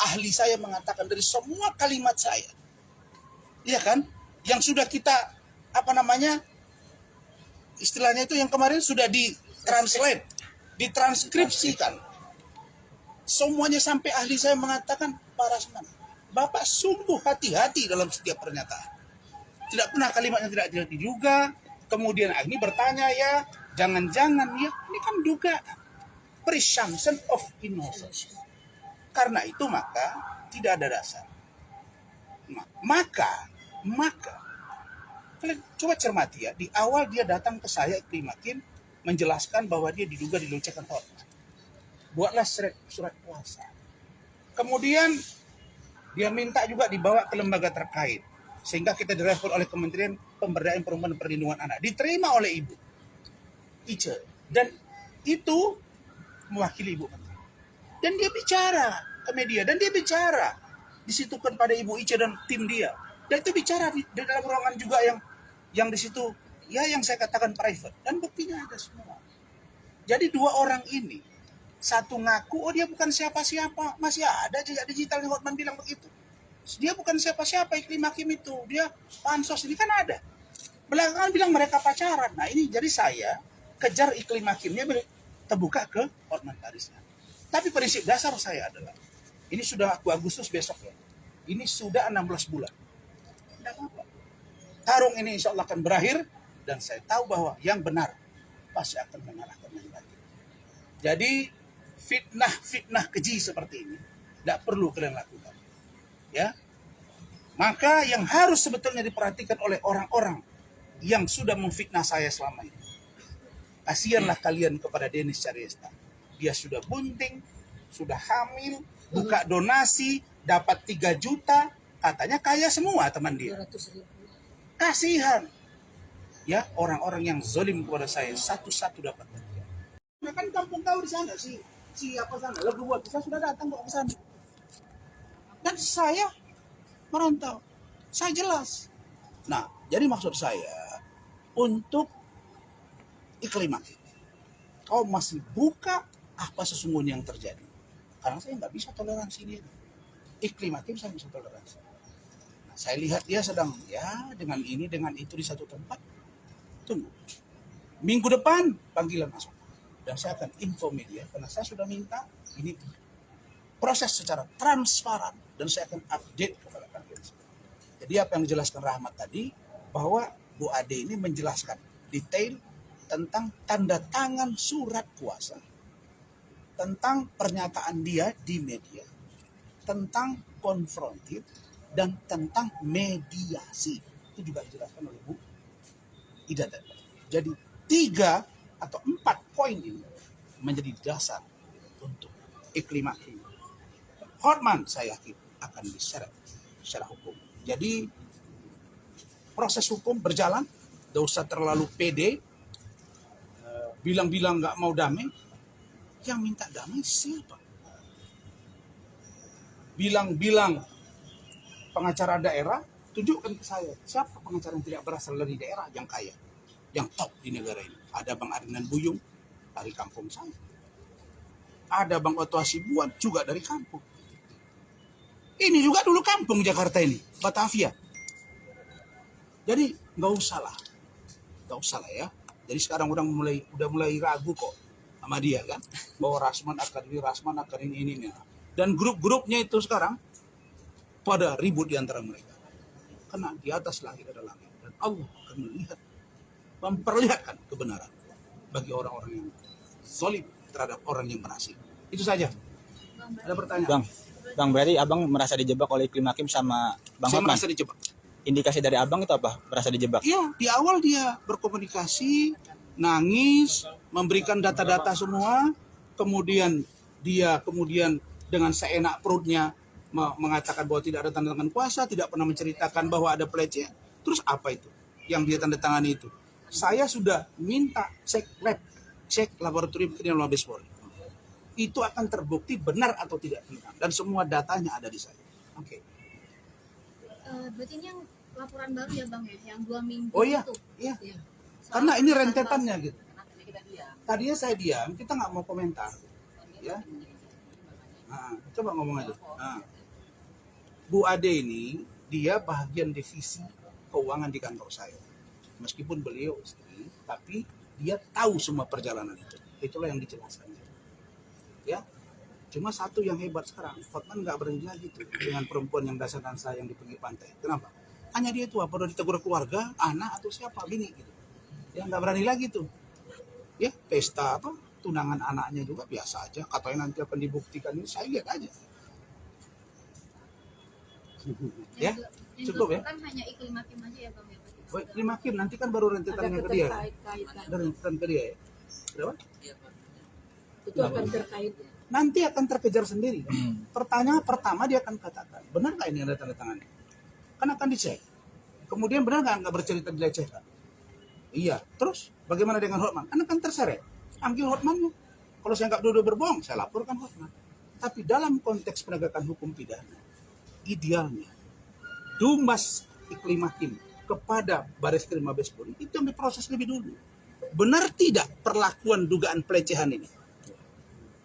ahli saya mengatakan dari semua kalimat saya. Iya kan? Yang sudah kita, istilahnya itu yang kemarin sudah ditranslate, ditranskripsikan. Semuanya sampai ahli saya mengatakan, Pak Rasman, Bapak sungguh hati-hati dalam setiap pernyataan. Tidak pernah kalimatnya tidak diduga. Kemudian ini bertanya ya, jangan-jangan ya, ini kan dugaan. Presumption of innocence. Karena itu maka tidak ada dasar. Maka kalian coba cermati ya, di awal dia datang ke saya Iklim Hakim menjelaskan bahwa dia diduga dilecehkan Hotman. Buatlah surat kuasa. Kemudian dia minta juga dibawa ke lembaga terkait. Sehingga kita direspon oleh Kementerian Pemberdayaan Perempuan dan Perlindungan Anak. Diterima oleh Ibu Ice. Dan itu mewakili Ibu Menteri. Dan dia bicara ke media. Dan dia bicara disitukan pada Ibu Ice dan tim dia. Dan itu bicara di dalam ruangan juga yang di situ, ya yang saya katakan private. Dan buktinya ada semua. Jadi 2 orang ini, satu ngaku, oh dia bukan siapa-siapa. Masih ada jejak digitalnya, Hotman bilang begitu. Dia bukan siapa-siapa Iklim Hakim itu. Dia pansos, ini kan ada. Belakangan bilang mereka pacaran. Nah ini jadi saya kejar Iklim Hakimnya terbuka ke Hotman Paris. Tapi prinsip dasar saya adalah, ini sudah Agustus besok ya. Ini sudah 16 bulan. Tidak apa-apa. Tarung ini insya Allah akan berakhir. Dan saya tahu bahwa yang benar pasti akan mengalahkan yang baik. Jadi fitnah keji seperti ini tidak perlu kalian lakukan. Ya, maka yang harus sebetulnya diperhatikan oleh orang-orang yang sudah memfitnah saya selama ini. Kasihanlah kalian kepada Denis Syariesta. Dia sudah bunting, sudah hamil, buka donasi, dapat 3 juta, katanya kaya semua teman dia. 200.000. Kasihan. Ya, orang-orang yang zalim kepada saya satu-satu dapat bagian. Nah, kan kampung kau di sana siapa sana? Lagu buat saya sudah datang kok ke sana. Dan saya merantau. Saya jelas. Nah, jadi maksud saya untuk Iklim Hakim, kau masih buka apa sesungguhnya yang terjadi. Karena saya nggak bisa toleransi dia. Iklim Hakim saya bisa toleransi. Nah, saya lihat dia sedang ya dengan ini dengan itu di satu tempat. Tunggu. Minggu depan panggilan masuk. Dan saya akan info media karena saya sudah minta ini proses secara transparan dan saya akan update kepada kalian. Jadi apa yang dijelaskan Rahmat tadi bahwa Bu Ade ini menjelaskan detail tentang tanda tangan surat kuasa, tentang pernyataan dia di media, tentang konfrontir dan tentang mediasi. Itu juga dijelaskan oleh Bu Ida tadi. Jadi 3 atau 4 poin ini menjadi dasar untuk Iklim Hakim. Hotman saya yakin akan diseret secara hukum. Jadi proses hukum berjalan, tidak usah terlalu pede, bilang-bilang nggak mau damai. Yang minta damai siapa? Bilang-bilang pengacara daerah, tunjukkan ke saya siapa pengacara yang tidak berasal dari daerah yang kaya, yang top di negara ini. Ada Bang Arinan Buyung, dari kampung saya. Ada Bang Oto Hasibuan juga dari kampung. Ini juga dulu kampung Jakarta ini, Batavia. Jadi nggak usah lah ya. Jadi sekarang udah mulai ragu kok sama dia kan, bahwa Rasman akan ini. Dan grup-grupnya itu sekarang pada ribut di antara mereka. Karena di atas langit ada langit dan Allah akan memperlihatkan kebenaran bagi orang-orang yang zalim terhadap orang yang berhasil. Itu saja. Ada pertanyaan? Bang, berarti abang merasa dijebak oleh Iklim Hakim sama Bang Saya Hotman? merasa dijebak. Indikasi dari abang itu apa? Merasa dijebak? Iya, di awal dia berkomunikasi, nangis, memberikan data-data semua, kemudian dengan seenak perutnya mengatakan bahwa tidak ada tanda tangan kuasa, tidak pernah menceritakan bahwa ada pelecehan. Terus apa itu yang dia tanda tangani itu? Saya sudah minta cek laboratorium kriminal Mabes Polri. Itu akan terbukti benar atau tidak benar, dan semua datanya ada di saya. Oke. Berarti ini yang laporan baru ya bang ya, yang 2 minggu Oh iya, itu. iya. Soal Karena ini pasal- rentetannya gitu. Tadinya saya diam, kita nggak mau komentar, ya. Nah, coba ngomong aja. Nah, Bu Ade ini dia bagian divisi keuangan di kantor saya. Meskipun beliau istri, tapi dia tahu semua perjalanan itu. Itulah yang dijelaskan. Ya, cuma satu yang hebat sekarang, Hotman nggak berani lagi tuh dengan perempuan yang dansa yang di pinggir pantai. Kenapa? Hanya dia tuh apa udah ditegur keluarga, anak atau siapa bini gitu. Ya nggak berani lagi tuh. Ya pesta apa tunangan anaknya juga biasa aja. Katanya nanti akan dibuktikan, ini saya lihat aja. Ya, yang cukup ya. kan hanya Iklim Hakim aja ya bang ya. berarti. Baik, terima kasih. Nanti kan baru rentetannya ke dia. keterkait-kaitan. Ada rentetan ke dia ya. Berapa? Itu akan terkait. Nanti akan terkejar sendiri. Pertanyaan pertama dia akan katakan, benar nggak ini ada tanda tangannya? Kan akan dicek. Kemudian benar nggak bercerita dilecehkan? Iya. Terus bagaimana dengan Hotman? Kan akan terseret. Ambil Hotmannya. Kalau saya nggak dua-dua berbohong, saya laporkan Hotman. Tapi dalam konteks penegakan hukum pidana, idealnya Dumas Iklim Hakim kepada Bareskrim Mabes Polri itu yang diproses lebih dulu. Benar tidak perlakuan dugaan pelecehan ini?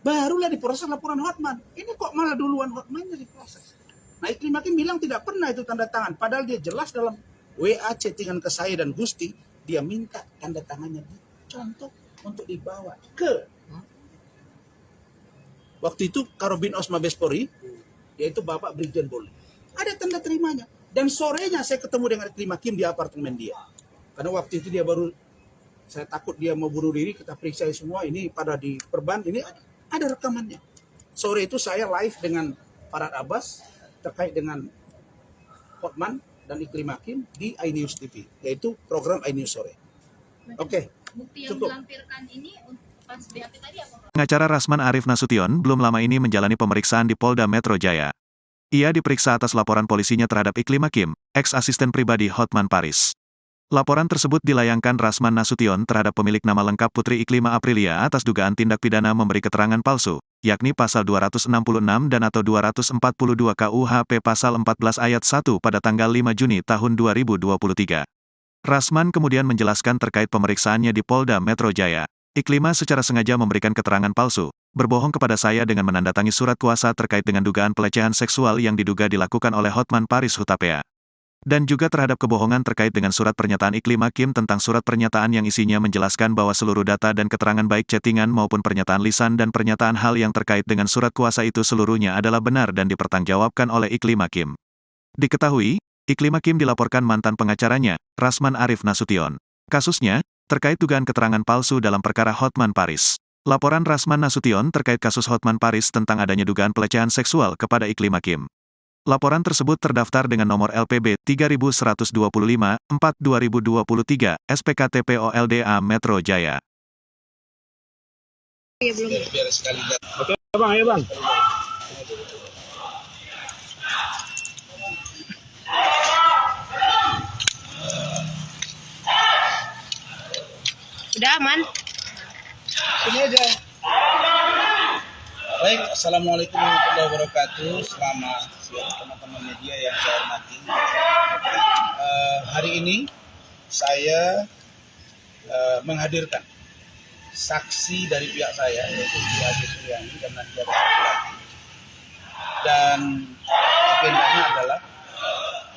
Barulah diproses laporan Hotman. Ini kok malah duluan Hotmannya diproses. Nah, Iklim Hakim bilang tidak pernah itu tanda tangan. Padahal dia jelas dalam WA chattingan ke saya dan Gusti, dia minta tanda tangannya dicontoh untuk dibawa ke waktu itu Karobin Mabes Polri, yaitu Bapak Brigjen Boli. Ada tanda terimanya. Dan sorenya saya ketemu dengan Iklim Hakim di apartemen dia. Karena waktu itu dia baru, saya takut dia mau bunuh diri, kita periksa semua, ini pada di perban, ini ada rekamannya. Sore itu saya live dengan Farhad Abbas terkait dengan Hotman dan Iklim Hakim di iNews TV, yaitu program iNews sore. Oke, Bukti yang cukup. dilampirkan ini pas BAP tadi apa bang? Pengacara Rasman Arif Nasution belum lama ini menjalani pemeriksaan di Polda Metro Jaya. Ia diperiksa atas laporan polisinya terhadap Iklim Hakim, ex-asisten pribadi Hotman Paris. Laporan tersebut dilayangkan Rasman Nasution terhadap pemilik nama lengkap Putri Iklima Aprilia atas dugaan tindak pidana memberi keterangan palsu, yakni pasal 266 dan atau 242 KUHP pasal 14 ayat 1 pada tanggal 5 Juni tahun 2023. Rasman kemudian menjelaskan terkait pemeriksaannya di Polda Metro Jaya. Iklima secara sengaja memberikan keterangan palsu, berbohong kepada saya dengan menandatangani surat kuasa terkait dengan dugaan pelecehan seksual yang diduga dilakukan oleh Hotman Paris Hutapea. Dan juga terhadap kebohongan terkait dengan surat pernyataan Iklim Hakim tentang surat pernyataan yang isinya menjelaskan bahwa seluruh data dan keterangan baik chattingan maupun pernyataan lisan dan pernyataan hal yang terkait dengan surat kuasa itu seluruhnya adalah benar dan dipertanggungjawabkan oleh Iklim Hakim. Diketahui, Iklim Hakim dilaporkan mantan pengacaranya, Rasman Arif Nasution. Kasusnya, terkait dugaan keterangan palsu dalam perkara Hotman Paris. Laporan Rasman Nasution terkait kasus Hotman Paris tentang adanya dugaan pelecehan seksual kepada Iklim Hakim. Laporan tersebut terdaftar dengan nomor LPB 3125-4-2023, SPKT POLDA Metro Jaya. Biar sekali lihat. Oke bang, ayo bang. Sudah aman? Sini aja. Baik, Assalamualaikum warahmatullahi wabarakatuh. Selamat siang teman-teman media yang saya hormati. Hari ini saya menghadirkan saksi dari pihak saya yaitu Adi Suryani dan nanti ada satu lagi. Dan agendanya adalah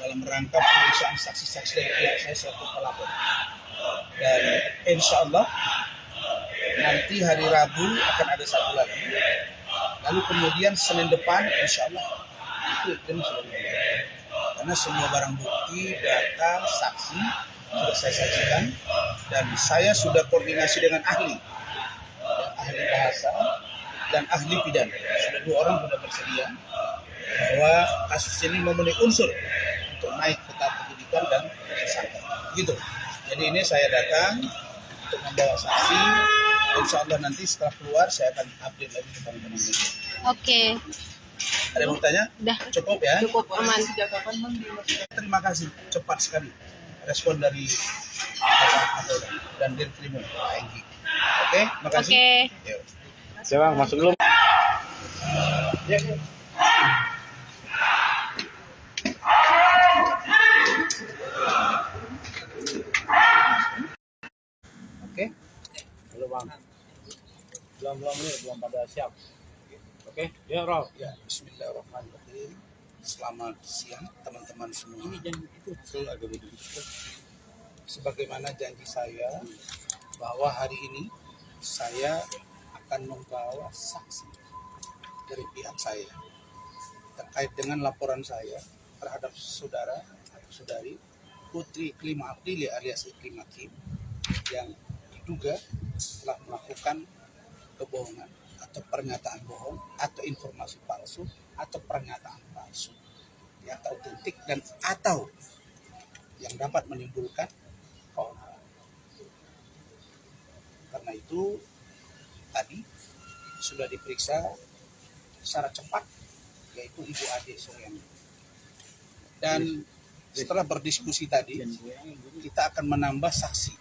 dalam rangka pemeriksaan saksi-saksi dari pihak saya selaku pelapor. Dan insya Allah nanti hari Rabu akan ada satu lagi. Lalu kemudian Senin depan insya Allah itu sudah mulai. Karena semua barang bukti, data, saksi sudah saya sajikan dan saya sudah koordinasi dengan ahli bahasa dan ahli pidana. Sudah 2 orang sudah bersedia bahwa kasus ini memenuhi unsur untuk naik ke tahap penyidikan dan tersangka. Gitu. Jadi ini saya datang untuk membawa saksi. Insya Allah nanti setelah keluar saya akan update lagi ke teman-teman media. Oke. Ada yang mau tanya? Udah. Cukup ya? Cukup aman. Terima kasih, cepat sekali respon dari Bapak Kapolda dan Dirkrimum Pak Enggi. Oke, makasih. Oke. Yuk. Ya bang, masuk dulu. Ya. Oke. Halo bang. Belum nih, belum pada siap. Oke, ya Rob. Ya, bismillahirrahmanirrahim. Selamat siang teman-teman semua. Sebagaimana janji saya bahwa hari ini saya akan membawa saksi dari pihak saya terkait dengan laporan saya terhadap saudara atau saudari Putri Iklima Abdili alias Iklima Kim yang diduga telah melakukan kebohongan atau pernyataan bohong atau informasi palsu atau pernyataan palsu yang tak otentik dan atau yang dapat menimbulkan keonaran. Karena itu tadi sudah diperiksa secara cepat yaitu Ibu Ade Suryani. Dan setelah berdiskusi tadi kita akan menambah saksi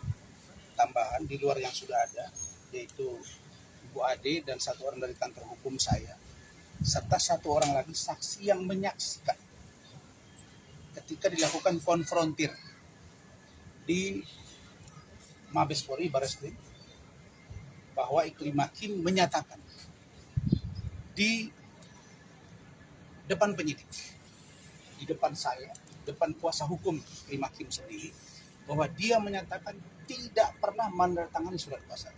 tambahan di luar yang sudah ada yaitu Ibu Ade dan 1 orang dari kantor hukum saya serta 1 orang lagi saksi yang menyaksikan ketika dilakukan konfrontir di Mabes Polri Barreskrim bahwa Iklima Kim menyatakan di depan penyidik, di depan saya, depan kuasa hukum Iklima Kim sendiri bahwa dia menyatakan tidak pernah menandatangani surat kuasa.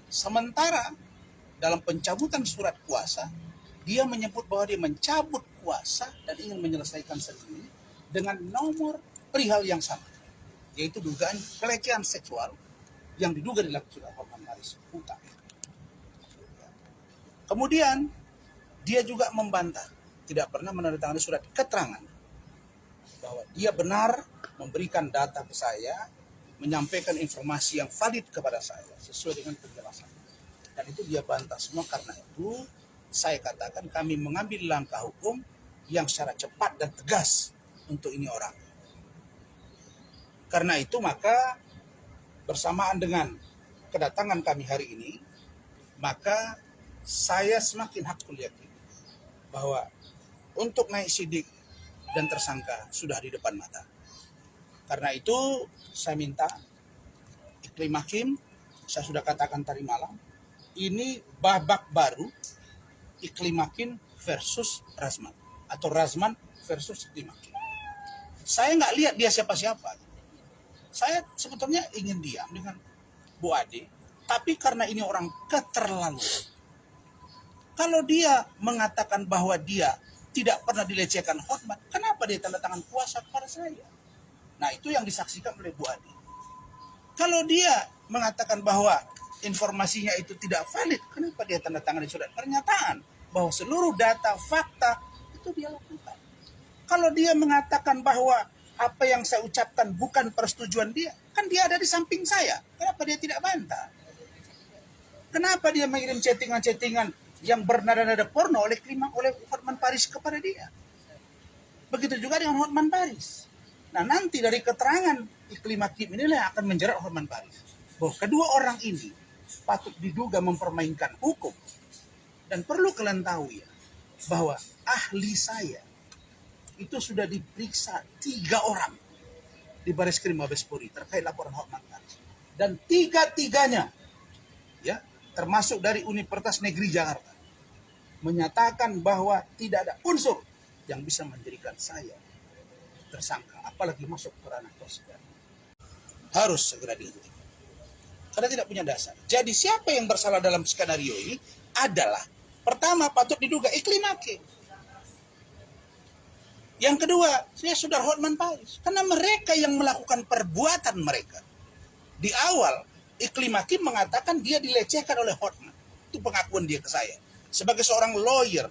Sementara dalam pencabutan surat kuasa, dia menyebut bahwa dia mencabut kuasa dan ingin menyelesaikan sendiri dengan nomor perihal yang sama, yaitu dugaan pelecehan seksual yang diduga dilakukan oleh Hotman Paris Huta. Kemudian dia juga membantah tidak pernah menandatangani surat keterangan bahwa dia benar memberikan data ke saya, menyampaikan informasi yang valid kepada saya sesuai dengan penjelasan. Dan itu dia bantah semua. Karena itu saya katakan kami mengambil langkah hukum yang secara cepat dan tegas untuk ini orang. Karena itu maka bersamaan dengan kedatangan kami hari ini, maka saya semakin hakul yakin bahwa untuk naik sidik dan tersangka sudah di depan mata. Karena itu saya minta Iklima Kim, saya sudah katakan tadi malam, ini babak baru Iklima Kim versus Razman atau Razman versus Iklima Kim. Saya nggak lihat dia siapa-siapa. Saya sebetulnya ingin diam dengan Bu Ade, tapi karena ini orang keterlaluan. Kalau dia mengatakan bahwa dia tidak pernah dilecehkan Hotman, kenapa dia tanda tangan kuasa kepada saya? Nah, itu yang disaksikan oleh Bu Ade. Kalau dia mengatakan bahwa informasinya itu tidak valid, kenapa dia tanda tangan di surat pernyataan bahwa seluruh data, fakta itu dia lakukan? Kalau dia mengatakan bahwa apa yang saya ucapkan bukan persetujuan dia, kan dia ada di samping saya. Kenapa dia tidak bantah? Kenapa dia mengirim chattingan-chattingan yang bernada-nada porno oleh Hotman Paris kepada dia? Begitu juga dengan Hotman Paris. Nah, nanti dari keterangan Iklima Kim inilah yang akan menjerat Hotman Paris. Bahwa kedua orang ini patut diduga mempermainkan hukum. Dan perlu kalian tahu ya, bahwa ahli saya itu sudah diperiksa 3 orang di Barreskrim Mabes Polri terkait laporan Hotman Paris. Dan 3-tiganya ya, termasuk dari Universitas Negeri Jakarta, menyatakan bahwa tidak ada unsur yang bisa menjadikan saya tersangka, apalagi masuk ke ranah persidangan. Harus segera dihentikan karena tidak punya dasar. Jadi siapa yang bersalah dalam skenario ini adalah, pertama patut diduga Iklim Hakim. Yang kedua, saya Saudara Hotman Paris, karena mereka yang melakukan perbuatan mereka. Di awal Iklim Hakim mengatakan dia dilecehkan oleh Hotman. Itu pengakuan dia ke saya. Sebagai seorang lawyer,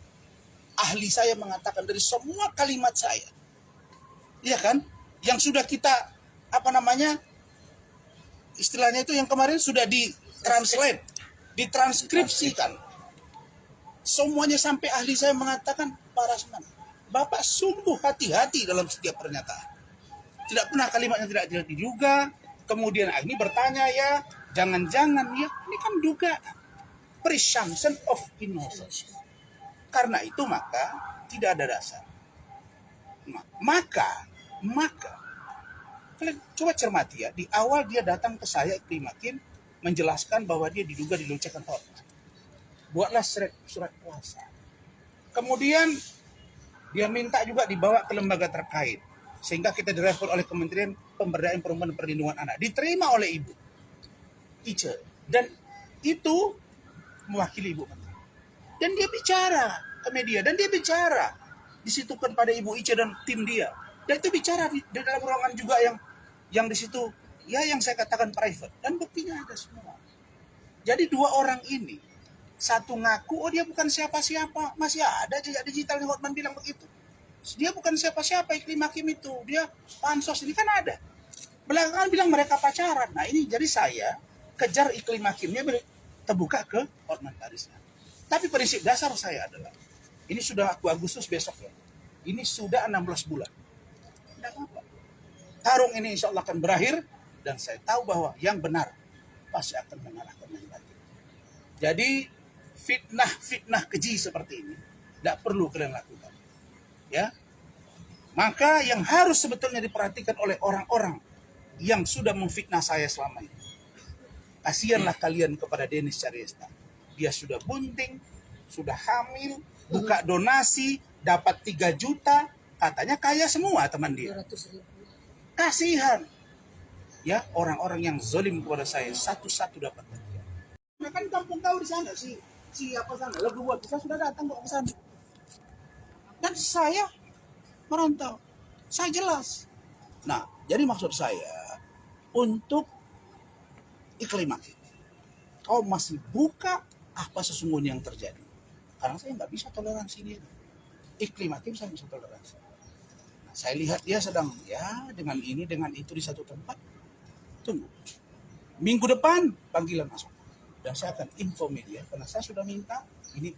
ahli saya mengatakan dari semua kalimat saya, iya kan, yang sudah kita istilahnya itu yang kemarin sudah ditranslate, ditranskripsikan. Semuanya sampai ahli saya mengatakan, Pak Rasman, Bapak sungguh hati-hati dalam setiap pernyataan. Tidak pernah kalimatnya tidak diduga. Kemudian ini bertanya ya, jangan-jangan ya, ini kan dugaan. Presumption of innocence. Karena itu maka tidak ada dasar. Maka kalian coba cermati ya, di awal dia datang ke saya Iklim Hakim menjelaskan bahwa dia diduga dilecehkan Hotman. Buatlah surat kuasa. Kemudian dia minta juga dibawa ke lembaga terkait sehingga kita direspon oleh Kementerian Pemberdayaan Perempuan dan Perlindungan Anak. Diterima oleh Ibu Ice dan itu mewakili Ibu Menteri. Dan dia bicara ke media dan dia bicara di situ kepada Ibu Ice dan tim dia. Dan itu bicara di dalam ruangan juga yang di situ ya yang saya katakan private dan buktinya ada semua. Jadi dua orang ini, satu ngaku oh dia bukan siapa-siapa, masih ada jejak digitalnya Hotman bilang begitu. Dia bukan siapa-siapa Iklim Hakim itu, dia pansos ini kan ada. Belakangan bilang mereka pacaran. Nah ini jadi saya kejar Iklim Hakimnya terbuka ke Hotman Paris. Tapi prinsip dasar saya adalah ini sudah Agustus besok ya. Ini sudah 16 bulan. Tidak apa-apa. Tarung ini insya Allah akan berakhir dan saya tahu bahwa yang benar pasti akan mengalahkan yang batil. Jadi fitnah keji seperti ini tidak perlu kalian lakukan. Ya, maka yang harus sebetulnya diperhatikan oleh orang-orang yang sudah memfitnah saya selama ini. Kasihanlah kalian kepada Denis Caryesta. Dia sudah bunting, sudah hamil, buka donasi, dapat 3 juta, katanya kaya semua teman dia. 200.000. Kasihan. Ya, orang-orang yang zalim kepada saya satu-satu dapat bagian. Nah, kan kampung kau di sana siapa sana? Lagu buat saya sudah datang kok ke sana. Dan saya merantau. Saya jelas. Nah, jadi maksud saya untuk Iklim Hakim. Kau masih buka apa sesungguhnya yang terjadi. Karena saya nggak bisa toleransi dia. Iklim Hakim saya bisa toleransi. Nah, saya lihat dia sedang ya dengan ini dengan itu di satu tempat. Tunggu. Minggu depan panggilan masuk. Dan saya akan info media karena saya sudah minta ini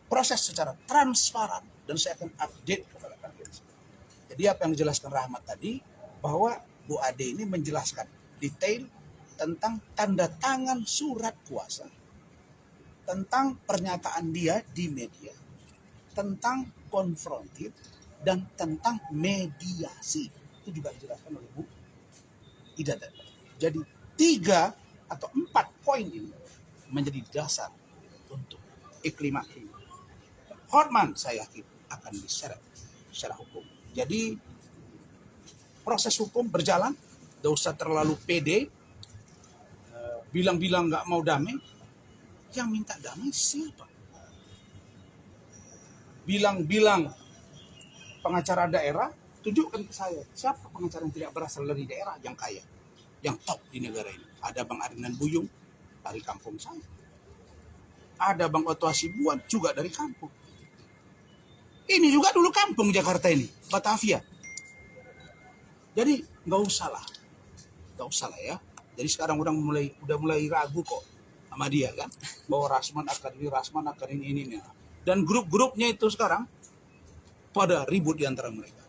proses secara transparan dan saya akan update kepada kalian. Jadi apa yang dijelaskan Rahmat tadi bahwa Bu Ade ini menjelaskan detail tentang tanda tangan surat kuasa, tentang pernyataan dia di media, tentang konfrontir dan tentang mediasi. Itu juga dijelaskan oleh Bu Ida tadi. Jadi 3 atau 4 poin ini menjadi dasar untuk Iklim Hakim. Hotman saya yakin akan diseret secara hukum. Jadi proses hukum berjalan, tidak usah terlalu pede, bilang-bilang nggak mau damai. Yang minta damai siapa? Bilang-bilang pengacara daerah, tunjukkan ke saya siapa pengacara yang tidak berasal dari daerah yang kaya, yang top di negara ini. Ada Bang Arinan Buyung dari kampung saya. Ada Bang Otto Hasibuan juga dari kampung. Ini juga dulu kampung Jakarta ini, Batavia. Jadi nggak usah lah ya. Jadi sekarang udah mulai ragu kok sama dia kan, bahwa Rasman akan ini. Dan grup-grupnya itu sekarang pada ribut di antara mereka.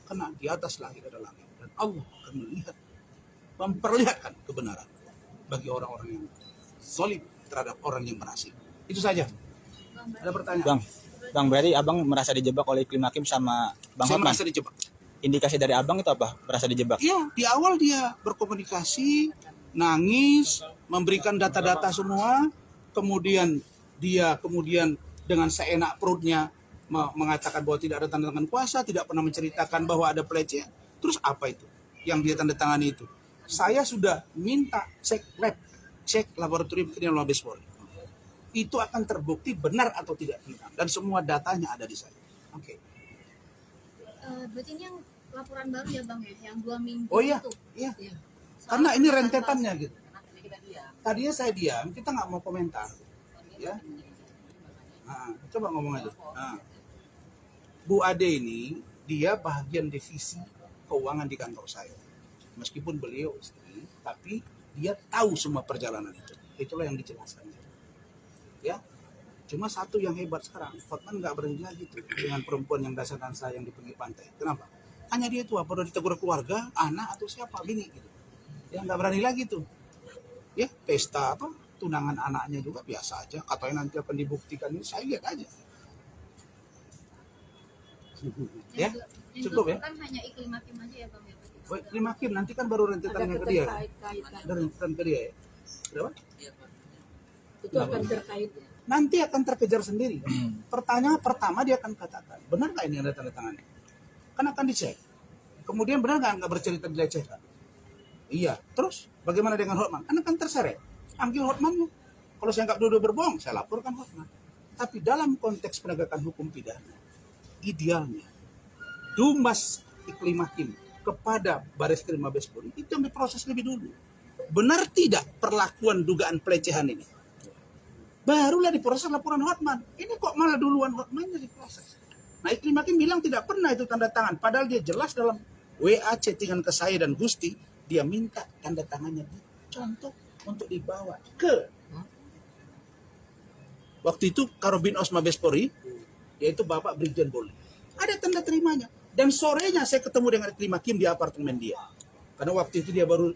Karena di atas langit ada langit dan Allah akan memperlihatkan kebenaran bagi orang-orang yang zalim terhadap orang yang berhasil. Itu saja. Ada pertanyaan? Bang Berry, abang merasa dijebak oleh Iklim Hakim sama Bang Saya Hotman? merasa dijebak. Indikasi dari abang itu apa? Merasa dijebak? Iya, di awal dia berkomunikasi nangis, memberikan data-data semua, kemudian dia dengan seenak perutnya mengatakan bahwa tidak ada tanda tangan kuasa, tidak pernah menceritakan bahwa ada pelecehan. Terus apa itu yang dia tanda tangani itu? Saya sudah minta cek lab, cek laboratorium kriminal Mabes Polri. Itu akan terbukti benar atau tidak benar, dan semua datanya ada di saya. Oke. Berarti ini yang laporan baru ya bang ya, yang 2 minggu Oh iya, itu. iya. Karena ini rentetannya gitu. Tadinya saya diam, kita nggak mau komentar, ya. Nah, coba ngomong aja. Nah, Bu Ade ini dia bagian divisi keuangan di kantor saya. Meskipun beliau istri, tapi dia tahu semua perjalanan itu. Itulah yang dijelaskan. Ya, cuma satu yang hebat sekarang, Hotman nggak berani lagi tuh dengan perempuan yang dasar-dasar yang di pinggir pantai. Kenapa? Hanya dia itu apa? Udah ditegur keluarga, anak atau siapa, bini gitu. Ya nggak berani lagi tuh. Ya pesta apa? Tunangan anaknya juga biasa aja. Katanya nanti akan dibuktikan, ini saya lihat aja. Ya, cukup ya. Kan hanya Iklim Hakim aja ya bang ya. Baik, terima kasih. Nanti kan baru rentetannya ke dia. Ada rentetan ke dia ya. Berapa? Itu akan terkait. Nanti akan terkejar sendiri. Pertanyaan pertama dia akan katakan, benar nggak ini ada tanda tangannya? Kan akan dicek. Kemudian benar nggak bercerita dilecehkan? Iya. Terus bagaimana dengan Hotman? Kan akan terseret. Ambil Hotmannya. Kalau saya nggak duduk berbohong, saya laporkan Hotman. Tapi dalam konteks penegakan hukum pidana, idealnya Dumas Iklim Hakim kepada Bareskrim Mabes Polri itu yang diproses lebih dulu. Benar tidak perlakuan dugaan pelecehan ini? Barulah diproses laporan Hotman. Ini kok malah duluan Hotmannya diproses. Nah, Iklim Hakim bilang tidak pernah itu tanda tangan. Padahal dia jelas dalam WA chattingan ke saya dan Gusti, dia minta tanda tangannya dicontoh untuk dibawa ke waktu itu Karobin Mabes Polri, yaitu Bapak Brigjen Polri. Ada tanda terimanya. Dan sorenya saya ketemu dengan Iklim Hakim di apartemen dia. Karena waktu itu dia baru,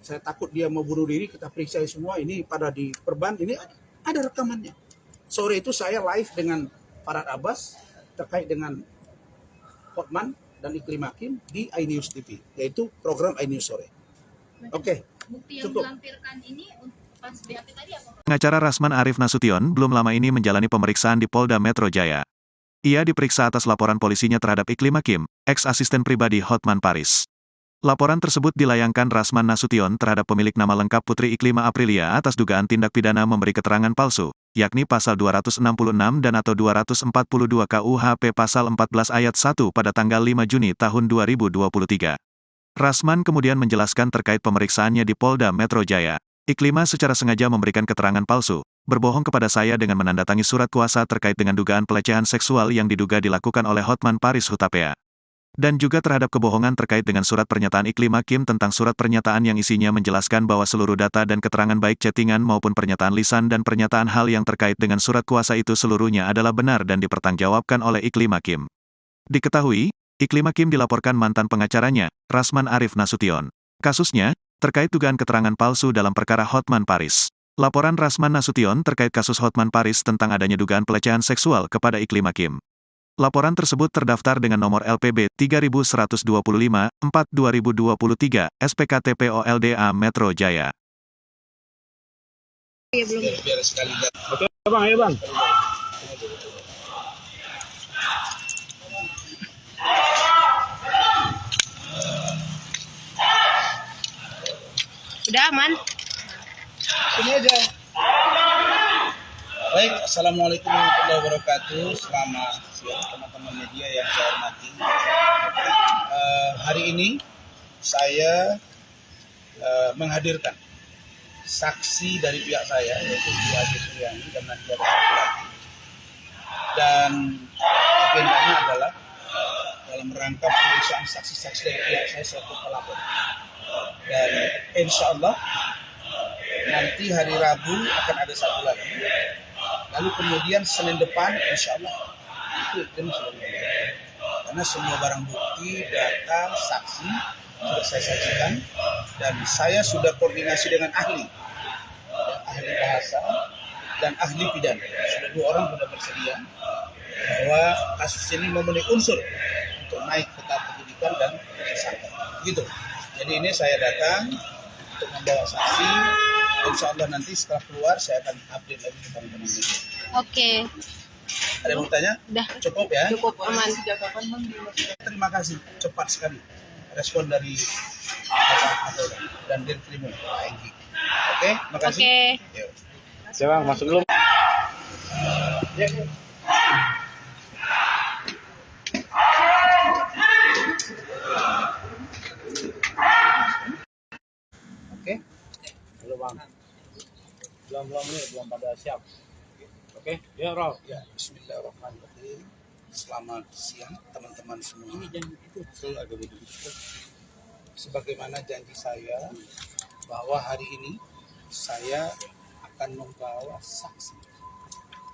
saya takut dia mau bunuh diri, kita periksa semua, ini pada di perban, ini ada rekamannya. Sore itu saya live dengan Farhad Abbas terkait dengan Hotman dan Iklim Hakim di iNews TV, yaitu program iNews sore. Oke. Bukti yang Cukup. dilampirkan ini pas BAP tadi apa? Pengacara Rasman Arif Nasution belum lama ini menjalani pemeriksaan di Polda Metro Jaya. Ia diperiksa atas laporan polisinya terhadap Iklim Hakim, ex-asisten pribadi Hotman Paris. Laporan tersebut dilayangkan Rasman Nasution terhadap pemilik nama lengkap Putri Iklima Aprilia atas dugaan tindak pidana memberi keterangan palsu, yakni pasal 266 dan atau 242 KUHP pasal 14 ayat 1 pada tanggal 5 Juni tahun 2023. Rasman kemudian menjelaskan terkait pemeriksaannya di Polda Metro Jaya. Iklima secara sengaja memberikan keterangan palsu, berbohong kepada saya dengan menandatangani surat kuasa terkait dengan dugaan pelecehan seksual yang diduga dilakukan oleh Hotman Paris Hutapea. Dan juga terhadap kebohongan terkait dengan surat pernyataan Iklim Hakim tentang surat pernyataan yang isinya menjelaskan bahwa seluruh data dan keterangan baik chattingan maupun pernyataan lisan dan pernyataan hal yang terkait dengan surat kuasa itu seluruhnya adalah benar dan dipertanggungjawabkan oleh Iklim Hakim. Diketahui, Iklim Hakim dilaporkan mantan pengacaranya, Rasman Arif Nasution. Kasusnya, terkait dugaan keterangan palsu dalam perkara Hotman Paris. Laporan Rasman Nasution terkait kasus Hotman Paris tentang adanya dugaan pelecehan seksual kepada Iklim Hakim. Laporan tersebut terdaftar dengan nomor LPB 3125-4-2023, SPKT POLDA Metro Jaya. Biar sekali Oke bang, ayo bang. Sudah aman? Sini aja. Baik, Assalamualaikum warahmatullahi wabarakatuh. Selamat siang teman-teman media yang saya hormati. Hari ini saya menghadirkan saksi dari pihak saya, yaitu Bu Ade Suryani dan nanti ada satu lagi. Dan agendanya adalah dalam rangka pemeriksaan saksi-saksi dari pihak saya selaku pelapor. Dan insya Allah nanti hari Rabu akan ada satu lagi. Lalu kemudian Senin depan insya Allah itu sudah mulai. Karena semua barang bukti, data, saksi sudah saya sajikan dan saya sudah koordinasi dengan ahli bahasa dan ahli pidana. Sudah 2 orang sudah bersedia bahwa kasus ini memenuhi unsur untuk naik ke tahap penyidikan dan tersangka. Gitu. Jadi ini saya datang untuk membawa saksi. Insya Allah nanti setelah keluar saya akan update lagi ke teman-teman media. Oke, Ada yang mau tanya? udah Cukup ya? Cukup aman. Terima kasih, cepat sekali respon dari Bapak dan Dirkrimum Enggi. Oke, makasih. oke. Yuk. Ya bang, masuk dulu. Oke. Dulu bang. Belum nih, belum pada siap. Oke, ya Rob. Ya, Bismillahirrahmanirrahim. Selamat siang teman-teman semua. Sebagaimana janji saya bahwa hari ini saya akan membawa saksi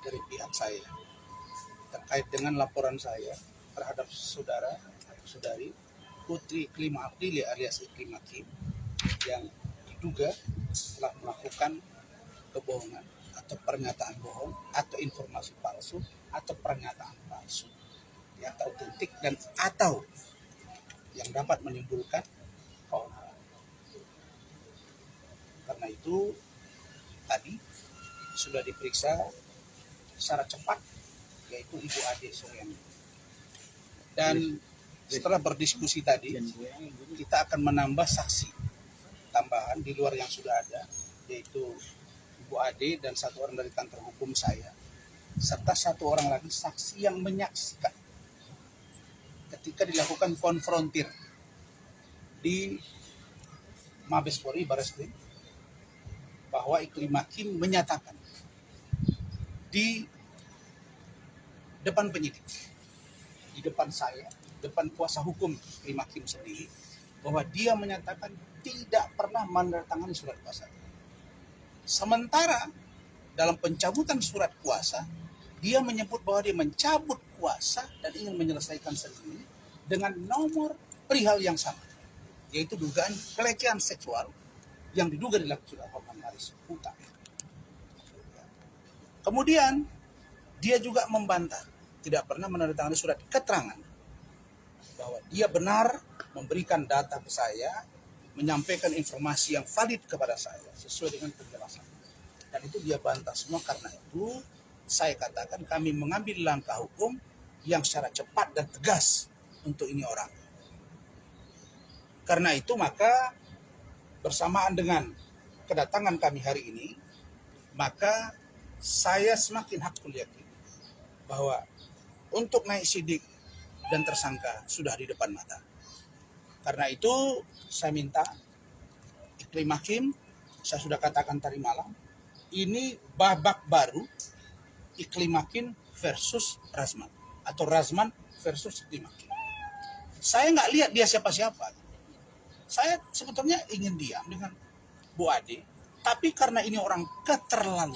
dari pihak saya terkait dengan laporan saya terhadap saudara atau saudari Putri Iklim Abdili alias Iklim Hakim yang diduga telah melakukan kebohongan atau pernyataan bohong atau informasi palsu atau pernyataan palsu yang tak otentik dan atau yang dapat menimbulkan keonaran. Karena itu tadi sudah diperiksa secara cepat yaitu Ibu Ade Suryani. Dan setelah berdiskusi tadi kita akan menambah saksi tambahan di luar yang sudah ada yaitu Ibu Ade dan satu orang dari kantor hukum saya serta satu orang lagi saksi yang menyaksikan ketika dilakukan konfrontir di Mabes Polri Barreskrim bahwa Iklim Hakim menyatakan di depan penyidik, di depan saya, depan kuasa hukum Iklim Hakim sendiri, bahwa dia menyatakan tidak pernah menandatangani surat kuasa. Sementara dalam pencabutan surat kuasa, dia menyebut bahwa dia mencabut kuasa dan ingin menyelesaikan sendiri dengan nomor perihal yang sama, yaitu dugaan pelecehan seksual yang diduga dilakukan oleh Hotman Paris Huta. Kemudian dia juga membantah tidak pernah menandatangani surat keterangan bahwa dia benar memberikan data ke saya, menyampaikan informasi yang valid kepada saya sesuai dengan penjelasan. Dan itu dia bantah semua. Karena itu saya katakan kami mengambil langkah hukum yang secara cepat dan tegas untuk ini orang. Karena itu maka bersamaan dengan kedatangan kami hari ini, maka saya semakin hakul yakin bahwa untuk naik sidik dan tersangka sudah di depan mata. Karena itu saya minta Iklim Hakim, saya sudah katakan tadi malam, ini babak baru Iklim Hakim versus Razman atau Razman versus Iklim Hakim. Saya nggak lihat dia siapa-siapa. Saya sebetulnya ingin diam dengan Bu Ade, tapi karena ini orang keterlaluan.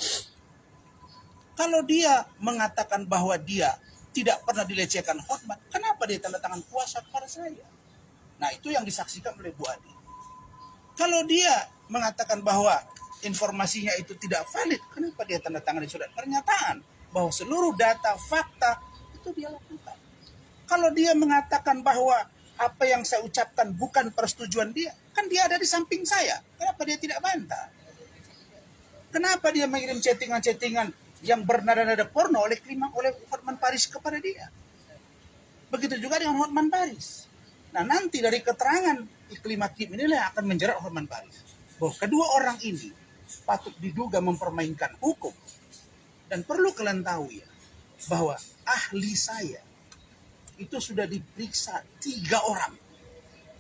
Kalau dia mengatakan bahwa dia tidak pernah dilecehkan Hotman, kenapa dia tanda tangan kuasa kepada saya? Nah, itu yang disaksikan oleh Bu Ade. Kalau dia mengatakan bahwa informasinya itu tidak valid, kenapa dia tanda tangan di surat pernyataan bahwa seluruh data, fakta itu dia lakukan? Kalau dia mengatakan bahwa apa yang saya ucapkan bukan persetujuan dia, kan dia ada di samping saya. Kenapa dia tidak bantah? Kenapa dia mengirim chattingan-chattingan yang bernada-nada porno oleh Hotman Paris kepada dia? Begitu juga dengan Hotman Paris. Nah, nanti dari keterangan Iklim Hakim inilah yang akan menjerat Hotman Paris. Bahwa kedua orang ini patut diduga mempermainkan hukum. Dan perlu kalian tahu ya, bahwa ahli saya itu sudah diperiksa 3 orang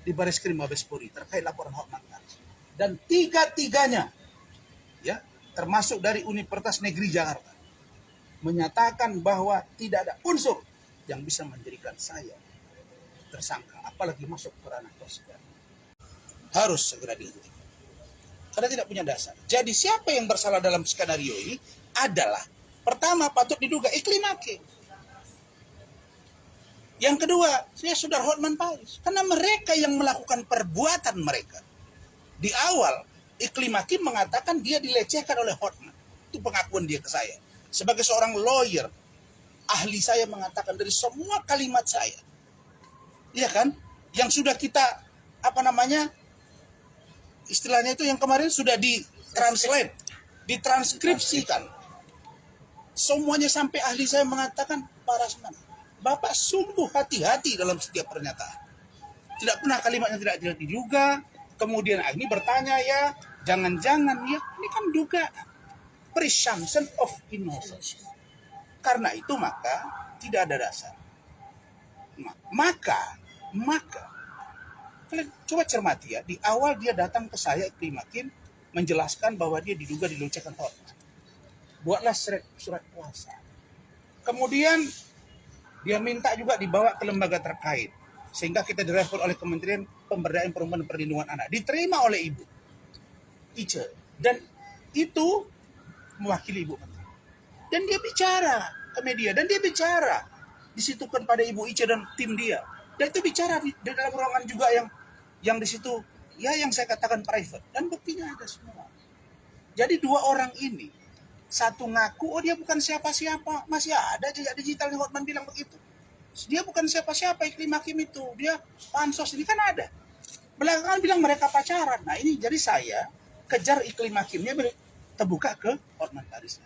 di Barreskrim Mabes Polri terkait laporan Hotman Paris. Dan 3-tiganya, ya, termasuk dari Universitas Negeri Jakarta, menyatakan bahwa tidak ada unsur yang bisa menjadikan saya tersangka, apalagi masuk ke ranah persidangan. Harus segera dihentikan karena tidak punya dasar. Jadi siapa yang bersalah dalam skenario ini adalah pertama patut diduga Iklim Hakim. Yang kedua, saya saudara Hotman Paris, karena mereka yang melakukan perbuatan mereka. Di awal Iklim Hakim mengatakan dia dilecehkan oleh Hotman. Itu pengakuan dia ke saya. Sebagai seorang lawyer, ahli saya mengatakan dari semua kalimat saya, iya kan, yang sudah kita istilahnya itu yang kemarin sudah ditranslate, ditranskripsikan. Semuanya sampai ahli saya mengatakan, Pak Rasman, Bapak sungguh hati-hati dalam setiap pernyataan. Tidak pernah kalimatnya tidak diduga. Kemudian ini bertanya ya, jangan-jangan ya, ini kan dugaan. Presumption of innocence. Karena itu maka tidak ada dasar. Maka kalian coba cermati ya, di awal dia datang ke saya Iklim Hakim menjelaskan bahwa dia diduga dilecehkan hormat. Buatlah surat kuasa. Kemudian dia minta juga dibawa ke lembaga terkait, sehingga kita direspon oleh Kementerian Pemberdayaan Perempuan dan Perlindungan Anak, diterima oleh Ibu Ice, dan itu mewakili Ibu Menteri. Dan dia bicara ke media, dan dia bicara di situ kan pada Ibu Ice dan tim dia, dan itu bicara di dalam ruangan juga yang di situ ya, yang saya katakan private, dan buktinya ada semua. Jadi dua orang ini, satu ngaku oh dia bukan siapa-siapa, masih ada jejak digitalnya, Hotman bilang begitu. Dia bukan siapa-siapa Iklim Hakim itu, dia pansos, ini kan ada. Belakangan bilang mereka pacaran. Nah ini jadi saya kejar Iklim Hakimnya terbuka ke Hotman Paris.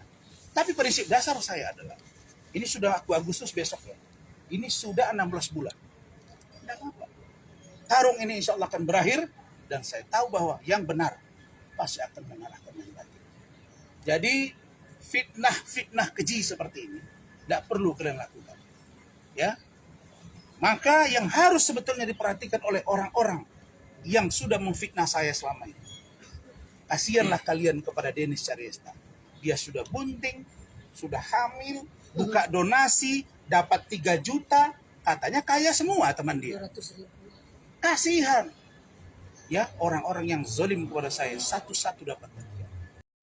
Tapi prinsip dasar saya adalah, ini sudah Agustus besok ya, ini sudah 16 bulan. Tidak apa-apa. Tarung ini insya Allah akan berakhir, dan saya tahu bahwa yang benar pasti akan mengalahkan yang baik. Jadi fitnah keji seperti ini tidak perlu kalian lakukan. Ya, maka yang harus sebetulnya diperhatikan oleh orang-orang yang sudah memfitnah saya selama ini. Kasihanlah kalian kepada Denis Caryesta. Dia sudah bunting, sudah hamil, buka donasi, dapat 3 juta, katanya kaya semua teman dia. 200.000. Kasihan. Ya, orang-orang yang zalim kepada saya satu-satu dapat bagian.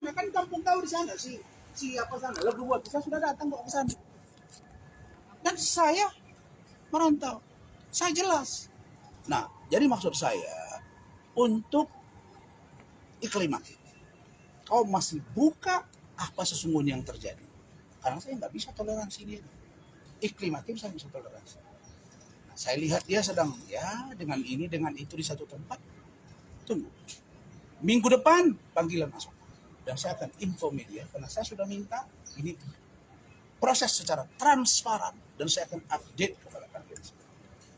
Nah, kan kampung kau di sana si apa sana, Lagu Buat saya sudah datang kok ke sana. Dan saya merantau. Saya jelas. Nah, jadi maksud saya untuk Iklim Hakim, kau masih buka apa sesungguhnya yang terjadi. Karena saya nggak bisa toleransi dia. Iklim Hakim saya bisa toleransi. Nah, saya lihat dia sedang ya dengan ini dengan itu di satu tempat. Tunggu. Minggu depan panggilan masuk. Dan saya akan info media karena saya sudah minta ini proses secara transparan, dan saya akan update kepada kalian.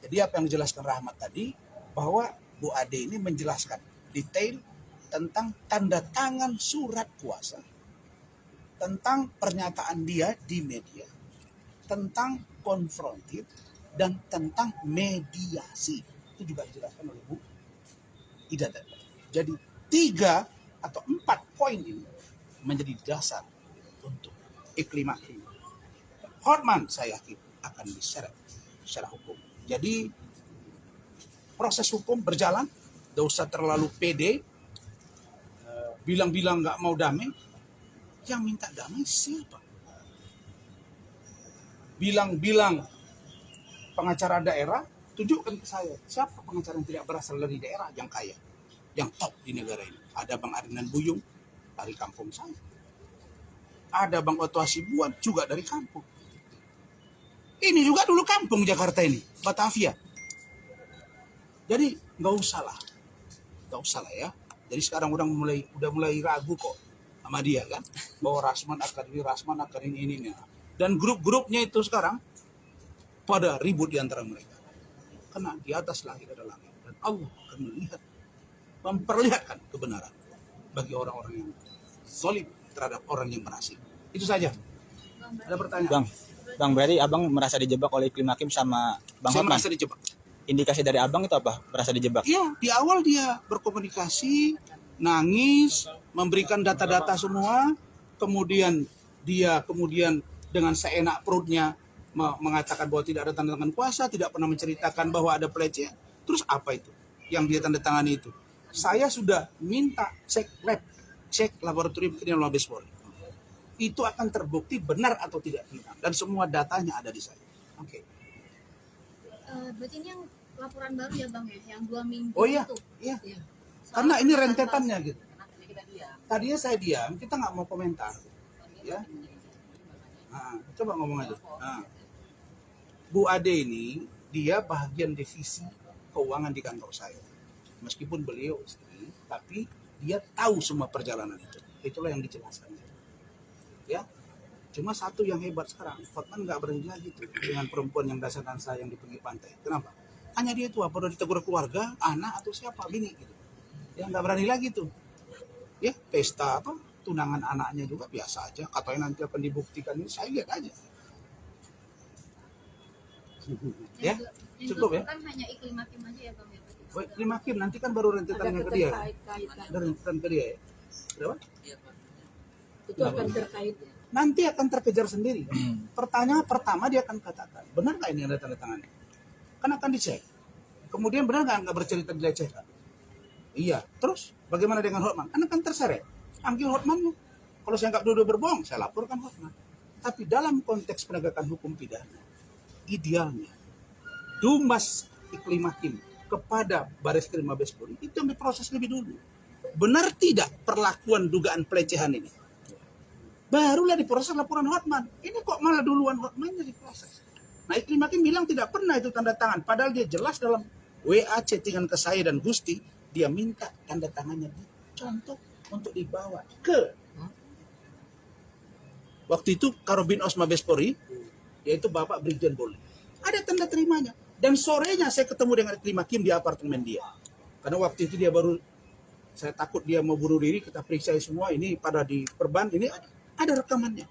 Jadi apa yang dijelaskan Rahmat tadi, bahwa Bu Ade ini menjelaskan detail tentang tanda tangan surat kuasa, tentang pernyataan dia di media, tentang konfrontir, dan tentang mediasi. Itu juga dijelaskan oleh Bu Ida tadi. Jadi 3 atau 4 poin ini menjadi dasar untuk Iklim Hakim. Hotman saya yakin akan diseret secara hukum. Jadi proses hukum berjalan, tidak usah terlalu pede, bilang-bilang nggak mau damai. Yang minta damai siapa? Bilang-bilang pengacara daerah, tunjukkan ke saya siapa pengacara yang tidak berasal dari daerah yang kaya, yang top di negara ini. Ada Bang Arinan Buyung dari kampung saya, ada Bang Otto Hasibuan juga dari kampung. Ini juga dulu kampung Jakarta ini, Batavia. Jadi nggak usah lah ya. Jadi sekarang udah mulai ragu kok sama dia kan, bahwa Rasman akan ini. Dan grup-grupnya itu sekarang pada ribut di antara mereka. Karena di atas langit ada langit, dan Allah akan memperlihatkan kebenaran bagi orang-orang yang zalim terhadap orang yang berhasil. Itu saja. Ada pertanyaan? Bang Berry, abang merasa dijebak oleh Iklim Hakim sama Bang Saya Hotman? merasa dijebak. Indikasi dari abang itu apa? Merasa dijebak? Iya, di awal dia berkomunikasi, nangis, memberikan data-data semua, kemudian dengan seenak perutnya mengatakan bahwa tidak ada tanda tangan kuasa, tidak pernah menceritakan bahwa ada pelecehan. Terus apa itu yang dia tanda tangani itu? Saya sudah minta cek laboratorium kriminal Mabes Polri. Itu akan terbukti benar atau tidak benar, dan semua datanya ada di saya. Oke. Berarti ini yang laporan baru ya Bang ya, yang 2 minggu Oh iya, itu. iya. Iya. Karena ini rentetannya gitu. Tadinya saya diam, kita nggak mau komentar, ya. Nah, coba ngomong aja. Nah, Bu Ade ini dia bagian divisi keuangan di kantor saya. Meskipun beliau istri, tapi dia tahu semua perjalanan itu. Itulah yang dijelaskan. Ya, cuma satu yang hebat sekarang, Hotman nggak berani lagi tuh dengan perempuan yang dansa yang di pinggir pantai. Kenapa? Hanya dia itu apa udah ditegur keluarga, anak atau siapa, bini gitu. Ya nggak berani lagi tuh. Ya pesta apa tunangan anaknya juga biasa aja. Katanya nanti akan dibuktikan ini, saya lihat aja. Ya, cukup ya. Kan hanya Iklim Hakim aja ya bang ya. Baik, terima kasih. Nanti kan baru rentetan yang ke dia. keterkait-kaitan. Ada rentetan ke dia ya. Berapa? Itu akan terkait. Nanti akan terkejar sendiri. Pertanyaan pertama dia akan katakan, benar nggak ini ada tanda tangannya? Kan akan dicek. Kemudian benar nggak bercerita dilecehkan? Iya. Terus bagaimana dengan Hotman? Kan akan terseret. Ambil Hotmannya. Kalau saya nggak duduk berbohong, saya laporkan Hotman. Tapi dalam konteks penegakan hukum pidana, idealnya Dumas Iklim Hakim kepada Bareskrim Mabes Polri itu yang diproses lebih dulu. Benar tidak perlakuan dugaan pelecehan ini? Barulah diproses laporan Hotman. Ini kok malah duluan Hotmannya diproses. Nah, Iklim Hakim bilang tidak pernah itu tanda tangan. Padahal dia jelas dalam WA chattingan ke saya dan Gusti, dia minta tanda tangannya dicontoh untuk dibawa ke waktu itu Karobin Mabes Polri, yaitu Bapak Brigjen Polri. Ada tanda terimanya. Dan sorenya saya ketemu dengan Iklim Hakim di apartemen dia. Karena waktu itu dia baru, saya takut dia mau bunuh diri, kita periksa semua, ini pada di perban, ini ada rekamannya.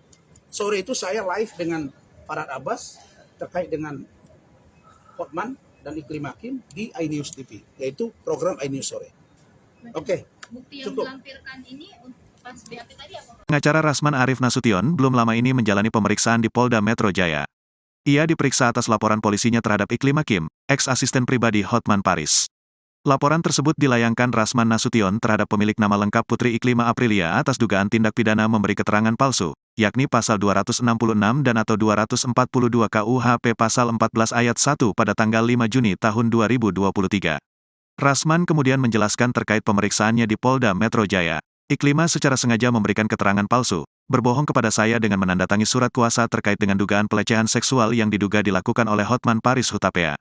Sore itu saya live dengan Farhad Abbas terkait dengan Hotman dan Iklim Hakim di iNews TV, yaitu program iNews sore. Oke. Bukti yang Cukup. dilampirkan ini pas BAP tadi apa? Pengacara Rasman Arif Nasution belum lama ini menjalani pemeriksaan di Polda Metro Jaya. Ia diperiksa atas laporan polisinya terhadap Iklim Hakim, ex-asisten pribadi Hotman Paris. Laporan tersebut dilayangkan Rasman Nasution terhadap pemilik nama lengkap Putri Iklima Aprilia atas dugaan tindak pidana memberi keterangan palsu, yakni pasal 266 dan atau 242 KUHP pasal 14 ayat 1 pada tanggal 5 Juni tahun 2023. Rasman kemudian menjelaskan terkait pemeriksaannya di Polda Metro Jaya. Iklima secara sengaja memberikan keterangan palsu, berbohong kepada saya dengan menandatangani surat kuasa terkait dengan dugaan pelecehan seksual yang diduga dilakukan oleh Hotman Paris Hutapea.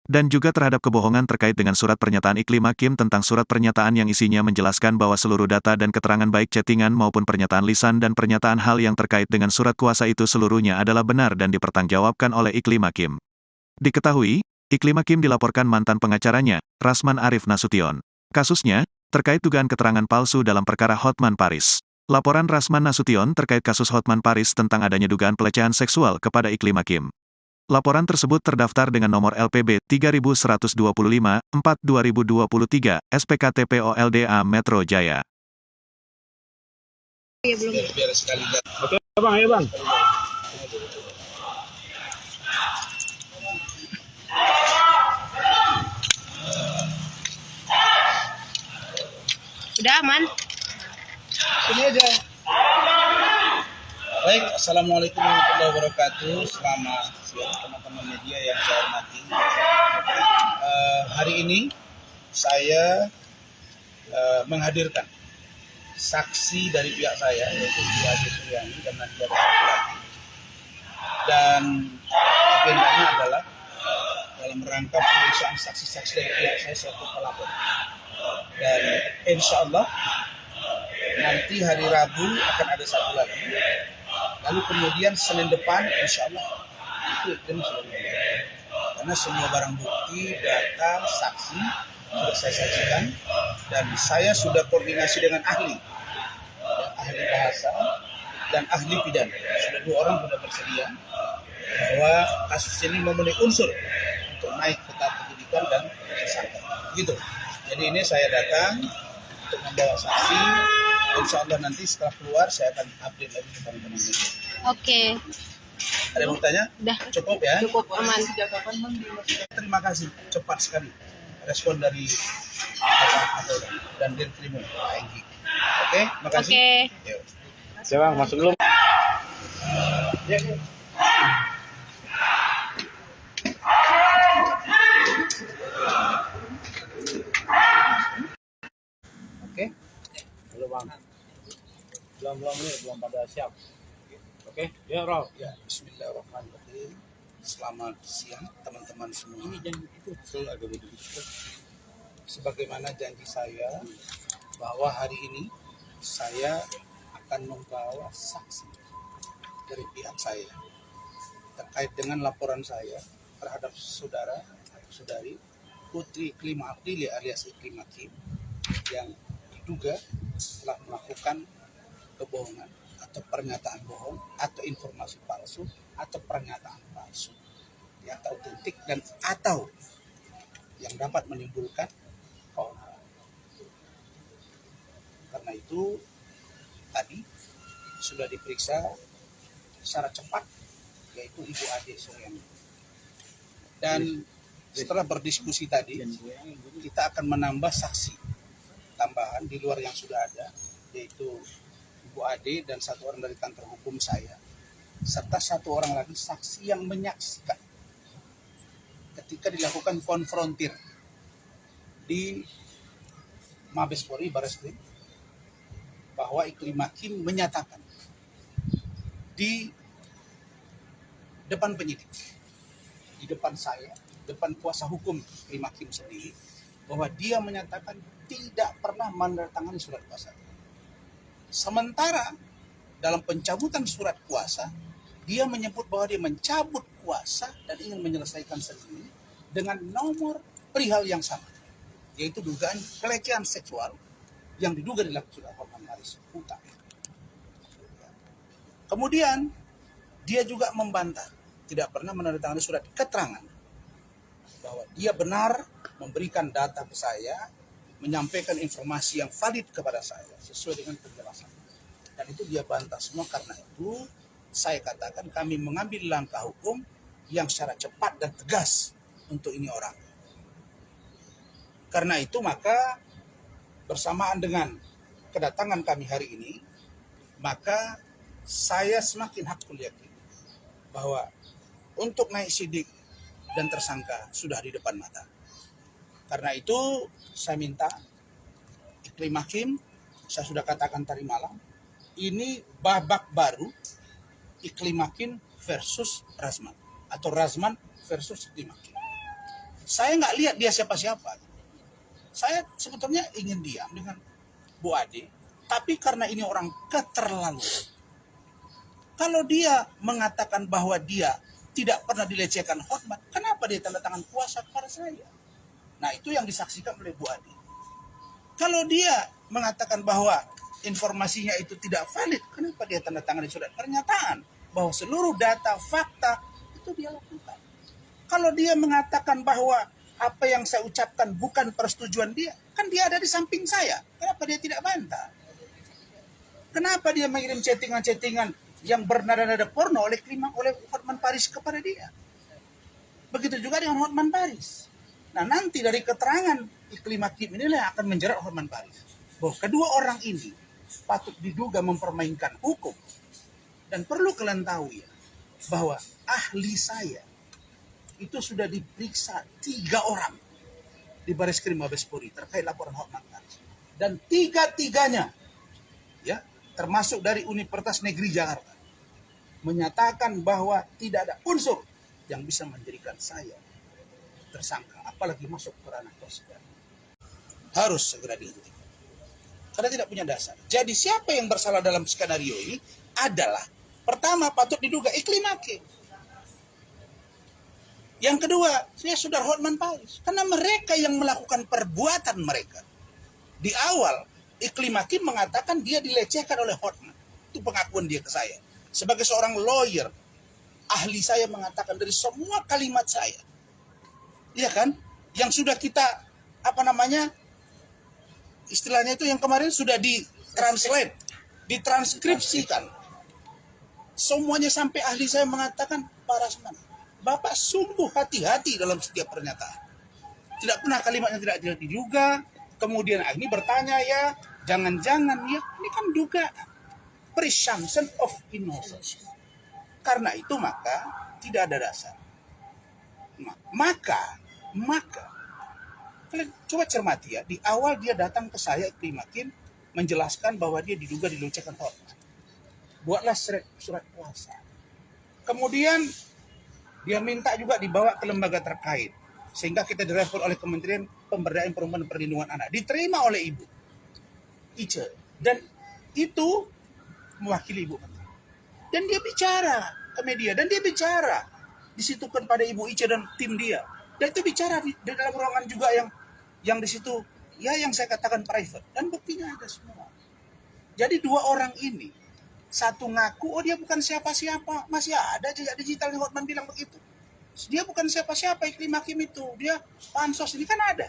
Dan juga terhadap kebohongan terkait dengan surat pernyataan Iklim Hakim tentang surat pernyataan yang isinya menjelaskan bahwa seluruh data dan keterangan baik chattingan maupun pernyataan lisan dan pernyataan hal yang terkait dengan surat kuasa itu seluruhnya adalah benar dan dipertanggungjawabkan oleh Iklim Hakim. Diketahui, Iklim Hakim dilaporkan mantan pengacaranya, Rasman Arif Nasution. Kasusnya, terkait dugaan keterangan palsu dalam perkara Hotman Paris. Laporan Rasman Nasution terkait kasus Hotman Paris tentang adanya dugaan pelecehan seksual kepada Iklim Hakim. Laporan tersebut terdaftar dengan nomor LPB 3125/4/2023, SPKT POLDA Metro Jaya. Biar sekali Oke bang, ayo bang. Sudah aman? sini aja. Baik, assalamualaikum warahmatullahi wabarakatuh. Selamat siang teman-teman media yang saya hormati. Hari ini saya menghadirkan saksi dari pihak saya, yaitu Haji Suryani dan nanti ada satu lagi. Dan agendanya adalah dalam rangka pemeriksaan saksi-saksi dari pihak saya selaku pelapor. Dan insya Allah nanti hari Rabu akan ada satu lagi. Lalu kemudian Senin depan insya Allah itu sudah mulai. Karena semua barang bukti, data, saksi sudah saya sajikan dan saya sudah koordinasi dengan ahli bahasa dan ahli pidana. Sudah 2 orang sudah bersedia bahwa kasus ini memenuhi unsur untuk naik ke tahap penyidikan dan tersangka. Begitu. Jadi ini saya datang untuk membawa saksi. Insya Allah nanti setelah keluar saya akan update lagi ke teman-teman media. Oke. Ada yang mau tanya? Udah. Cukup ya? Cukup aman. Terima kasih, cepat sekali respon dari Bapak dan Dirkrimum Enggi. Oke, makasih. Oke. Yuk. Ya bang, masuk dulu. Ya. Oke. Halo bang. Belum nih, belum pada siap. Oke, ya Rob. Ya, bismillahirrahmanirrahim. Selamat siang teman-teman semua. sebagaimana janji saya bahwa hari ini saya akan membawa saksi dari pihak saya terkait dengan laporan saya terhadap saudara atau saudari Putri Iklim Abdili alias Iklim Hakim yang diduga telah melakukan kebohongan atau pernyataan bohong atau informasi palsu atau pernyataan palsu yang tak otentik dan atau yang dapat menimbulkan keonaran. Karena itu tadi sudah diperiksa secara cepat yaitu Ibu Ade Suryani. Dan setelah berdiskusi tadi kita akan menambah saksi tambahan di luar yang sudah ada yaitu Ibu Ade dan satu orang dari kantor hukum saya serta satu orang lagi saksi yang menyaksikan ketika dilakukan konfrontir di Mabes Polri Barreskrim bahwa Iklim Hakim menyatakan di depan penyidik, di depan saya, depan kuasa hukum Iklim Hakim sendiri, bahwa dia menyatakan tidak pernah menandatangani surat kuasa. Sementara dalam pencabutan surat kuasa, dia menyebut bahwa dia mencabut kuasa dan ingin menyelesaikan sendiri dengan nomor perihal yang sama, yaitu dugaan pelecehan seksual yang diduga dilakukan oleh Hotman Paris Utang. Kemudian dia juga membantah tidak pernah menandatangani surat keterangan bahwa dia benar memberikan data ke saya, menyampaikan informasi yang valid kepada saya sesuai dengan penjelasan. Dan itu dia bantah semua. Karena itu saya katakan kami mengambil langkah hukum yang secara cepat dan tegas untuk ini orang. Karena itu maka bersamaan dengan kedatangan kami hari ini, maka saya semakin hakul yakin bahwa untuk naik sidik dan tersangka sudah di depan mata. Karena itu saya minta Iklim Hakim, saya sudah katakan tadi malam, ini babak baru Iklim Hakim versus Razman atau Razman versus Iklim Hakim. Saya nggak lihat dia siapa-siapa. Saya sebetulnya ingin diam dengan Bu Ade, tapi karena ini orang keterlaluan. Kalau dia mengatakan bahwa dia tidak pernah dilecehkan Hotman, kenapa dia tanda tangan kuasa kepada saya? Nah, itu yang disaksikan oleh Bu Ade. Kalau dia mengatakan bahwa informasinya itu tidak valid, kenapa dia tanda tangan di surat pernyataan bahwa seluruh data, fakta itu dia lakukan? Kalau dia mengatakan bahwa apa yang saya ucapkan bukan persetujuan dia, kan dia ada di samping saya. Kenapa dia tidak bantah? Kenapa dia mengirim chattingan-chattingan yang bernada-nada porno oleh Hotman Paris kepada dia? Begitu juga dengan Hotman Paris. Nah, nanti dari keterangan Iklim Hakim inilah yang akan menjerat Hotman Paris. Bahwa kedua orang ini patut diduga mempermainkan hukum. Dan perlu kalian tahu ya, bahwa ahli saya itu sudah diperiksa 3 orang di Barreskrim Mabes Polri terkait laporan Hotman Paris. Dan 3-tiganya, ya, termasuk dari Universitas Negeri Jakarta, menyatakan bahwa tidak ada unsur yang bisa menjadikan saya tersangka, apalagi masuk ke ranah persidangan. Harus segera dihentikan karena tidak punya dasar. Jadi siapa yang bersalah dalam skenario ini adalah pertama patut diduga Iklim Hakim. Yang kedua, saya sudah Hotman Paris, karena mereka yang melakukan perbuatan mereka. Di awal Iklim Hakim mengatakan dia dilecehkan oleh Hotman. Itu pengakuan dia ke saya. Sebagai seorang lawyer, ahli saya mengatakan dari semua kalimat saya, iya kan, yang sudah kita istilahnya itu yang kemarin sudah ditranslate, ditranskripsikan. Semuanya sampai ahli saya mengatakan, Pak Razman, Bapak sungguh hati-hati dalam setiap pernyataan. Tidak pernah kalimatnya tidak diduga. Kemudian ini bertanya ya, jangan-jangan ya, ini kan dugaan. Presumption of innocence. Karena itu maka tidak ada dasar. Maka kalian coba cermati ya, di awal dia datang ke saya Iklim Hakim menjelaskan bahwa dia diduga dilecehkan Hotman. Buatlah surat kuasa. Kemudian dia minta juga dibawa ke lembaga terkait sehingga kita direspon oleh Kementerian Pemberdayaan Perempuan dan Perlindungan Anak. Diterima oleh Ibu Ice. Dan itu mewakili Ibu Menteri. Dan dia bicara ke media. Dan dia bicara di situ kepada Ibu Ice dan tim dia. Dan itu bicara di dalam ruangan juga yang di situ, ya yang saya katakan private. Dan buktinya ada semua. Jadi dua orang ini, satu ngaku, oh dia bukan siapa-siapa. Masih ada jejak digital yang Hotman bilang begitu. Dia bukan siapa-siapa, Iklim Hakim itu. Dia pansos, ini kan ada.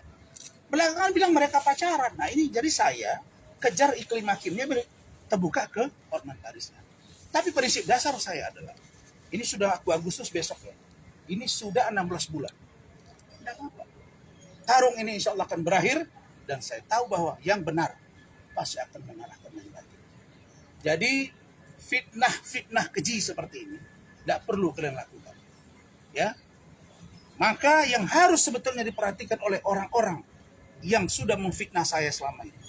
Belakangan bilang mereka pacaran. Nah ini jadi saya kejar Iklim Hakimnya terbuka ke Hotman Paris. Tapi prinsip dasar saya adalah, ini sudah Agustus besok ya. Ini sudah 16 bulan. Tidak apa-apa. Tarung ini insya Allah akan berakhir. Dan saya tahu bahwa yang benar pasti akan mengalahkan yang batil. Jadi fitnah keji seperti ini tidak perlu kalian lakukan. Ya, maka yang harus sebetulnya diperhatikan oleh orang-orang yang sudah memfitnah saya selama ini.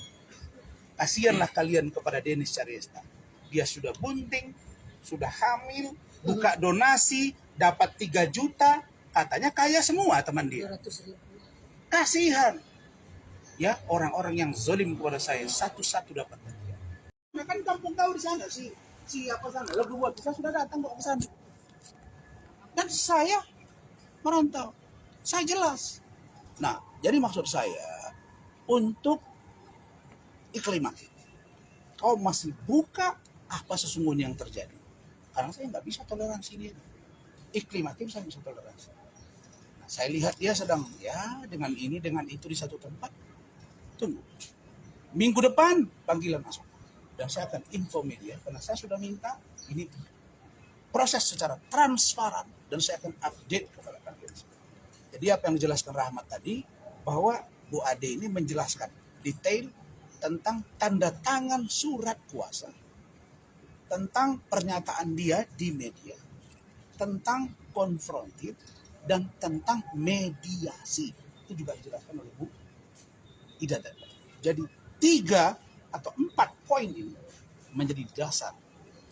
Kasihanlah kalian kepada Denis Syariesta. Dia sudah bunting, sudah hamil, buka donasi, dapat 3 juta, katanya kaya semua teman dia. 200.000. Kasihan. Ya, orang-orang yang zalim kepada saya satu-satu dapat bagian. Nah, kan kampung kau di sana si apa sana, Lagu Buat saya sudah datang kok ke sana. Dan saya merantau. Saya jelas. Nah, jadi maksud saya untuk Iklim Hakim, kau masih buka apa sesungguhnya yang terjadi. Karena saya nggak bisa toleransi dia. Iklim Hakim saya bisa toleransi. Nah, saya lihat dia sedang ya dengan ini dengan itu di satu tempat. Tunggu. Minggu depan panggilan masuk. Dan saya akan info media karena saya sudah minta ini proses secara transparan dan saya akan update kepada kalian. Jadi apa yang dijelaskan Rahmat tadi bahwa Bu Ade ini menjelaskan detail tentang tanda tangan surat kuasa, tentang pernyataan dia di media, tentang konfrontir dan tentang mediasi. Itu juga dijelaskan oleh Bu Ida tadi. Jadi 3 atau 4 poin ini menjadi dasar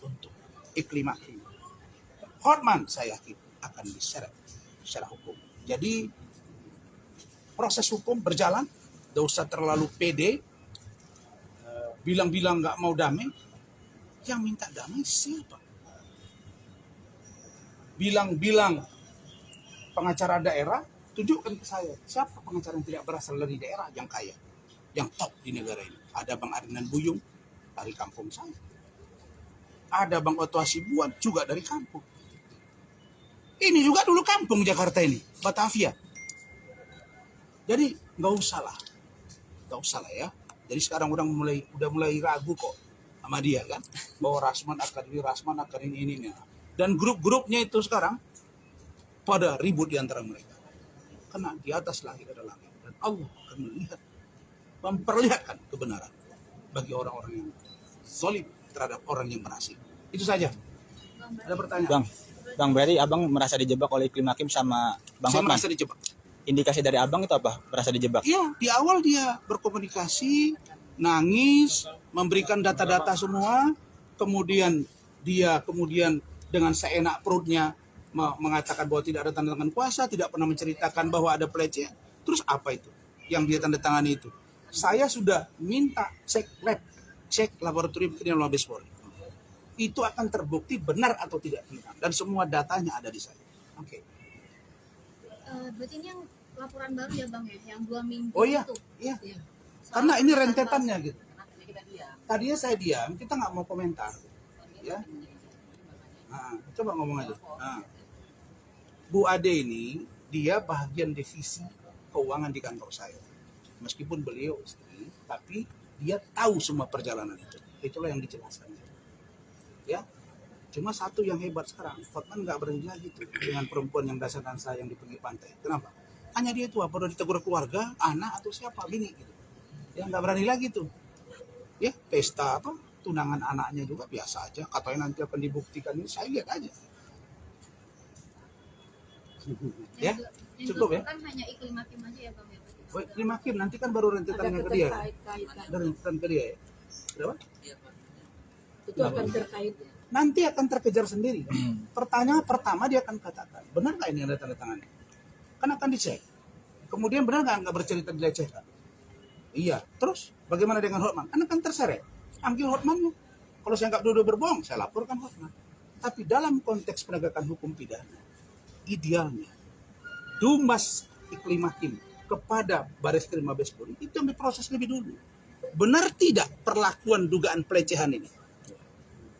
untuk Iklim Hakim. Hotman saya yakin akan diseret secara hukum. Jadi proses hukum berjalan, tidak usah terlalu pede, bilang-bilang nggak mau damai. Yang minta damai siapa? Bilang-bilang pengacara daerah, tunjukkan ke saya siapa pengacara yang tidak berasal dari daerah yang kaya, yang top di negara ini. Ada Bang Arinan Buyung dari kampung saya. Ada Bang Otto Hasibuan juga dari kampung. Ini juga dulu kampung Jakarta ini, Batavia. Jadi nggak usah lah ya. Jadi sekarang udah mulai ragu kok sama dia kan, bahwa Rasman akan ini. Dan grup-grupnya itu sekarang pada ribut di antara mereka. Karena di atas langit ada langit dan Allah akan memperlihatkan kebenaran bagi orang-orang yang zalim terhadap orang yang berhasil. Itu saja. Ada pertanyaan? Bang berarti abang merasa dijebak oleh Iklim Hakim sama Bang Saya Hotman? merasa dijebak. Indikasi dari abang itu apa? Merasa dijebak? Iya, di awal dia berkomunikasi, nangis, memberikan data-data semua, kemudian dengan seenak perutnya mengatakan bahwa tidak ada tanda tangan kuasa, tidak pernah menceritakan bahwa ada pelecehan. Terus apa itu yang dia tanda tangani itu? Saya sudah minta cek laboratorium kriminal Mabes Polri. Itu akan terbukti benar atau tidak benar, dan semua datanya ada di saya. Oke. Berarti ini yang laporan baru ya Bang ya, yang 2 minggu Oh iya, itu. iya. Karena ini rentetannya gitu. Tadinya saya diam, kita nggak mau komentar, ya. Nah, coba ngomong aja. Nah, Bu Ade ini dia bagian divisi keuangan di kantor saya. Meskipun beliau istri, tapi dia tahu semua perjalanan itu. Itulah yang dijelaskan. Ya, cuma satu yang hebat sekarang, Hotman nggak berani lagi tuh dengan perempuan yang dansa yang di pinggir pantai. Kenapa? Hanya dia itu apa udah ditegur keluarga, anak atau siapa bini gitu. Yang nggak berani lagi tuh. Ya, pesta apa tunangan anaknya juga biasa aja. Katanya nanti akan dibuktikan ini, saya lihat aja. Ya, cukup ya. Kan hanya Iklim Hakim aja ya Bang ya. Oh, Iklim Hakim nanti kan baru rentetannya ke dia. Ada rentetan ke dia ya. Berapa? Itu akan terkait. Nanti akan terkejar sendiri. Pertanyaan pertama dia akan katakan, benar nggak ini ada tanda tangannya? Kan akan dicek. Kemudian benar nggak bercerita dilecehkan? Iya. Terus bagaimana dengan Hotman? Anda kan terseret. Ambil Hotmannya. Kalau saya nggak dua berbohong, saya laporkan Hotman. Tapi dalam konteks penegakan hukum pidana, idealnya Dumas Iklim Hakim kepada Bareskrim Mabes Polri itu yang diproses lebih dulu. Benar tidak perlakuan dugaan pelecehan ini?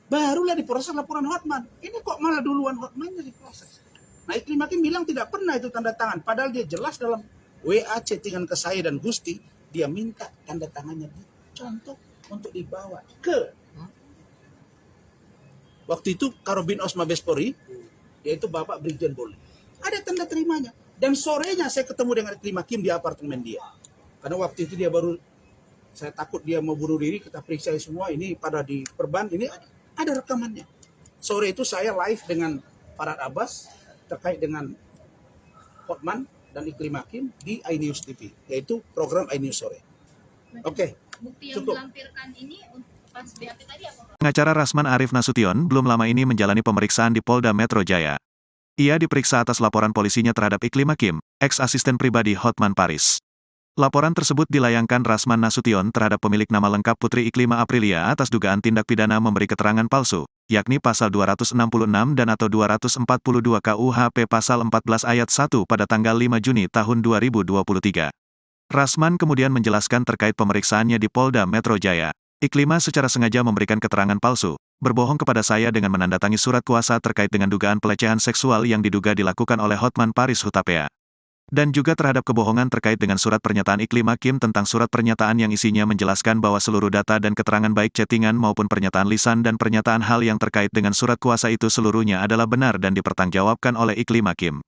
Barulah diproses laporan Hotman. Ini kok malah duluan Hotmannya diproses. Nah, Iklim Hakim bilang tidak pernah itu tanda tangan. Padahal dia jelas dalam WA chattingan ke saya dan Gusti, dia minta tanda tangannya dicontoh untuk dibawa ke waktu itu Karobin Mabes Polri, yaitu Bapak Brigjen Polri. Ada tanda terimanya. Dan sorenya saya ketemu dengan Iklim Hakim di apartemen dia. Karena waktu itu dia baru, saya takut dia mau bunuh diri, kita periksa semua, ini pada di perban, ini ada rekamannya. Sore itu saya live dengan Farad Abbas terkait dengan Hotman dan Iklim Hakim di iNews TV, yaitu program iNews sore. Oke. Bukti yang Cukup. dilampirkan ini pas BAP tadi apa, Pak? Pengacara Rasman Arif Nasution belum lama ini menjalani pemeriksaan di Polda Metro Jaya. Ia diperiksa atas laporan polisinya terhadap Iklim Hakim, ex-asisten pribadi Hotman Paris. Laporan tersebut dilayangkan Rasman Nasution terhadap pemilik nama lengkap Putri Iklima Aprilia atas dugaan tindak pidana memberi keterangan palsu, yakni pasal 266 dan atau 242 KUHP pasal 14 ayat 1 pada tanggal 5 Juni tahun 2023. Rasman kemudian menjelaskan terkait pemeriksaannya di Polda Metro Jaya. Iklima secara sengaja memberikan keterangan palsu, berbohong kepada saya dengan menandatangani surat kuasa terkait dengan dugaan pelecehan seksual yang diduga dilakukan oleh Hotman Paris Hutapea. Dan juga terhadap kebohongan terkait dengan surat pernyataan Iklim Hakim tentang surat pernyataan yang isinya menjelaskan bahwa seluruh data dan keterangan baik chattingan maupun pernyataan lisan dan pernyataan hal yang terkait dengan surat kuasa itu seluruhnya adalah benar dan dipertanggungjawabkan oleh Iklim Hakim.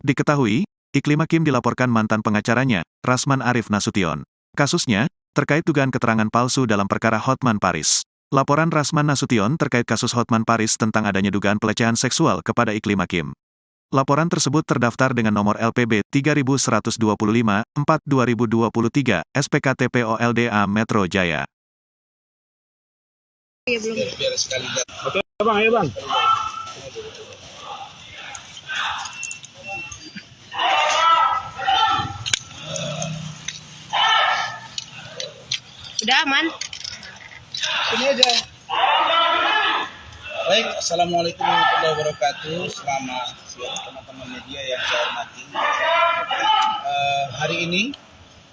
Diketahui, Iklim Hakim dilaporkan mantan pengacaranya, Rasman Arif Nasution. Kasusnya, terkait dugaan keterangan palsu dalam perkara Hotman Paris. Laporan Rasman Nasution terkait kasus Hotman Paris tentang adanya dugaan pelecehan seksual kepada Iklim Hakim. Laporan tersebut terdaftar dengan nomor LPB 3125-4-2023, SPKT POLDA Metro Jaya. Biar sekali Oke, Bang, ayo Bang. Udah aman. Sini aja. Baik, Assalamualaikum warahmatullahi wabarakatuh. Selamat siang teman-teman media yang saya hormati. Hari ini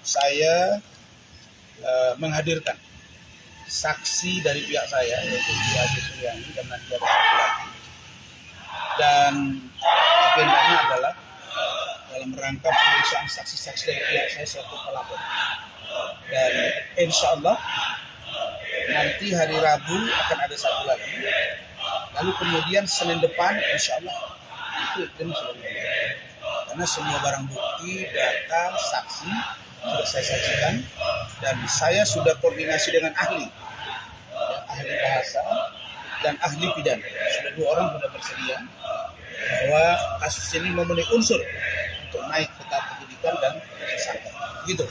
saya menghadirkan saksi dari pihak saya, yaitu Haji Suryani dan nanti ada satu lagi. Dan agendanya adalah dalam rangka pemeriksaan saksi-saksi dari pihak saya selaku pelapor. Dan insya Allah nanti hari Rabu akan ada satu lagi. Lalu kemudian Senin depan insya Allah itu selesai. Karena semua barang bukti, data, saksi sudah saya sajikan dan saya sudah koordinasi dengan ahli, ahli bahasa dan ahli pidana. Sudah 2 orang sudah bersedia bahwa kasus ini memenuhi unsur untuk naik ke tahap penyidikan dan tersangka. Gitu.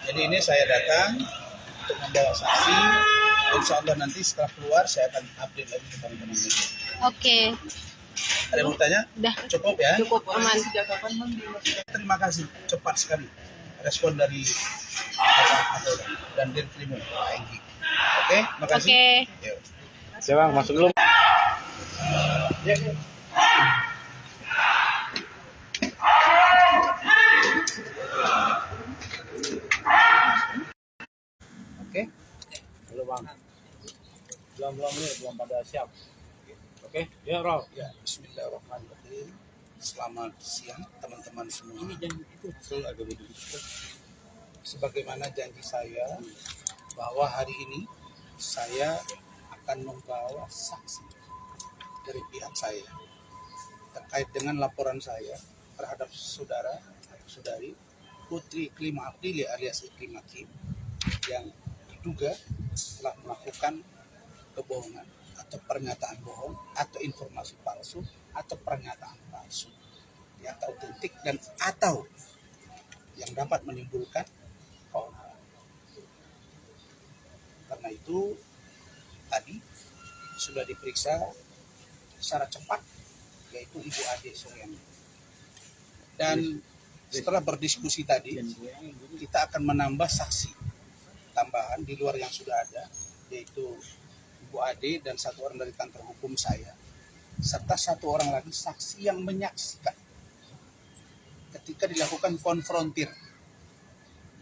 Jadi ini saya datang untuk membawa saksi. Insya Allah nanti setelah keluar saya akan update lagi ke teman-teman media. Oke. Ada yang mau tanya? Udah. Cukup ya? Cukup aman. Terima kasih, cepat sekali respon dari Bapak dan Dirkrimum Pak Enggi. Oke, makasih. Oke. Yuk. Ya Bang, masuk dulu. Ya. Oke. Halo Bang. Belum nih, belum pada siap. Oke, ya Rob. Ya, bismillahirrahmanirrahim. Selamat siang teman-teman semua. Ini jangan itu agak begitu. Sebagaimana janji saya bahwa hari ini saya akan membawa saksi dari pihak saya terkait dengan laporan saya terhadap saudara atau saudari Putri Iklima Aprilia alias Iklim Hakim yang diduga telah melakukan kebohongan atau pernyataan bohong atau informasi palsu atau pernyataan palsu yang tak otentik dan atau yang dapat menimbulkan keonaran. Karena itu tadi sudah diperiksa secara cepat yaitu Ibu Ade Suryani dan setelah berdiskusi tadi, kita akan menambah saksi tambahan di luar yang sudah ada, yaitu Ibu Ade dan satu orang dari kantor hukum saya, serta satu orang lagi saksi yang menyaksikan ketika dilakukan konfrontir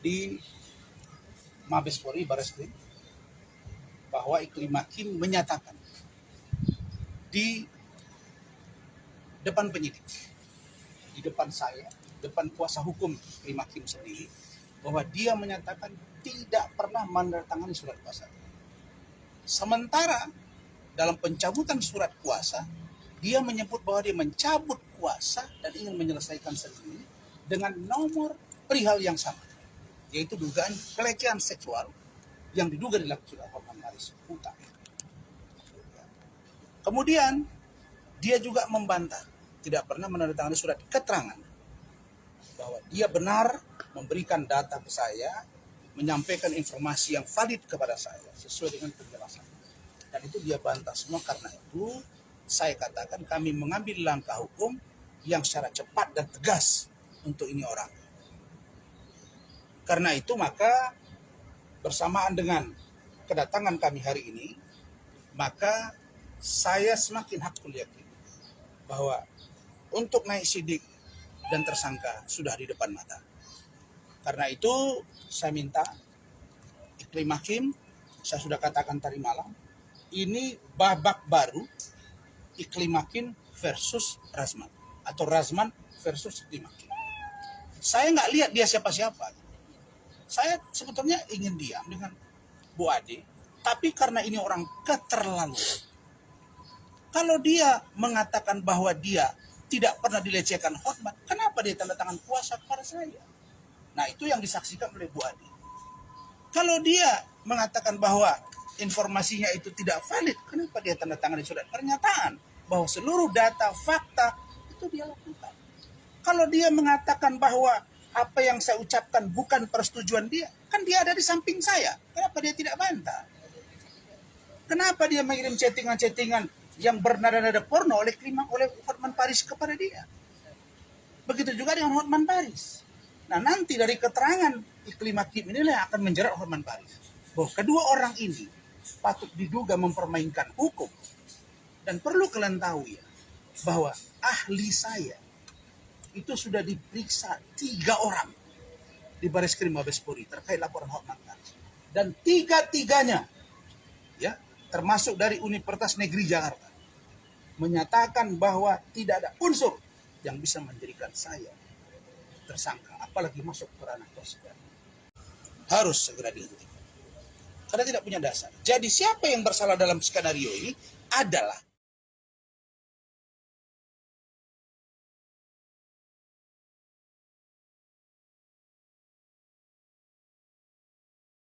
di Mabes Polri Barreskrim bahwa Iklim Hakim menyatakan di depan penyidik, di depan saya, depan kuasa hukum Iklim Hakim sendiri, bahwa dia menyatakan tidak pernah menandatangani surat kuasa. Sementara dalam pencabutan surat kuasa, dia menyebut bahwa dia mencabut kuasa dan ingin menyelesaikan sendiri dengan nomor perihal yang sama, yaitu dugaan pelecehan seksual yang diduga dilakukan oleh Hotman Paris Utang. Kemudian dia juga membantah tidak pernah menandatangani surat keterangan bahwa dia benar memberikan data ke saya, menyampaikan informasi yang valid kepada saya sesuai dengan penjelasan. Dan itu dia bantah semua. Karena itu saya katakan kami mengambil langkah hukum yang secara cepat dan tegas untuk ini orang. Karena itu maka bersamaan dengan kedatangan kami hari ini, maka saya semakin hakul yakin bahwa untuk naik sidik dan tersangka sudah di depan mata. Karena itu saya minta Iklim Hakim, saya sudah katakan tadi malam, ini babak baru Iklim Hakim versus Razman, atau Razman versus Iklim Hakim. Saya nggak lihat dia siapa-siapa. Saya sebetulnya ingin diam dengan Bu Ade, tapi karena ini orang keterlaluan. Kalau dia mengatakan bahwa dia tidak pernah dilecehkan Hotman, kenapa dia tanda tangan kuasa kepada saya? Nah, itu yang disaksikan oleh Bu Ade. Kalau dia mengatakan bahwa informasinya itu tidak valid, kenapa dia tanda tangan di surat pernyataan bahwa seluruh data, fakta itu dia lakukan? Kalau dia mengatakan bahwa apa yang saya ucapkan bukan persetujuan dia, kan dia ada di samping saya. Kenapa dia tidak bantah? Kenapa dia mengirim chattingan-chattingan yang bernada-nada porno oleh Hotman Paris kepada dia? Begitu juga dengan Hotman Paris. Nah, nanti dari keterangan Iklim Hakim inilah yang akan menjerat Hotman Paris. Bahwa kedua orang ini patut diduga mempermainkan hukum. Dan perlu kalian tahu ya, bahwa ahli saya itu sudah diperiksa 3 orang di Barreskrim Mabes Polri terkait laporan Hotman Paris. Dan 3-tiganya, ya, termasuk dari Universitas Negeri Jakarta, menyatakan bahwa tidak ada unsur yang bisa menjadikan saya tersangka, apalagi masuk ke ranah persidangan. Harus segera dihentikan karena tidak punya dasar. Jadi siapa yang bersalah dalam skenario ini adalah